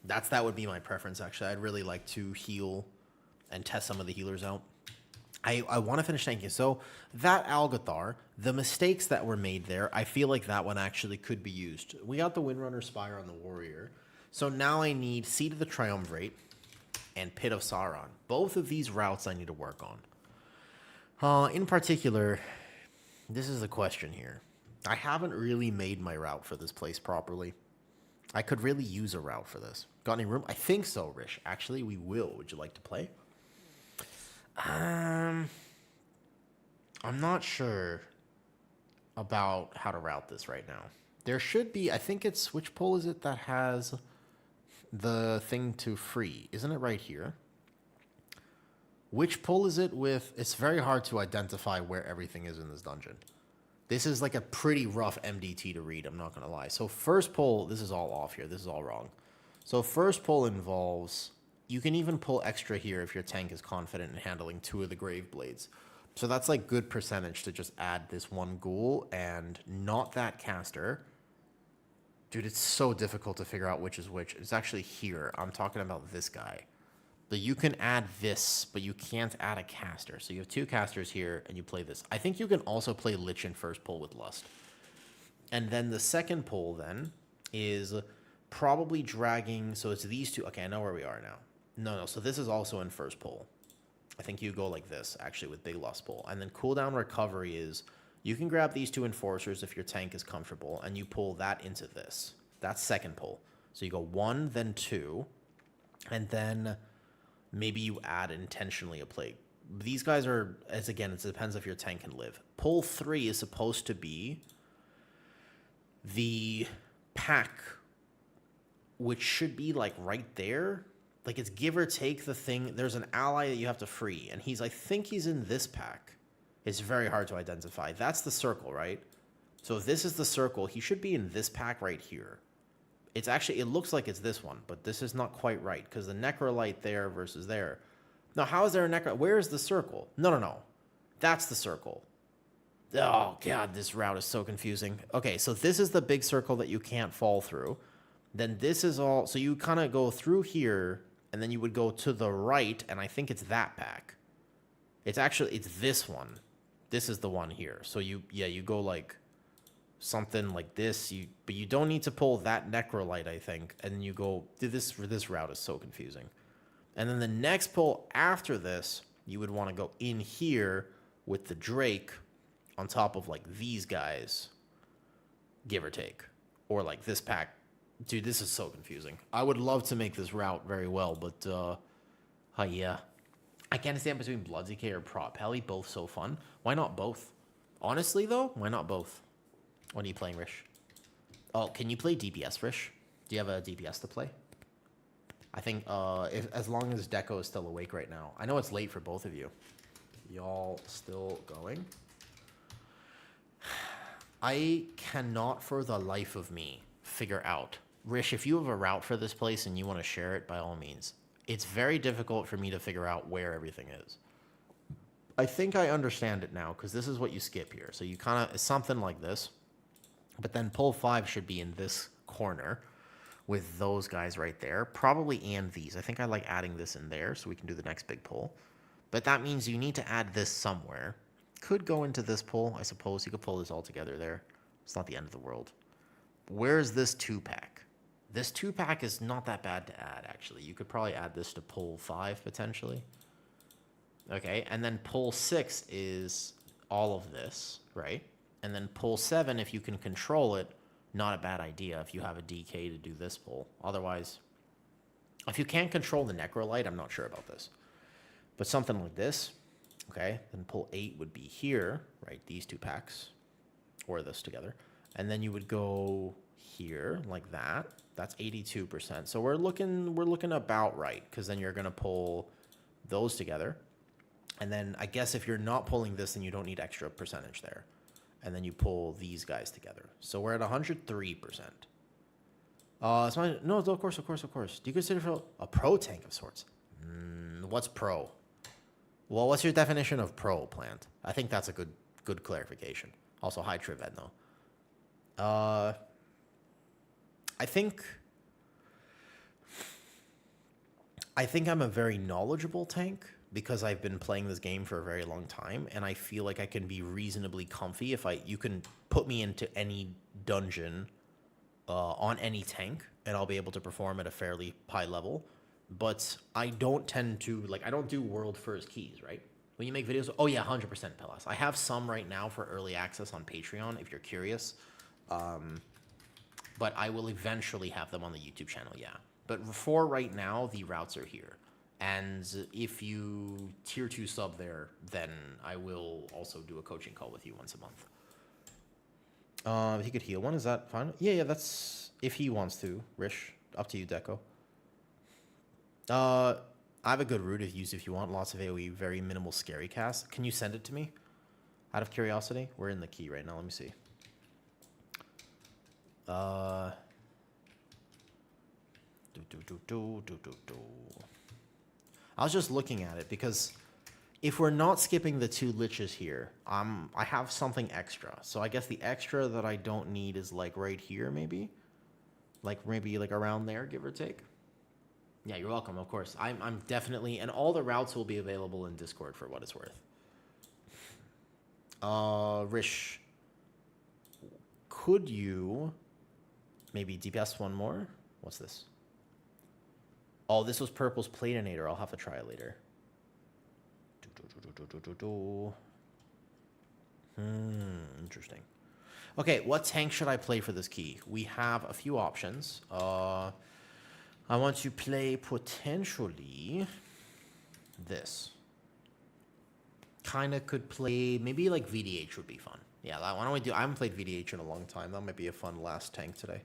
That would be my preference, actually. I'd really like to heal and test some of the healers out. I want to finish tanking. So that Algathar, the mistakes that were made there, I feel like that one actually could be used. We got the Windrunner Spire on the Warrior. So now I need Seed of the Triumvirate and Pit of Sauron. Both of these routes I need to work on. In particular, this is the question here. I haven't really made my route for this place properly. I could really use a route for this. Got any room? I think so, Rish. Actually, we will. Would you like to play? I'm not sure about how to route this right now. There should be, I think it's, which poll is it that has the thing to free? Isn't it right here? Which pull is it with? It's very hard to identify where everything is in this dungeon. This is like a pretty rough MDT to read, I'm not going to lie. So first pull, this is all off here. This is all wrong. So first pull involves, you can even pull extra here if your tank is confident in handling 2 of the Grave Blades. So that's like good percentage to just add this one ghoul and not that caster. Dude, it's so difficult to figure out which is which. It's actually here. I'm talking about this guy. But you can add this, but you can't add a caster. So you have 2 casters here, and you play this. I think you can also play Lich in first pull with Lust. And then the second pull, then, is probably dragging... So it's these 2. Okay, I know where we are now. No, so this is also in first pull. I think you go like this, actually, with big Lust pull. And then cooldown recovery is... You can grab these 2 Enforcers if your tank is comfortable, and you pull that into this. That's second pull. So you go 1, then 2, and then... Maybe you add intentionally a plague. These guys are, as again, it depends if your tank can live. Pull 3 is supposed to be the pack, which should be like right there. Like it's give or take the thing. There's an ally that you have to free, and I think he's in this pack. It's very hard to identify. That's the circle, right? So if this is the circle, he should be in this pack right here. It's actually, it looks like it's this one, but this is not quite right because the Necrolite there versus there. Now, how is there a Necrolite? Where is the circle? No. That's the circle. Oh, God, this route is so confusing. Okay, so this is the big circle that you can't fall through. Then this is all, so you kind of go through here, and then you would go to the right, and I think it's that pack. It's this one. This is the one here. So you go like... something like this, but you don't need to pull that Necrolite, I think, and you go, this route is so confusing. And then the next pull after this, you would want to go in here with the Drake on top of like these guys, give or take, or like this pack. Dude, this is so confusing. I would love to make this route very well, but yeah, I can't stand between Bloodseeker or Prop Heli, both so fun. Why not both? Honestly though, why not both? What are you playing, Rish? Oh, can you play DPS, Rish? Do you have a DPS to play? I think as long as Deco is still awake right now. I know it's late for both of you. Y'all still going? I cannot for the life of me figure out. Rish, if you have a route for this place and you want to share it, by all means. It's very difficult for me to figure out where everything is. I think I understand it now because this is what you skip here. So you kind of, it's something like this. But then pull 5 should be in this corner with those guys right there. Probably and these. I think I like adding this in there so we can do the next big pull. But that means you need to add this somewhere. Could go into this pull, I suppose. You could pull this all together there. It's not the end of the world. Where's this 2-pack? This 2-pack is not that bad to add, actually. You could probably add this to pull 5, potentially. Okay, and then pull 6 is all of this, right? And then pull 7, if you can control it, not a bad idea if you have a DK to do this pull. Otherwise, if you can't control the Necrolite, I'm not sure about this. But something like this, okay? Then pull 8 would be here, right? These 2 packs, or this together. And then you would go here, like that. That's 82%. So we're looking about right, because then you're going to pull those together. And then I guess if you're not pulling this, then you don't need extra percentage there. And then you pull these guys together. So we're at 103%. No, of course. Do you consider a pro tank of sorts? What's pro? Well, what's your definition of pro, Plant? I think that's a good clarification. Also, hi, Trivedno. I think I'm a very knowledgeable tank because I've been playing this game for a very long time, and I feel like I can be reasonably comfy if you can put me into any dungeon on any tank, and I'll be able to perform at a fairly high level. But I don't tend to, I don't do world first keys, right? When you make videos, oh yeah, 100% Pelas. I have some right now for early access on Patreon, if you're curious. But I will eventually have them on the YouTube channel, yeah. But for right now, the routes are here. And if you tier 2 sub there, then I will also do a coaching call with you once a month. If he could heal one, is that fine? Yeah, that's if he wants to. Rish, up to you, Deco. I have a good route to use if you want lots of AoE, very minimal scary cast. Can you send it to me? Out of curiosity? We're in the key right now. Let me see. I was just looking at it because if we're not skipping the 2 liches here, I have something extra. So I guess the extra that I don't need is like right here, maybe? Like maybe like around there, give or take. Yeah, you're welcome, of course. I'm definitely, and all the routes will be available in Discord for what it's worth. Rish, could you maybe DPS one more? What's this? Oh, this was Purple's Platinator. I'll have to try it later. Interesting. Okay, what tank should I play for this key? We have a few options. I want to play potentially this. Kind of could play, maybe like VDH would be fun. Yeah, why don't we do, I haven't played VDH in a long time. That might be a fun last tank today.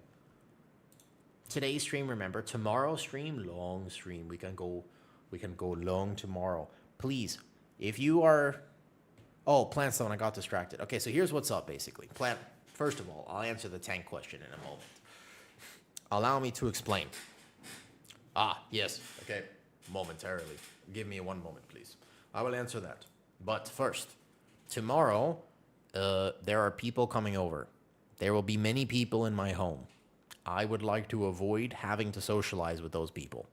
Today's stream, remember, tomorrow stream, long stream. We can go long tomorrow. Please, if you are, oh, Plantstone, I got distracted. Okay, so here's what's up, basically. Plant, first of all, I'll answer the tank question in a moment. Allow me to explain. Ah, yes, okay, momentarily. Give me 1 moment, please. I will answer that. But first, tomorrow, there are people coming over. There will be many people in my home. I would like to avoid having to socialize with those people.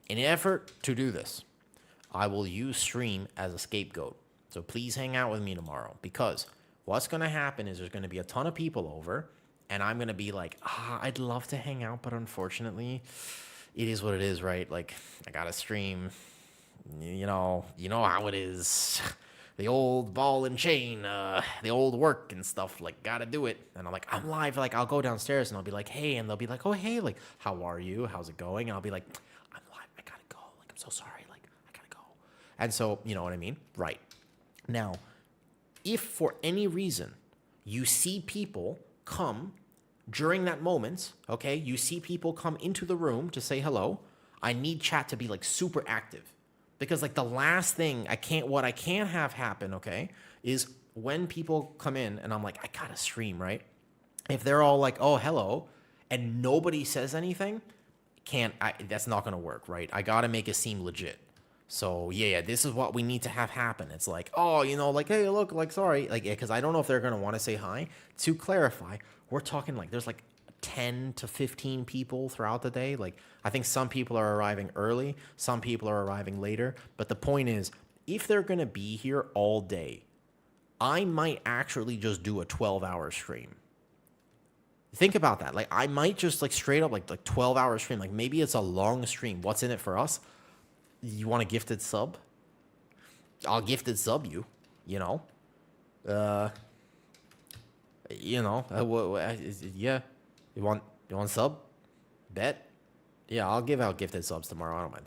In an effort to do this, I will use stream as a scapegoat. So please hang out with me tomorrow, because what's going to happen is there's going to be a ton of people over, and I'm going to be like, I'd love to hang out, but unfortunately, it is what it is, right? Like, I got to stream. You know how it is. The old ball and chain, the old work and stuff, like, gotta do it. And I'm like, I'm live. Like, I'll go downstairs and I'll be like, hey. And they'll be like, oh, hey, like, how are you? How's it going? And I'll be like, I'm live. I gotta go. Like, I'm so sorry. Like, I gotta go. And so, you know what I mean? Right. Now, if for any reason you see people come during that moment, okay, you see people come into the room to say hello, I need chat to be, like, super active. Because, like, the last thing what I can't have happen, okay, is when people come in and I'm like, I gotta stream, right? If they're all like, oh, hello, and nobody says anything, that's not gonna work, right? I gotta make it seem legit. So, yeah, this is what we need to have happen. It's like, oh, like, hey, look, like, sorry. Like, because I don't know if they're gonna wanna say hi. To clarify, we're talking, like, there's, like, 10 to 15 people throughout the day. Like, I think some people are arriving early, some people are arriving later. But the point is, if they're going to be here all day, I might actually just do a 12-hour stream. Think about that. Like, I might just, like, straight up, like 12-hour stream. Like, maybe it's a long stream. What's in it for us? You want a gifted sub? I'll gifted sub you, yeah. You want sub? Bet? Yeah, I'll give out gifted subs tomorrow. I don't mind.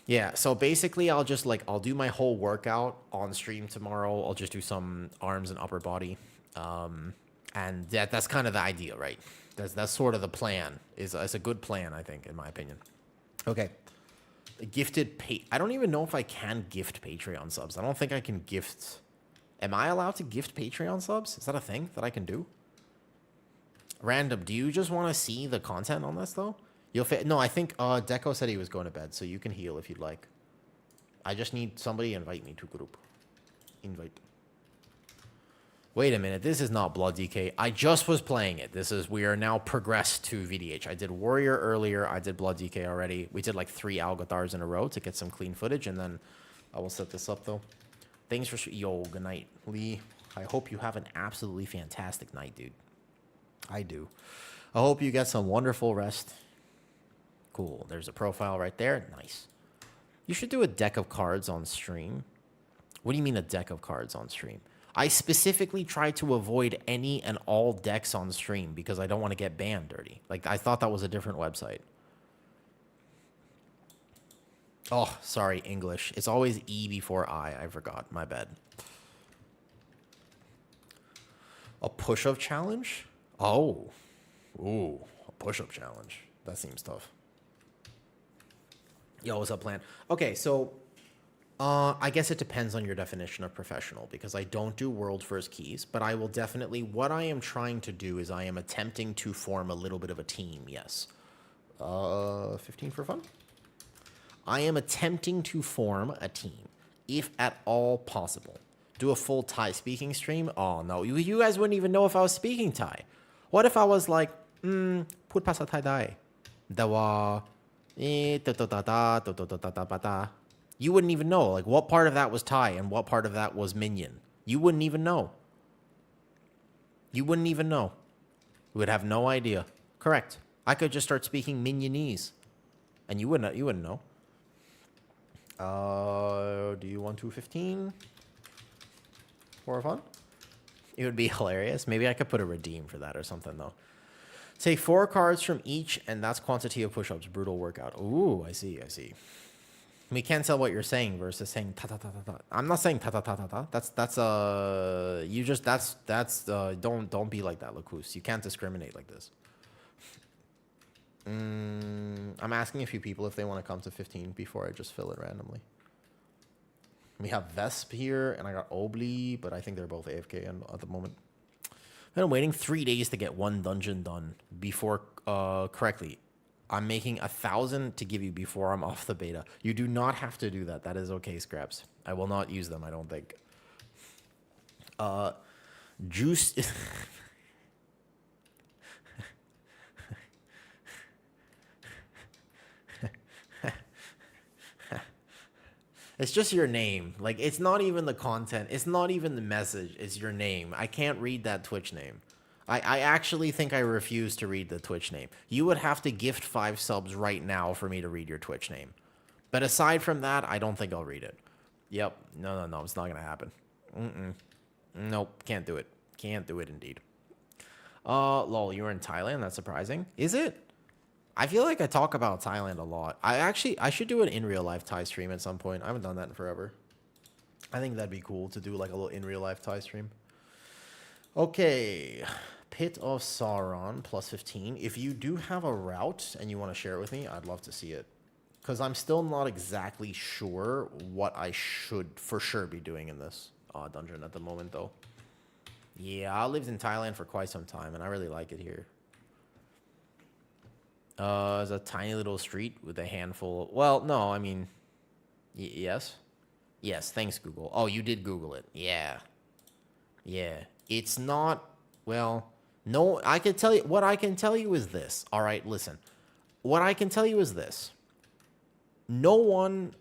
Yeah, so basically I'll do my whole workout on stream tomorrow. I'll just do some arms and upper body. And that's kind of the idea, right? That's sort of the plan. It's a good plan, I think, in my opinion. Okay. I don't even know if I can gift Patreon subs. I don't think I can gift. Am I allowed to gift Patreon subs? Is that a thing that I can do? Random, do you just want to see the content on this, though? No, I think Deco said he was going to bed, so you can heal if you'd like. I just need somebody to invite me to group. Invite. Wait a minute, this is not Blood DK. I just was playing it. We are now progressed to VDH. I did Warrior earlier. I did Blood DK already. We did like 3 Algothars in a row to get some clean footage, and then I will set this up, though. Thanks for... Yo, good night, Lee. I hope you have an absolutely fantastic night, dude. I do. I hope you get some wonderful rest. Cool. There's a profile right there. Nice. You should do a deck of cards on stream. What do you mean a deck of cards on stream? I specifically try to avoid any and all decks on stream because I don't want to get banned dirty. Like, I thought that was a different website. Oh, sorry, English. It's always E before I. I forgot. My bad. A push-up challenge? Oh. Ooh, a push-up challenge. That seems tough. Yo, what's up, plan? Okay, so I guess it depends on your definition of professional because I don't do world first keys, but I will definitely. What I am trying to do is I am attempting to form a little bit of a team. Yes, 15 for fun. I am attempting to form a team, if at all possible. Do a full Thai speaking stream? Oh no, you guys wouldn't even know if I was speaking Thai. What if I was like, พูดภาษาไทยได้แต่ว่าyou wouldn't even know. Like, what part of that was Thai and what part of that was Minion? You wouldn't even know. You wouldn't even know. You would have no idea. Correct. I could just start speaking Minionese, and you wouldn't know. Do you want 215 for fun? It would be hilarious. Maybe I could put a redeem for that or something though. Take 4 cards from each, and that's quantity of push-ups. Brutal workout. Ooh, I see. We can't tell what you're saying versus saying ta ta ta ta ta. I'm not saying ta ta ta ta ta. Don't be like that, Lacus. You can't discriminate like this. I'm asking a few people if they want to come to 15 before I just fill it randomly. We have Vesp here, and I got Obli, but I think they're both AFK at the moment. I've been waiting 3 days to get 1 dungeon done before correctly. I'm making 1,000 to give you before I'm off the beta. You do not have to do that. That is okay, Scraps. I will not use them, I don't think. Juice... It's just your name. Like, it's not even the content. It's not even the message. It's your name. I can't read that Twitch name. I actually think I refuse to read the Twitch name. You would have to gift 5 subs right now for me to read your Twitch name. But aside from that, I don't think I'll read it. Yep. No. It's not going to happen. Nope. Can't do it. Can't do it indeed. Lol, you were in Thailand? That's surprising. Is it? I feel like I talk about Thailand a lot. I should do an in real life Thai stream at some point. I haven't done that in forever. I think that'd be cool to do like a little in real life Thai stream. Okay. Pit of Sauron plus 15. If you do have a route and you want to share it with me, I'd love to see it. Because I'm still not exactly sure what I should for sure be doing in this dungeon at the moment, though. Yeah, I lived in Thailand for quite some time, and I really like it here. It's a tiny little street with a handful of... Well, no, I mean... yes? Yes, thanks, Google. Oh, you did Google it. Yeah. It's not... Well... No, I can tell you... What I can tell you is this. All right, listen. What I can tell you is this. No one...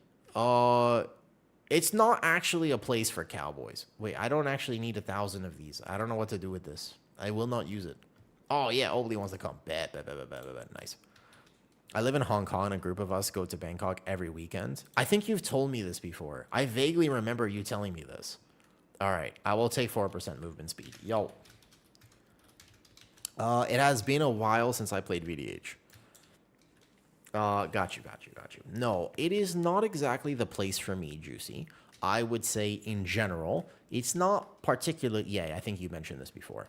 It's not actually a place for cowboys. Wait, I don't actually need 1,000 of these. I don't know what to do with this. I will not use it. Oh, yeah, Obley wants to come. Bet. Nice. I live in Hong Kong, and a group of us go to Bangkok every weekend. I think you've told me this before. I vaguely remember you telling me this. All right, I will take 4% movement speed. Yo. It has been a while since I played VDH. Got you. No, it is not exactly the place for me, Juicy. I would say in general, it's not particularly... Yeah, I think you mentioned this before.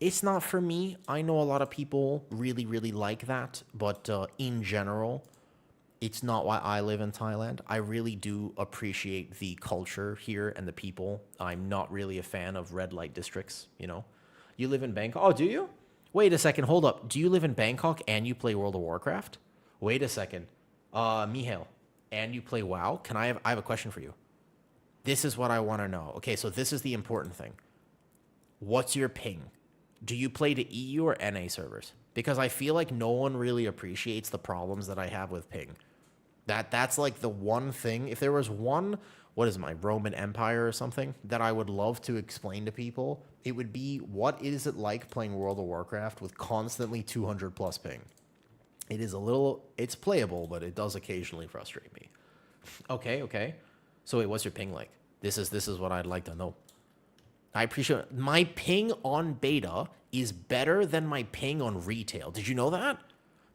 It's not for me. I know a lot of people really, really like that, but in general, it's not why I live in Thailand. I really do appreciate the culture here and the people. I'm not really a fan of red light districts, you know. You live in Bangkok? Oh, do you? Wait a second, hold up. Do you live in Bangkok and you play World of Warcraft? Wait a second. Mihail, and you play WoW? I have a question for you. This is what I want to know. Okay, so this is the important thing. What's your ping? Do you play to EU or NA servers? Because I feel like no one really appreciates the problems that I have with ping. That's like the one thing. If there was one, what is it, my Roman Empire or something, that I would love to explain to people, it would be what is it like playing World of Warcraft with constantly 200 plus ping. It is a little, it's playable, but it does occasionally frustrate me. Okay. So wait, what's your ping like? This is what I'd like to know. I appreciate it. My ping on beta is better than my ping on retail. Did you know that?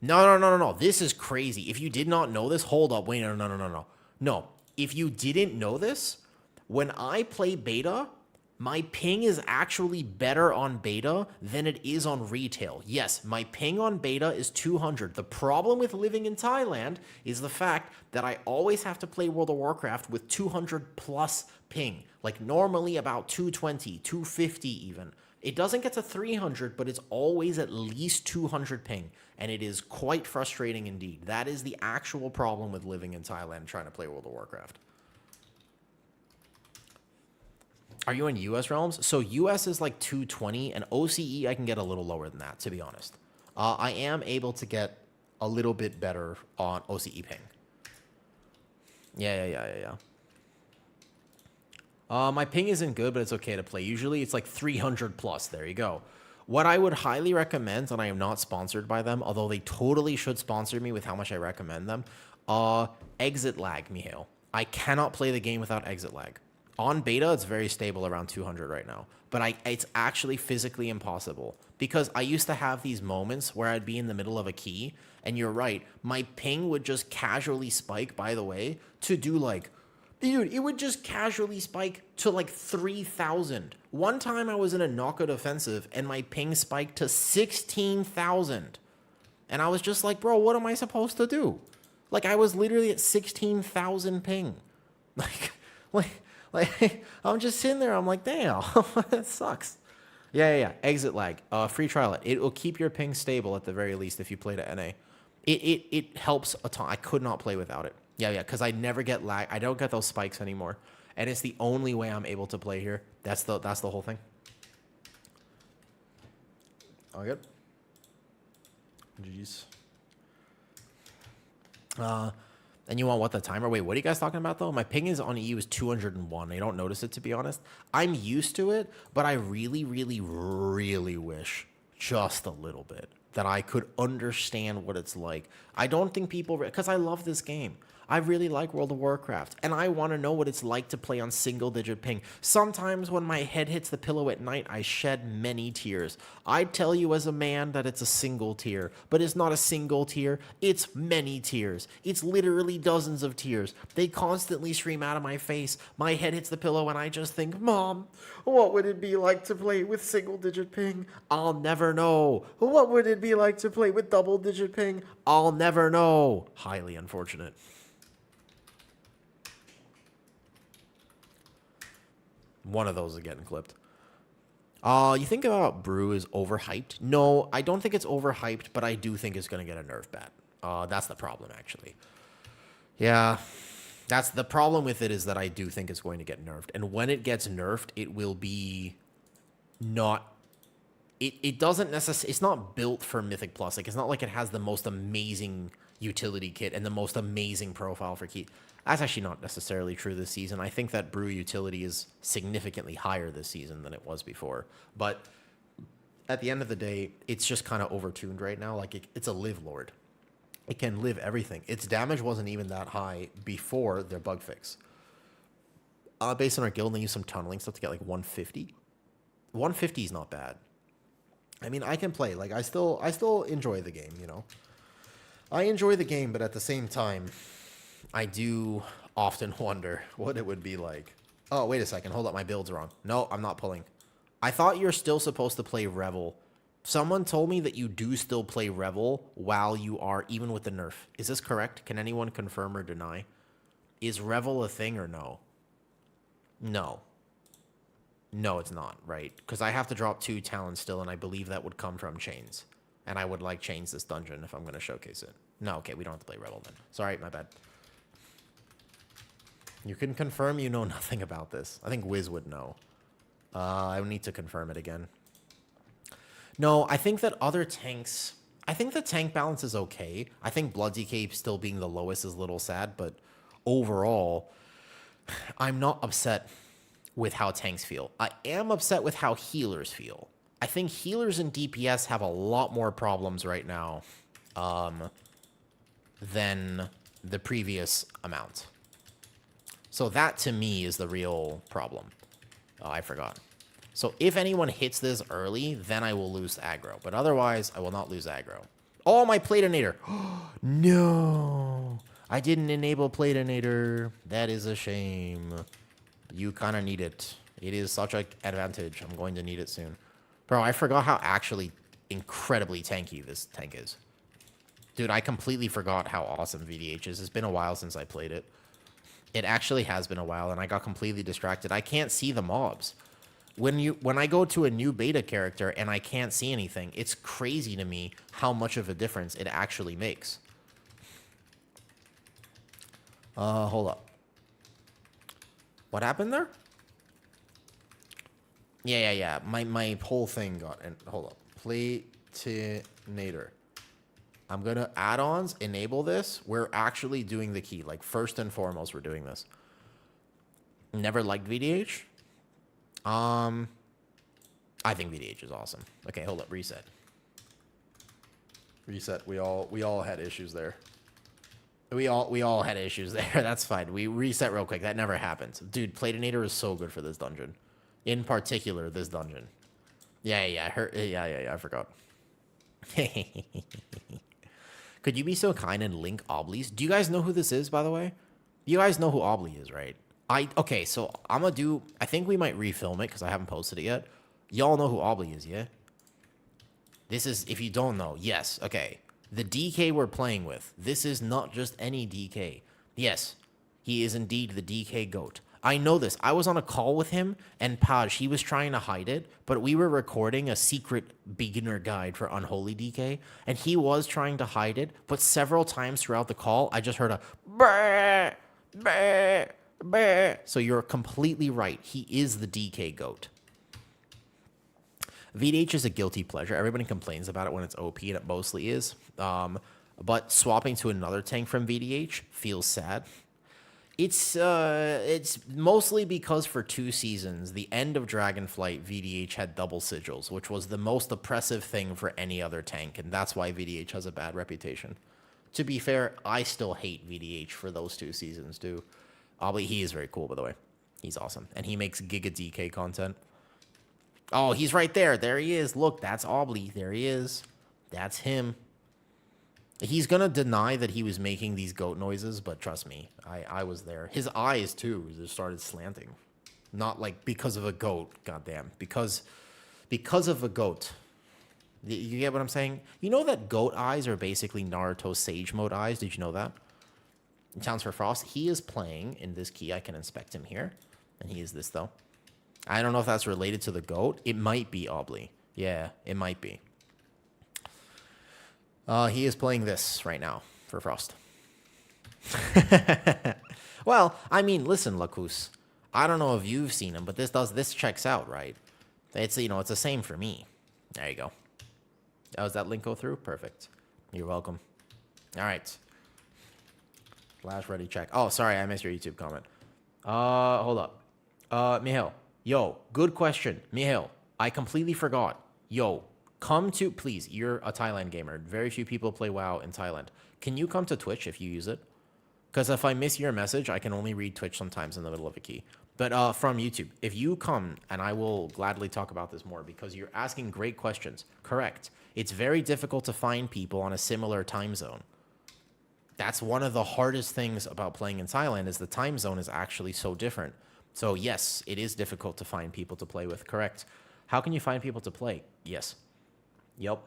No. This is crazy. If you did not know this, hold up. Wait, no. No, if you didn't know this, when I play beta, My ping is actually better on beta than it is on retail. Yes, my ping on beta is 200. The problem with living in Thailand is the fact that I always have to play World of Warcraft with 200 plus ping. Like normally about 220, 250 even. It doesn't get to 300, but it's always at least 200 ping. And it is quite frustrating indeed. That is the actual problem with living in Thailand trying to play World of Warcraft. Are you in US realms? So US is like 220, and OCE I can get a little lower than that, to be honest. I am able to get a little bit better on OCE ping. Yeah. My ping isn't good, but it's okay to play. Usually it's like 300 plus. There you go. What I would highly recommend, and I am not sponsored by them, although they totally should sponsor me with how much I recommend them, exit lag, Mihail. I cannot play the game without exit lag. On beta, it's very stable around 200 right now. But it's actually physically impossible. Because I used to have these moments where I'd be in the middle of a key, and you're right, my ping would just casually spike, by the way, to do like... Dude, it would just casually spike to like 3,000. One time I was in a knockout offensive, and my ping spiked to 16,000. And I was just like, bro, what am I supposed to do? Like, I was literally at 16,000 ping. Like, I'm just sitting there. I'm like, damn, that sucks. Yeah. Exit lag. Free trial it. It will keep your ping stable at the very least if you play to NA. It helps a ton. I could not play without it. Yeah, because I never get lag. I don't get those spikes anymore. And it's the only way I'm able to play here. That's the whole thing. All good? Jeez. And you want what, the timer? Wait, what are you guys talking about, though? My ping is on EU is 201. I don't notice it, to be honest. I'm used to it, but I really, really, really wish just a little bit that I could understand what it's like. I don't think people... Because I love this game. I really like World of Warcraft, and I want to know what it's like to play on single-digit ping. Sometimes when my head hits the pillow at night, I shed many tears. I tell you as a man that it's a single tear, but it's not a single tear. It's many tears. It's literally dozens of tears. They constantly stream out of my face. My head hits the pillow, and I just think, Mom, what would it be like to play with single-digit ping? I'll never know. What would it be like to play with double-digit ping? I'll never know. Highly unfortunate. One of those is getting clipped. You think about Brew is overhyped? No, I don't think it's overhyped, but I do think it's going to get a nerf bat. That's the problem, actually. Yeah, that's the problem with it, is that I do think it's going to get nerfed. And when it gets nerfed, it will be not... It doesn't necessarily... It's not built for Mythic Plus. Like, it's not like it has the most amazing utility kit and the most amazing profile for key. That's actually not necessarily true this season. I think that Brew utility is significantly higher this season than it was before. But at the end of the day, it's just kind of overtuned right now. Like, it's a Live Lord. It can live everything. Its damage wasn't even that high before their bug fix. Based on our guild, they use some tunneling stuff to get like 150. 150 is not bad. I mean, I can play. Like, I still enjoy the game, you know. I enjoy the game, but at the same time, I do often wonder what it would be like. Oh, wait a second. Hold up. My build's wrong. No, I'm not pulling. I thought you're still supposed to play Revel. Someone told me that you do still play Revel while you are, even with the nerf. Is this correct? Can anyone confirm or deny? Is Revel a thing or no? No. No, it's not, right? Because I have to drop 2 talents still, and I believe that would come from Chains. And I would like Chains this dungeon if I'm going to showcase it. No, okay, we don't have to play Revel then. Sorry, my bad. You can confirm you know nothing about this. I think Wiz would know. I would need to confirm it again. No, I think that other tanks... I think the tank balance is okay. I think Blood DK still being the lowest is a little sad, but overall, I'm not upset with how tanks feel. I am upset with how healers feel. I think healers and DPS have a lot more problems right now than the previous amount. So that, to me, is the real problem. Oh, I forgot. So if anyone hits this early, then I will lose aggro. But otherwise, I will not lose aggro. Oh, my Platinator. No. I didn't enable Platinator. That is a shame. You kind of need it. It is such an advantage. I'm going to need it soon. Bro, I forgot how actually incredibly tanky this tank is. Dude, I completely forgot how awesome VDH is. It's been a while since I played it. It actually has been a while, and I got completely distracted. I can't see the mobs. When I go to a new beta character and I can't see anything, it's crazy to me how much of a difference it actually makes. Hold up. What happened there? Yeah. My whole thing got... And hold up. Platinator. I'm going to add-ons, enable this. We're actually doing the key. Like, first and foremost, we're doing this. Never liked VDH. I think VDH is awesome. Okay, hold up. Reset. Reset. We all had issues there. We all had issues there. That's fine. We reset real quick. That never happens. Dude, Platinator is so good for this dungeon. In particular, this dungeon. Yeah. I forgot. Could you be so kind and link Oblis? Do you guys know who this is, by the way? You guys know who Obli is, right? Okay, so I'm gonna do... I think we might refilm it because I haven't posted it yet. Y'all know who Obli is, yeah? This is... If you don't know, yes. Okay. The DK we're playing with. This is not just any DK. Yes, he is indeed the DK GOAT. I know this. I was on a call with him, and Paj, he was trying to hide it, but we were recording a secret beginner guide for Unholy DK, and he was trying to hide it, but several times throughout the call, I just heard a bah, bah, bah. So you're completely right. He is the DK GOAT. VDH is a guilty pleasure. Everybody complains about it when it's OP, and it mostly is. But swapping to another tank from VDH feels sad. It's mostly because for 2 seasons, the end of Dragonflight, VDH had double sigils, which was the most oppressive thing for any other tank, and that's why VDH has a bad reputation. To be fair, I still hate VDH for those 2 seasons, too. Obviously, he is very cool, by the way. He's awesome. And he makes Giga DK content. Oh, he's right there. There he is. Look, that's Obli. There he is. That's him. He's going to deny that he was making these goat noises, but trust me, I was there. His eyes, too, just started slanting. Not like because of a goat, goddamn. Because of a goat. You get what I'm saying? You know that goat eyes are basically Naruto's Sage Mode eyes? Did you know that? In Towns for Frost, he is playing in this key. I can inspect him here. And he is this, though. I don't know if that's related to the goat. It might be Obli. Yeah, it might be. He is playing this right now for Frost. Well, I mean, listen, Lacus. I don't know if you've seen him, but this checks out, right? It's, it's the same for me. There you go. Oh, does that link go through? Perfect. You're welcome. All right. Flash ready check. Oh, sorry, I missed your YouTube comment. Hold up. Mihail. Yo, good question. Mihail, I completely forgot. Yo, come to, please, you're a Thailand gamer. Very few people play WoW in Thailand. Can you come to Twitch if you use it? Because if I miss your message, I can only read Twitch sometimes in the middle of a key. But from YouTube, if you come, and I will gladly talk about this more because you're asking great questions. Correct. It's very difficult to find people on a similar time zone. That's one of the hardest things about playing in Thailand is the time zone is actually so different. So yes, it is difficult to find people to play with. Correct. How can you find people to play? Yes. Yep.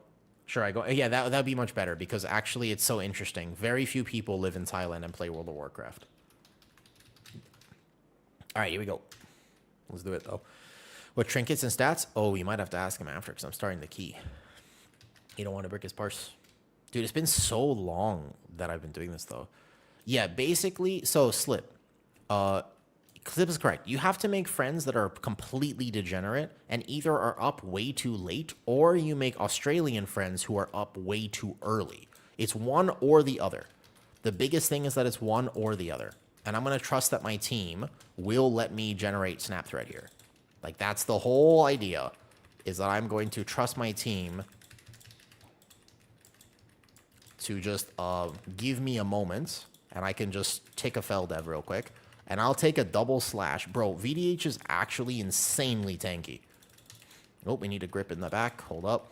Sure, I go. Yeah, that'd be much better because actually it's so interesting. Very few people live in Thailand and play World of Warcraft. All right, here we go. Let's do it, though. What trinkets and stats? Oh, you might have to ask him after because I'm starting the key. You don't want to break his parse. Dude, it's been so long that I've been doing this, though. Yeah, basically, so Slip. Slip is correct. You have to make friends that are completely degenerate and either are up way too late or you make Australian friends who are up way too early. It's one or the other. The biggest thing is that it's one or the other. And I'm going to trust that my team will let me generate Snapthread here. Like, that's the whole idea, is that I'm going to trust my team to just give me a moment, and I can just take a Feldev real quick. And I'll take a double slash. Bro, VDH is actually insanely tanky. Oh, we need a grip in the back. Hold up.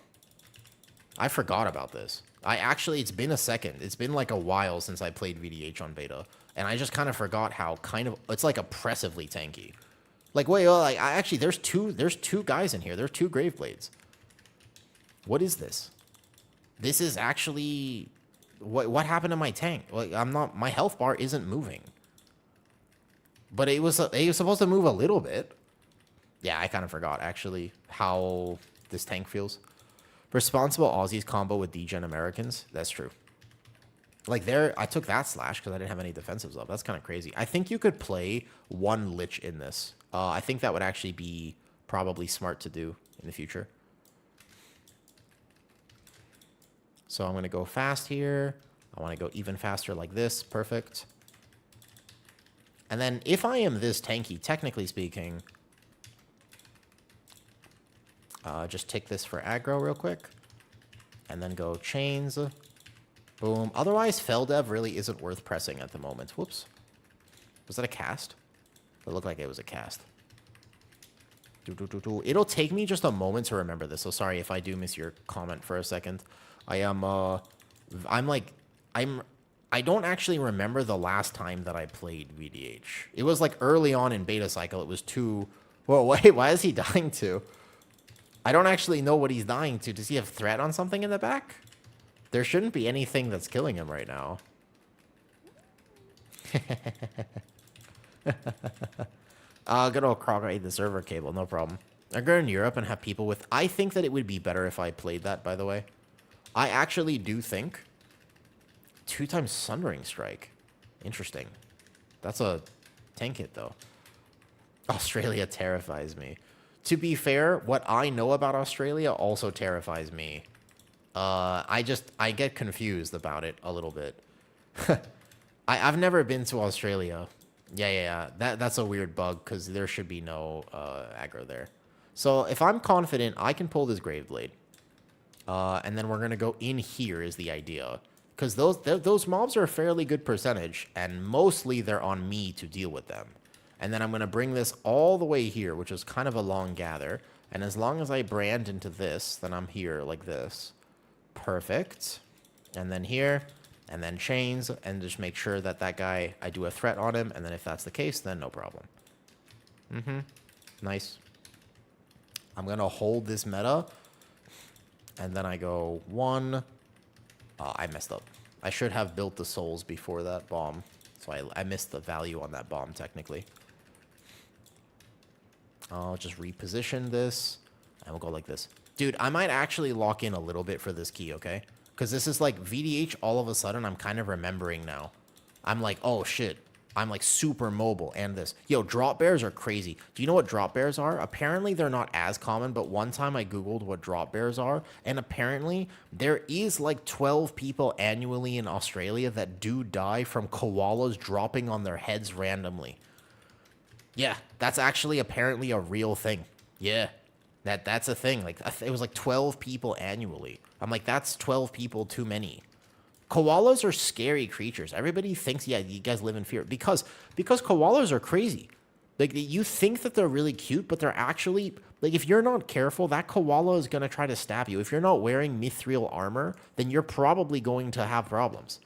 I forgot about this. It's been a second. It's been like a while since I played VDH on beta. And I just kind of forgot how it's like oppressively tanky. Like, wait, like, actually, there's two guys in here. There are two Graveblades. What is this? This is actually... What happened to my tank? Like, my health bar isn't moving. But it was supposed to move a little bit. Yeah, I kind of forgot, actually, how this tank feels. Responsible Aussies combo with degen Americans. That's true. Like, I took that slash because I didn't have any defensives up. That's kind of crazy. I think you could play one Lich in this. I think that would actually be probably smart to do in the future. So I'm going to go fast here. I want to go even faster like this. Perfect. And then if I am this tanky, technically speaking, just take this for aggro real quick. And then go chains. Boom. Otherwise, Feldev really isn't worth pressing at the moment. Whoops. Was that a cast? It looked like it was a cast. It'll take me just a moment to remember this. So sorry if I do miss your comment for a second. I don't actually remember the last time that I played VDH. It was like early on in beta cycle. It was too... Whoa, wait, why is he dying to? I don't actually know what he's dying to. Does he have threat on something in the back? There shouldn't be anything that's killing him right now. Good old Crocker ate the server cable, no problem. I go in Europe and have people with... I think that it would be better if I played that, by the way. I actually do think... 2 times Sundering Strike. Interesting. That's a tank hit, though. Australia terrifies me. To be fair, what I know about Australia also terrifies me. I get confused about it a little bit. I've never been to Australia. Yeah. That's a weird bug, because there should be no aggro there. So if I'm confident, I can pull this Graveblade. And then we're going to go in here is the idea. Because those mobs are a fairly good percentage, and mostly they're on me to deal with them. And then I'm going to bring this all the way here, which is kind of a long gather. And as long as I brand into this, then I'm here like this. Perfect. And then here, and then chains, and just make sure that that guy, I do a threat on him, and then if that's the case, then no problem. Nice. I'm going to hold this meta, and then I go 1... I messed up. I should have built the souls before that bomb. So I missed the value on that bomb, technically. I'll just reposition this. And we'll go like this. Dude, I might actually lock in a little bit for this key, okay? Because this is like VDH all of a sudden. I'm kind of remembering now. I'm like, oh, shit. I'm like super mobile and this. Yo, drop bears are crazy. Do you know what drop bears are? Apparently they're not as common, but one time I Googled what drop bears are, and apparently there is like 12 people annually in Australia that do die from koalas dropping on their heads randomly. Yeah, that's actually apparently a real thing. Yeah, that's a thing. Like, it was like 12 people annually. I'm like, that's 12 people too many. Koalas are scary creatures. Everybody thinks, yeah, you guys live in fear. Because koalas are crazy. Like, you think that they're really cute, but they're actually... Like, if you're not careful, that koala is going to try to stab you. If you're not wearing mithril armor, then you're probably going to have problems.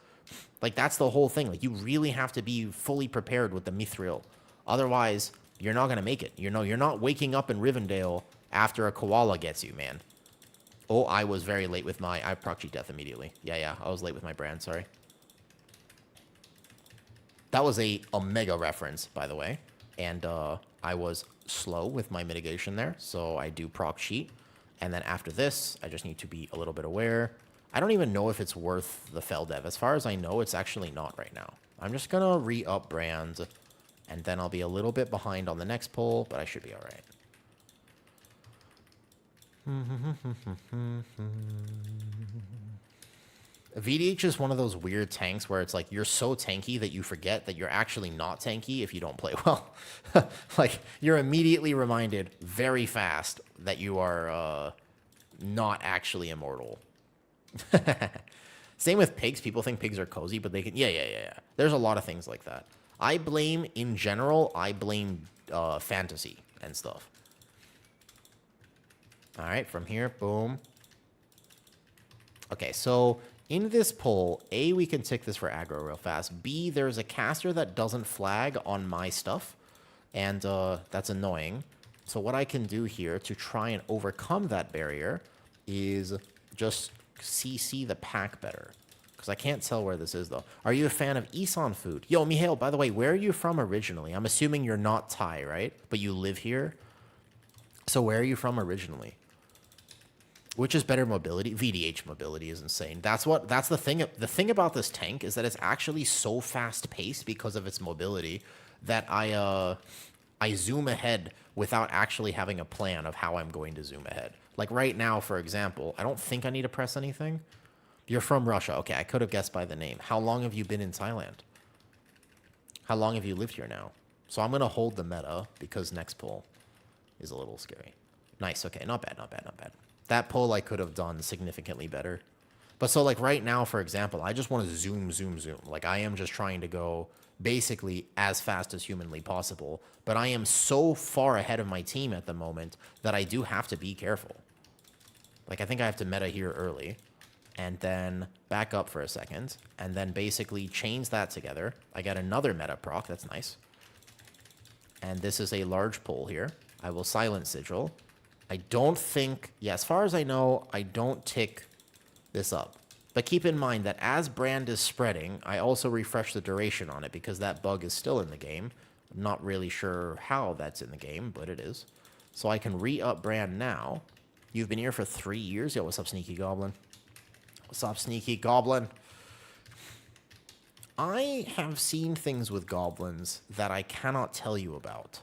Like, that's the whole thing. Like, you really have to be fully prepared with the mithril. Otherwise, you're not going to make it. You know, you're not waking up in Rivendell after a koala gets you, man. Oh, I was very late with my... I proc cheat death immediately. Yeah, I was late with my brand, sorry. That was a Omega reference, by the way. And I was slow with my mitigation there, so I do proc cheat. And then after this, I just need to be a little bit aware. I don't even know if it's worth the fel dev. As far as I know, it's actually not right now. I'm just going to re-up brand, and then I'll be a little bit behind on the next pull, but I should be all right. VDH is one of those weird tanks where it's like you're so tanky that you forget that you're actually not tanky if you don't play well. Like, you're immediately reminded very fast that you are not actually immortal. Same with pigs. People think pigs are cozy, but they can... Yeah. There's a lot of things like that. In general, I blame fantasy and stuff. All right, from here, boom. Okay, so in this pull, A, we can tick this for aggro real fast. B, there's a caster that doesn't flag on my stuff. And that's annoying. So what I can do here to try and overcome that barrier is just CC the pack better. Because I can't tell where this is, though. Are you a fan of Isan food? Yo, Mihail, by the way, where are you from originally? I'm assuming you're not Thai, right? But you live here? So where are you from originally? Which is better mobility? VDH mobility is insane. That's the thing. The thing about this tank is that it's actually so fast-paced because of its mobility that I zoom ahead without actually having a plan of how I'm going to zoom ahead. Like right now, for example, I don't think I need to press anything. You're from Russia. Okay, I could have guessed by the name. How long have you been in Thailand? How long have you lived here now? So I'm going to hold the meta because next pull is a little scary. Nice. Okay, not bad, not bad, not bad. That pull I could have done significantly better. But so like right now, for example, I just want to zoom, zoom, zoom. Like I am just trying to go basically as fast as humanly possible. But I am so far ahead of my team at the moment that I do have to be careful. Like I think I have to meta here early. And then back up for a second. And then basically chains that together. I get another meta proc. That's nice. And this is a large pull here. I will silence Sigil. I don't think... Yeah, as far as I know, I don't tick this up. But keep in mind that as brand is spreading, I also refresh the duration on it because that bug is still in the game. I'm not really sure how that's in the game, but it is. So I can re-up brand now. You've been here for 3 years? Yo, what's up, Sneaky Goblin? What's up, Sneaky Goblin? I have seen things with goblins that I cannot tell you about.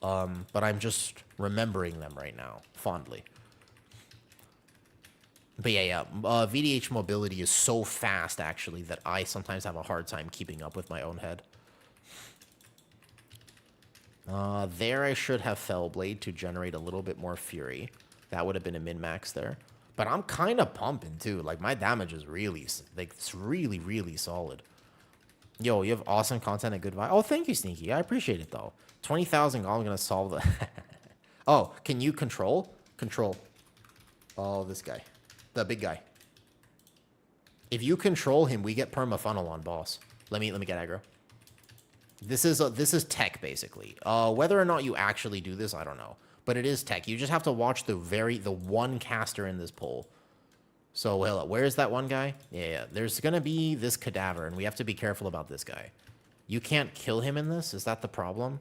But I'm just remembering them right now, fondly. But yeah. VDH mobility is so fast, actually, that I sometimes have a hard time keeping up with my own head. There I should have Fellblade to generate a little bit more fury. That would have been a min-max there. But I'm kind of pumping, too. Like, my damage is really, like, it's really, really solid. Yo, you have awesome content and good vibe. Oh, thank you, Sneaky. I appreciate it, though. 20,000 gold, I'm going to solve the... Oh, can you control? Control. Oh, this guy. The big guy. If you control him, we get perma-funnel on boss. Let me get aggro. This is tech, basically. Whether or not you actually do this, I don't know. But it is tech. You just have to watch the one caster in this poll. So, well, where's that one guy? Yeah. There's going to be this cadaver, and we have to be careful about this guy. You can't kill him in this? Is that the problem?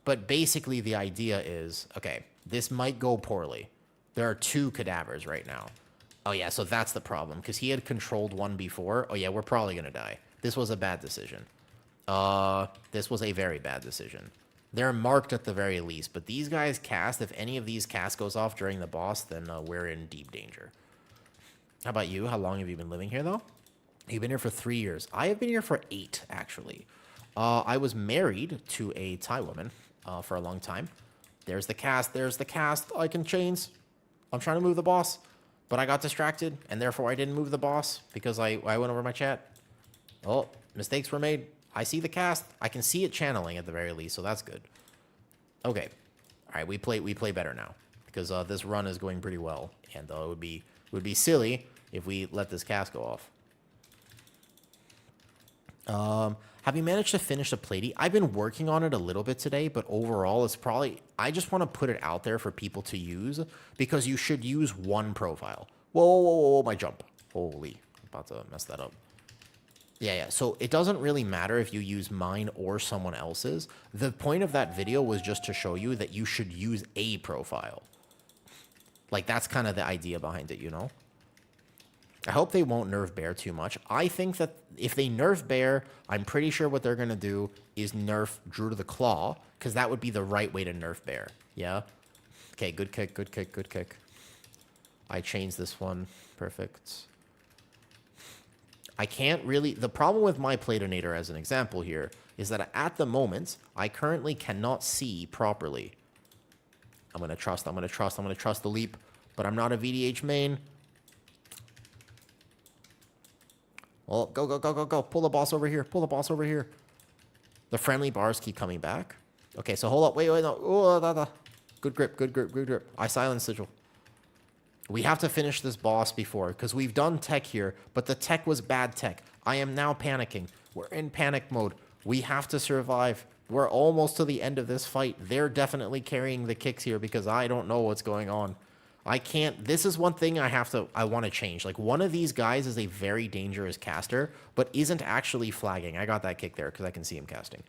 But basically, the idea is, okay, this might go poorly. There are 2 cadavers right now. Oh, yeah, so that's the problem, because he had controlled one before. Oh, yeah, we're probably going to die. This was a bad decision. This was a very bad decision. They're marked at the very least, but these guys cast. If any of these cast goes off during the boss, then we're in deep danger. How about you? How long have you been living here, though? You've been here for 3 years. I have been here for 8, actually. I was married to a Thai woman for a long time. There's the cast. There's the cast. I can chains. I'm trying to move the boss, but I got distracted, and therefore I didn't move the boss because I went over my chat. Oh, mistakes were made. I see the cast. I can see it channeling at the very least, so that's good. Okay. All right, we play better now because this run is going pretty well, and it would be silly if we let this cast go off. Have you managed to finish the platy? I've been working on it a little bit today, but overall, it's probably... I just want to put it out there for people to use because you should use one profile. Whoa, my jump. Holy, I'm about to mess that up. Yeah. So it doesn't really matter if you use mine or someone else's. The point of that video was just to show you that you should use a profile. Like, that's kind of the idea behind it, you know? I hope they won't nerf Bear too much. I think that if they nerf Bear, I'm pretty sure what they're going to do is nerf Drew to the Claw, because that would be the right way to nerf Bear. Yeah? Okay, good kick, good kick, good kick. I changed this one. Perfect. I can't really... The problem with my Platinator, as an example here, is that at the moment, I currently cannot see properly. I'm going to trust the leap, but I'm not a VDH main. Well, go. Pull the boss over here. The friendly bars keep coming back. Okay, so hold up. Wait, no. Oh, good grip. I silence Sigil. We have to finish this boss before, because we've done tech here, but the tech was bad tech. I am now panicking. We're in panic mode. We have to survive. We're almost to the end of this fight. They're definitely carrying the kicks here because I don't know what's going on. I can't. This is one thing I want to change. Like, one of these guys is a very dangerous caster, but isn't actually flagging. I got that kick there because I can see him casting.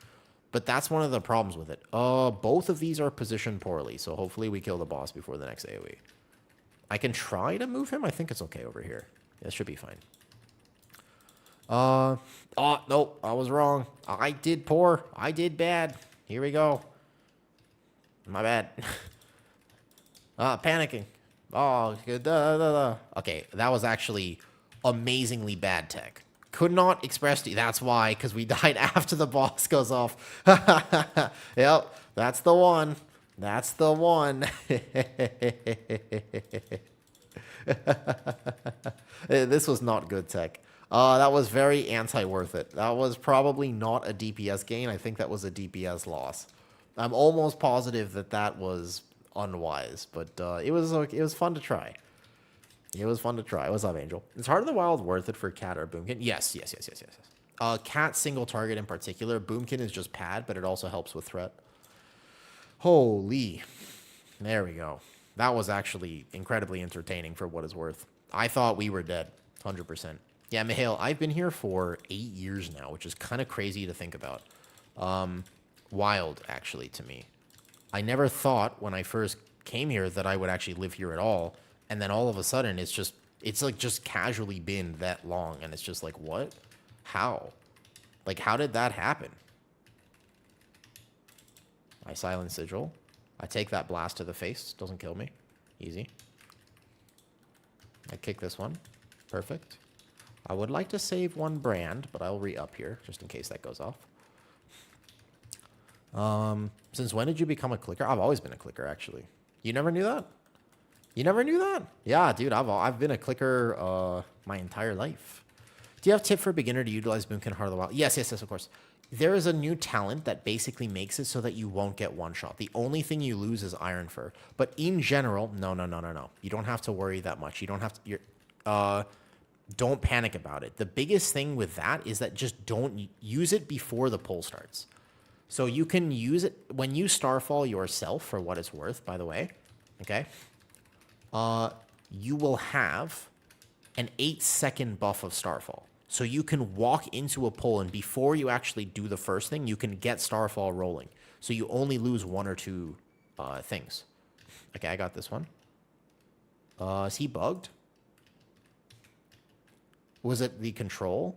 But that's one of the problems with it. Both of these are positioned poorly, so hopefully we kill the boss before the next AoE. I can try to move him. I think it's okay over here. This should be fine. Oh, nope. I was wrong. I did poor. I did bad. Here we go. My bad. Panicking. Oh, okay. That was actually amazingly bad tech. Could not express to you. That's why, because we died after the boss goes off. Yep. That's the one. That's the one. This was not good tech. That was very anti-worth it. That was probably not a DPS gain. I think that was a DPS loss. I'm almost positive that that was unwise, but it was fun to try. It was fun to try. What's up, Angel? Is Heart of the Wild worth it for Cat or Boomkin? Yes. Cat single target in particular. Boomkin is just pad, but it also helps with threat. Holy. There we go. That was actually incredibly entertaining for what it's worth. I thought we were dead. 100%. Yeah, Mihail, I've been here for 8 years now, which is kind of crazy to think about. Wild, actually, to me. I never thought when I first came here that I would actually live here at all. And then all of a sudden, it's like just casually been that long. And it's just like, what? How? Like, how did that happen? I silence Sigil. I take that blast to the face. Doesn't kill me. Easy. I kick this one. Perfect. I would like to save one brand, but I'll re-up here just in case that goes off. Since when did you become a clicker? I've always been a clicker, actually. You never knew that? You never knew that? Yeah, dude, I've been a clicker my entire life. Do you have a tip for a beginner to utilize Boomkin Heart of the Wild? Yes, of course. There is a new talent that basically makes it so that you won't get one shot. The only thing you lose is Iron Fur. But in general, no. You don't have to worry that much. You don't have to... don't panic about it. The biggest thing with that is that just don't use it before the pull starts. So you can use it when you Starfall yourself, for what it's worth, by the way. Okay? You will have an 8-second buff of Starfall. So you can walk into a pull, and before you actually do the first thing, you can get Starfall rolling. So you only lose 1 or 2 things. Okay, I got this one. Is he bugged? Was it the control?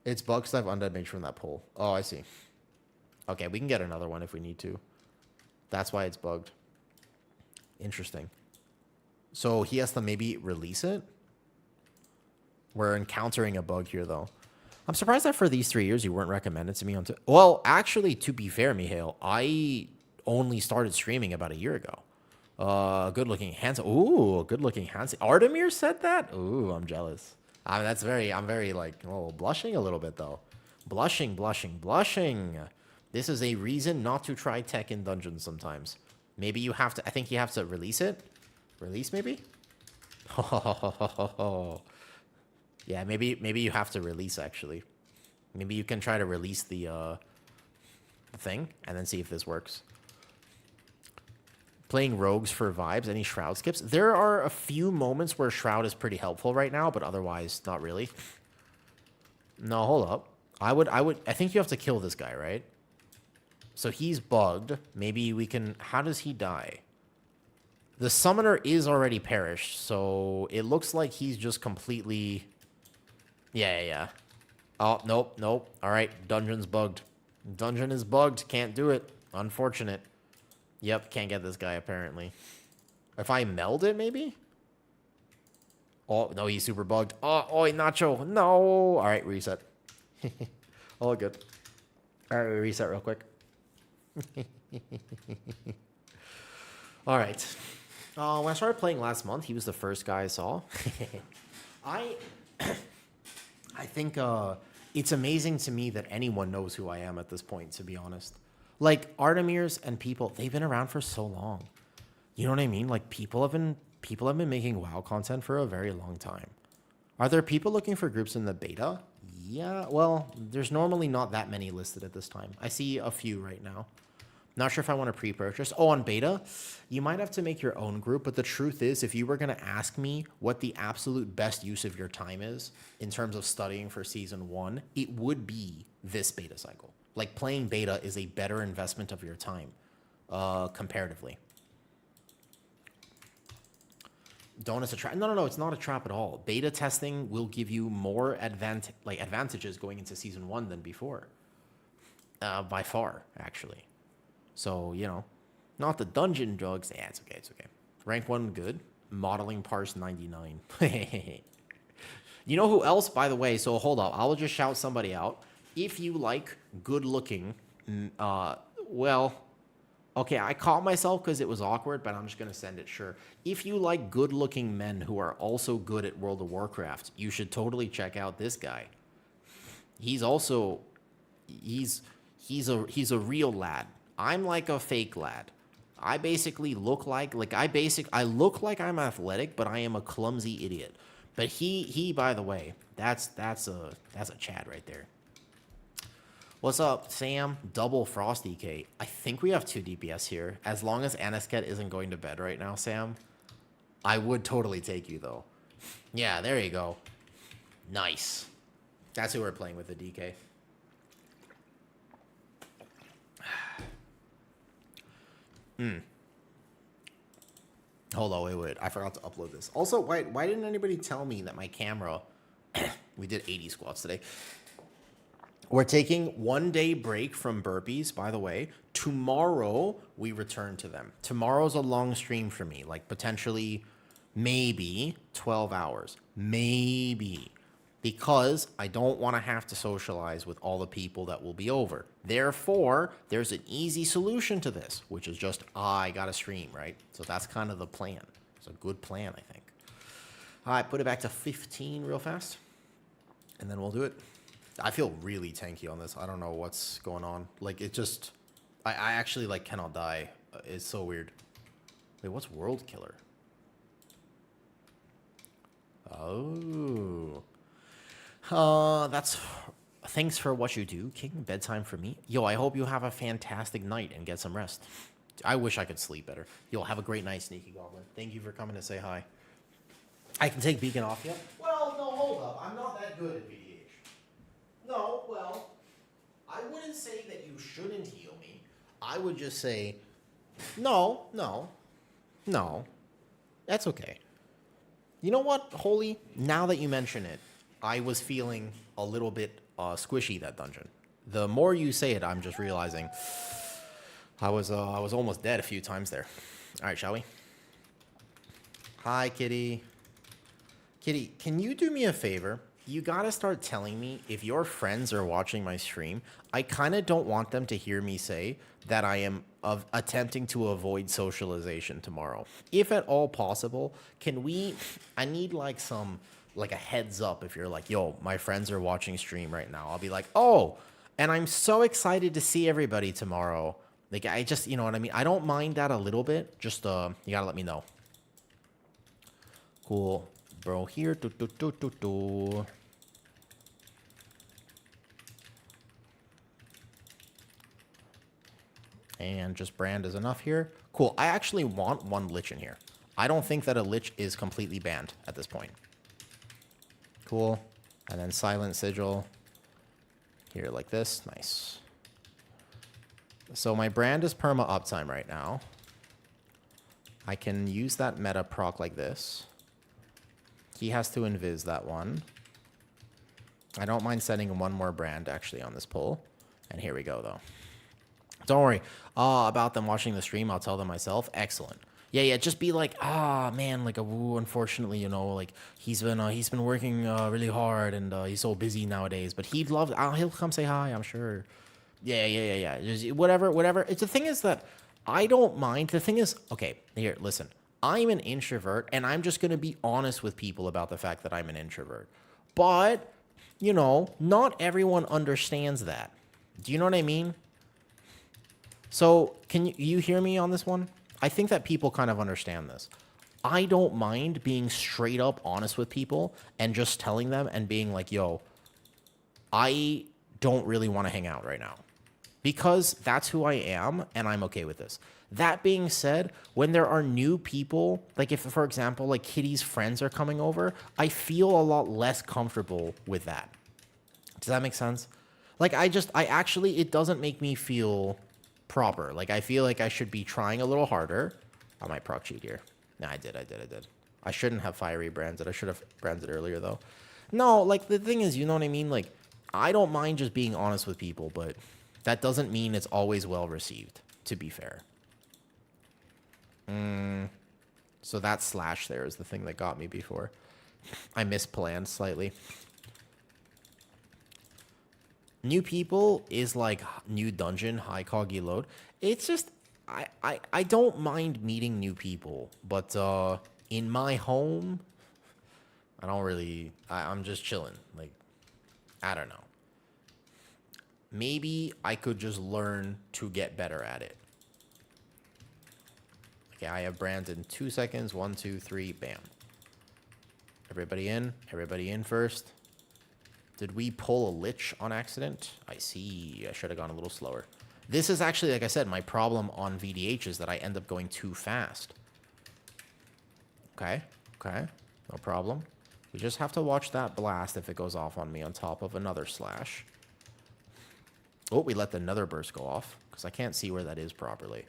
It's bugged because I have Undead Mage from that pull. Oh, I see. Okay, we can get another one if we need to. That's why it's bugged. Interesting. So he has to maybe release it? We're encountering a bug here, though. I'm surprised that for these 3 years you weren't recommended to me on... Well, actually, to be fair, Mihail, I only started streaming about a year ago. Good-looking, handsome... Ooh, good-looking, handsome... Artemir said that? Ooh, I'm jealous. I mean, I'm very, like, oh, blushing a little bit, though. Blushing. This is a reason not to try tech in dungeons sometimes. Maybe you have to... I think you have to release it. Release, maybe? Yeah, maybe you have to release, actually. Maybe you can try to release the thing, and then see if this works. Playing rogues for vibes, any Shroud skips? There are a few moments where Shroud is pretty helpful right now, but otherwise, not really. No, hold up. I think you have to kill this guy, right? So he's bugged. Maybe we can... How does he die? The summoner is already perished, so it looks like he's just completely... Yeah. Oh, nope. All right, dungeon's bugged. Dungeon is bugged. Can't do it. Unfortunate. Yep, can't get this guy, apparently. If I meld it, maybe? Oh, no, he's super bugged. Oh, Nacho. No. All right, reset. All good. All right, we reset real quick. All right. When I started playing last month, he was the first guy I saw. I think it's amazing to me that anyone knows who I am at this point, to be honest. Like, Artemirs and people, they've been around for so long. You know what I mean? Like, people have been making WoW content for a very long time. Are there people looking for groups in the beta? Yeah, well, there's normally not that many listed at this time. I see a few right now. Not sure if I want to pre-purchase. Oh, on beta, you might have to make your own group. But the truth is, if you were going to ask me what the absolute best use of your time is in terms of studying for season 1, it would be this beta cycle. Like playing beta is a better investment of your time, comparatively. Don't it's a trap? No, it's not a trap at all. Beta testing will give you more advantages going into season 1 than before, by far, actually. So, you know, not the dungeon drugs. Yeah, it's okay. It's okay. Rank 1, good. Modeling parse 99. You know who else, by the way? So hold up. I'll just shout somebody out. If you like good looking, well, okay, I caught myself because it was awkward, but I'm just going to send it, sure. If you like good looking men who are also good at World of Warcraft, you should totally check out this guy. He's also, he's a real lad. I'm like a fake lad. I basically look like I look like I'm athletic, but I am a clumsy idiot. But he by the way, that's a Chad right there. What's up, Sam? Double Frosty K. I think we have 2 DPS here. As long as Anisket isn't going to bed right now, Sam, I would totally take you though. Yeah, there you go. Nice. That's who we're playing with, the DK. Hold on, wait. I forgot to upload this. Also, why didn't anybody tell me that my camera... We did 80 squats today. We're taking 1 day break from burpees, by the way. Tomorrow, we return to them. Tomorrow's a long stream for me. Like, potentially, maybe 12 hours. Maybe. Because I don't want to have to socialize with all the people that will be over. Therefore, there's an easy solution to this, which is just, I got to stream, right? So that's kind of the plan. It's a good plan, I think. All right, put it back to 15 real fast, and then we'll do it. I feel really tanky on this. I don't know what's going on. Like, it just... I actually, like, cannot die. It's so weird. Wait, what's World Killer? Oh... that's thanks for what you do, King. Bedtime for me. Yo, I hope you have a fantastic night and get some rest. I wish I could sleep better. Yo, have a great night, Sneaky Goblin. Thank you for coming to say hi. I can take Beacon off yet? Well, no, hold up. I'm not that good at VDH. No, well, I wouldn't say that you shouldn't heal me. I would just say, no. That's okay. You know what, Holy? Now that you mention it, I was feeling a little bit squishy that dungeon. The more you say it, I'm just realizing I was almost dead a few times there. All right, shall we? Hi, Kitty. Kitty, can you do me a favor? You gotta start telling me if your friends are watching my stream. I kind of don't want them to hear me say that I am attempting to avoid socialization tomorrow. If at all possible, I need like a heads up if you're like, yo, my friends are watching stream right now. I'll be like, oh, and I'm so excited to see everybody tomorrow. Like, I just, you know what I mean? I don't mind that a little bit. Just, you gotta let me know. Cool. Bro, here. And just brand is enough here. Cool. I actually want 1 Lich in here. I don't think that a Lich is completely banned at this point. Cool. And then Silent Sigil here like this. Nice. So my brand is perma uptime right now. I can use that meta proc like this. He has to invis that one. I don't mind setting 1 more brand actually on this pull. And here we go though. Don't worry about them watching the stream. I'll tell them myself. Excellent. Yeah, just be like, man, like, unfortunately, you know, like, he's been working really hard, and he's so busy nowadays, but he'd love, he'll come say hi, I'm sure. Yeah. Just whatever. The thing is that I don't mind. The thing is, okay, here, listen. I'm an introvert, and I'm just going to be honest with people about the fact that I'm an introvert. But, you know, not everyone understands that. Do you know what I mean? So, can you hear me on this one? I think that people kind of understand this. I don't mind being straight up honest with people and just telling them and being like, yo, I don't really want to hang out right now because that's who I am and I'm okay with this. That being said, when there are new people, like if, for example, like Kitty's friends are coming over, I feel a lot less comfortable with that. Does that make sense? Like I actually, it doesn't make me feel proper. Like I feel like I should be trying a little harder. I might proc cheat here. Nah, I did. I shouldn't have fiery branded. I should have branded earlier though. No, like the thing is, you know what I mean? Like I don't mind just being honest with people, but that doesn't mean it's always well received, to be fair. So that slash there is the thing that got me before. I misplanned slightly. New people is like new dungeon, high coggy load. It's just, I don't mind meeting new people, but in my home, I don't really, I'm just chilling. Like, I don't know. Maybe I could just learn to get better at it. Okay, I have brands in 2 seconds. 1, 2, 3, bam. Everybody in first. Did we pull a lich on accident? I see. I should have gone a little slower. This is actually, like I said, my problem on VDH is that I end up going too fast. Okay, no problem. We just have to watch that blast if it goes off on me on top of another slash. Oh, we let the nether burst go off because I can't see where that is properly.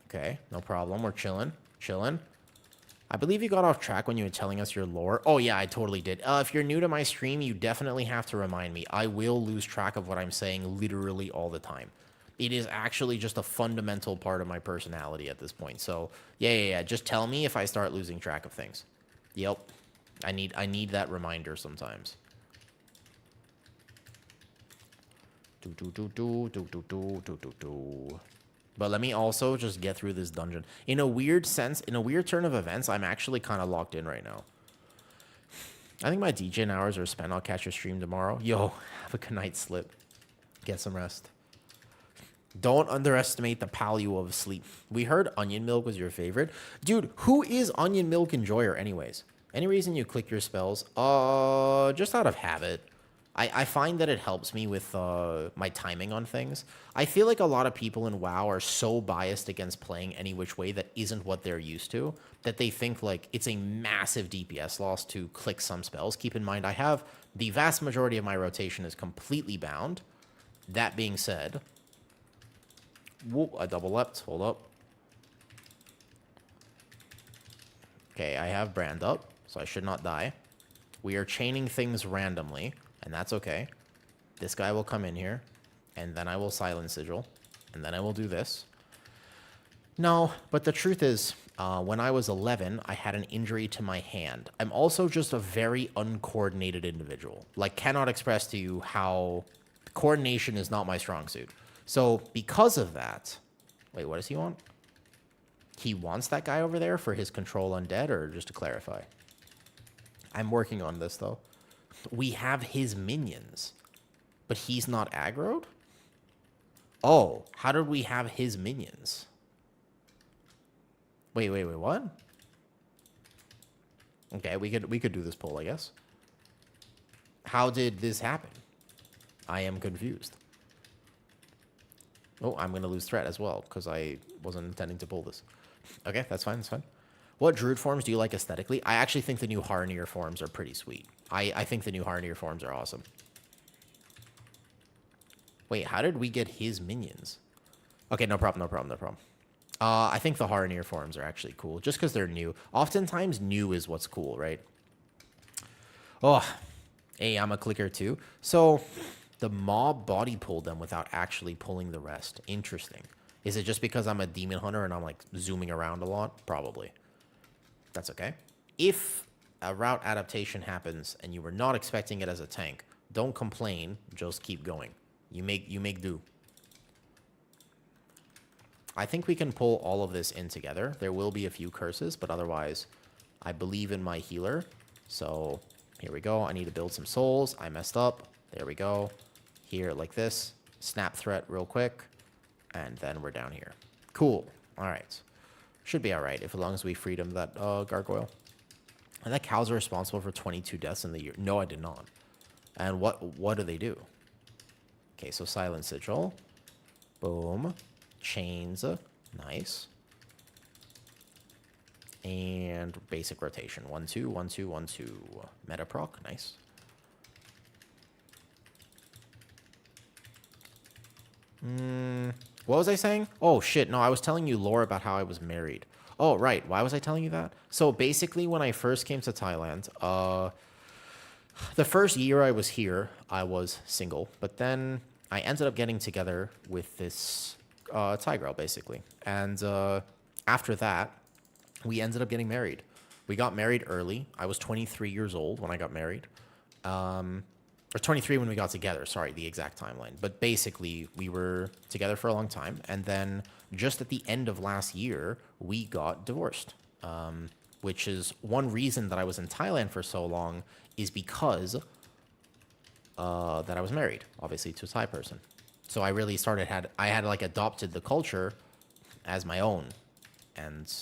Okay, no problem. We're chilling. I believe you got off track when you were telling us your lore. Oh, yeah, I totally did. If you're new to my stream, you definitely have to remind me. I will lose track of what I'm saying literally all the time. It is actually just a fundamental part of my personality at this point. So, yeah. Just tell me if I start losing track of things. Yep. I need that reminder sometimes. But let me also just get through this dungeon. In a weird sense, in a weird turn of events, I'm actually kind of locked in right now. I think my DJ hours are spent. I'll catch your stream tomorrow. Yo, have a good night, Slip. Get some rest. Don't underestimate the value of sleep. We heard onion milk was your favorite. Dude, who is onion milk enjoyer anyways? Any reason you click your spells? Just out of habit. I find that it helps me with my timing on things. I feel like a lot of people in WoW are so biased against playing any which way that isn't what they're used to, that they think like it's a massive DPS loss to click some spells. Keep in mind, I have the vast majority of my rotation is completely bound. That being said, whoop, I double leapt. Hold up. Okay, I have brand up, so I should not die. We are chaining things randomly. And that's okay. This guy will come in here, and then I will silence sigil, and then I will do this. No, but the truth is, when I was 11, I had an injury to my hand. I'm also just a very uncoordinated individual. Like, cannot express to you how coordination is not my strong suit. So, because of that... Wait, what does he want? He wants that guy over there for his control undead, or just to clarify? I'm working on this, though. We have his minions, but he's not aggroed? Oh, how did we have his minions? Wait, what? Okay, we could do this poll, I guess. How did this happen? I am confused. Oh, I'm going to lose threat as well, because I wasn't intending to pull this. Okay, that's fine, What druid forms do you like aesthetically? I actually think the new Harnier forms are pretty sweet. I think the new Harnier forms are awesome. Wait, how did we get his minions? Okay, no problem. I think the Harnier forms are actually cool, just because they're new. Oftentimes, new is what's cool, right? Oh, hey, I'm a clicker too. So, the mob body pulled them without actually pulling the rest. Interesting. Is it just because I'm a demon hunter and I'm, like, zooming around a lot? Probably. That's okay. If a route adaptation happens and you were not expecting it as a tank, don't complain, just keep going. You make do. I think we can pull all of this in together. There will be a few curses, but otherwise, I believe in my healer. So, here we go. I need to build some souls. I messed up. There we go. Here, like this. Snap threat real quick. And then we're down here. Cool. All right. Should be all right, if as long as we freed him that gargoyle. And that cows are responsible for 22 deaths in the year. No, I did not. And what do they do? Okay, so Silent Sigil. Boom. Chains. Nice. And basic rotation. 1, 2, 1, 2, 1, 2. Meta proc. Nice. What was I saying? Oh, shit. No, I was telling you lore about how I was married. Oh, right. Why was I telling you that? So basically, when I first came to Thailand, the first year I was here, I was single. But then I ended up getting together with this Thai girl, basically. And after that, we ended up getting married. We got married early. I was 23 years old when I got married. Or 23 when we got together, sorry, the exact timeline. But basically, we were together for a long time. And then just at the end of last year, we got divorced. Which is one reason that I was in Thailand for so long is because that I was married, obviously, to a Thai person. So I really I had like adopted the culture as my own. And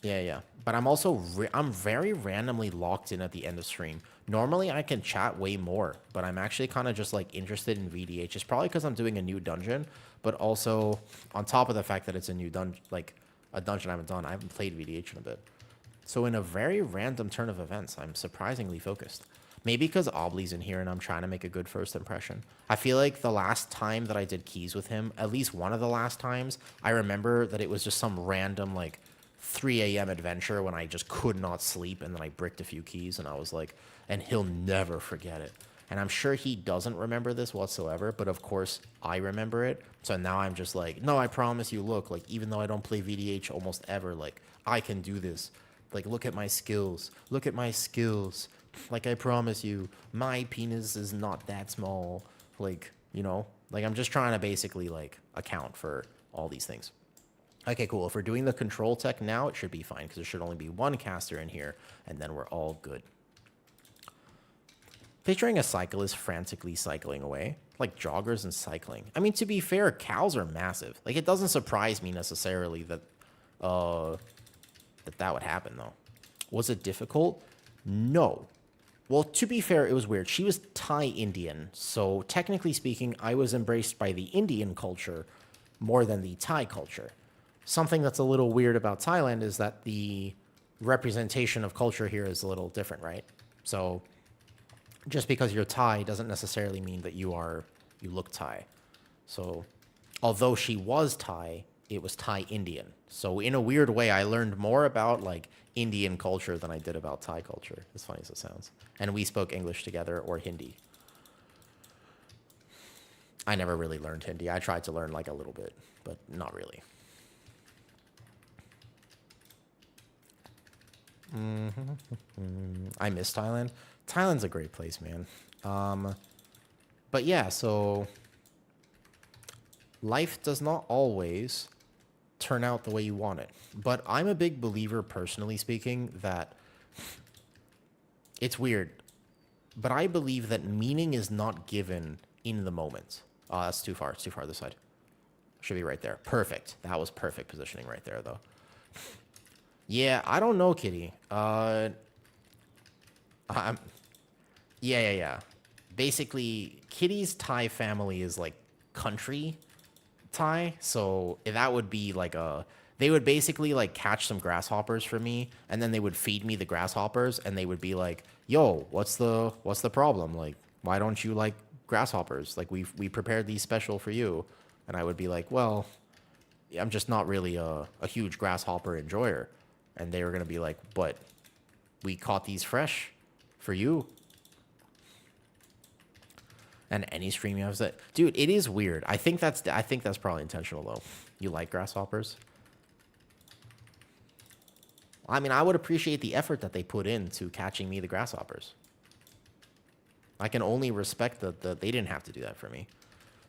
yeah. But I'm also, I'm very randomly locked in at the end of stream. Normally, I can chat way more, but I'm actually kind of just, like, interested in VDH. It's probably because I'm doing a new dungeon, but also on top of the fact that it's a new dungeon, like, a dungeon I haven't done. I haven't played VDH in a bit. So in a very random turn of events, I'm surprisingly focused. Maybe because Oblie's in here and I'm trying to make a good first impression. I feel like the last time that I did keys with him, at least one of the last times, I remember that it was just some random, like, 3 a.m. adventure when I just could not sleep, and then I bricked a few keys, and I was like, and he'll never forget it. And I'm sure he doesn't remember this whatsoever, but of course I remember it. So now I'm just like, no, I promise you, look, like, even though I don't play VDH almost ever, like, I can do this. Like, look at my skills. Look at my skills. Like, I promise you, my penis is not that small. Like, you know, like, I'm just trying to basically, like, account for all these things. Okay, cool. If we're doing the control tech now, it should be fine because there should only be one caster in here, and then we're all good. Picturing a cyclist frantically cycling away, like joggers and cycling. I mean, to be fair, cows are massive. Like, it doesn't surprise me necessarily that that would happen, though. Was it difficult? No. Well, to be fair, it was weird. She was Thai Indian, so technically speaking, I was embraced by the Indian culture more than the Thai culture. Something that's a little weird about Thailand is that the representation of culture here is a little different, right? So just because you're Thai doesn't necessarily mean that you look Thai. So although she was Thai, it was Thai Indian. So in a weird way, I learned more about, like, Indian culture than I did about Thai culture, as funny as it sounds. And we spoke English together, or Hindi. I never really learned Hindi. I tried to learn, like, a little bit, but not really. I miss Thailand. Thailand's a great place, man. But yeah, so life does not always turn out the way you want it. But I'm a big believer, personally speaking, that it's weird, but I believe that meaning is not given in the moment. That's too far. It's too far this side. Should be right there. Perfect. That was perfect positioning right there, though. Yeah, I don't know, Kitty. Yeah. Basically, Kitty's Thai family is, like, country Thai, so that would be like they would basically, like, catch some grasshoppers for me, and then they would feed me the grasshoppers, and they would be like, yo, what's the problem? Like, why don't you like grasshoppers? Like, we prepared these special for you. And I would be like, well, I'm just not really a huge grasshopper enjoyer. And they were going to be like, but we caught these fresh for you. And any stream you have that, dude, it is weird. I think that's probably intentional, though. You like grasshoppers? I mean, I would appreciate the effort that they put into catching me the grasshoppers. I can only respect that they didn't have to do that for me.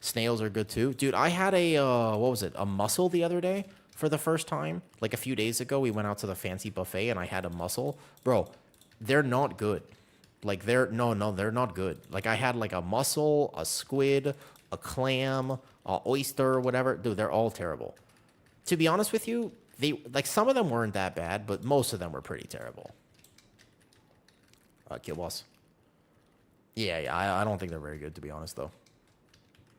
Snails are good too, dude. I had a mussel the other day for the first time. Like, a few days ago, we went out to the fancy buffet and I had a mussel. Bro, they're not good. Like, they're not good. Like, I had, like, a mussel, a squid, a clam, a oyster, whatever. Dude, they're all terrible. To be honest with you, some of them weren't that bad, but most of them were pretty terrible. Kill boss. Yeah, I don't think they're very good, to be honest, though.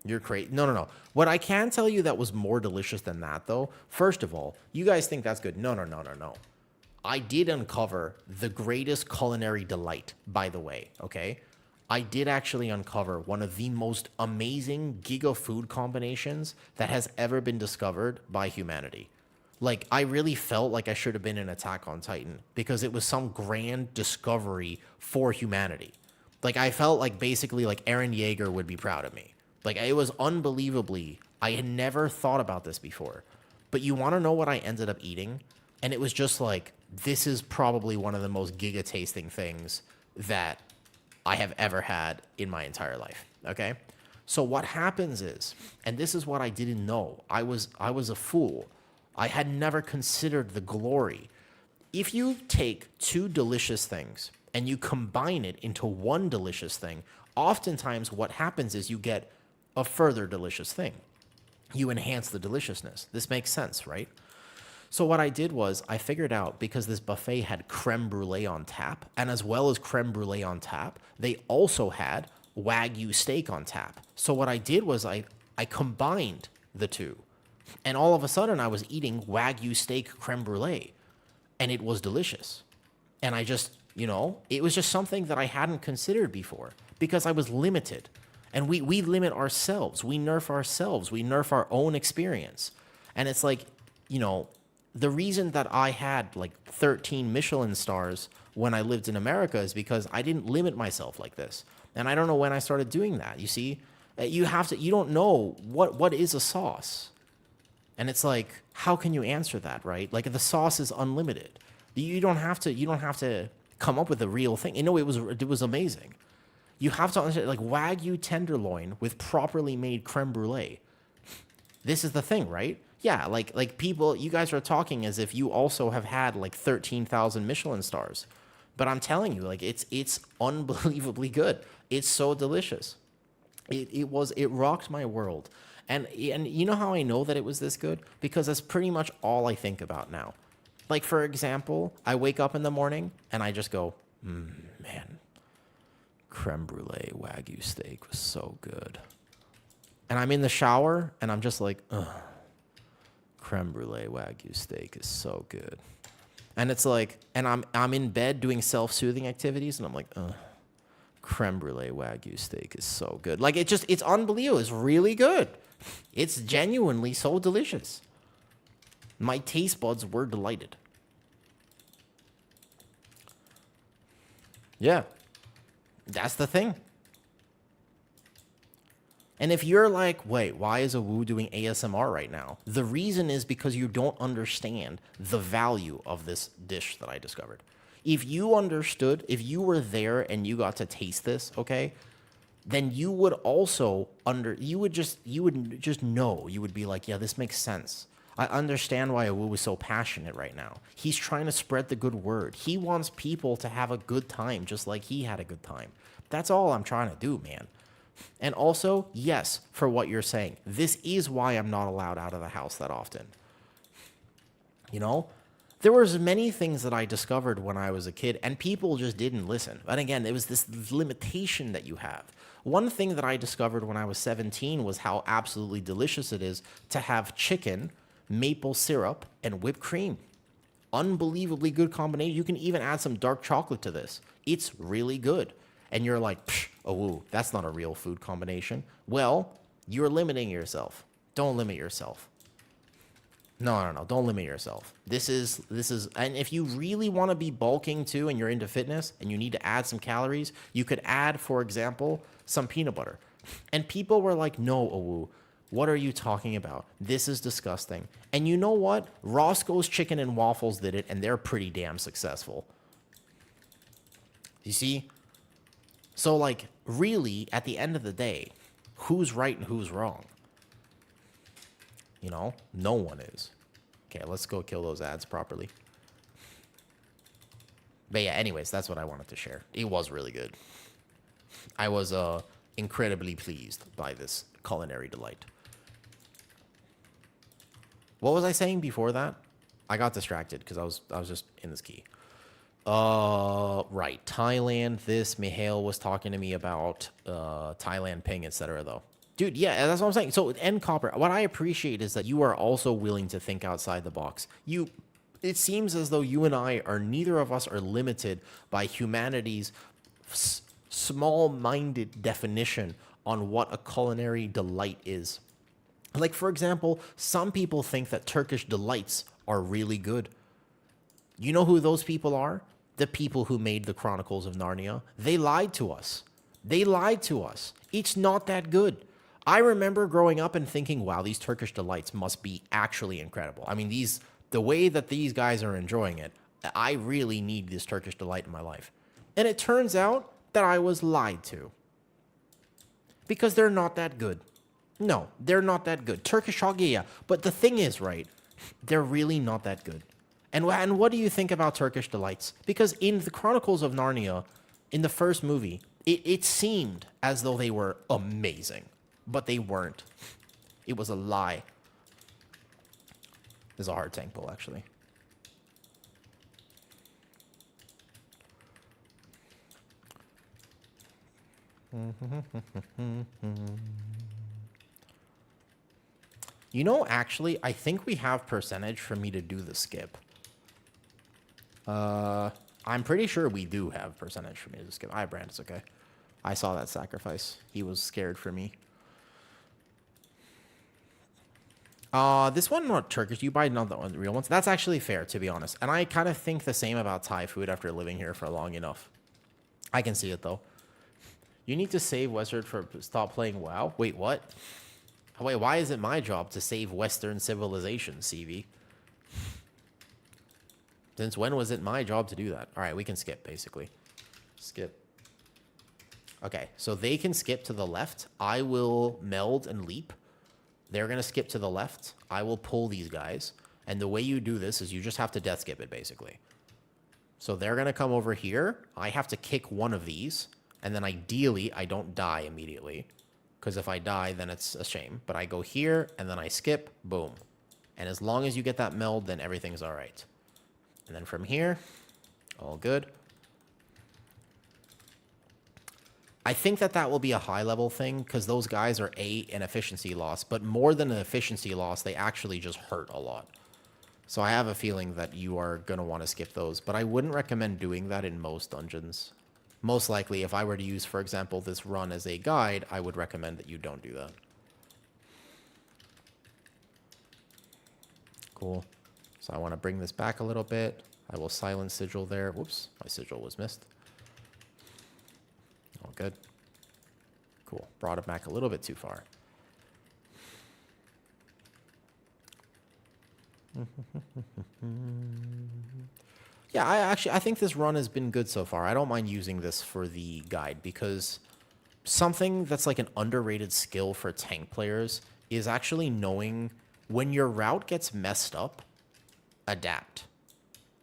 You're crazy. No, no, no. What I can tell you that was more delicious than that, though, first of all, you guys think that's good. No, no, no, no, no. I did uncover the greatest culinary delight, by the way, okay? I did actually uncover one of the most amazing giga food combinations that has ever been discovered by humanity. Like, I really felt like I should have been in Attack on Titan because it was some grand discovery for humanity. Like, I felt like basically like Aaron Yeager would be proud of me. Like, it was unbelievably, I had never thought about this before. But you want to know what I ended up eating? And it was just like, this is probably one of the most giga tasting things that I have ever had in my entire life. Okay? So what happens is, and this is what I didn't know, I was a fool. I had never considered the glory. If you take two delicious things and you combine it into one delicious thing, oftentimes what happens is you get a further delicious thing. You enhance the deliciousness. This makes sense, right? So what I did was I figured out, because this buffet had creme brulee on tap, and as well as creme brulee on tap, they also had Wagyu steak on tap. So what I did was I combined the two. And all of a sudden I was eating Wagyu steak creme brulee, and it was delicious. And I just, it was just something that I hadn't considered before because I was limited. And we limit ourselves. We nerf ourselves. We nerf our own experience. And it's like, the reason that I had like 13 Michelin stars when I lived in America is because I didn't limit myself like this. And I don't know when I started doing that. You see, you don't know what is a sauce. And it's like, how can you answer that, right? Like, the sauce is unlimited. You don't have to come up with a real thing. It was amazing. You have to understand, like, Wagyu tenderloin with properly made creme brulee. This is the thing, right? Yeah, like people, you guys are talking as if you also have had like 13,000 Michelin stars. But I'm telling you, like, it's unbelievably good. It's so delicious. It rocked my world. And you know how I know that it was this good? Because that's pretty much all I think about now. Like, for example, I wake up in the morning and I just go, man, creme brulee Wagyu steak was so good. And I'm in the shower and I'm just like, ugh, creme brulee Wagyu steak is so good. And it's like, and I'm in bed doing self-soothing activities and I'm like, ugh, creme brulee Wagyu steak is so good. Like, it's unbelievable. It's really good. It's genuinely so delicious. My taste buds were delighted. Yeah. That's the thing. And if you're like, wait, why is Awu doing ASMR right now? The reason is because you don't understand the value of this dish that I discovered. If you understood, if you were there and you got to taste this, okay, then you would also you would just know. You would be like, yeah, this makes sense. I understand why Awu is so passionate right now. He's trying to spread the good word. He wants people to have a good time just like he had a good time. That's all I'm trying to do, man. And also, yes, for what you're saying, this is why I'm not allowed out of the house that often. There was many things that I discovered when I was a kid, and people just didn't listen. But again, it was this limitation that you have. One thing that I discovered when I was 17 was how absolutely delicious it is to have chicken, maple syrup, and whipped cream. Unbelievably good combination. You can even add some dark chocolate to this. It's really good. And you're like, oh, that's not a real food combination. Well, you're limiting yourself. Don't limit yourself. No. Don't limit yourself. This is, and if you really want to be bulking too and you're into fitness and you need to add some calories, you could add, for example, some peanut butter. And people were like, no, Awu, what are you talking about? This is disgusting. And you know what? Roscoe's Chicken and Waffles did it, and they're pretty damn successful. You see? So, like, really, at the end of the day, who's right and who's wrong? No one is. Okay, let's go kill those ads properly. But yeah, anyways, that's what I wanted to share. It was really good. I was incredibly pleased by this culinary delight. What was I saying before that? I got distracted because I was just in this key. Right. Thailand. This Mihail was talking to me about Thailand ping, etc. Though, dude. Yeah, that's what I'm saying. So, N Copper. What I appreciate is that you are also willing to think outside the box. It seems as though you and I are neither of us are limited by humanity's small-minded definition on what a culinary delight is. Like, for example, some people think that Turkish delights are really good. You know who those people are? The people who made the Chronicles of Narnia. They lied to us. They lied to us. It's not that good. I remember growing up and thinking, wow, these Turkish delights must be actually incredible. I mean, the way that these guys are enjoying it, I really need this Turkish delight in my life. And it turns out that I was lied to. Because they're not that good. No, they're not that good. Turkish hog, yeah. But the thing is, right, they're really not that good. And what do you think about Turkish delights? Because in the Chronicles of Narnia, in the first movie, it seemed as though they were amazing. But they weren't. It was a lie. This is a hard tank pull, actually. You know, actually, I think we have percentage for me to do the skip. I'm pretty sure we do have percentage for me to skip. I brand, it's okay. I saw that sacrifice. He was scared for me. This one not Turkish. You buy not the real ones. That's actually fair, to be honest. And I kind of think the same about Thai food after living here for long enough. I can see it though. You need to save Western for stop playing WoW. Wait, what? Wait, why is it my job to save Western civilization, CV? Since when was it my job to do that? All right, we can skip, basically. Skip. Okay, so they can skip to the left. I will meld and leap. They're going to skip to the left. I will pull these guys. And the way you do this is you just have to death skip it, basically. So they're going to come over here. I have to kick one of these. And then ideally, I don't die immediately. Because if I die, then it's a shame. But I go here, and then I skip. Boom. And as long as you get that meld, then everything's all right. And then from here, all good. I think that will be a high-level thing, because those guys are an efficiency loss. But more than an efficiency loss, they actually just hurt a lot. So I have a feeling that you are going to want to skip those. But I wouldn't recommend doing that in most dungeons. Most likely, if I were to use, for example, this run as a guide, I would recommend that you don't do that. Cool. So I want to bring this back a little bit. I will silence sigil there. Whoops, my sigil was missed. All good. Cool. Brought it back a little bit too far. Yeah, I think this run has been good so far. I don't mind using this for the guide because something that's like an underrated skill for tank players is actually knowing when your route gets messed up, adapt.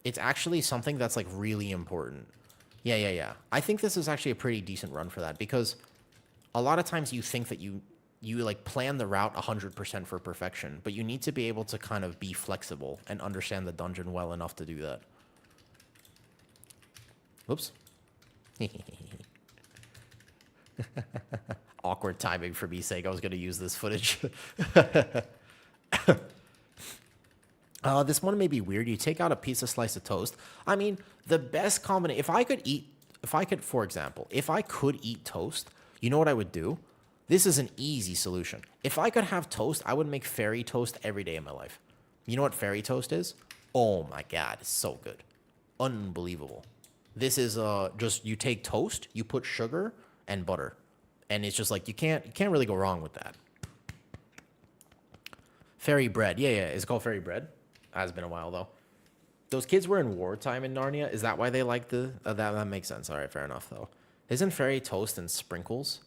It's actually something that's like really important. Yeah. I think this is actually a pretty decent run for that because a lot of times you think that you like plan the route 100% for perfection, but you need to be able to kind of be flexible and understand the dungeon well enough to do that. Whoops. Awkward timing for me saying I was going to use this footage. This one may be weird. You take out a piece of slice of toast. I mean, the best combination... for example, if I could eat toast, you know what I would do? This is an easy solution. If I could have toast, I would make fairy toast every day of my life. You know what fairy toast is? Oh my God, it's so good. Unbelievable. This is just you take toast, you put sugar and butter, and it's just like you can't really go wrong with that. Fairy bread, yeah, it's called fairy bread. Has been a while though. Those kids were in wartime in Narnia. Is that why they like the? That makes sense. All right, fair enough though. Isn't fairy toast and sprinkles?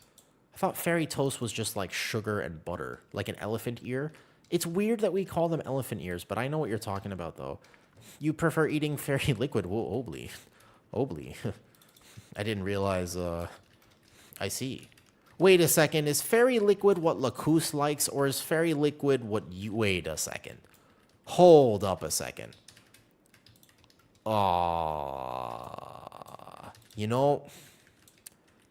I thought fairy toast was just like sugar and butter, like an elephant ear. It's weird that we call them elephant ears, but I know what you're talking about though. You prefer eating fairy liquid? Whoa, Obly. I didn't realize, I see. Wait a second, is fairy liquid what Lacus likes, or is fairy liquid what you... Wait a second. Hold up a second. You know,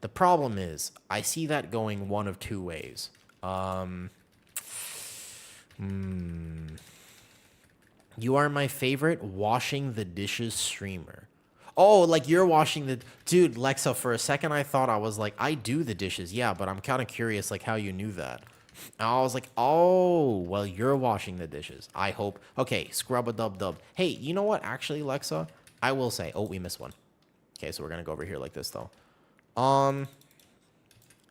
the problem is, I see that going one of two ways. You are my favorite washing the dishes streamer. Oh, like you're washing the... Dude, Lexa, for a second I thought I was like, I do the dishes. Yeah, but I'm kind of curious like how you knew that. And I was like, oh, well, you're washing the dishes. I hope. Okay, scrub-a-dub-dub. Hey, you know what? Actually, Lexa, I will say... Oh, we missed one. Okay, so we're going to go over here like this, though.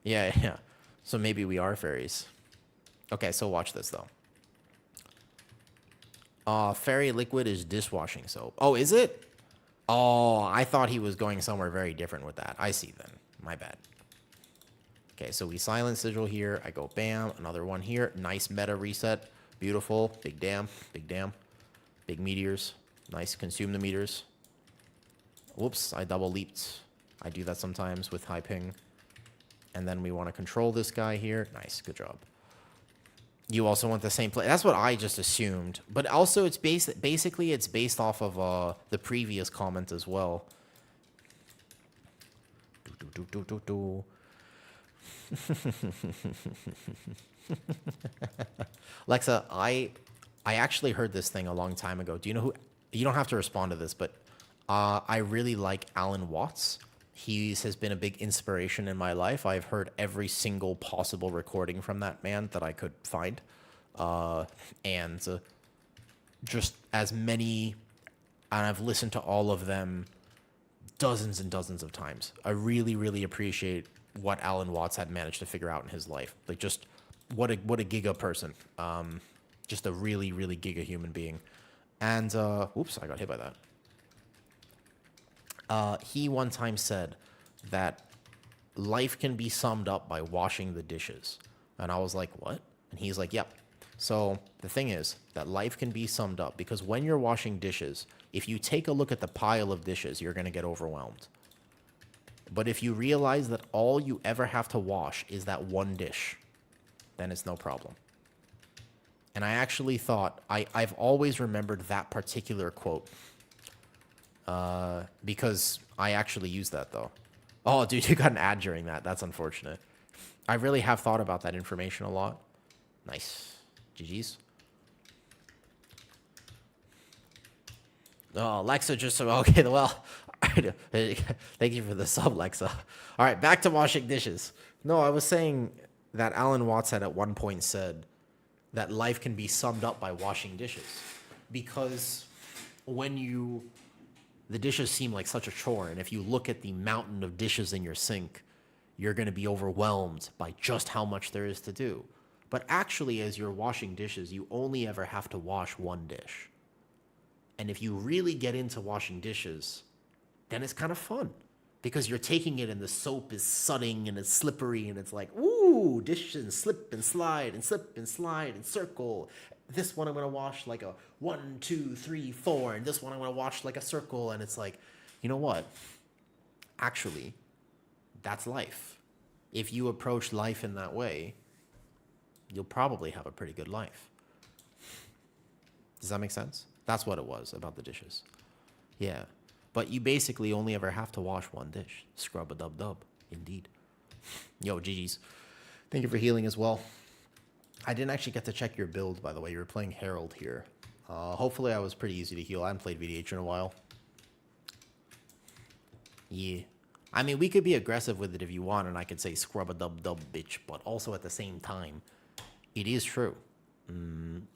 Yeah. So maybe we are fairies. Okay, so watch this, though. Fairy liquid is dishwashing soap. Oh, is it? Oh, I thought he was going somewhere very different with that. I see then. My bad. Okay, so we silence sigil here. I go bam. Another one here. Nice meta reset. Beautiful. Big damn. Big damn. Big meteors. Nice. Consume the meters. Whoops, I double leaped. I do that sometimes with high ping. And then we want to control this guy here. Nice. Good job. You also want the same play. That's what I just assumed. But also, it's basically it's based off of the previous comment as well. Lexa, I actually heard this thing a long time ago. Do you know who? You don't have to respond to this, but I really like Alan Watts. He has been a big inspiration in my life. I've heard every single possible recording from that man that I could find. Just as many, and I've listened to all of them dozens and dozens of times. I really, really appreciate what Alan Watts had managed to figure out in his life. Like, just what a giga person. Just a really, really giga human being. And, oops, I got hit by that. He one time said that life can be summed up by washing the dishes. And I was like, what? And he's like, yep. So the thing is that life can be summed up because when you're washing dishes, if you take a look at the pile of dishes, you're going to get overwhelmed. But if you realize that all you ever have to wash is that one dish, then it's no problem. And I actually thought, I've always remembered that particular quote. Because I actually use that, though. Oh, dude, you got an ad during that. That's unfortunate. I really have thought about that information a lot. Nice. GG's. Oh, Lexa just... Okay, well... Thank you for the sub, Lexa. All right, back to washing dishes. No, I was saying that Alan Watts had at one point said that life can be summed up by washing dishes. Because when you... The dishes seem like such a chore, and if you look at the mountain of dishes in your sink, you're going to be overwhelmed by just how much there is to do. But actually, as you're washing dishes, you only ever have to wash one dish. And if you really get into washing dishes, then it's kind of fun. Because you're taking it and the soap is sudding and it's slippery and it's like, ooh, dishes and slip and slide and slip and slide and circle. This one I'm going to wash like a 1, 2, 3, 4. And this one I'm going to wash like a circle. And it's like, you know what? Actually, that's life. If you approach life in that way, you'll probably have a pretty good life. Does that make sense? That's what it was about the dishes. Yeah. But you basically only ever have to wash one dish. Scrub-a-dub-dub. Indeed. Yo, GG's. Thank you for healing as well. I didn't actually get to check your build, by the way. You were playing Herald here. Hopefully I was pretty easy to heal. I haven't played VDH in a while. Yeah. I mean, we could be aggressive with it if you want, and I could say scrub-a-dub-dub, bitch. But also at the same time, it is true.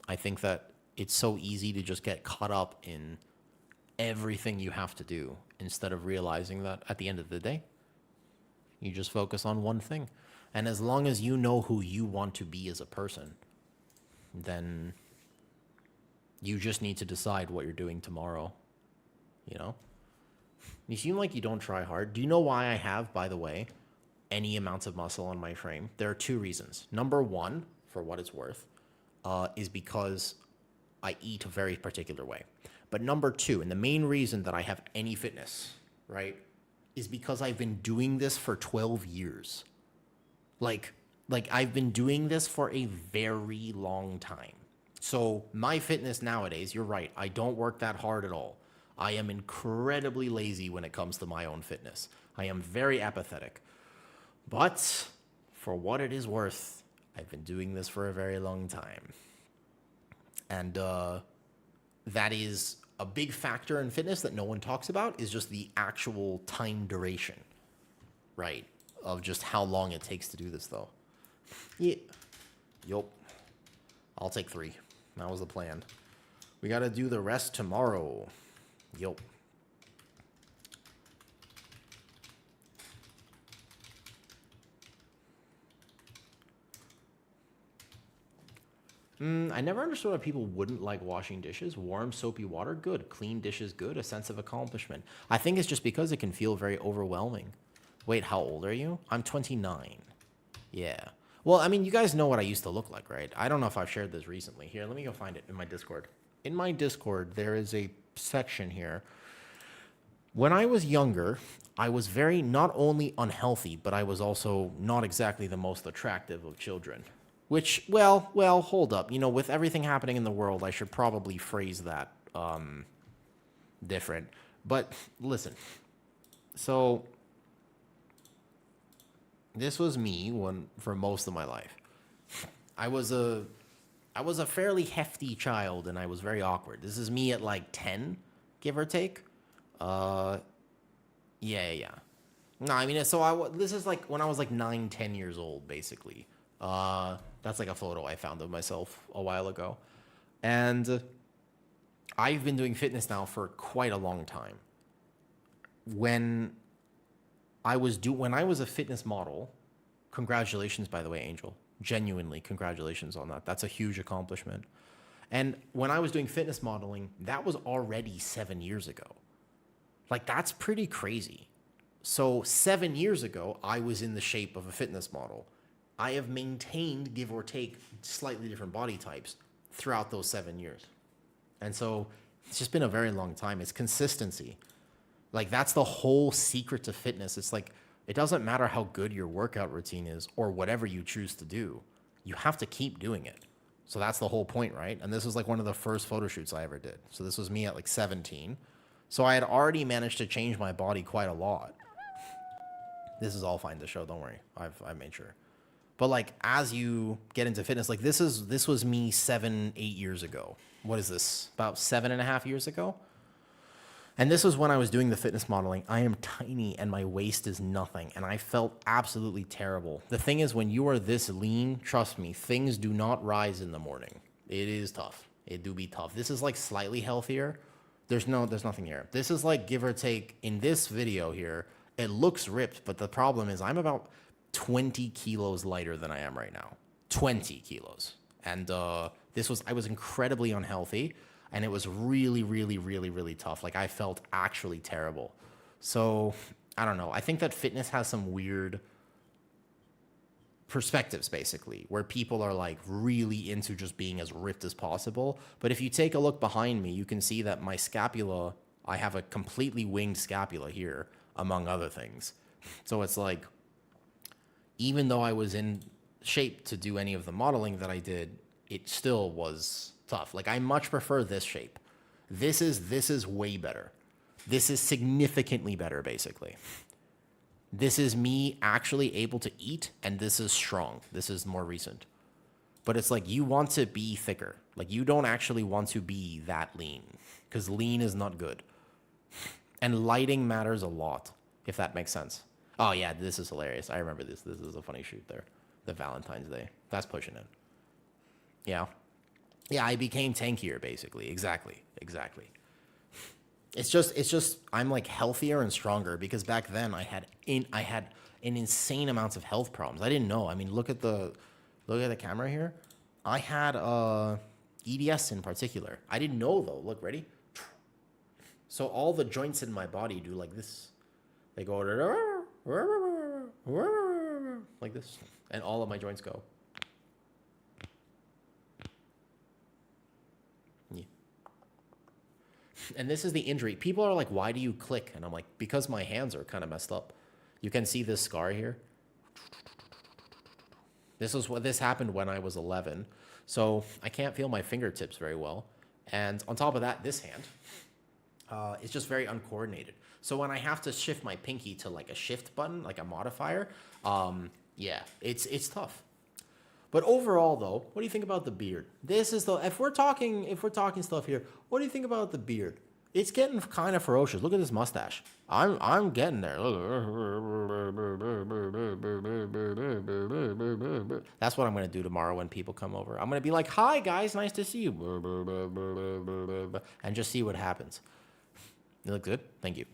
I think that it's so easy to just get caught up in everything you have to do instead of realizing that at the end of the day, you just focus on one thing. And as long as you know who you want to be as a person, then you just need to decide what you're doing tomorrow. You know? You seem like you don't try hard. Do you know why I have, by the way, any amounts of muscle on my frame? There are two reasons. Number one, for what it's worth, is because I eat a very particular way. But number two, and the main reason that I have any fitness, right, is because I've been doing this for 12 years. Like I've been doing this for a very long time. So my fitness nowadays, you're right, I don't work that hard at all. I am incredibly lazy when it comes to my own fitness. I am very apathetic. But for what it is worth, I've been doing this for a very long time. And that is a big factor in fitness that no one talks about, is just the actual time duration, right? Of just how long it takes to do this, though. Yeah. Yup. I'll take 3. That was the plan. We got to do the rest tomorrow. Yup. I never understood why people wouldn't like washing dishes. Warm, soapy water, good. Clean dishes, good. A sense of accomplishment. I think it's just because it can feel very overwhelming. Wait, how old are you? I'm 29. Yeah. Well, I mean, you guys know what I used to look like, right? I don't know if I've shared this recently. Here, let me go find it in my Discord. In my Discord, there is a section here. When I was younger, I was very not only unhealthy, but I was also not exactly the most attractive of children. Which, well, hold up. You know, with everything happening in the world, I should probably phrase that different. But listen, so this was me for most of my life. I was a fairly hefty child, and I was very awkward. This is me at like 10, give or take. Yeah. No, I mean, so this is like when I was like 9, 10 years old, basically. That's like a photo I found of myself a while ago. And I've been doing fitness now for quite a long time. When I was a fitness model, congratulations, by the way, Angel. Genuinely, congratulations on that. That's a huge accomplishment. And when I was doing fitness modeling, that was already 7 years ago. Like, that's pretty crazy. So 7 years ago, I was in the shape of a fitness model. I have maintained, give or take, slightly different body types throughout those 7 years. And so it's just been a very long time. It's consistency. Like, that's the whole secret to fitness. It's like, it doesn't matter how good your workout routine is or whatever you choose to do. You have to keep doing it. So that's the whole point, right? And this was like one of the first photo shoots I ever did. So this was me at like 17. So I had already managed to change my body quite a lot. This is all fine to show, don't worry. I've made sure. But like, as you get into fitness, like this was me 7, 8 years ago. What is this? About 7.5 years ago? And this was when I was doing the fitness modeling. I am tiny and my waist is nothing. And I felt absolutely terrible. The thing is, when you are this lean, trust me, things do not rise in the morning. It is tough. It do be tough. This is like slightly healthier. There's nothing here. This is like, give or take, in this video here, it looks ripped, but the problem is I'm about 20 kilos lighter than I am right now. 20 kilos. And I was incredibly unhealthy, and it was really, really, really, really tough. Like, I felt actually terrible. So, I don't know. I think that fitness has some weird perspectives, basically, where people are like really into just being as ripped as possible. But if you take a look behind me, you can see that my scapula, I have a completely winged scapula here, among other things. So it's like, even though I was in shape to do any of the modeling that I did, it still was tough. Like, I much prefer this shape. This is way better. This is significantly better, basically. This is me actually able to eat, and this is strong. This is more recent. But it's like, you want to be thicker. Like, you don't actually want to be that lean, because lean is not good. And lighting matters a lot, if that makes sense. Oh, yeah, this is hilarious. I remember this. This is a funny shoot there. The Valentine's Day. That's pushing it. Yeah. Yeah, I became tankier, basically. Exactly. It's just I'm like healthier and stronger, because back then I had an insane amounts of health problems. I didn't know. I mean, look at the camera here. I had EDS in particular. I didn't know though. Look, ready? So all the joints in my body do like this. They go like this, and all of my joints go. And this is the injury. People are like, why do you click? And I'm like, because my hands are kind of messed up. You can see this scar here. This happened when I was 11. So I can't feel my fingertips very well. And on top of that, this hand, It's just very uncoordinated. So when I have to shift my pinky to like a shift button, like a modifier, yeah, it's tough. But overall, though, what do you think about the beard? This is the if we're talking stuff here, what do you think about the beard? It's getting kind of ferocious. Look at this mustache. I'm getting there. That's what I'm gonna do tomorrow when people come over. I'm gonna be like, "Hi guys, nice to see you," and just see what happens. You look good. Thank you.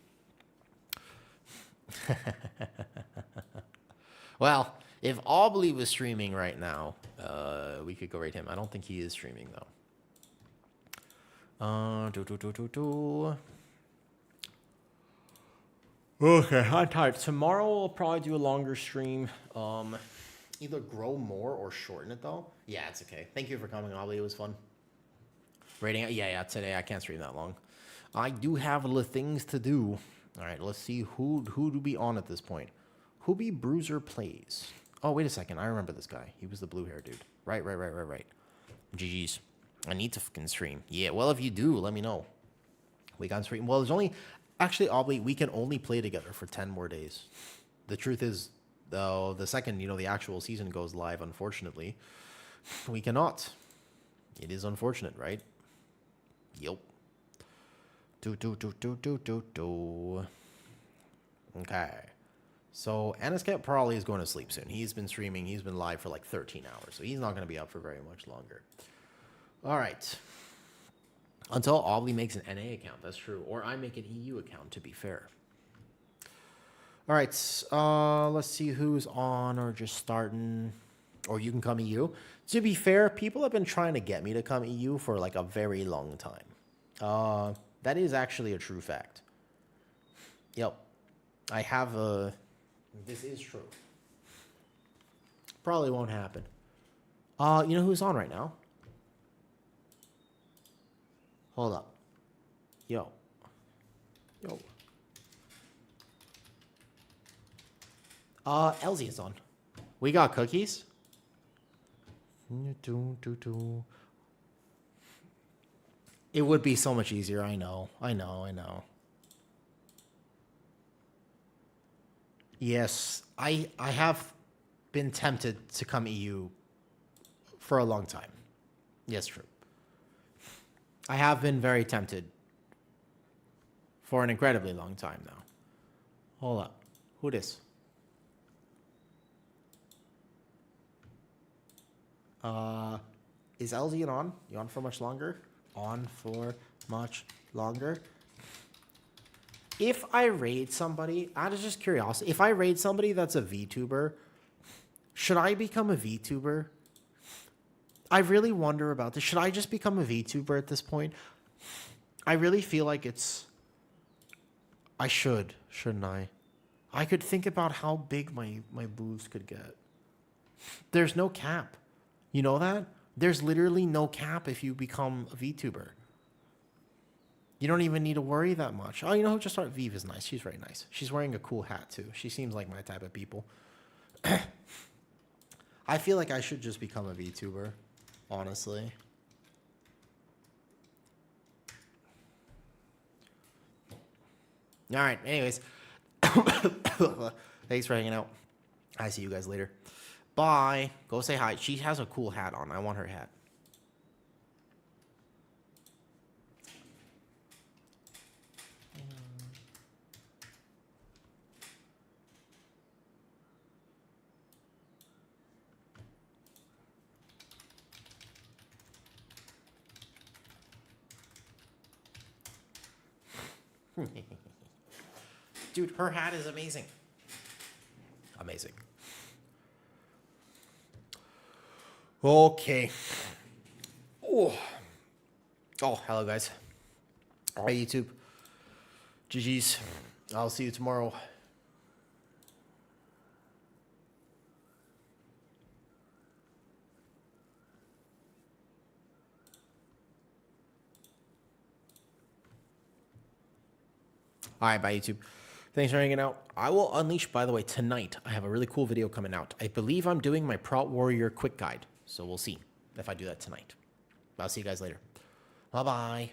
Well, if Aubrey was streaming right now, we could go rate him. I don't think he is streaming though. Okay, I'm tired. Tomorrow I'll probably do a longer stream. Either grow more or shorten it though. Yeah, it's okay. Thank you for coming, Aubrey. It was fun. Rating, yeah. Today I can't stream that long. I do have the things to do. All right, let's see who do be on at this point. Who be Bruiser plays? Oh, wait a second. I remember this guy. He was the blue hair dude. Right. GG's. I need to fucking stream. Yeah, well, if you do, let me know. We can stream. Well, there's only... Actually, Aubrey, we can only play together for 10 more days. The truth is, though, the second, the actual season goes live, unfortunately, we cannot. It is unfortunate, right? Yup. Okay. So, Aniscat probably is going to sleep soon. He's been streaming. He's been live for like 13 hours. So, he's not going to be up for very much longer. All right. Until Aubrey makes an NA account. That's true. Or I make an EU account, to be fair. All right. Let's see who's on or just starting. Or you can come EU. To be fair, people have been trying to get me to come EU for like a very long time. That is actually a true fact. Yep. I have a... This is true. Probably won't happen. You know who's on right now? Hold up. Yo. Elsie is on. We got cookies? It would be so much easier. I know. Yes, I have been tempted to come EU for a long time. Yes, true. I have been very tempted for an incredibly long time now. Hold up. Who this? Is LZ on? You on for much longer? On for much longer? If I raid somebody, out of just curiosity, if I raid somebody that's a VTuber, should I become a VTuber? I really wonder about this. Should I just become a VTuber at this point? I really feel like it's... I should, shouldn't I? I could think about how big my boost could get. There's no cap. You know that? There's literally no cap if you become a VTuber. You don't even need to worry that much. Oh, you know who just started? Vive is nice. She's very nice. She's wearing a cool hat, too. She seems like my type of people. I feel like I should just become a VTuber, honestly. All right, anyways. Thanks for hanging out. I see you guys later. Bye. Go say hi. She has a cool hat on. I want her hat. Dude, her hat is amazing. Amazing. Okay. Oh, hello, guys. Hi, YouTube. GG's. I'll see you tomorrow. All right, bye, YouTube. Thanks for hanging out. I will unleash, by the way, tonight. I have a really cool video coming out. I believe I'm doing my Prot Warrior quick guide. So we'll see if I do that tonight. I'll see you guys later. Bye-bye.